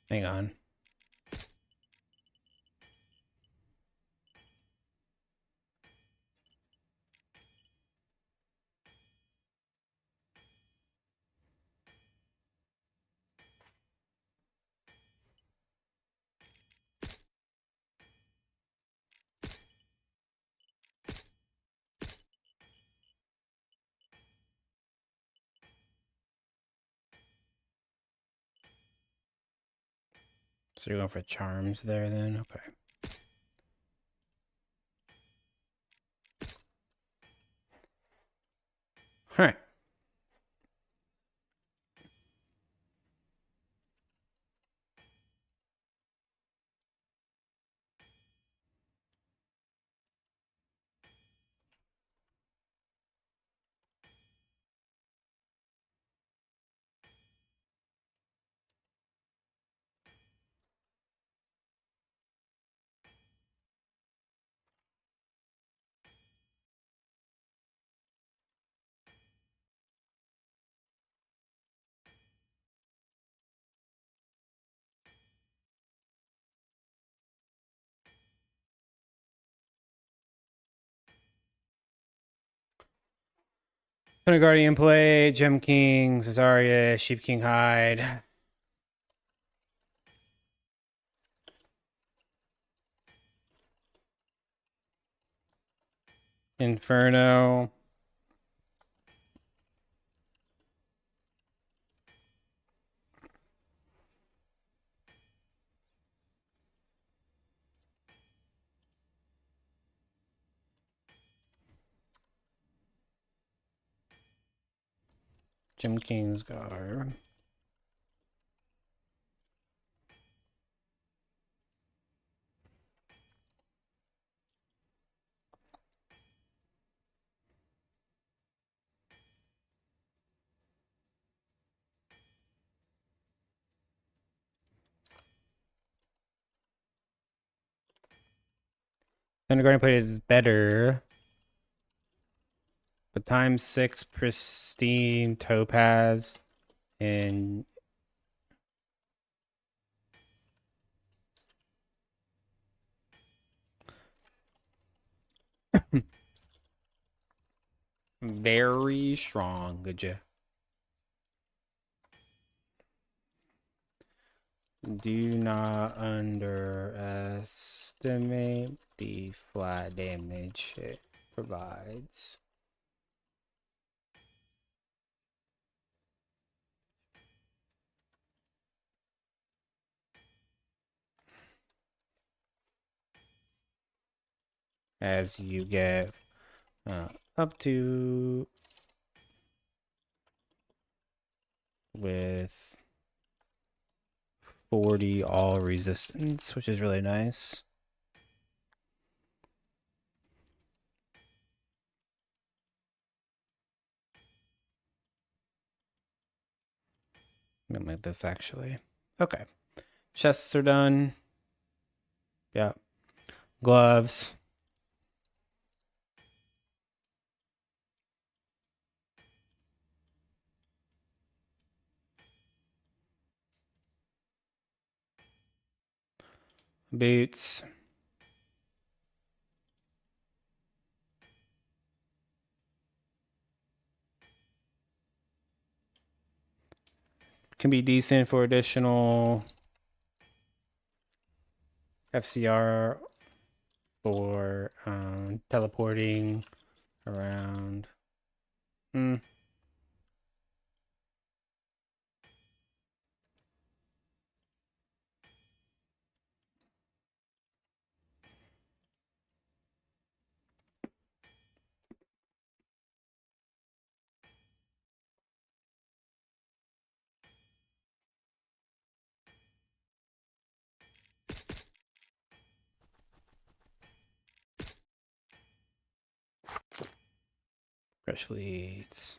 Hang on. So you're going for charms there then? Okay. All right. Thunder Guardian play, Gem King, Cesaria, Sheep King Hide. Inferno. Gem King's Guard. Thunder Guardian play is better. But ×6 pristine topaz and very strong. Good job. Do not underestimate the flat damage it provides. As you get up to with 40 all resistance, which is really nice. I'm gonna make this actually. Okay. Chests are done. Yeah. Gloves. Boots. Can be decent for additional FCR for teleporting around. Fresh fleets.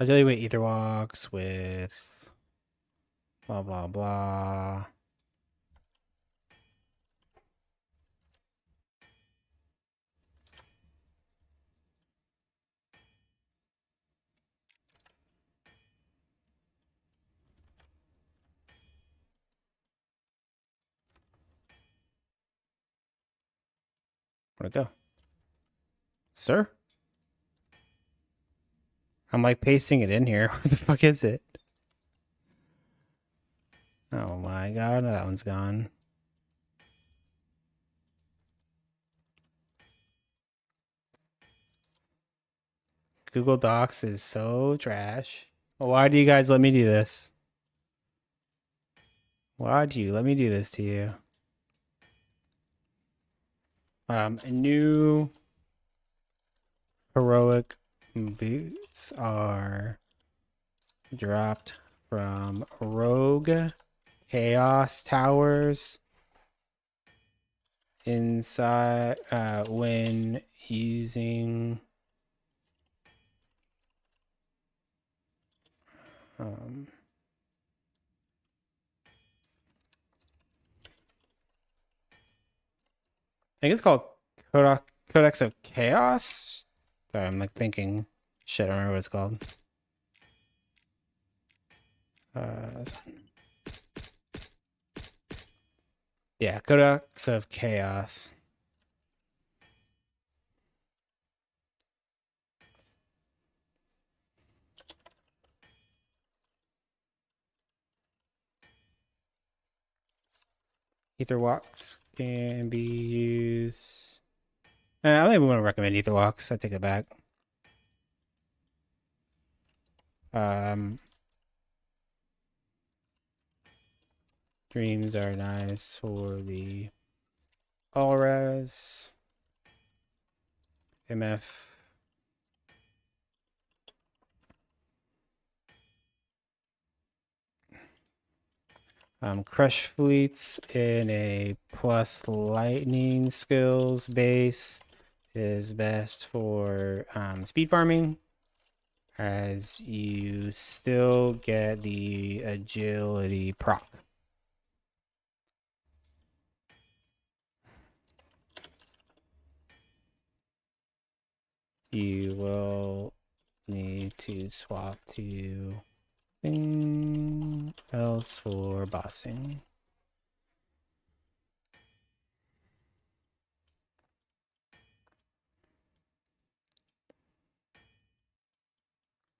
I'll tell you what ether walks with blah blah blah. Where'd it go? Sir? I'm like pasting it in here. Where the fuck is it? Oh my god, that one's gone. Google Docs is so trash. Why do you guys let me do this? Why do you let me do this to you? New heroic boots are dropped from Rogue Chaos Towers inside when using I think it's called Codex of Chaos. Sorry, I'm like thinking shit, I don't remember what it's called. Yeah, Codex of Chaos. Ether walks can be used. I don't even want to recommend ether walks. I take it back. Dreams are nice for the all-res MF. Crush fleets in a plus lightning skills base is best for speed farming, as you still get the agility proc. You will need to swap to something else for bossing.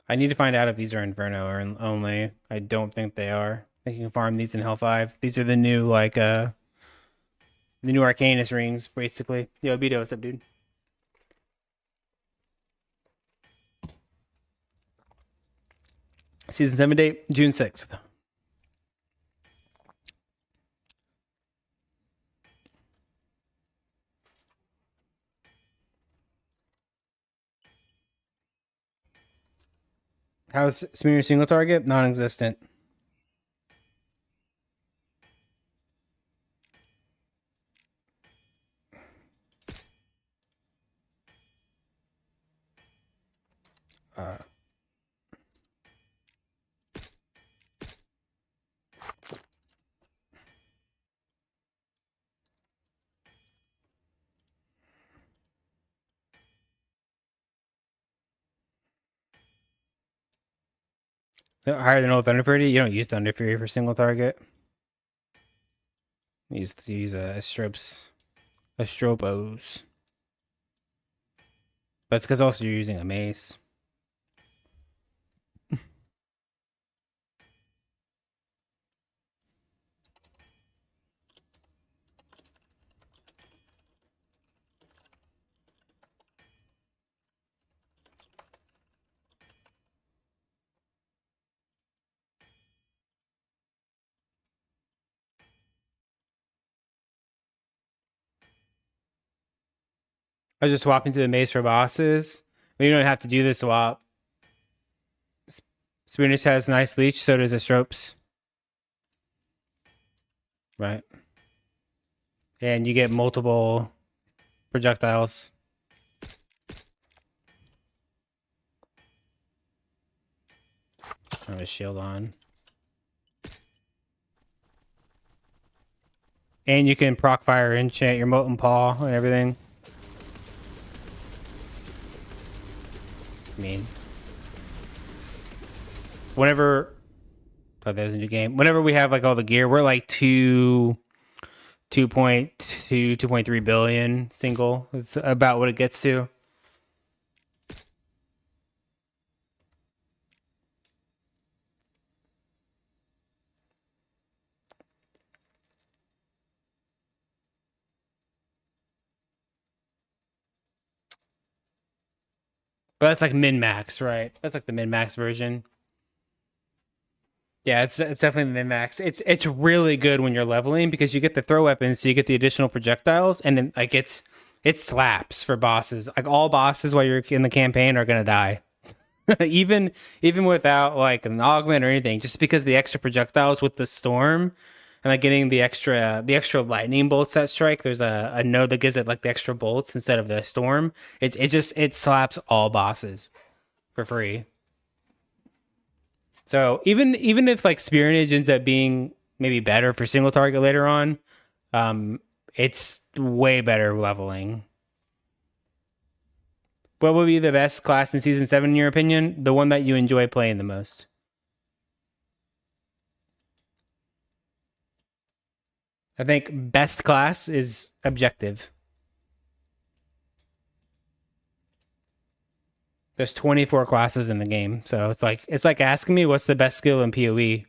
I need to find out if these are Inferno or only. I don't think they are. I think you can farm these in Hell 5. These are the new, like, the new Arcanus rings, basically. Yo, Beto, what's up, dude? Season 7 date, June 6th. How's Smear single target? Non-existent. Higher than Old Thunder Fury? You don't use Thunder Fury for single target. You use Astropos. That's because also you're using a mace. I was just swapping to the mace for bosses. But you don't have to do the swap. Spoonage has nice leech, so does Astropes. Right. And you get multiple projectiles. I have a shield on. And you can proc fire enchant your Molten Paw and everything. I mean, whenever... Oh, there's a new game. Whenever we have like all the gear, we're like 2 2.2, 2.3 billion single. It's about what it gets to. But that's like min max, right? That's like the min max version. Yeah, it's definitely the min max. It's really good when you're leveling because you get the throw weapons, so you get the additional projectiles, and then like it slaps for bosses. Like all bosses while you're in the campaign are gonna die. even even without like an augment or anything, just because the extra projectiles with the storm and like getting the extra lightning bolts that strike. There's a node that gives it like the extra bolts instead of the storm. It slaps all bosses for free. So even if like Spearnage ends up being maybe better for single target later on, um, it's way better leveling. What would be the best class in season 7 in your opinion? The one that you enjoy playing the most. I think best class is objective. There's 24 classes in the game, so it's like asking me what's the best skill in PoE.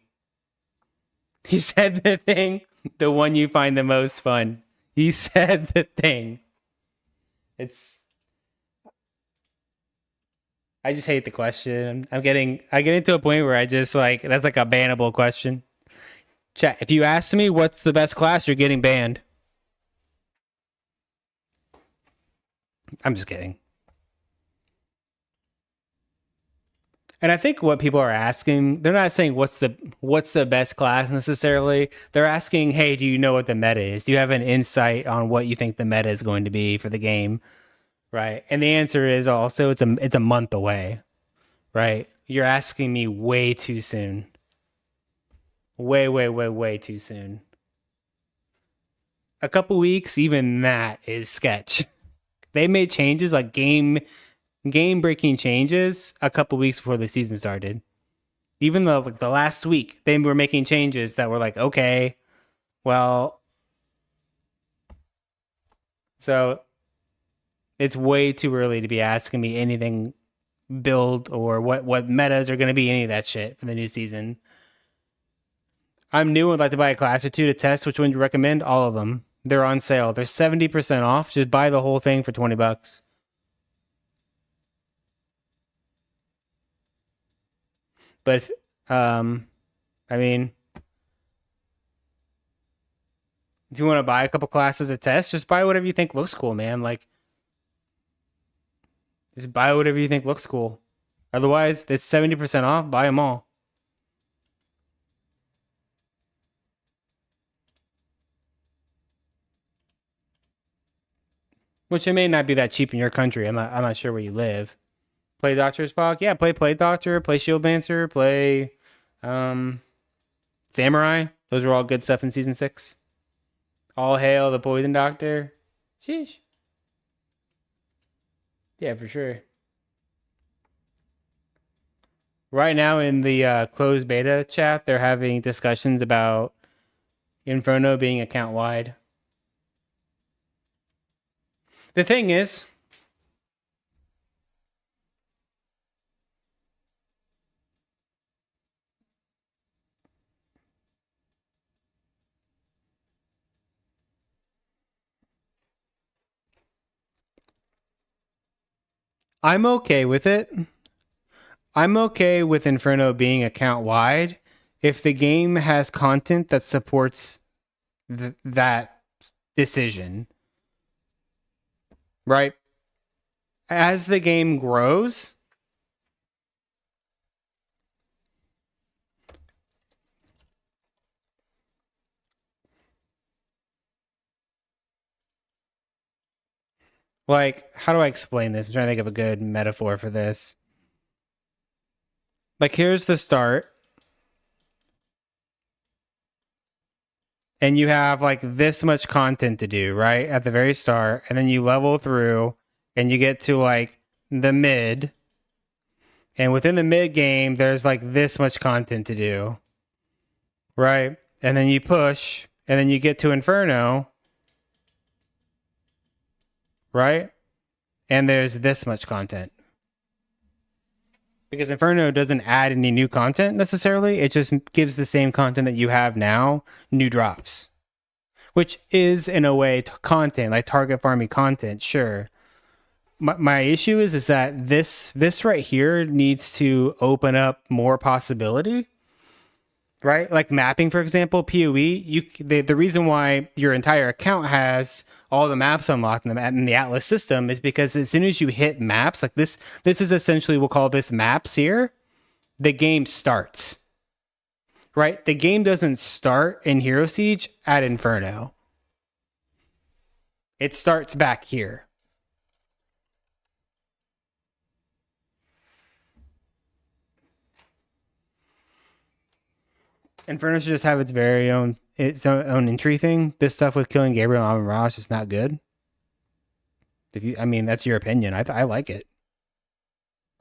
He said the thing, the one you find the most fun. He said the thing. It's I just hate the question. I get into a point where I just like that's like a bannable question. Chat, if you ask me what's the best class, you're getting banned. I'm just kidding. And I think what people are asking, they're not saying what's the best class necessarily. They're asking, hey, do you know what the meta is? Do you have an insight on what you think the meta is going to be for the game? Right. And the answer is also it's a month away. Right. You're asking me way too soon. Way, way, way, way too soon. A couple weeks, even that is sketch. They made changes like game breaking changes a couple weeks before the season started. Even though like the last week they were making changes that were like, okay, well, so it's way too early to be asking me anything build or what metas are going to be, any of that shit for the new season. I'm new and would like to buy a class or two to test. Which one do you recommend? All of them. They're on sale. They're 70% off. Just buy the whole thing for $20. But I mean, if you want to buy a couple classes to test, just buy whatever you think looks cool, man. Like, just buy whatever you think looks cool. Otherwise, it's 70% off. Buy them all. Which it may not be that cheap in your country. I'm not sure where you live. Play Doctor Spock. Yeah, play Doctor, play Shield Dancer, play um Samurai. Those are all good stuff in season 6. All hail the Poison Doctor. Sheesh. Yeah, for sure. Right now in the closed beta chat, they're having discussions about Inferno being account wide. The thing is, I'm okay with it. I'm okay with Inferno being account wide if the game has content that supports that decision, right? As the game grows, like, how do I explain this? I'm trying to think of a good metaphor for this. Like, here's the start, and you have like this much content to do, right? At the very start, and then you level through and you get to like the mid. And within the mid game, there's like this much content to do, right? And then you push, and then you get to Inferno, right? And there's this much content. Because Inferno doesn't add any new content necessarily. It just gives the same content that you have now, new drops, which is in a way content, like target farming content, sure. My issue is that this right here needs to open up more possibility, right? Like mapping, for example, PoE. The reason why your entire account has all the maps unlocked in the Atlas system is because as soon as you hit maps, like this is essentially, we'll call this maps here. The game starts, right? The game doesn't start in Hero Siege at Inferno. It starts back here. Inferno should just have its own entry thing. This stuff with killing Gabriel and Amon Ra is just not good. I mean, that's your opinion. I like it.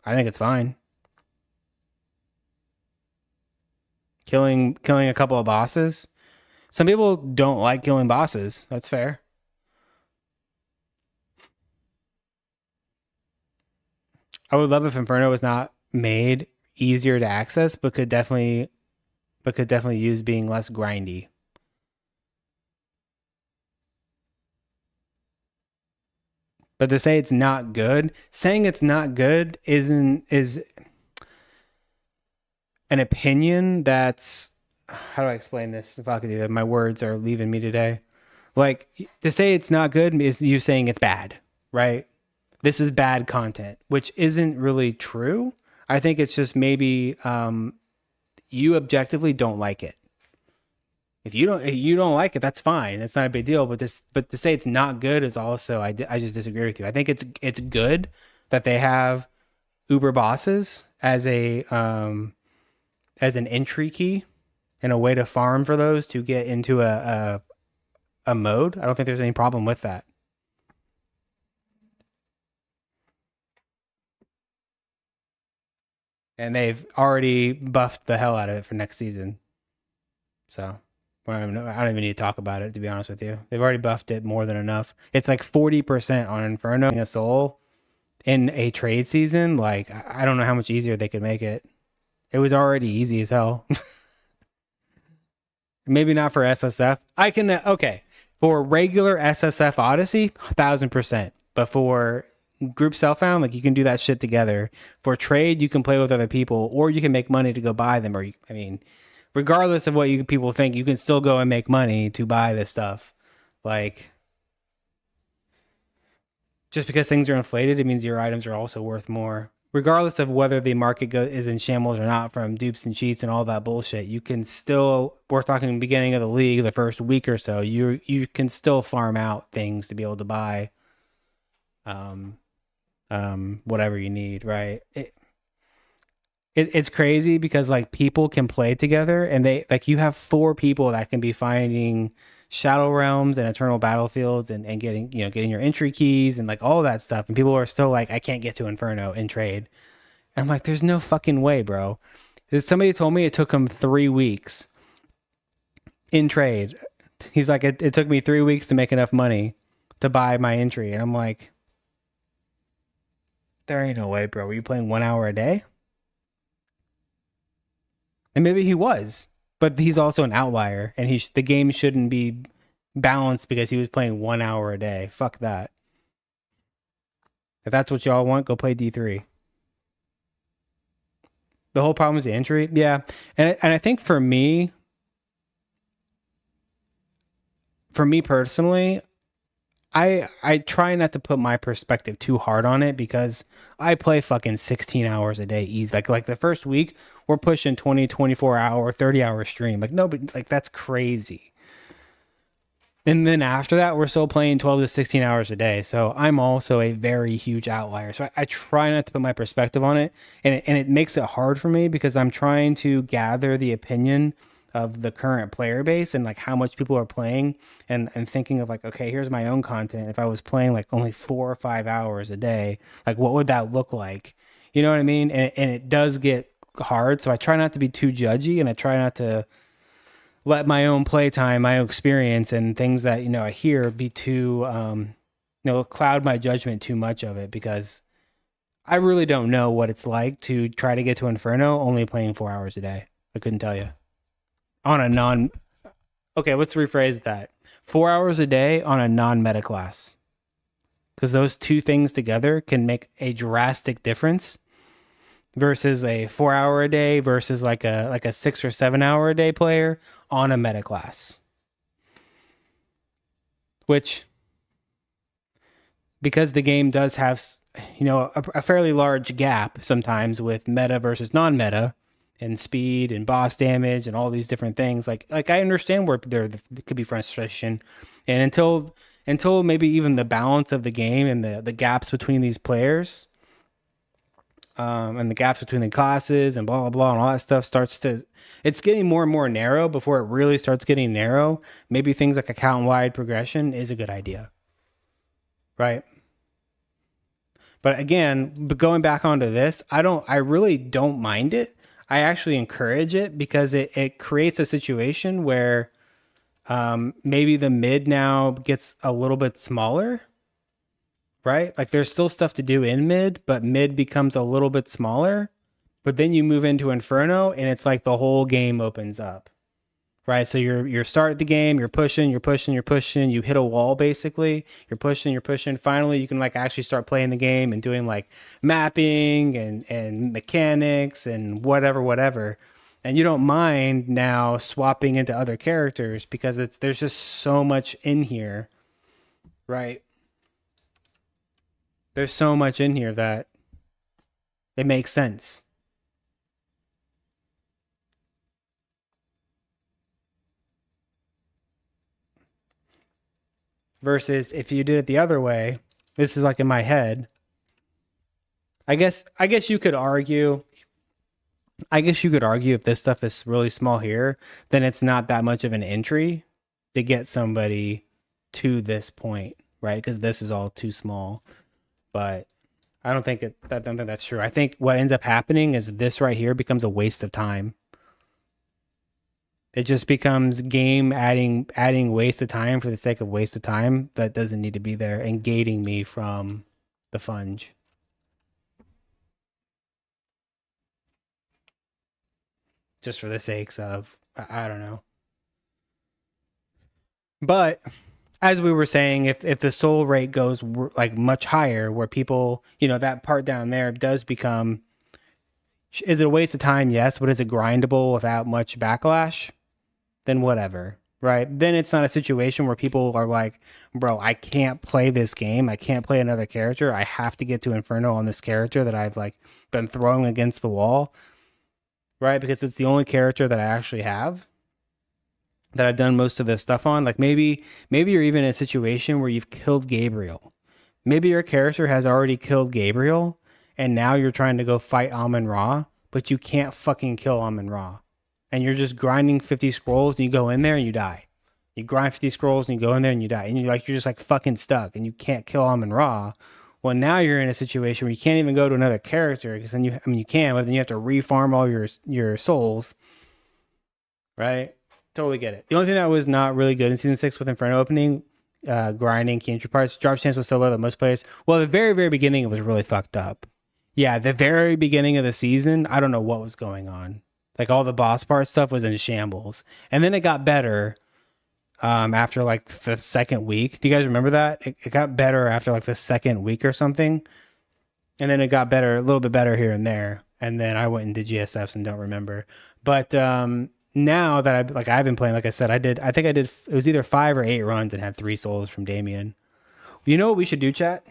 I think it's fine. Killing a couple of bosses. Some people don't like killing bosses. That's fair. I would love if Inferno was not made easier to access, but could definitely use being less grindy. But to say it's not good, saying it's not good is an opinion that's, how do I explain this? If I could do that, my words are leaving me today. Like, to say it's not good is you saying it's bad, right? This is bad content, which isn't really true. I think it's just maybe you objectively don't like it. If you don't like it, that's fine. That's not a big deal. But to say it's not good is also, I just disagree with you. I think it's good that they have Uber bosses as an entry key and a way to farm for those to get into a mode. I don't think there's any problem with that. And they've already buffed the hell out of it for next season. So I don't even need to talk about it, to be honest with you. They've already buffed it more than enough. It's like 40% on Inferno, a soul in a trade season. Like, I don't know how much easier they could make it. It was already easy as hell. Maybe not for SSF. Okay. For regular SSF Odyssey, 1000%. But for group self-found, like, you can do that shit together. For trade, you can play with other people, or you can make money to go buy them. Regardless of what people think, you can still go and make money to buy this stuff. Like, just because things are inflated, it means your items are also worth more. Regardless of whether the market is in shambles or not from dupes and cheats and all that bullshit, you can still, we're talking the beginning of the league, the first week or so, you can still farm out things to be able to buy whatever you need, right? It's crazy because, like, people can play together, and you have 4 people that can be finding Shadow Realms and Eternal Battlefields and getting your entry keys and like all that stuff, and people are still like, I can't get to Inferno in trade. And I'm like, there's no fucking way, bro. Somebody told me it took him 3 weeks in trade. He's like, it took me 3 weeks to make enough money to buy my entry, and I'm like, there ain't no way, bro. Were you playing 1 hour a day? And maybe he was, but he's also an outlier, and the game shouldn't be balanced because he was playing 1 hour a day. Fuck that. If that's what y'all want, go play D3. The whole problem is the entry. Yeah. And I think for me personally, I try not to put my perspective too hard on it because I play fucking 16 hours a day easy. Like the first week, we're pushing 20, 24-hour, 30-hour stream. Like, no, but like, that's crazy. And then after that, we're still playing 12 to 16 hours a day. So I'm also a very huge outlier. So I try not to put my perspective on it. And it makes it hard for me because I'm trying to gather the opinion of the current player base and like how much people are playing and thinking of like, okay, here's my own content. If I was playing like only 4 or 5 hours a day, like what would that look like? You know what I mean? And it does get hard. So I try not to be too judgy, and I try not to let my own playtime, my own experience and things that, I hear be too cloud my judgment too much of it because I really don't know what it's like to try to get to Inferno only playing 4 hours a day. I couldn't tell you. On a non Okay, let's rephrase that. 4 hours a day on a non-meta class. Because those two things together can make a drastic difference versus a 4 hour a day versus like a 6 or 7 hour a day player on a meta class. Which, because the game does have a fairly large gap sometimes with meta versus non-meta and speed and boss damage and all these different things, like I understand where there could be frustration, and until maybe even the balance of the game and the gaps between these players, and the gaps between the classes and blah blah blah and all that stuff starts to, it's getting more and more narrow before it really starts getting narrow. Maybe things like account wide progression is a good idea, right? But again, going back onto this, I really don't mind it. I actually encourage it because it creates a situation where maybe the mid now gets a little bit smaller, right? Like there's still stuff to do in mid, but mid becomes a little bit smaller. But then you move into Inferno and it's like the whole game opens up, right? So you're starting the game, you're pushing, you're pushing, you're pushing, you hit a wall basically. You're pushing, you're pushing. Finally, you can like actually start playing the game and doing like mapping and mechanics and whatever. And you don't mind now swapping into other characters because there's just so much in here, right? There's so much in here that it makes sense. Versus if you did it the other way, this is like in my head. I guess you could argue. I guess you could argue if this stuff is really small here, then it's not that much of an entry to get somebody to this point, right? Because this is all too small. But I don't think that's true. I think what ends up happening is this right here becomes a waste of time. It just becomes game adding waste of time for the sake of waste of time that doesn't need to be there and gating me from the funge just for the sakes of I don't know. But as we were saying, if the soul rate goes like much higher, where people, that part down there does become, is it a waste of time? Yes, but is it grindable without much backlash? Then whatever, right? Then it's not a situation where people are like, bro, I can't play this game. I can't play another character. I have to get to Inferno on this character that I've like been throwing against the wall, right? Because it's the only character that I actually have that I've done most of this stuff on. Like maybe you're even in a situation where you've killed Gabriel. Maybe your character has already killed Gabriel and now you're trying to go fight Amon Ra, but you can't fucking kill Amon Ra. And you're just grinding 50 scrolls and you go in there and you die. You grind 50 scrolls and you go in there and you die. And you're just like fucking stuck and you can't kill Amon Ra. Well, now you're in a situation where you can't even go to another character because then you can, but then you have to refarm all your souls, right? Totally get it. The only thing that was not really good in season 6 with Inferno opening, grinding key entry parts, drop chance was so low that most players. Well, the very very beginning it was really fucked up. Yeah, the very beginning of the season, I don't know what was going on. Like all the boss part stuff was in shambles, and then it got better. After like the second week, do you guys remember that? It got better after like the second week or something, and then it got better, a little bit better here and there. And then I went and did GSFs and don't remember. But now that I've been playing, like I said, I think I did, it was either 5 or 8 runs and had 3 souls from Damien. You know what we should do, chat?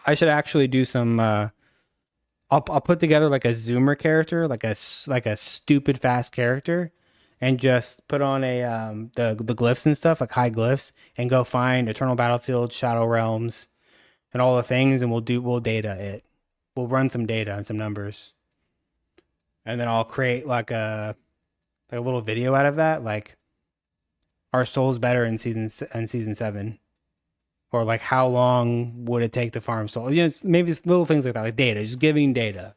I should actually do some. I'll put together like a zoomer character, like a stupid fast character, and just put on a the glyphs and stuff, like high glyphs, and go find Eternal Battlefield, Shadow Realms, and all the things, and we'll data it. We'll run some data and some numbers, and then I'll create like a little video out of that, like are souls better in season 7, or like how long would it take to farm souls? Maybe it's little things like that, like data, just giving data.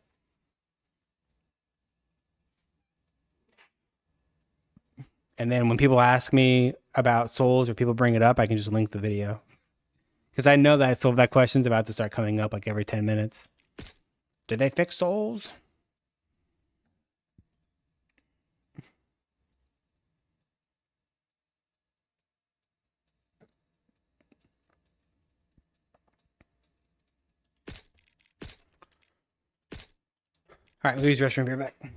And then when people ask me about souls or people bring it up, I can just link the video. Because I know that that question's about to start coming up like every 10 minutes. Did they fix souls? All right, use restroom. Be right back.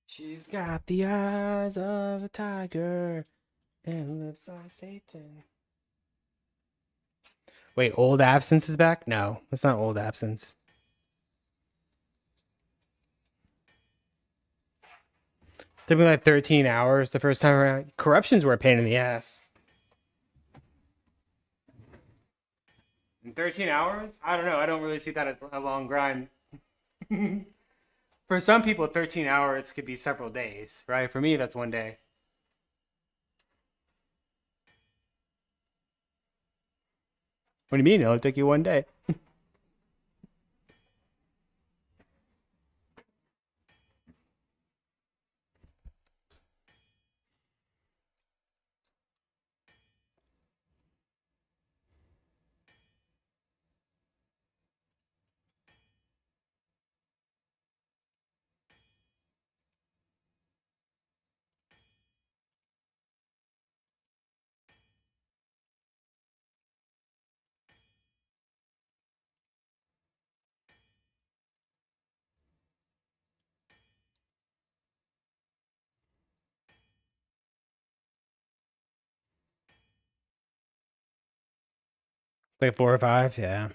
She's got the eyes of a tiger and lips like Satan. Wait, old absence is back? No, it's not old absence. Took me like 13 hours the first time around. Corruptions were a pain in the ass. In 13 hours? I don't know. I don't really see that as a long grind. For some people, 13 hours could be several days, right? For me, that's one day. What do you mean? It'll take you one day. Like 4 or 5, yeah.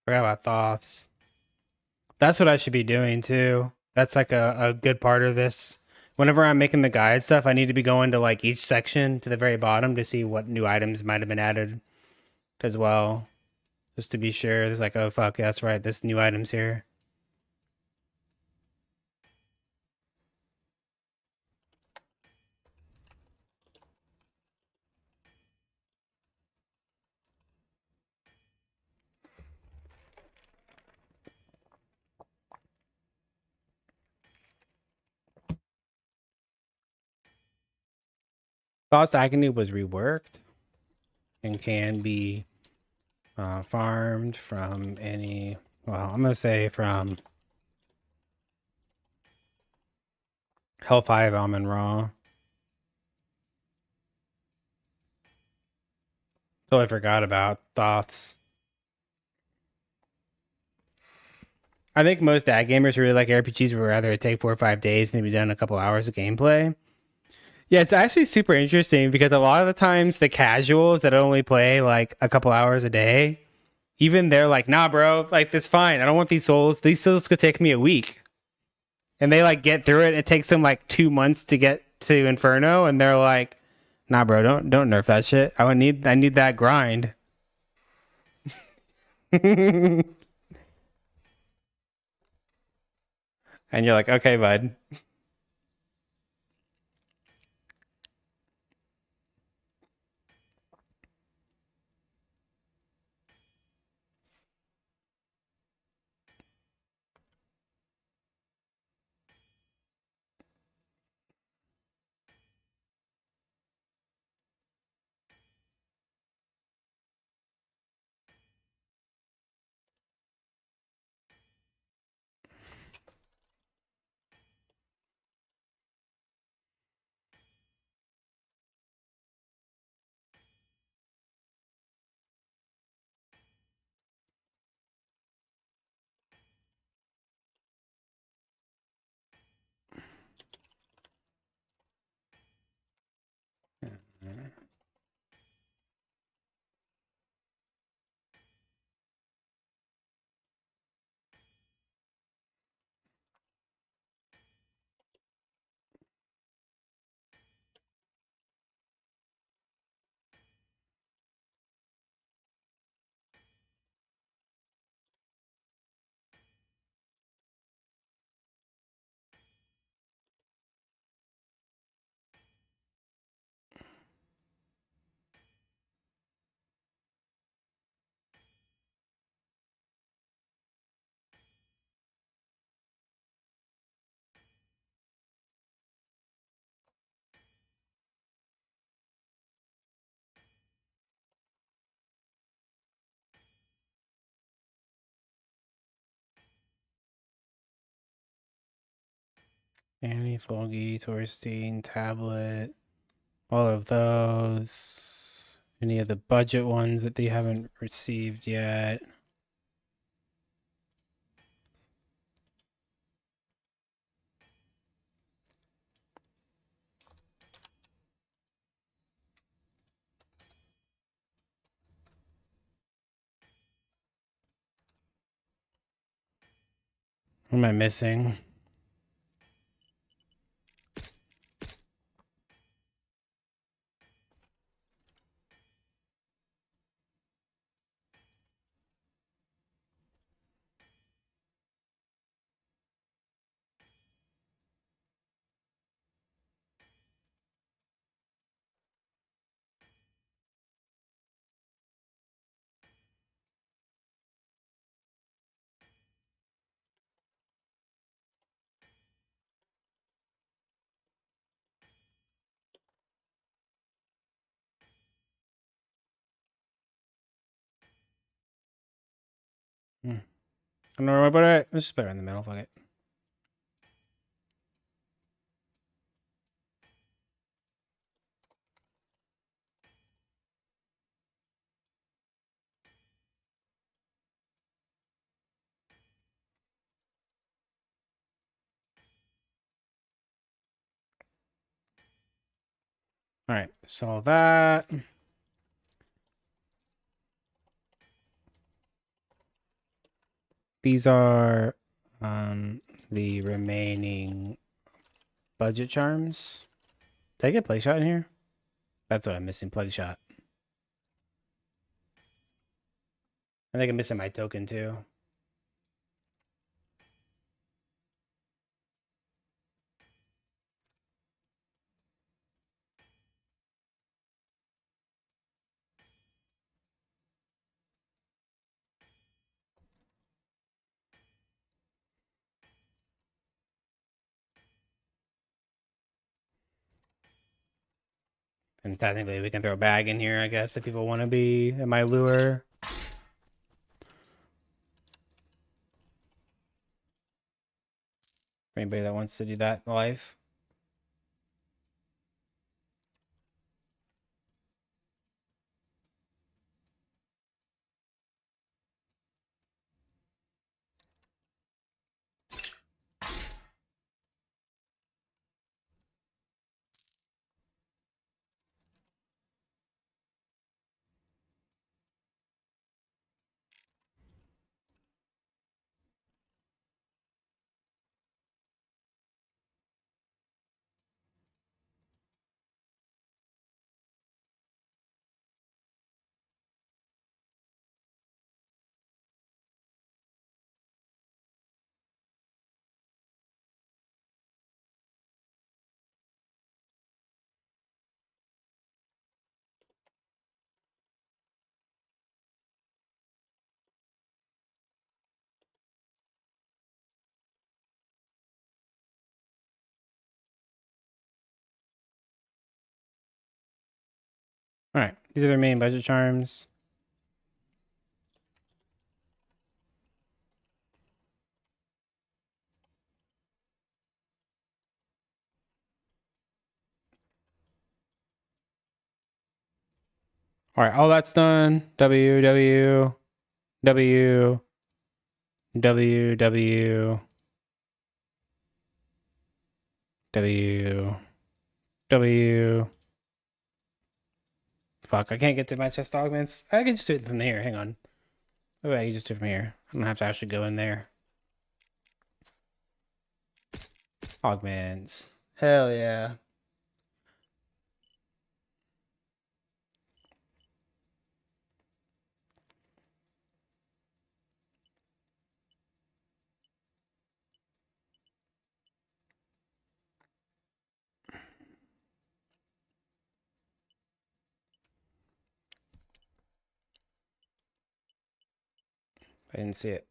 Forgot about thoughts. That's what I should be doing too. That's like a good part of this. Whenever I'm making the guide stuff, I need to be going to like each section to the very bottom to see what new items might have been added as well. Just to be sure. There's like, oh fuck, that's right, this new item's here. Lost Agony was reworked and can be farmed from any. Well, I'm gonna say from Hell 5 Almond Raw. Totally forgot about Thoths. I think most ad gamers who really like RPGs would rather it take 4 or 5 days and be done in a couple hours of gameplay. Yeah, it's actually super interesting because a lot of the times the casuals that only play like a couple hours a day, even they're like, nah, bro, like that's fine. I don't want these souls. These souls could take me a week. And they like get through it. It takes them like 2 months to get to Inferno, and they're like, nah, bro, don't nerf that shit. I need that grind. And you're like, okay, bud. Annie, Foggy, Torstein, Tablet, all of those. Any of the budget ones that they haven't received yet. What am I missing? I don't know about it. Let's just put it in the middle. Fuck it. All right, so that. These are the remaining budget charms. Did I get play shot in here? That's what I'm missing, plug shot. I think I'm missing my token too. And technically we can throw a bag in here, I guess, if people want to be in my lure. For anybody that wants to do that in life. All right, these are the main budget charms. All right, all that's done. W, W, W, W, W, W, W. Fuck, I can't get to my chest augments. I can just do it from here. Hang on. Oh, I can just do it from here. I don't have to actually go in there. Augments. Hell yeah. I didn't see it.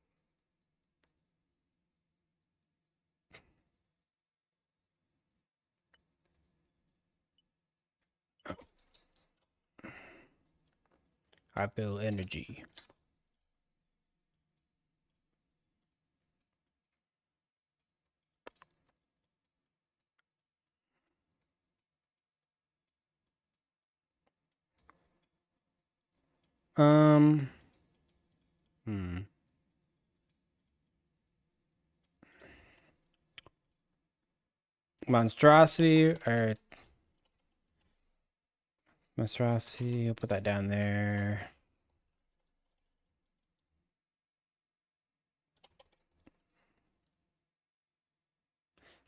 I feel energy. Um. Hmm. Monstrosity or monstrosity. I'll put that down there.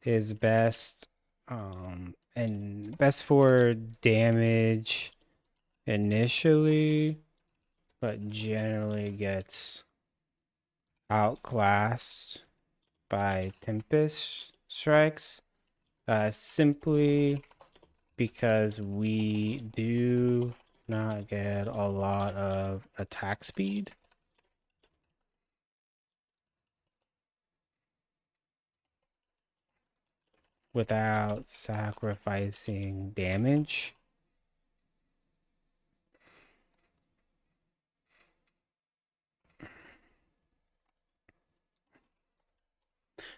Is best. And best for damage initially, but generally gets outclassed by Tempest strikes. Simply because we do not get a lot of attack speed without sacrificing damage.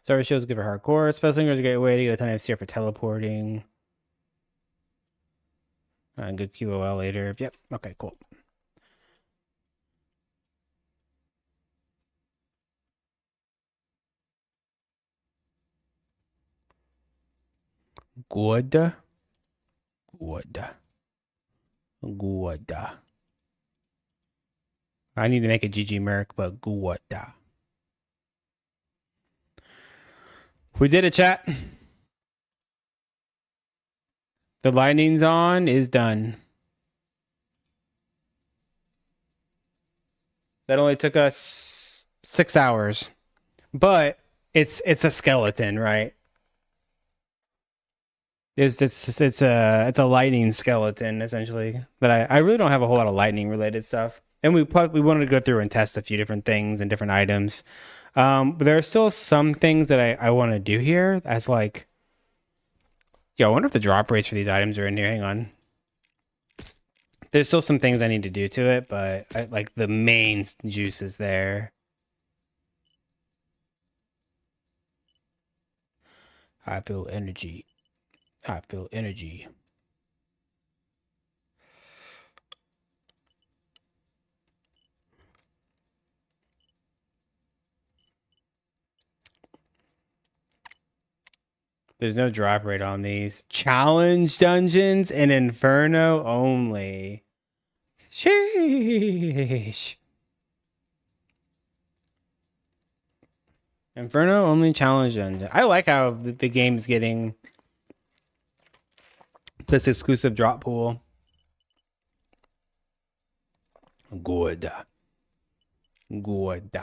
Service shows good for hardcore. Spell Slinger is a great way to get a ton of CR for teleporting. Good QOL later. Yep. Okay, cool. Good. Good. Good. I need to make a GG Merc, but good. We did it, chat. The lightning's on is done. That only took us 6 hours, but it's a skeleton, right? It's a lightning skeleton essentially. But I really don't have a whole lot of lightning related stuff, and we wanted to go through and test a few different things and different items. But there are still some things that I want to do here as like, yo, I wonder if the drop rates for these items are in here. Hang on. There's still some things I need to do to it, but like the main juice is there. I feel energy. I feel energy. There's no drop rate on these. Challenge dungeons and Inferno only. Sheesh. Inferno only challenge dungeon. I like how the game's getting this exclusive drop pool. Good. Good.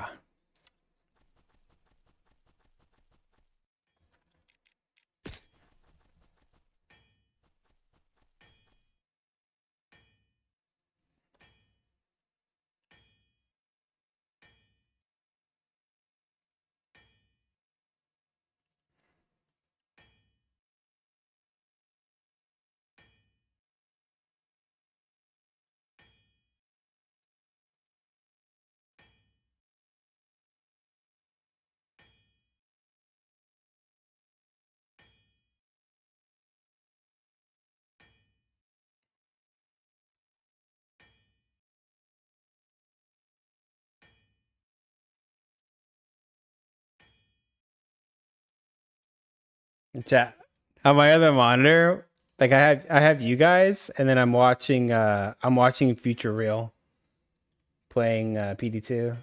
Chat. On my other monitor, like I have you guys, and then I'm watching Future Real playing PD2.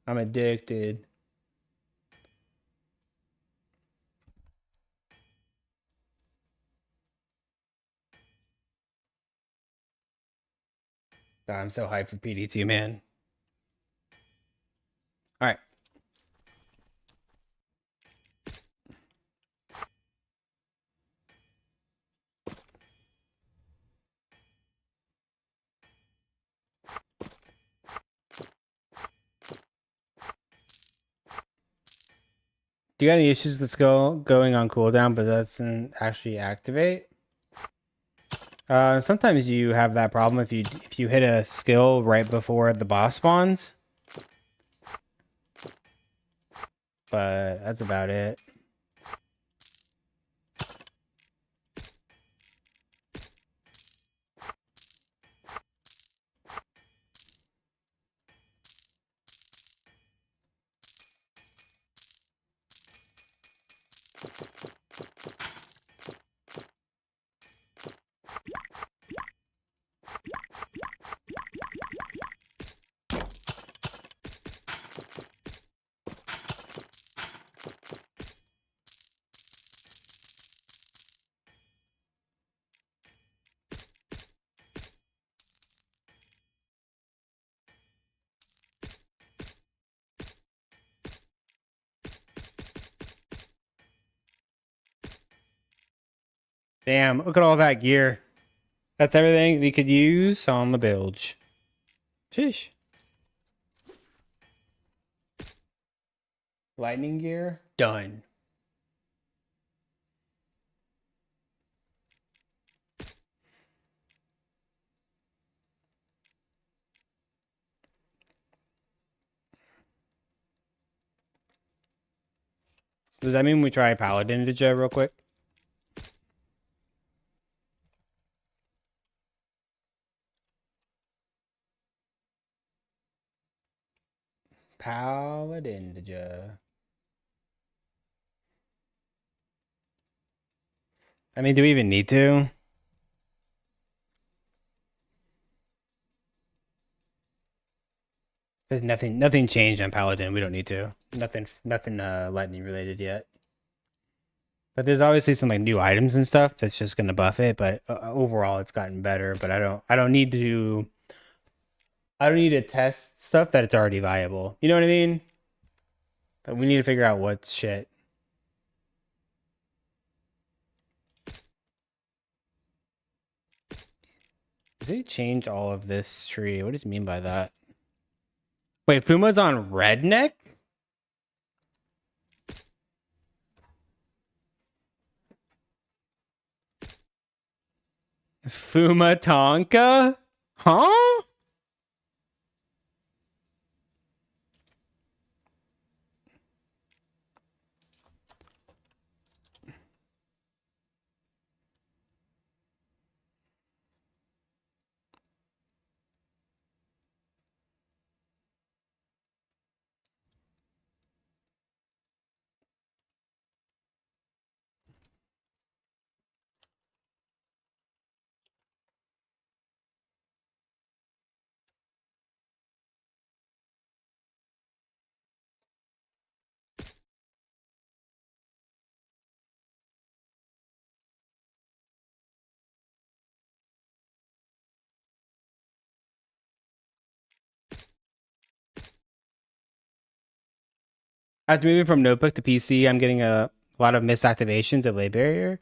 I'm addicted. God, I'm so hyped for PD2, man. All right. Do you got any issues with going on cooldown, but doesn't actually activate? Sometimes you have that problem if you hit a skill right before the boss spawns. But that's about it. Damn, look at all that gear. That's everything you could use on the bilge. Sheesh. Lightning gear, done. Does that mean we try Paladin Ninja real quick? Paladin Ninja. I mean, do we even need to? There's nothing changed on Paladin. We don't need to. Nothing lightning related yet. But there's obviously some like new items and stuff that's just gonna buff it. But overall, it's gotten better. But I don't need to test stuff that it's already viable. You know what I mean? But we need to figure out what's shit. Does he change all of this tree? What does he mean by that? Wait, Fuma's on redneck? Fuma Tonka? Huh? After moving from notebook to PC, I'm getting a lot of misactivations of lay barrier.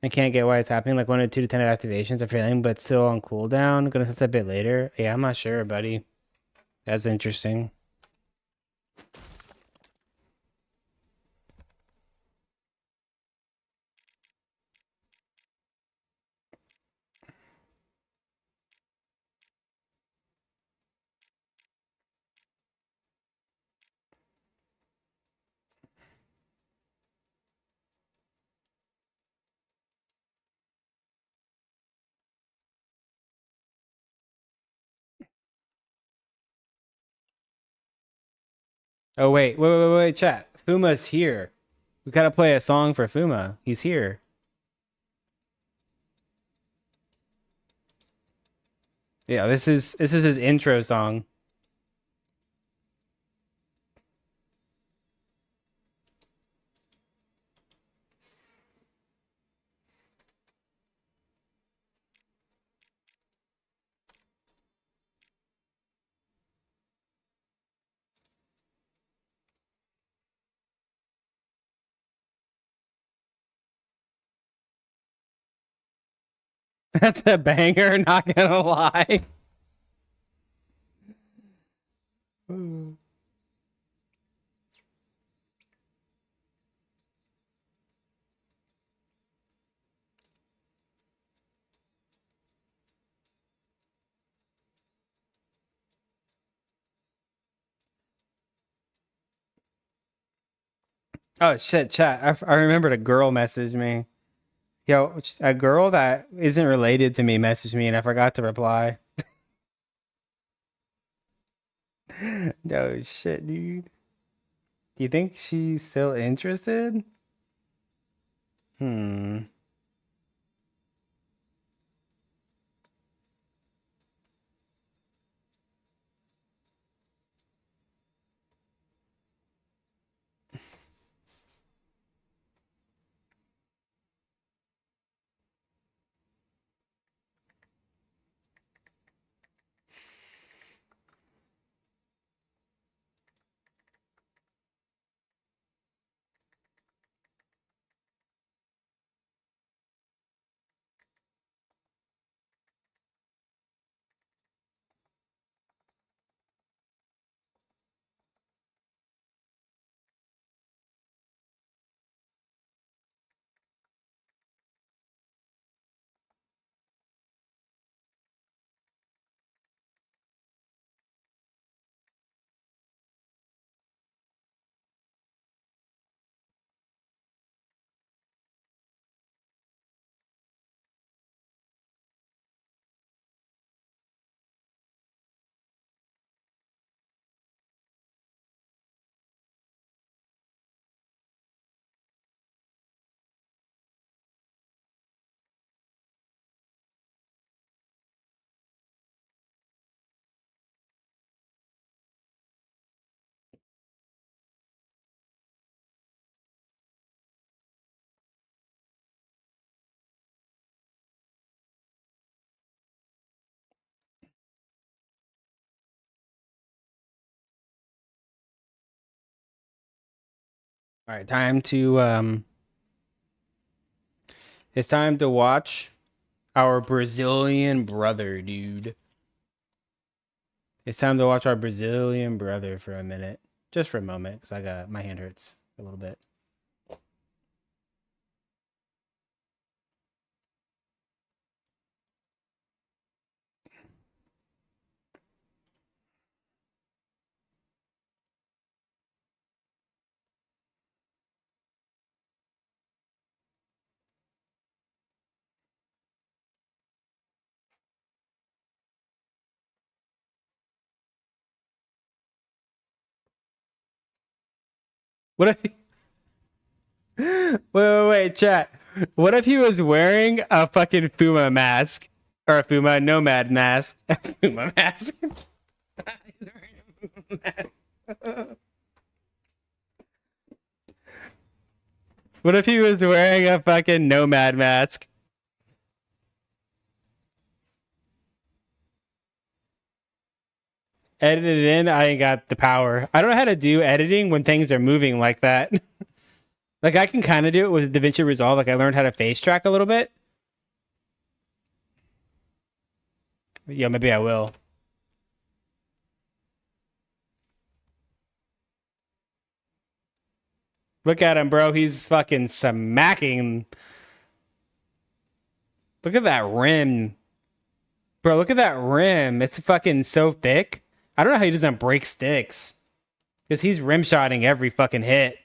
I can't get why it's happening. Like 1 to 2 to 10 activations are failing, but still on cooldown. Gonna set a bit later. Yeah, I'm not sure, buddy. That's interesting. Oh wait, chat. Fuma's here. We gotta play a song for Fuma. He's here. Yeah, this is his intro song. That's a banger, not gonna lie. Oh shit, chat. I remembered a girl messaged me. Yo, a girl that isn't related to me messaged me and I forgot to reply. No shit, dude. Do you think she's still interested? Hmm. All right, it's time to watch our Brazilian brother, dude. It's time to watch our Brazilian brother for a minute. Just for a moment, because I got my hand hurts a little bit. What if wait, chat. What if he was wearing a fucking Fuma mask? Or a Fuma nomad mask? Fuma mask. What if he was wearing a fucking nomad mask? Edited in, I ain't got the power. I don't know how to do editing when things are moving like that. Like I can kind of do it with DaVinci Resolve. Like I learned how to face track a little bit. Yeah, maybe I will. Look at him, bro. He's fucking smacking. Look at that rim. Bro, look at that rim. It's fucking so thick. I don't know how he doesn't break sticks. Because he's rim shotting every fucking hit.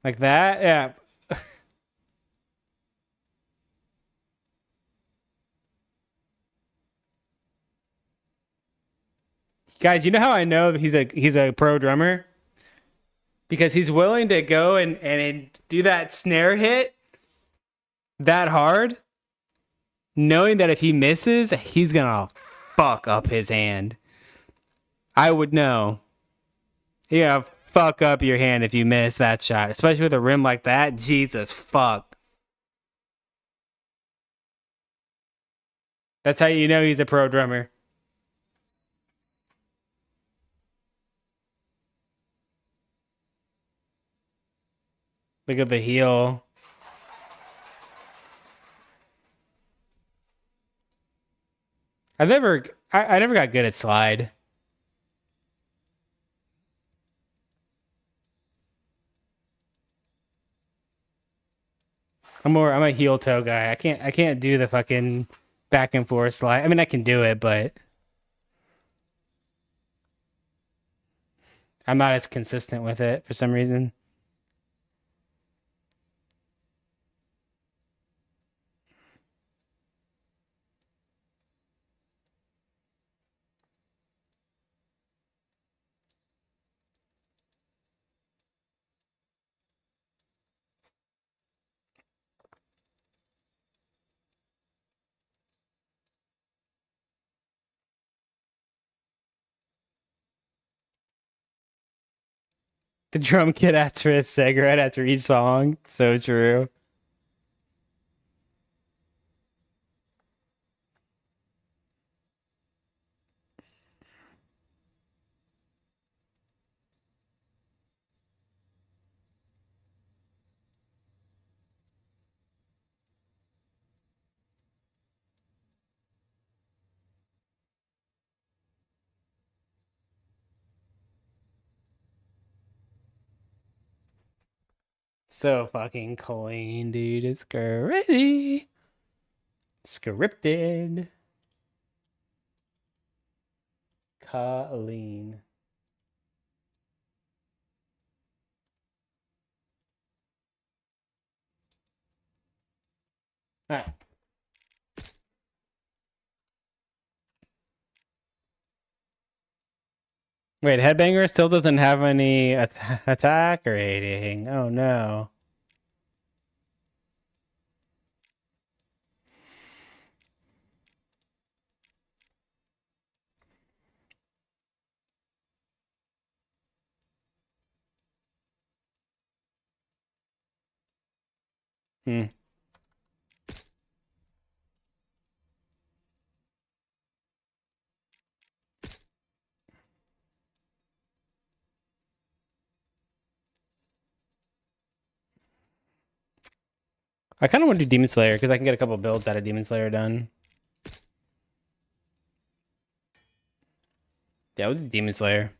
Like that? Yeah. Guys, you know how I know that he's a pro drummer? Because he's willing to go and do that snare hit that hard, knowing that if he misses, he's gonna fuck up his hand. I would know. Yeah, fuck up your hand if you miss that shot, especially with a rim like that. Jesus fuck. That's how you know he's a pro drummer. Look at the heel. I never got good at slide. I'm a heel toe guy. I can't do the fucking back and forth slide. I mean I can do it, but I'm not as consistent with it for some reason. The drum kit after a cigarette after each song. So true. So fucking clean, dude. It's crazy. Scripted. Colleen. All right. Wait, Headbanger still doesn't have any attack rating. Oh no. Hmm. I kind of want to do Demon Slayer because I can get a couple builds out of Demon Slayer done. Yeah, we'll do Demon Slayer.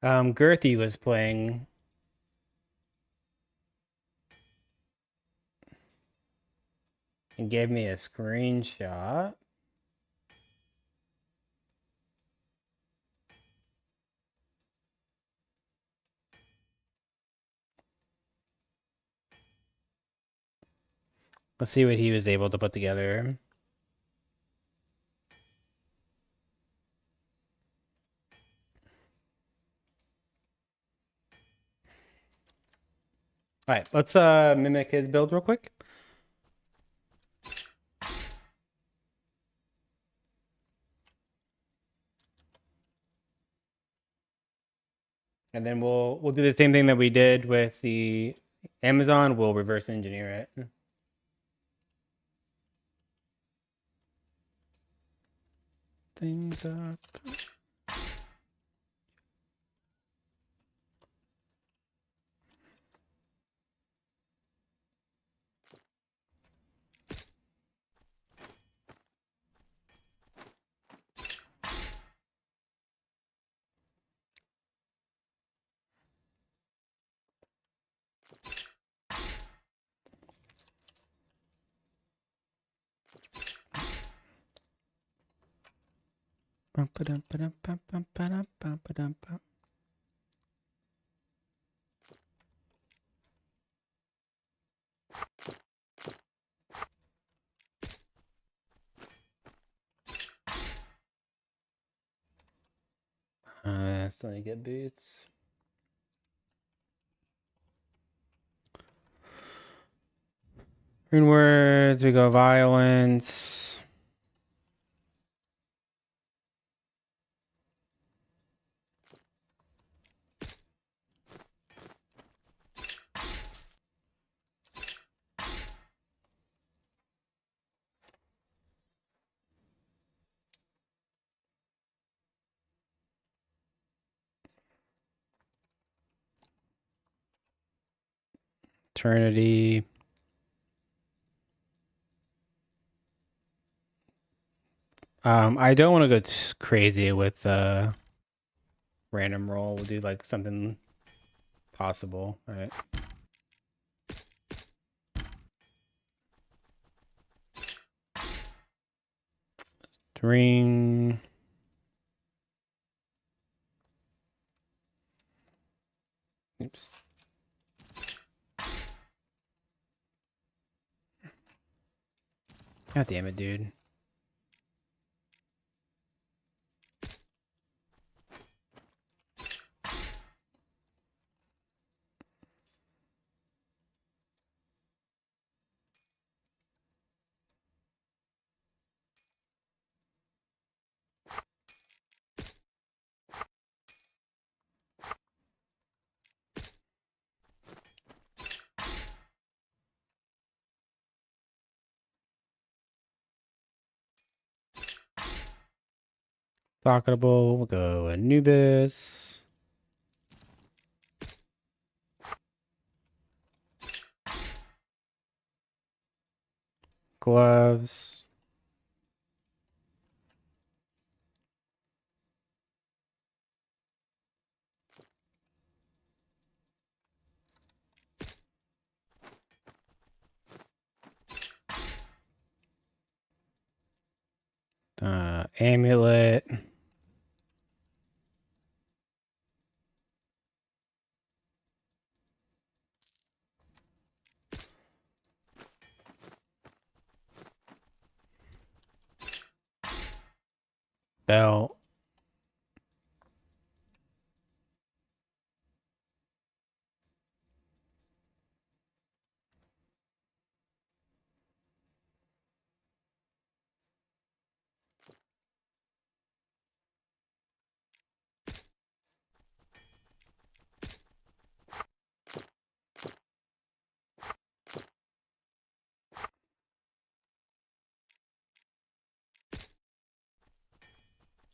Girthy was playing and gave me a screenshot. Let's see what he was able to put together. All right, let's mimic his build real quick. And then we'll do the same thing that we did with the Amazon. We'll reverse engineer it. Things up. Still need to get boots. Rune words, we go violence. Eternity. I don't want to go crazy with random roll. We'll do like something possible. All right. Ring. Oops. God damn it, dude. Talkable. We'll go Anubis. Gloves. Amulet. belt.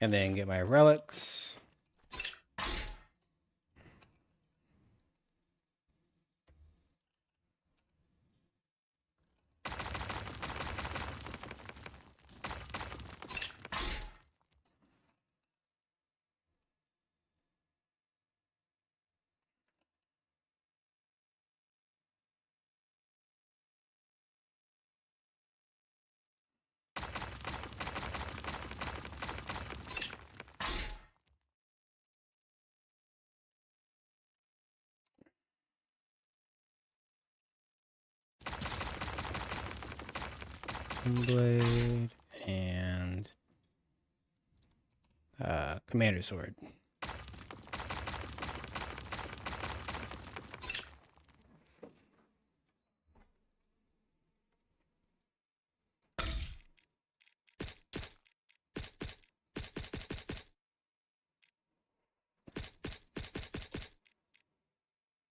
And then get my relics. Blade and commander sword.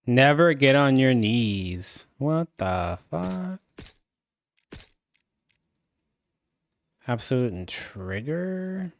Never get on your knees. What the fuck? Absolute and trigger.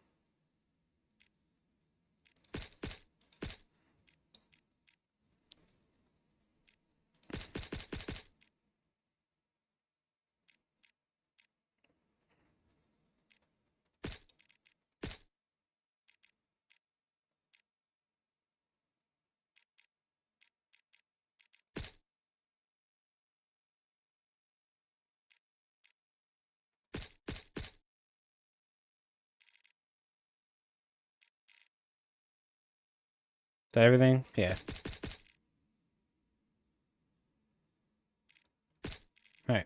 Is that everything? Yeah. All right.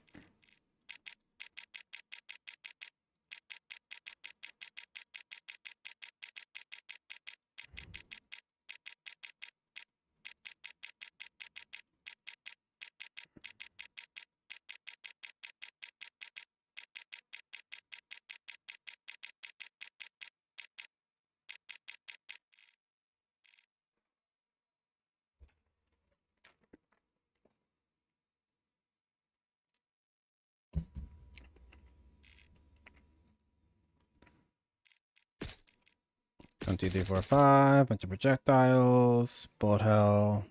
One, two, three, four, five. Bunch of projectiles. Bullet hell.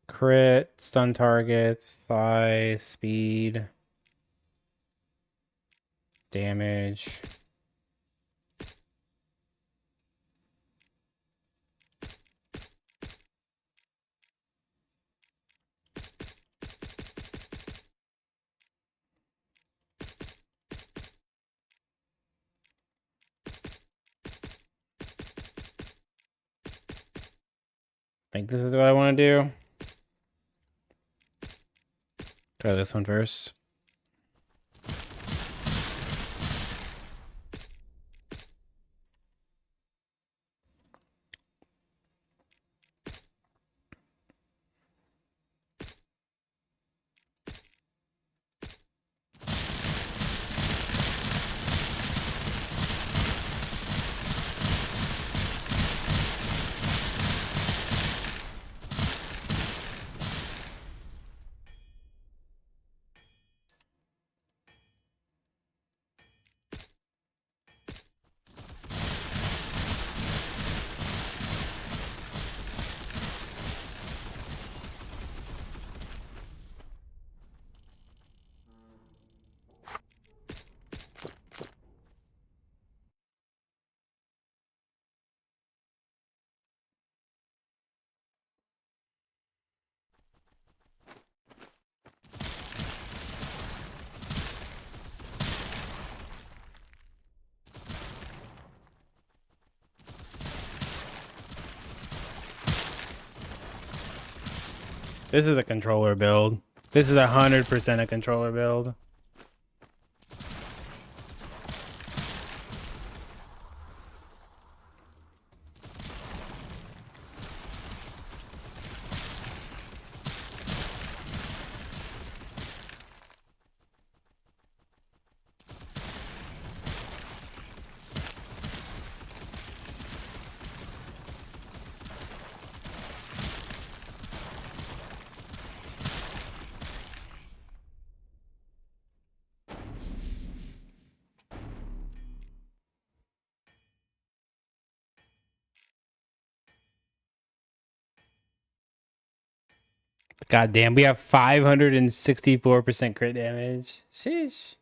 Crit, stun targets, thigh, speed, damage. I think this is what I want to do. Try this one first. This is a controller build. This is 100% a controller build. God damn, we have 564% crit damage. Sheesh.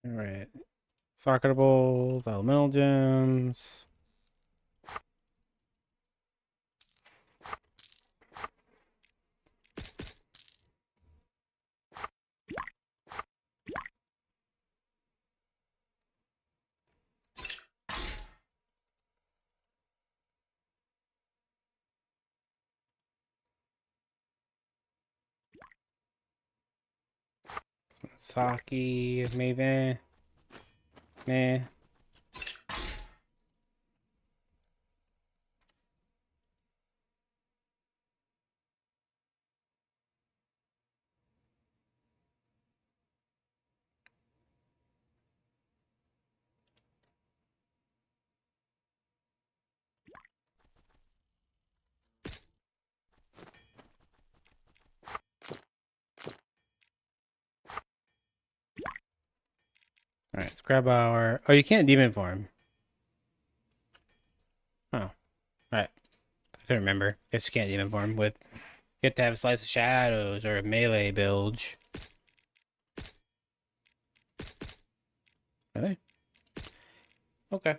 All right. Socketable, elemental gems. Saki, maybe. Meh. All right, let's grab our. Oh, you can't demon form. Oh, all right. I couldn't remember. Guess you can't demon form with. You have to have slice of shadows or a melee bilge. Really? Okay.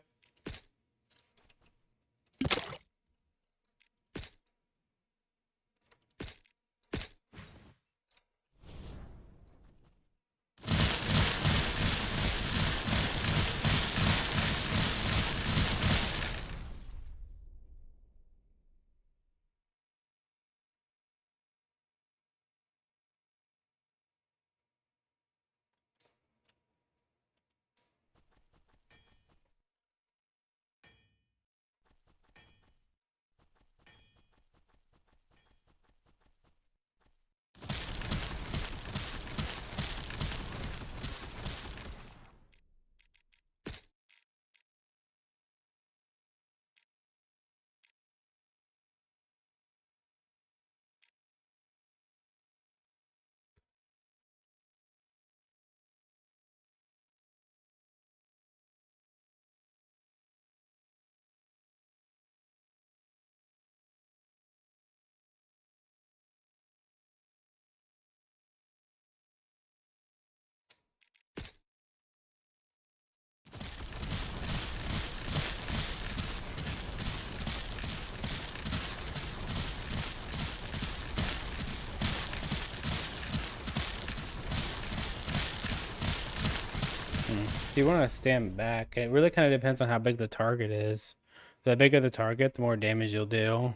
If you want to stand back, it really kind of depends on how big the target is. The bigger the target, the more damage you'll do.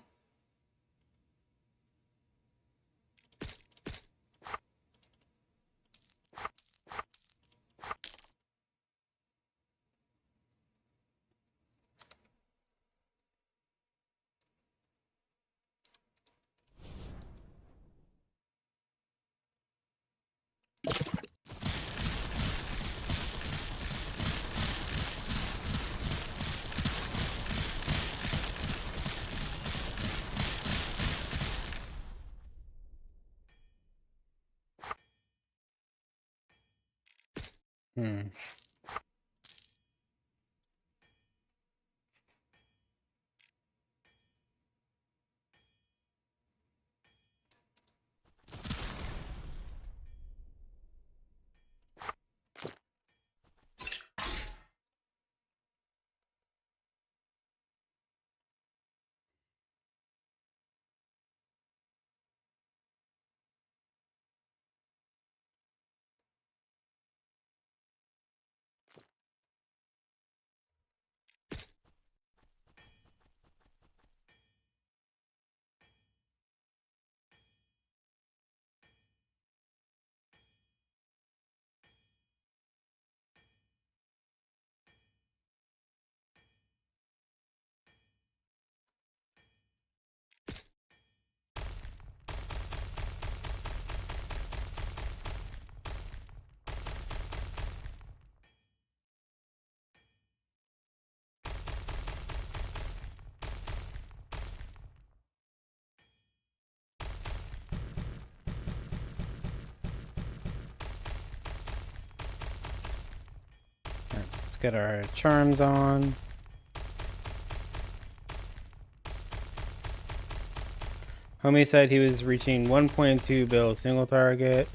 Hmm. All right, let's get our charms on. Homie said he was reaching 1.2 bill single target.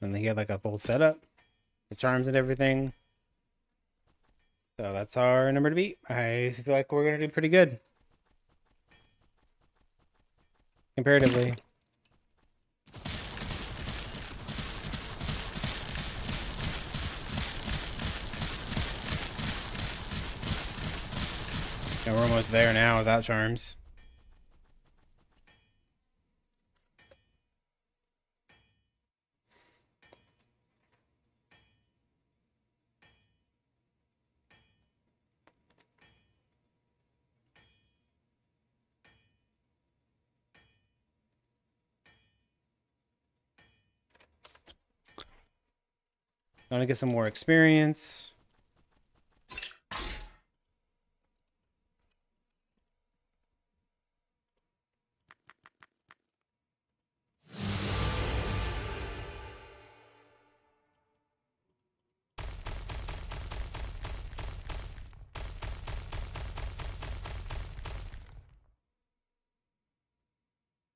And he had like a full setup, the charms and everything. So that's our number to beat. I feel like we're gonna do pretty good comparatively. And we're almost there now without charms. Gonna get some more experience.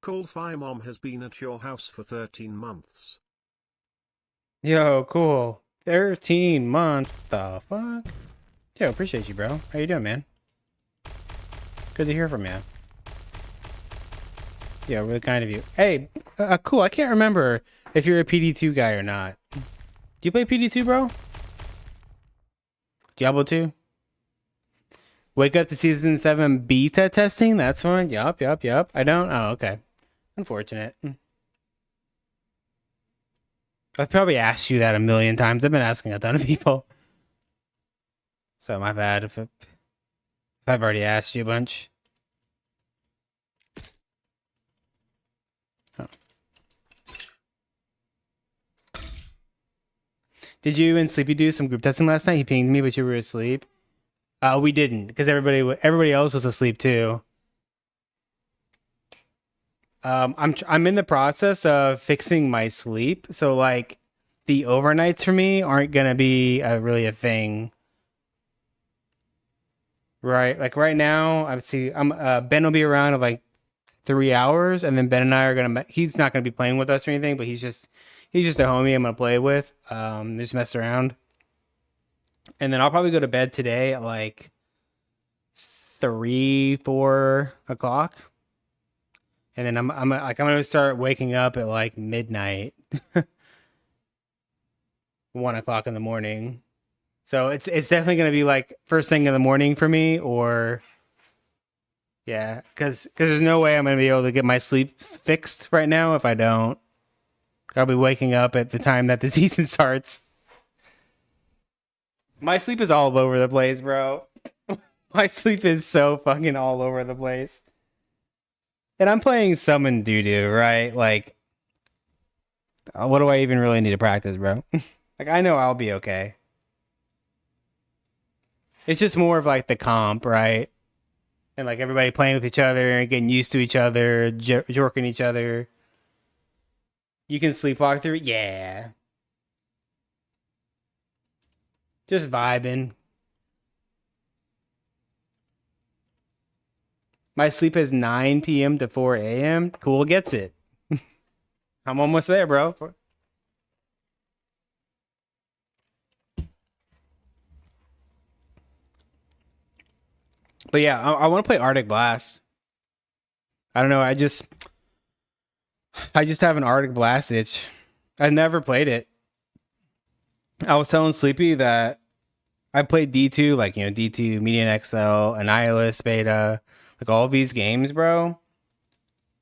Call Fi Mom has been at your house for 13 months. Yo, cool. 13 months. What the fuck? Yo, appreciate you, bro. How you doing, man? Good to hear from you. Yeah, really kind of you. Hey, cool. I can't remember if you're a PD2 guy or not. Do you play PD2, bro? Diablo 2? Wake up to season 7 beta testing? That's fun. Yup. I don't? Oh, okay. Unfortunate. I've probably asked you that a million times. I've been asking a ton of people. So my bad if I've already asked you a bunch. Oh. Did you and Sleepy do some group testing last night? He pinged me, but you were asleep. We didn't because everybody else was asleep too. I'm in the process of fixing my sleep, so like the overnights for me aren't gonna be really a thing, right? Like right now, I'm Ben will be around in like 3 hours, and then Ben and I are gonna. He's not gonna be playing with us or anything, but he's just a homie I'm gonna play with. Just mess around, and then I'll probably go to bed today at like 3, 4 o'clock, and then I'm gonna start waking up at like midnight, 1 o'clock in the morning. So it's definitely gonna be like first thing in the morning for me, or yeah, because there's no way I'm gonna be able to get my sleep fixed right now if I don't. I'll be waking up at the time that the season starts. My sleep is all over the place, bro. My sleep is so fucking all over the place. And I'm playing summon doo doo, right? Like, what do I even really need to practice, bro? Like, I know I'll be okay. It's just more of like the comp, right? And like everybody playing with each other and getting used to each other, jorking each other. You can sleepwalk through. Yeah, just vibing. My sleep is 9 p.m. to 4 a.m. Cool gets it. I'm almost there, bro. But yeah, I want to play Arctic Blast. I don't know. I just have an Arctic Blast itch. I never played it. I was telling Sleepy that I played D2, like, D2, Median XL, Annihilus, Beta, like all these games, bro.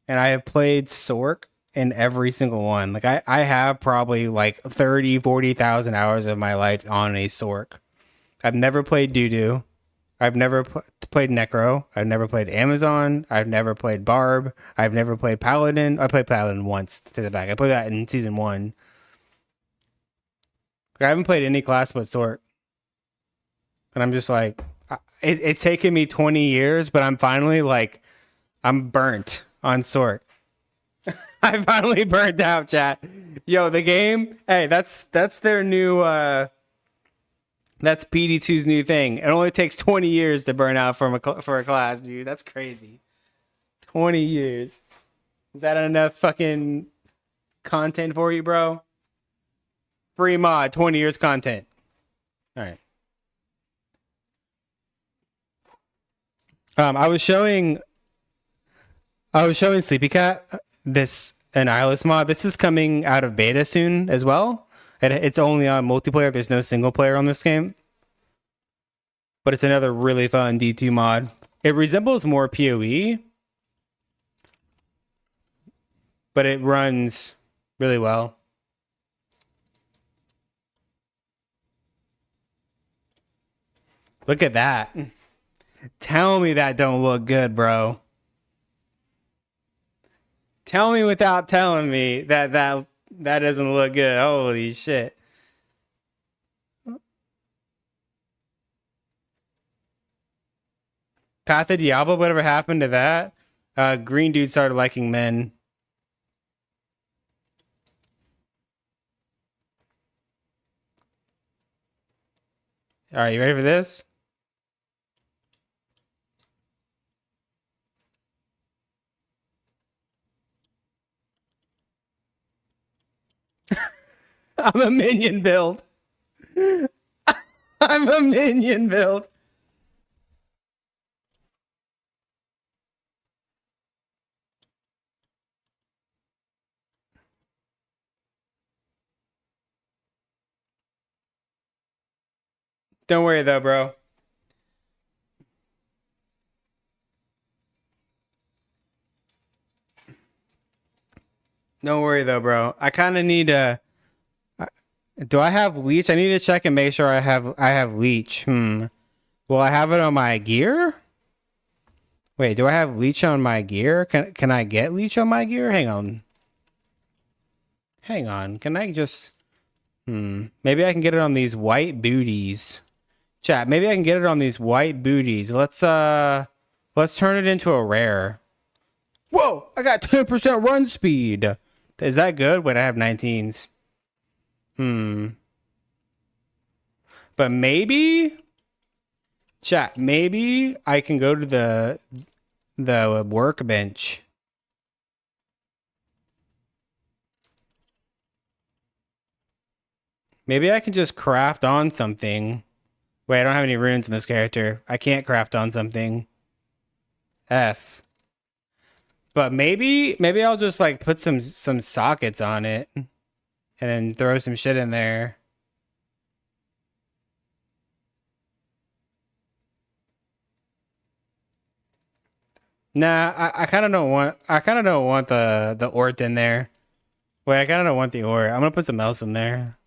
And I have played Sork in every single one. Like, I have probably like 30, 40,000 hours of my life on a Sork. I've never played Doo. I've never played Necro. I've never played Amazon. I've never played Barb. I've never played Paladin. I played Paladin once to the back. I played that in season 1. I haven't played any class but Sork. And I'm just like, it's taken me 20 years, but I'm finally like, I'm burnt on Sork. I finally burnt out, chat. Yo, the game, hey, that's their new, that's PD2's new thing. It only takes 20 years to burn out for a class, dude. That's crazy. 20 years. Is that enough fucking content for you, bro? Free mod, 20 years content. All right. I was showing Sleepy Cat this Annihilus mod. This is coming out of beta soon as well. It's only on multiplayer. There's no single player on this game. But it's another really fun D2 mod. It resembles more PoE, but it runs really well. Look at that. Tell me that don't look good, bro. Tell me without telling me that doesn't look good. Holy shit. Path of Diablo, whatever happened to that? Green dude started liking men. All right, you ready for this? I'm a minion build. I'm a minion build. Don't worry though, bro. Don't worry though, bro. I kind of need a. Do I have leech? I need to check and make sure I have leech. Will I have it on my gear? Wait, do I have leech on my gear? Can I get leech on my gear? Hang on. Hang on. Can I just maybe I can get it on these white booties. Chat, maybe I can get it on these white booties. Let's turn it into a rare. Whoa, I got 10% run speed. Is that good? Wait, I have 19s. But maybe, chat, maybe I can go to the workbench. Maybe I can just craft on something. Wait, I don't have any runes in this character. I can't craft on something. F. But maybe I'll just like put some sockets on it and then throw some shit in there. Nah, I kind of don't want. I kind of don't want the ort in there. Wait, I kind of don't want the ort. I'm gonna put something else in there.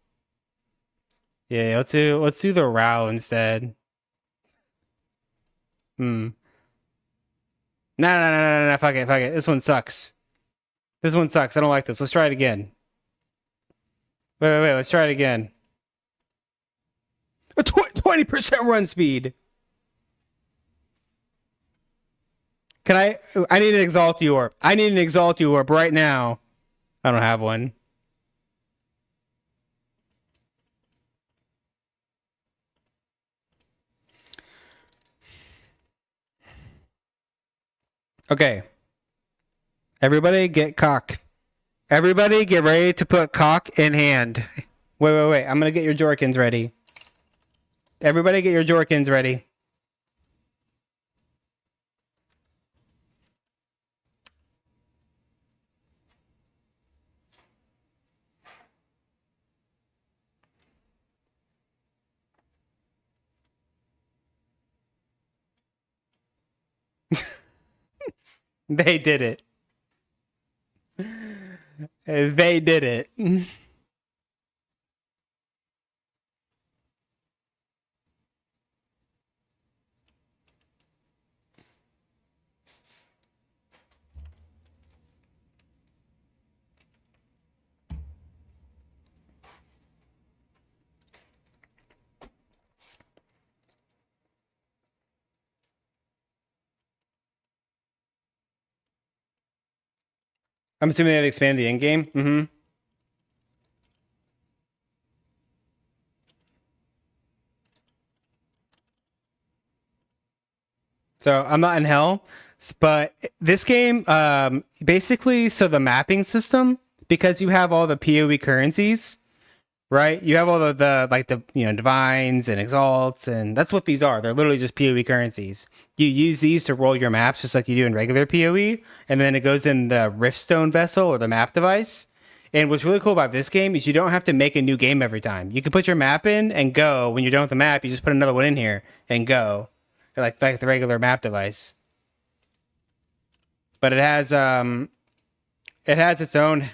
Yeah, let's do the row instead. Hmm. No, no, no, no, no, no. Fuck it, fuck it. This one sucks. This one sucks. I don't like this. Let's try it again. Wait, wait, wait. Let's try it again. 20% run speed. Can I? I need an exalt you orb. I need an exalt you orb right now. I don't have one. Okay. Everybody get cock. Everybody get ready to put cock in hand. Wait, wait, wait. I'm gonna get your Jorkins ready. Everybody get your Jorkins ready. They did it. They did it. I'm assuming they've expanded the end game. Mm-hmm. So I'm not in hell, but this game, basically, so the mapping system, because you have all the PoE currencies, right? You have all the like the divines and exalts, and that's what these are. They're literally just PoE currencies. You use these to roll your maps just like you do in regular PoE, and then it goes in the Riftstone vessel or the map device. And what's really cool about this game is you don't have to make a new game every time. You can put your map in and go. When you're done with the map, you just put another one in here and go, like the regular map device. But it has its own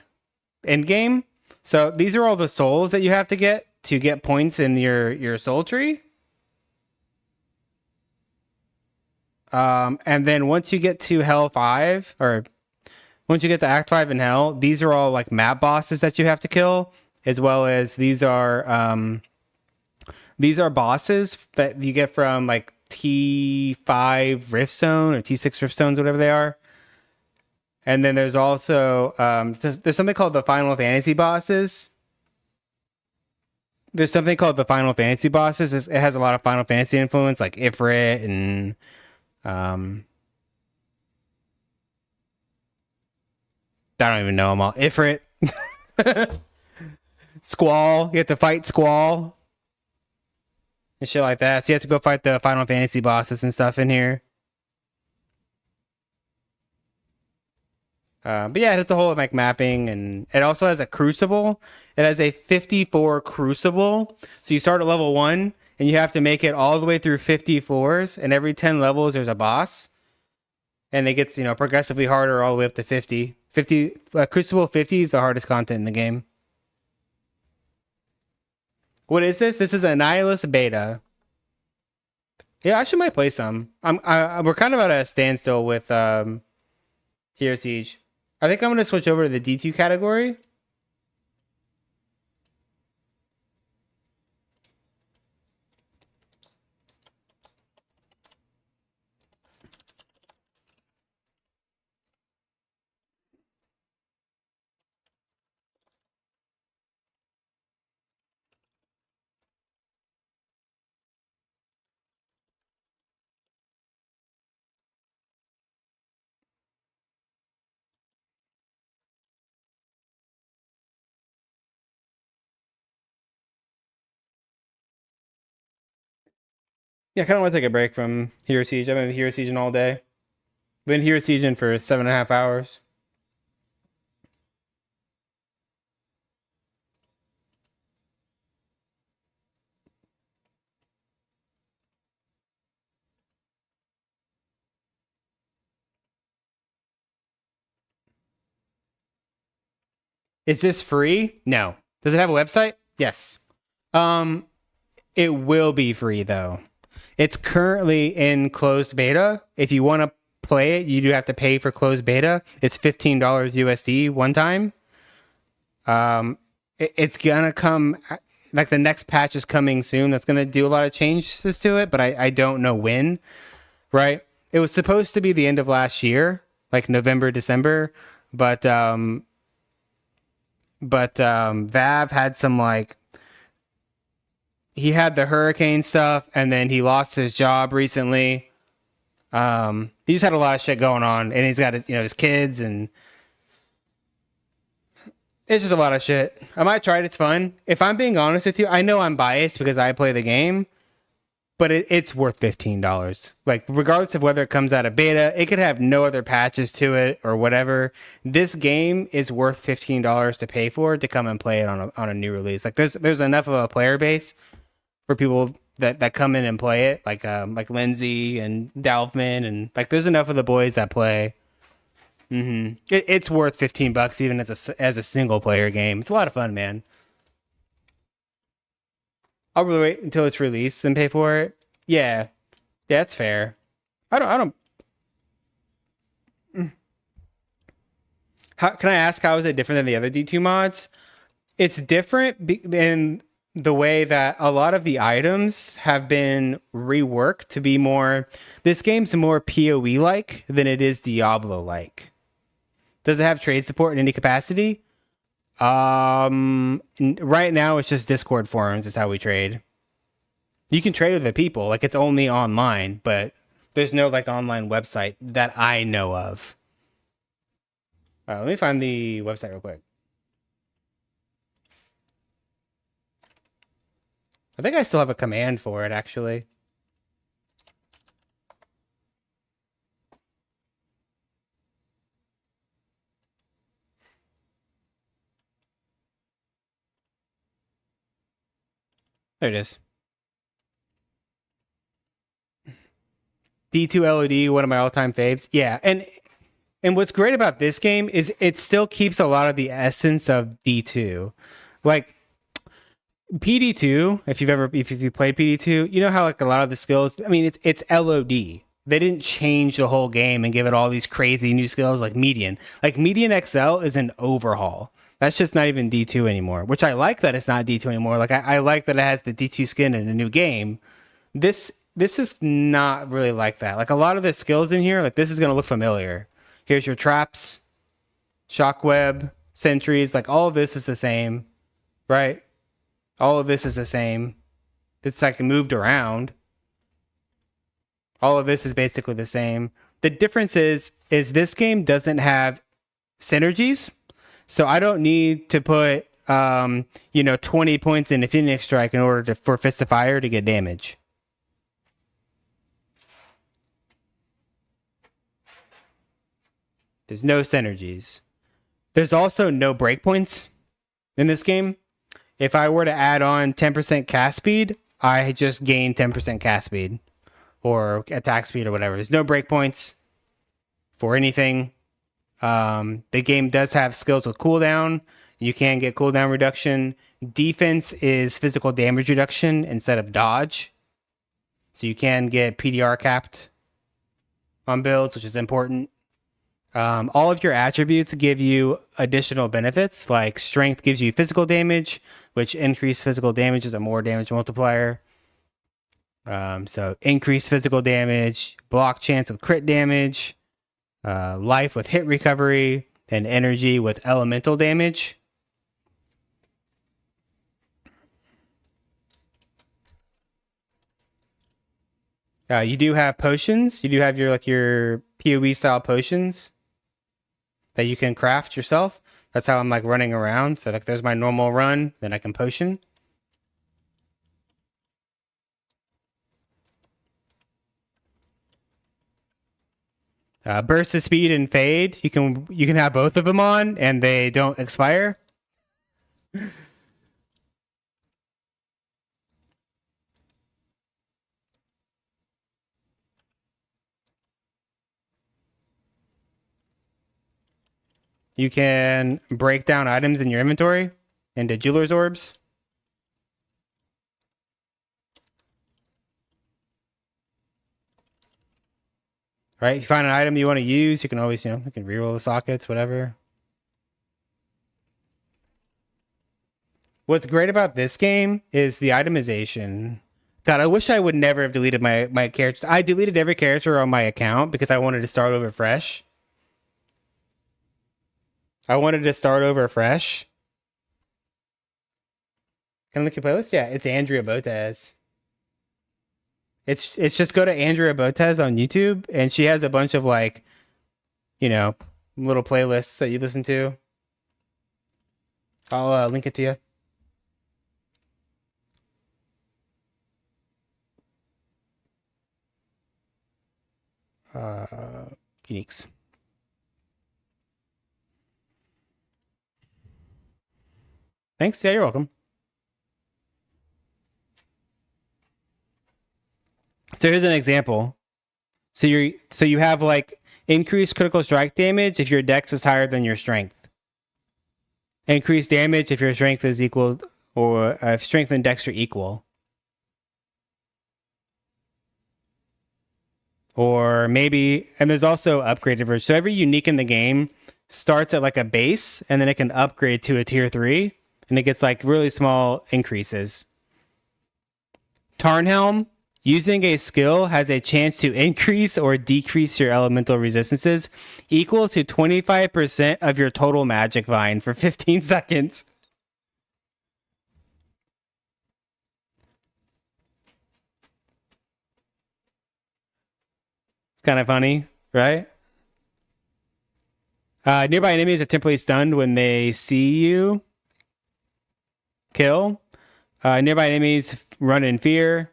end game. So these are all the souls that you have to get points in your soul tree. And then once you get to Hell 5, or once you get to Act 5 in Hell, these are all like map bosses that you have to kill, as well as these are bosses that you get from like T5 Riftstone or T6 Riftstones, whatever they are. And then there's also there's something called the Final Fantasy bosses. There's something called the Final Fantasy bosses. It has a lot of Final Fantasy influence, like Ifrit and um, I don't even know them all. Ifrit, Squall. You have to fight Squall and shit like that. So you have to go fight the Final Fantasy bosses and stuff in here. But yeah, it has the whole like mapping, and it also has a crucible. It has a 54 crucible. So you start at level 1 and you have to make it all the way through 50 floors, and every 10 levels there's a boss. And it gets, progressively harder all the way up to 50. 50 Crucible 50 is the hardest content in the game. What is this? This is a Nihilist beta. Yeah, I should might play some. We're kind of at a standstill with Hero Siege. I think I'm gonna switch over to the D2 category. Yeah, I kind of want to take a break from Hero Siege. I've been Hero Sieging all day. Been Hero Sieging for 7.5 hours. Is this free? No. Does it have a website? Yes. Um, it will be free though. It's currently in closed beta. If you want to play it, you do have to pay for closed beta. It's $15 USD one time. It's gonna come like the next patch is coming soon. That's gonna do a lot of changes to it, but I don't know when. Right? It was supposed to be the end of last year, like November, December, but Vav had some like he had the hurricane stuff, and then he lost his job recently. He just had a lot of shit going on, and he's got his his kids, and it's just a lot of shit. I might try it. It's fun. If I'm being honest with you, I know I'm biased because I play the game, but it's worth $15. Like regardless of whether it comes out of beta, it could have no other patches to it or whatever. This game is worth $15 to pay for to come and play it on a new release. Like there's enough of a player base for people that come in and play it, like Lindsay and Dalvman, and like there's enough of the boys that play. It's worth $15 even as a single player game. It's a lot of fun, man. I'll really wait until it's released and pay for it. Yeah, that's fair. I don't. Can I ask how is it different than the other D2 mods? It's different in the way that a lot of the items have been reworked to be more. This game's more PoE like than it is Diablo like. Does it have trade support in any capacity? Right now it's just Discord forums is how we trade. You can trade with the people, like it's only online, but there's no like online website that I know of. Let me find the website real quick. I think I still have a command for it actually. There it is. D2 LED, one of my all-time faves. Yeah, and what's great about this game is it still keeps a lot of the essence of D2. Like PD2, if you played PD2, you know how like a lot of the skills, I mean it's LOD. They didn't change the whole game and give it all these crazy new skills like median. Like median XL is an overhaul. That's just not even D2 anymore, which I like that it's not D2 anymore. Like I like that it has the D2 skin in a new game. This is not really like that. Like a lot of the skills in here, like this is gonna look familiar. Here's your traps, shockweb, sentries, like all of this is the same, right? All of this is the same. It's like moved around. All of this is basically the same. The difference is this game doesn't have synergies, so I don't need to put 20 points into Phoenix Strike in order for Fist of Fire to get damage. There's no synergies. There's also no breakpoints in this game. If I were to add on 10% cast speed, I just gain 10% cast speed or attack speed or whatever. There's no breakpoints for anything. The game does have skills with cooldown. You can get cooldown reduction. Defense is physical damage reduction instead of dodge. So you can get PDR capped on builds, which is important. All of your attributes give you additional benefits, like strength gives you physical damage, which increased physical damage is a more damage multiplier. So increased physical damage, block chance with crit damage, life with hit recovery, and energy with elemental damage. You do have potions. You do have your PoE style potions that you can craft yourself. That's how I'm like running around. So like there's my normal run, then I can potion. Burst of speed and fade. You can have both of them on and they don't expire. You can break down items in your inventory into jeweler's orbs. Right? If you find an item you want to use, you can always, you can reroll the sockets, whatever. What's great about this game is the itemization. God, I wish I would never have deleted my characters. I deleted every character on my account because I wanted to start over fresh. Can I look at your playlist? Yeah, it's Andrea Botez. It's just go to Andrea Botez on YouTube, and she has a bunch of like, little playlists that you listen to. I'll link it to you. Uniques. Thanks. Yeah, you're welcome. So here's an example. So you have like increased critical strike damage if your dex is higher than your strength. Increased damage if your strength is equal, or if strength and dex are equal. Or maybe, and there's also upgraded versions. So every unique in the game starts at like a base, and then it can upgrade to a tier 3, and it gets like really small increases. Tarnhelm, using a skill has a chance to increase or decrease your elemental resistances equal to 25% of your total magic vine for 15 seconds. It's kind of funny, right? Nearby enemies are temporarily stunned when they see you kill. Nearby enemies run in fear.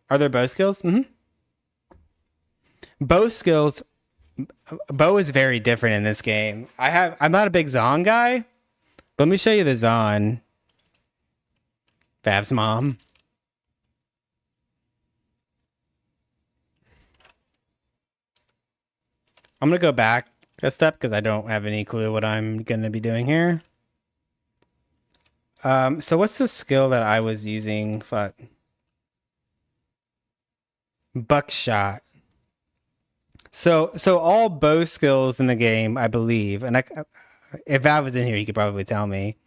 Are there bow skills? Mm-hmm. Bow skills. Bow is very different in this game. I'm not a big Zon guy. But let me show you the Zon. Fav's mom. I'm gonna go back a step because I don't have any clue what I'm gonna be doing here. So what's the skill that I was using? Fuck. Buckshot. So all bow skills in the game, I believe, and if Vav was in here, he could probably tell me.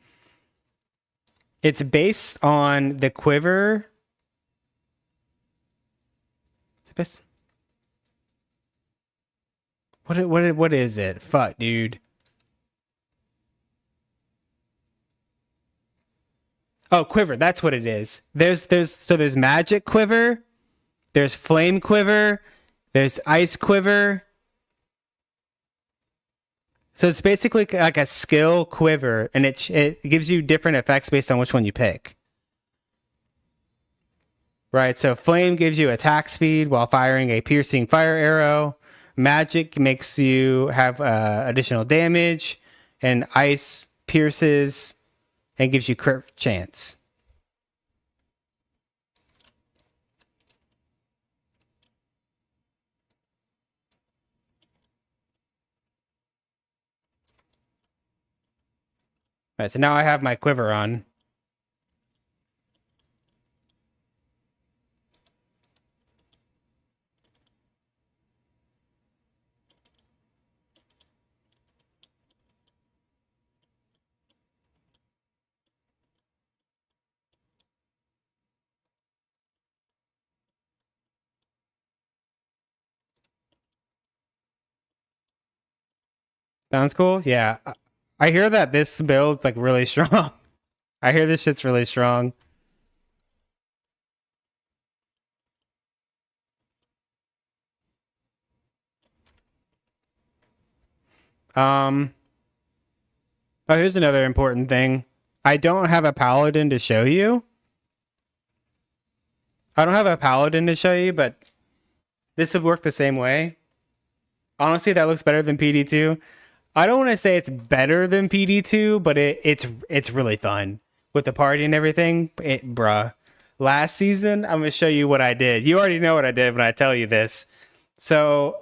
It's based on the quiver. What is it? Fuck, dude. Oh, quiver. That's what it is. There's magic quiver. There's flame quiver. There's ice quiver. So it's basically like a skill quiver, and it gives you different effects based on which one you pick. Right, so flame gives you attack speed while firing a piercing fire arrow. Magic makes you have additional damage, and ice pierces and gives you crit chance. All right, so now I have my quiver on. Sounds cool. Yeah, I hear that this build's like really strong. I hear this shit's really strong. Oh, here's another important thing. I don't have a paladin to show you. But this would work the same way. Honestly, that looks better than PD2. I don't want to say it's better than PD2, but it's really fun with the party and everything. Bruh. Last season, I'm going to show you what I did. You already know what I did when I tell you this. So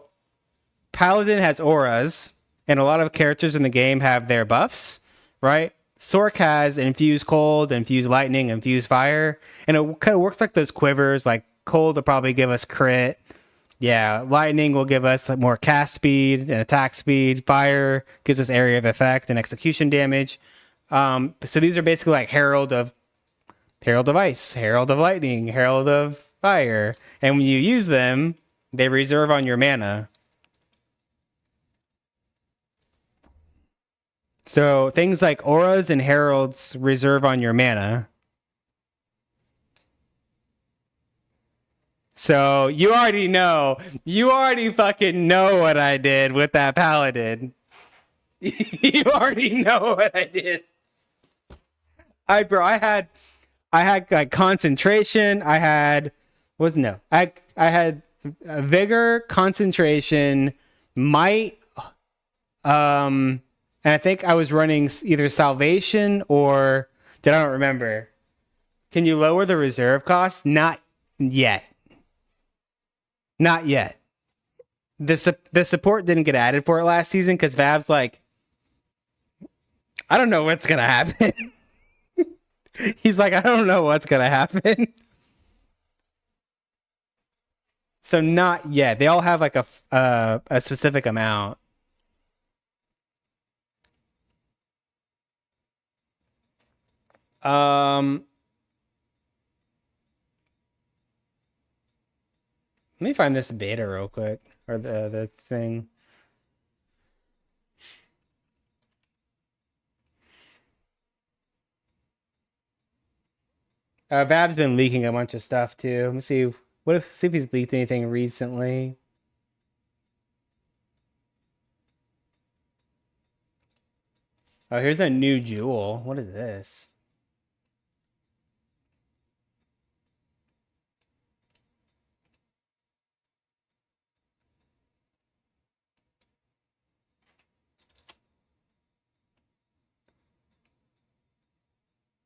Paladin has auras, and a lot of characters in the game have their buffs, right? Sork has infused cold, infused lightning, infused fire, and it kind of works like those quivers. Like cold will probably give us crit. Yeah, lightning will give us more cast speed and attack speed. Fire gives us area of effect and execution damage. So these are basically like Herald of Ice, Herald of Lightning, Herald of Fire, and when you use them, they reserve on your mana. So things like auras and heralds reserve on your mana. So you already know. You already fucking know what I did with that paladin. You already know what I did. I had like concentration. I had was no. I had vigor, concentration, might, and I think I was running either salvation or I don't remember. Can you lower the reserve cost? Not yet. Not yet. The support didn't get added for it last season because Vav's like, I don't know what's gonna happen. He's like, I don't know what's gonna happen. So not yet. They all have like a specific amount. Um, Let me find this beta real quick, or the thing. Vab's been leaking a bunch of stuff too. Let me see if he's leaked anything recently. Oh, here's a new jewel. What is this?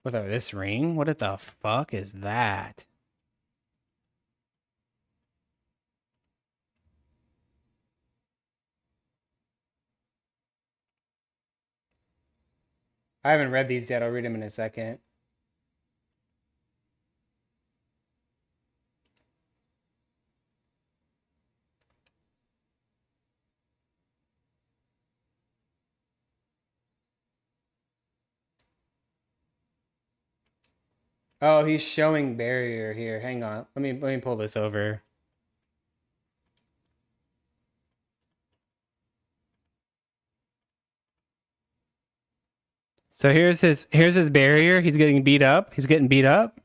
With this ring? What the fuck is that? I haven't read these yet. I'll read them in a second. Oh, he's showing barrier here. Hang on. Let me pull this over. So here's his barrier. He's getting beat up. He's getting beat up.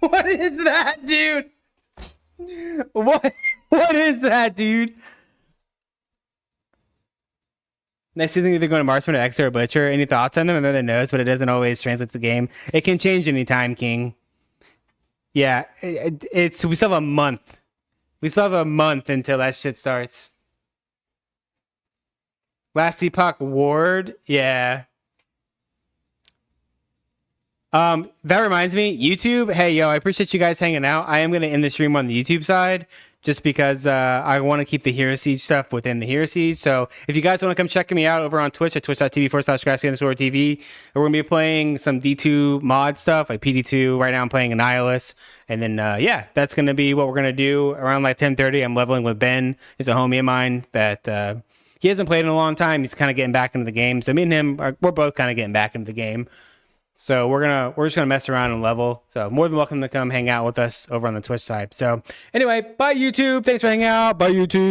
What is that, dude? What is that, dude? Next season, either going to Marksman or X or Butcher. Any thoughts on them? I know they knows, but it doesn't always translate to the game. It can change anytime, King. Yeah, it's we still have a month. We still have a month until that shit starts. Last Epoch Ward, yeah. That reminds me, YouTube. Hey, yo, I appreciate you guys hanging out. I am gonna end the stream on the YouTube side just because I want to keep the Hero Siege stuff within the Hero Siege. So if you guys want to come check me out over on Twitch at twitch.tv/Grassy_TV, we're gonna be playing some D2 mod stuff like PD2. Right now, I'm playing Annihilus, and then yeah, that's gonna be what we're gonna do around like 10:30. I'm leveling with Ben. He's a homie of mine that. He hasn't played in a long time. He's kind of getting back into the game. So me and him, we're both kind of getting back into the game. So we're just gonna mess around and level. So more than welcome to come hang out with us over on the Twitch side. So anyway, bye YouTube. Thanks for hanging out. Bye YouTube.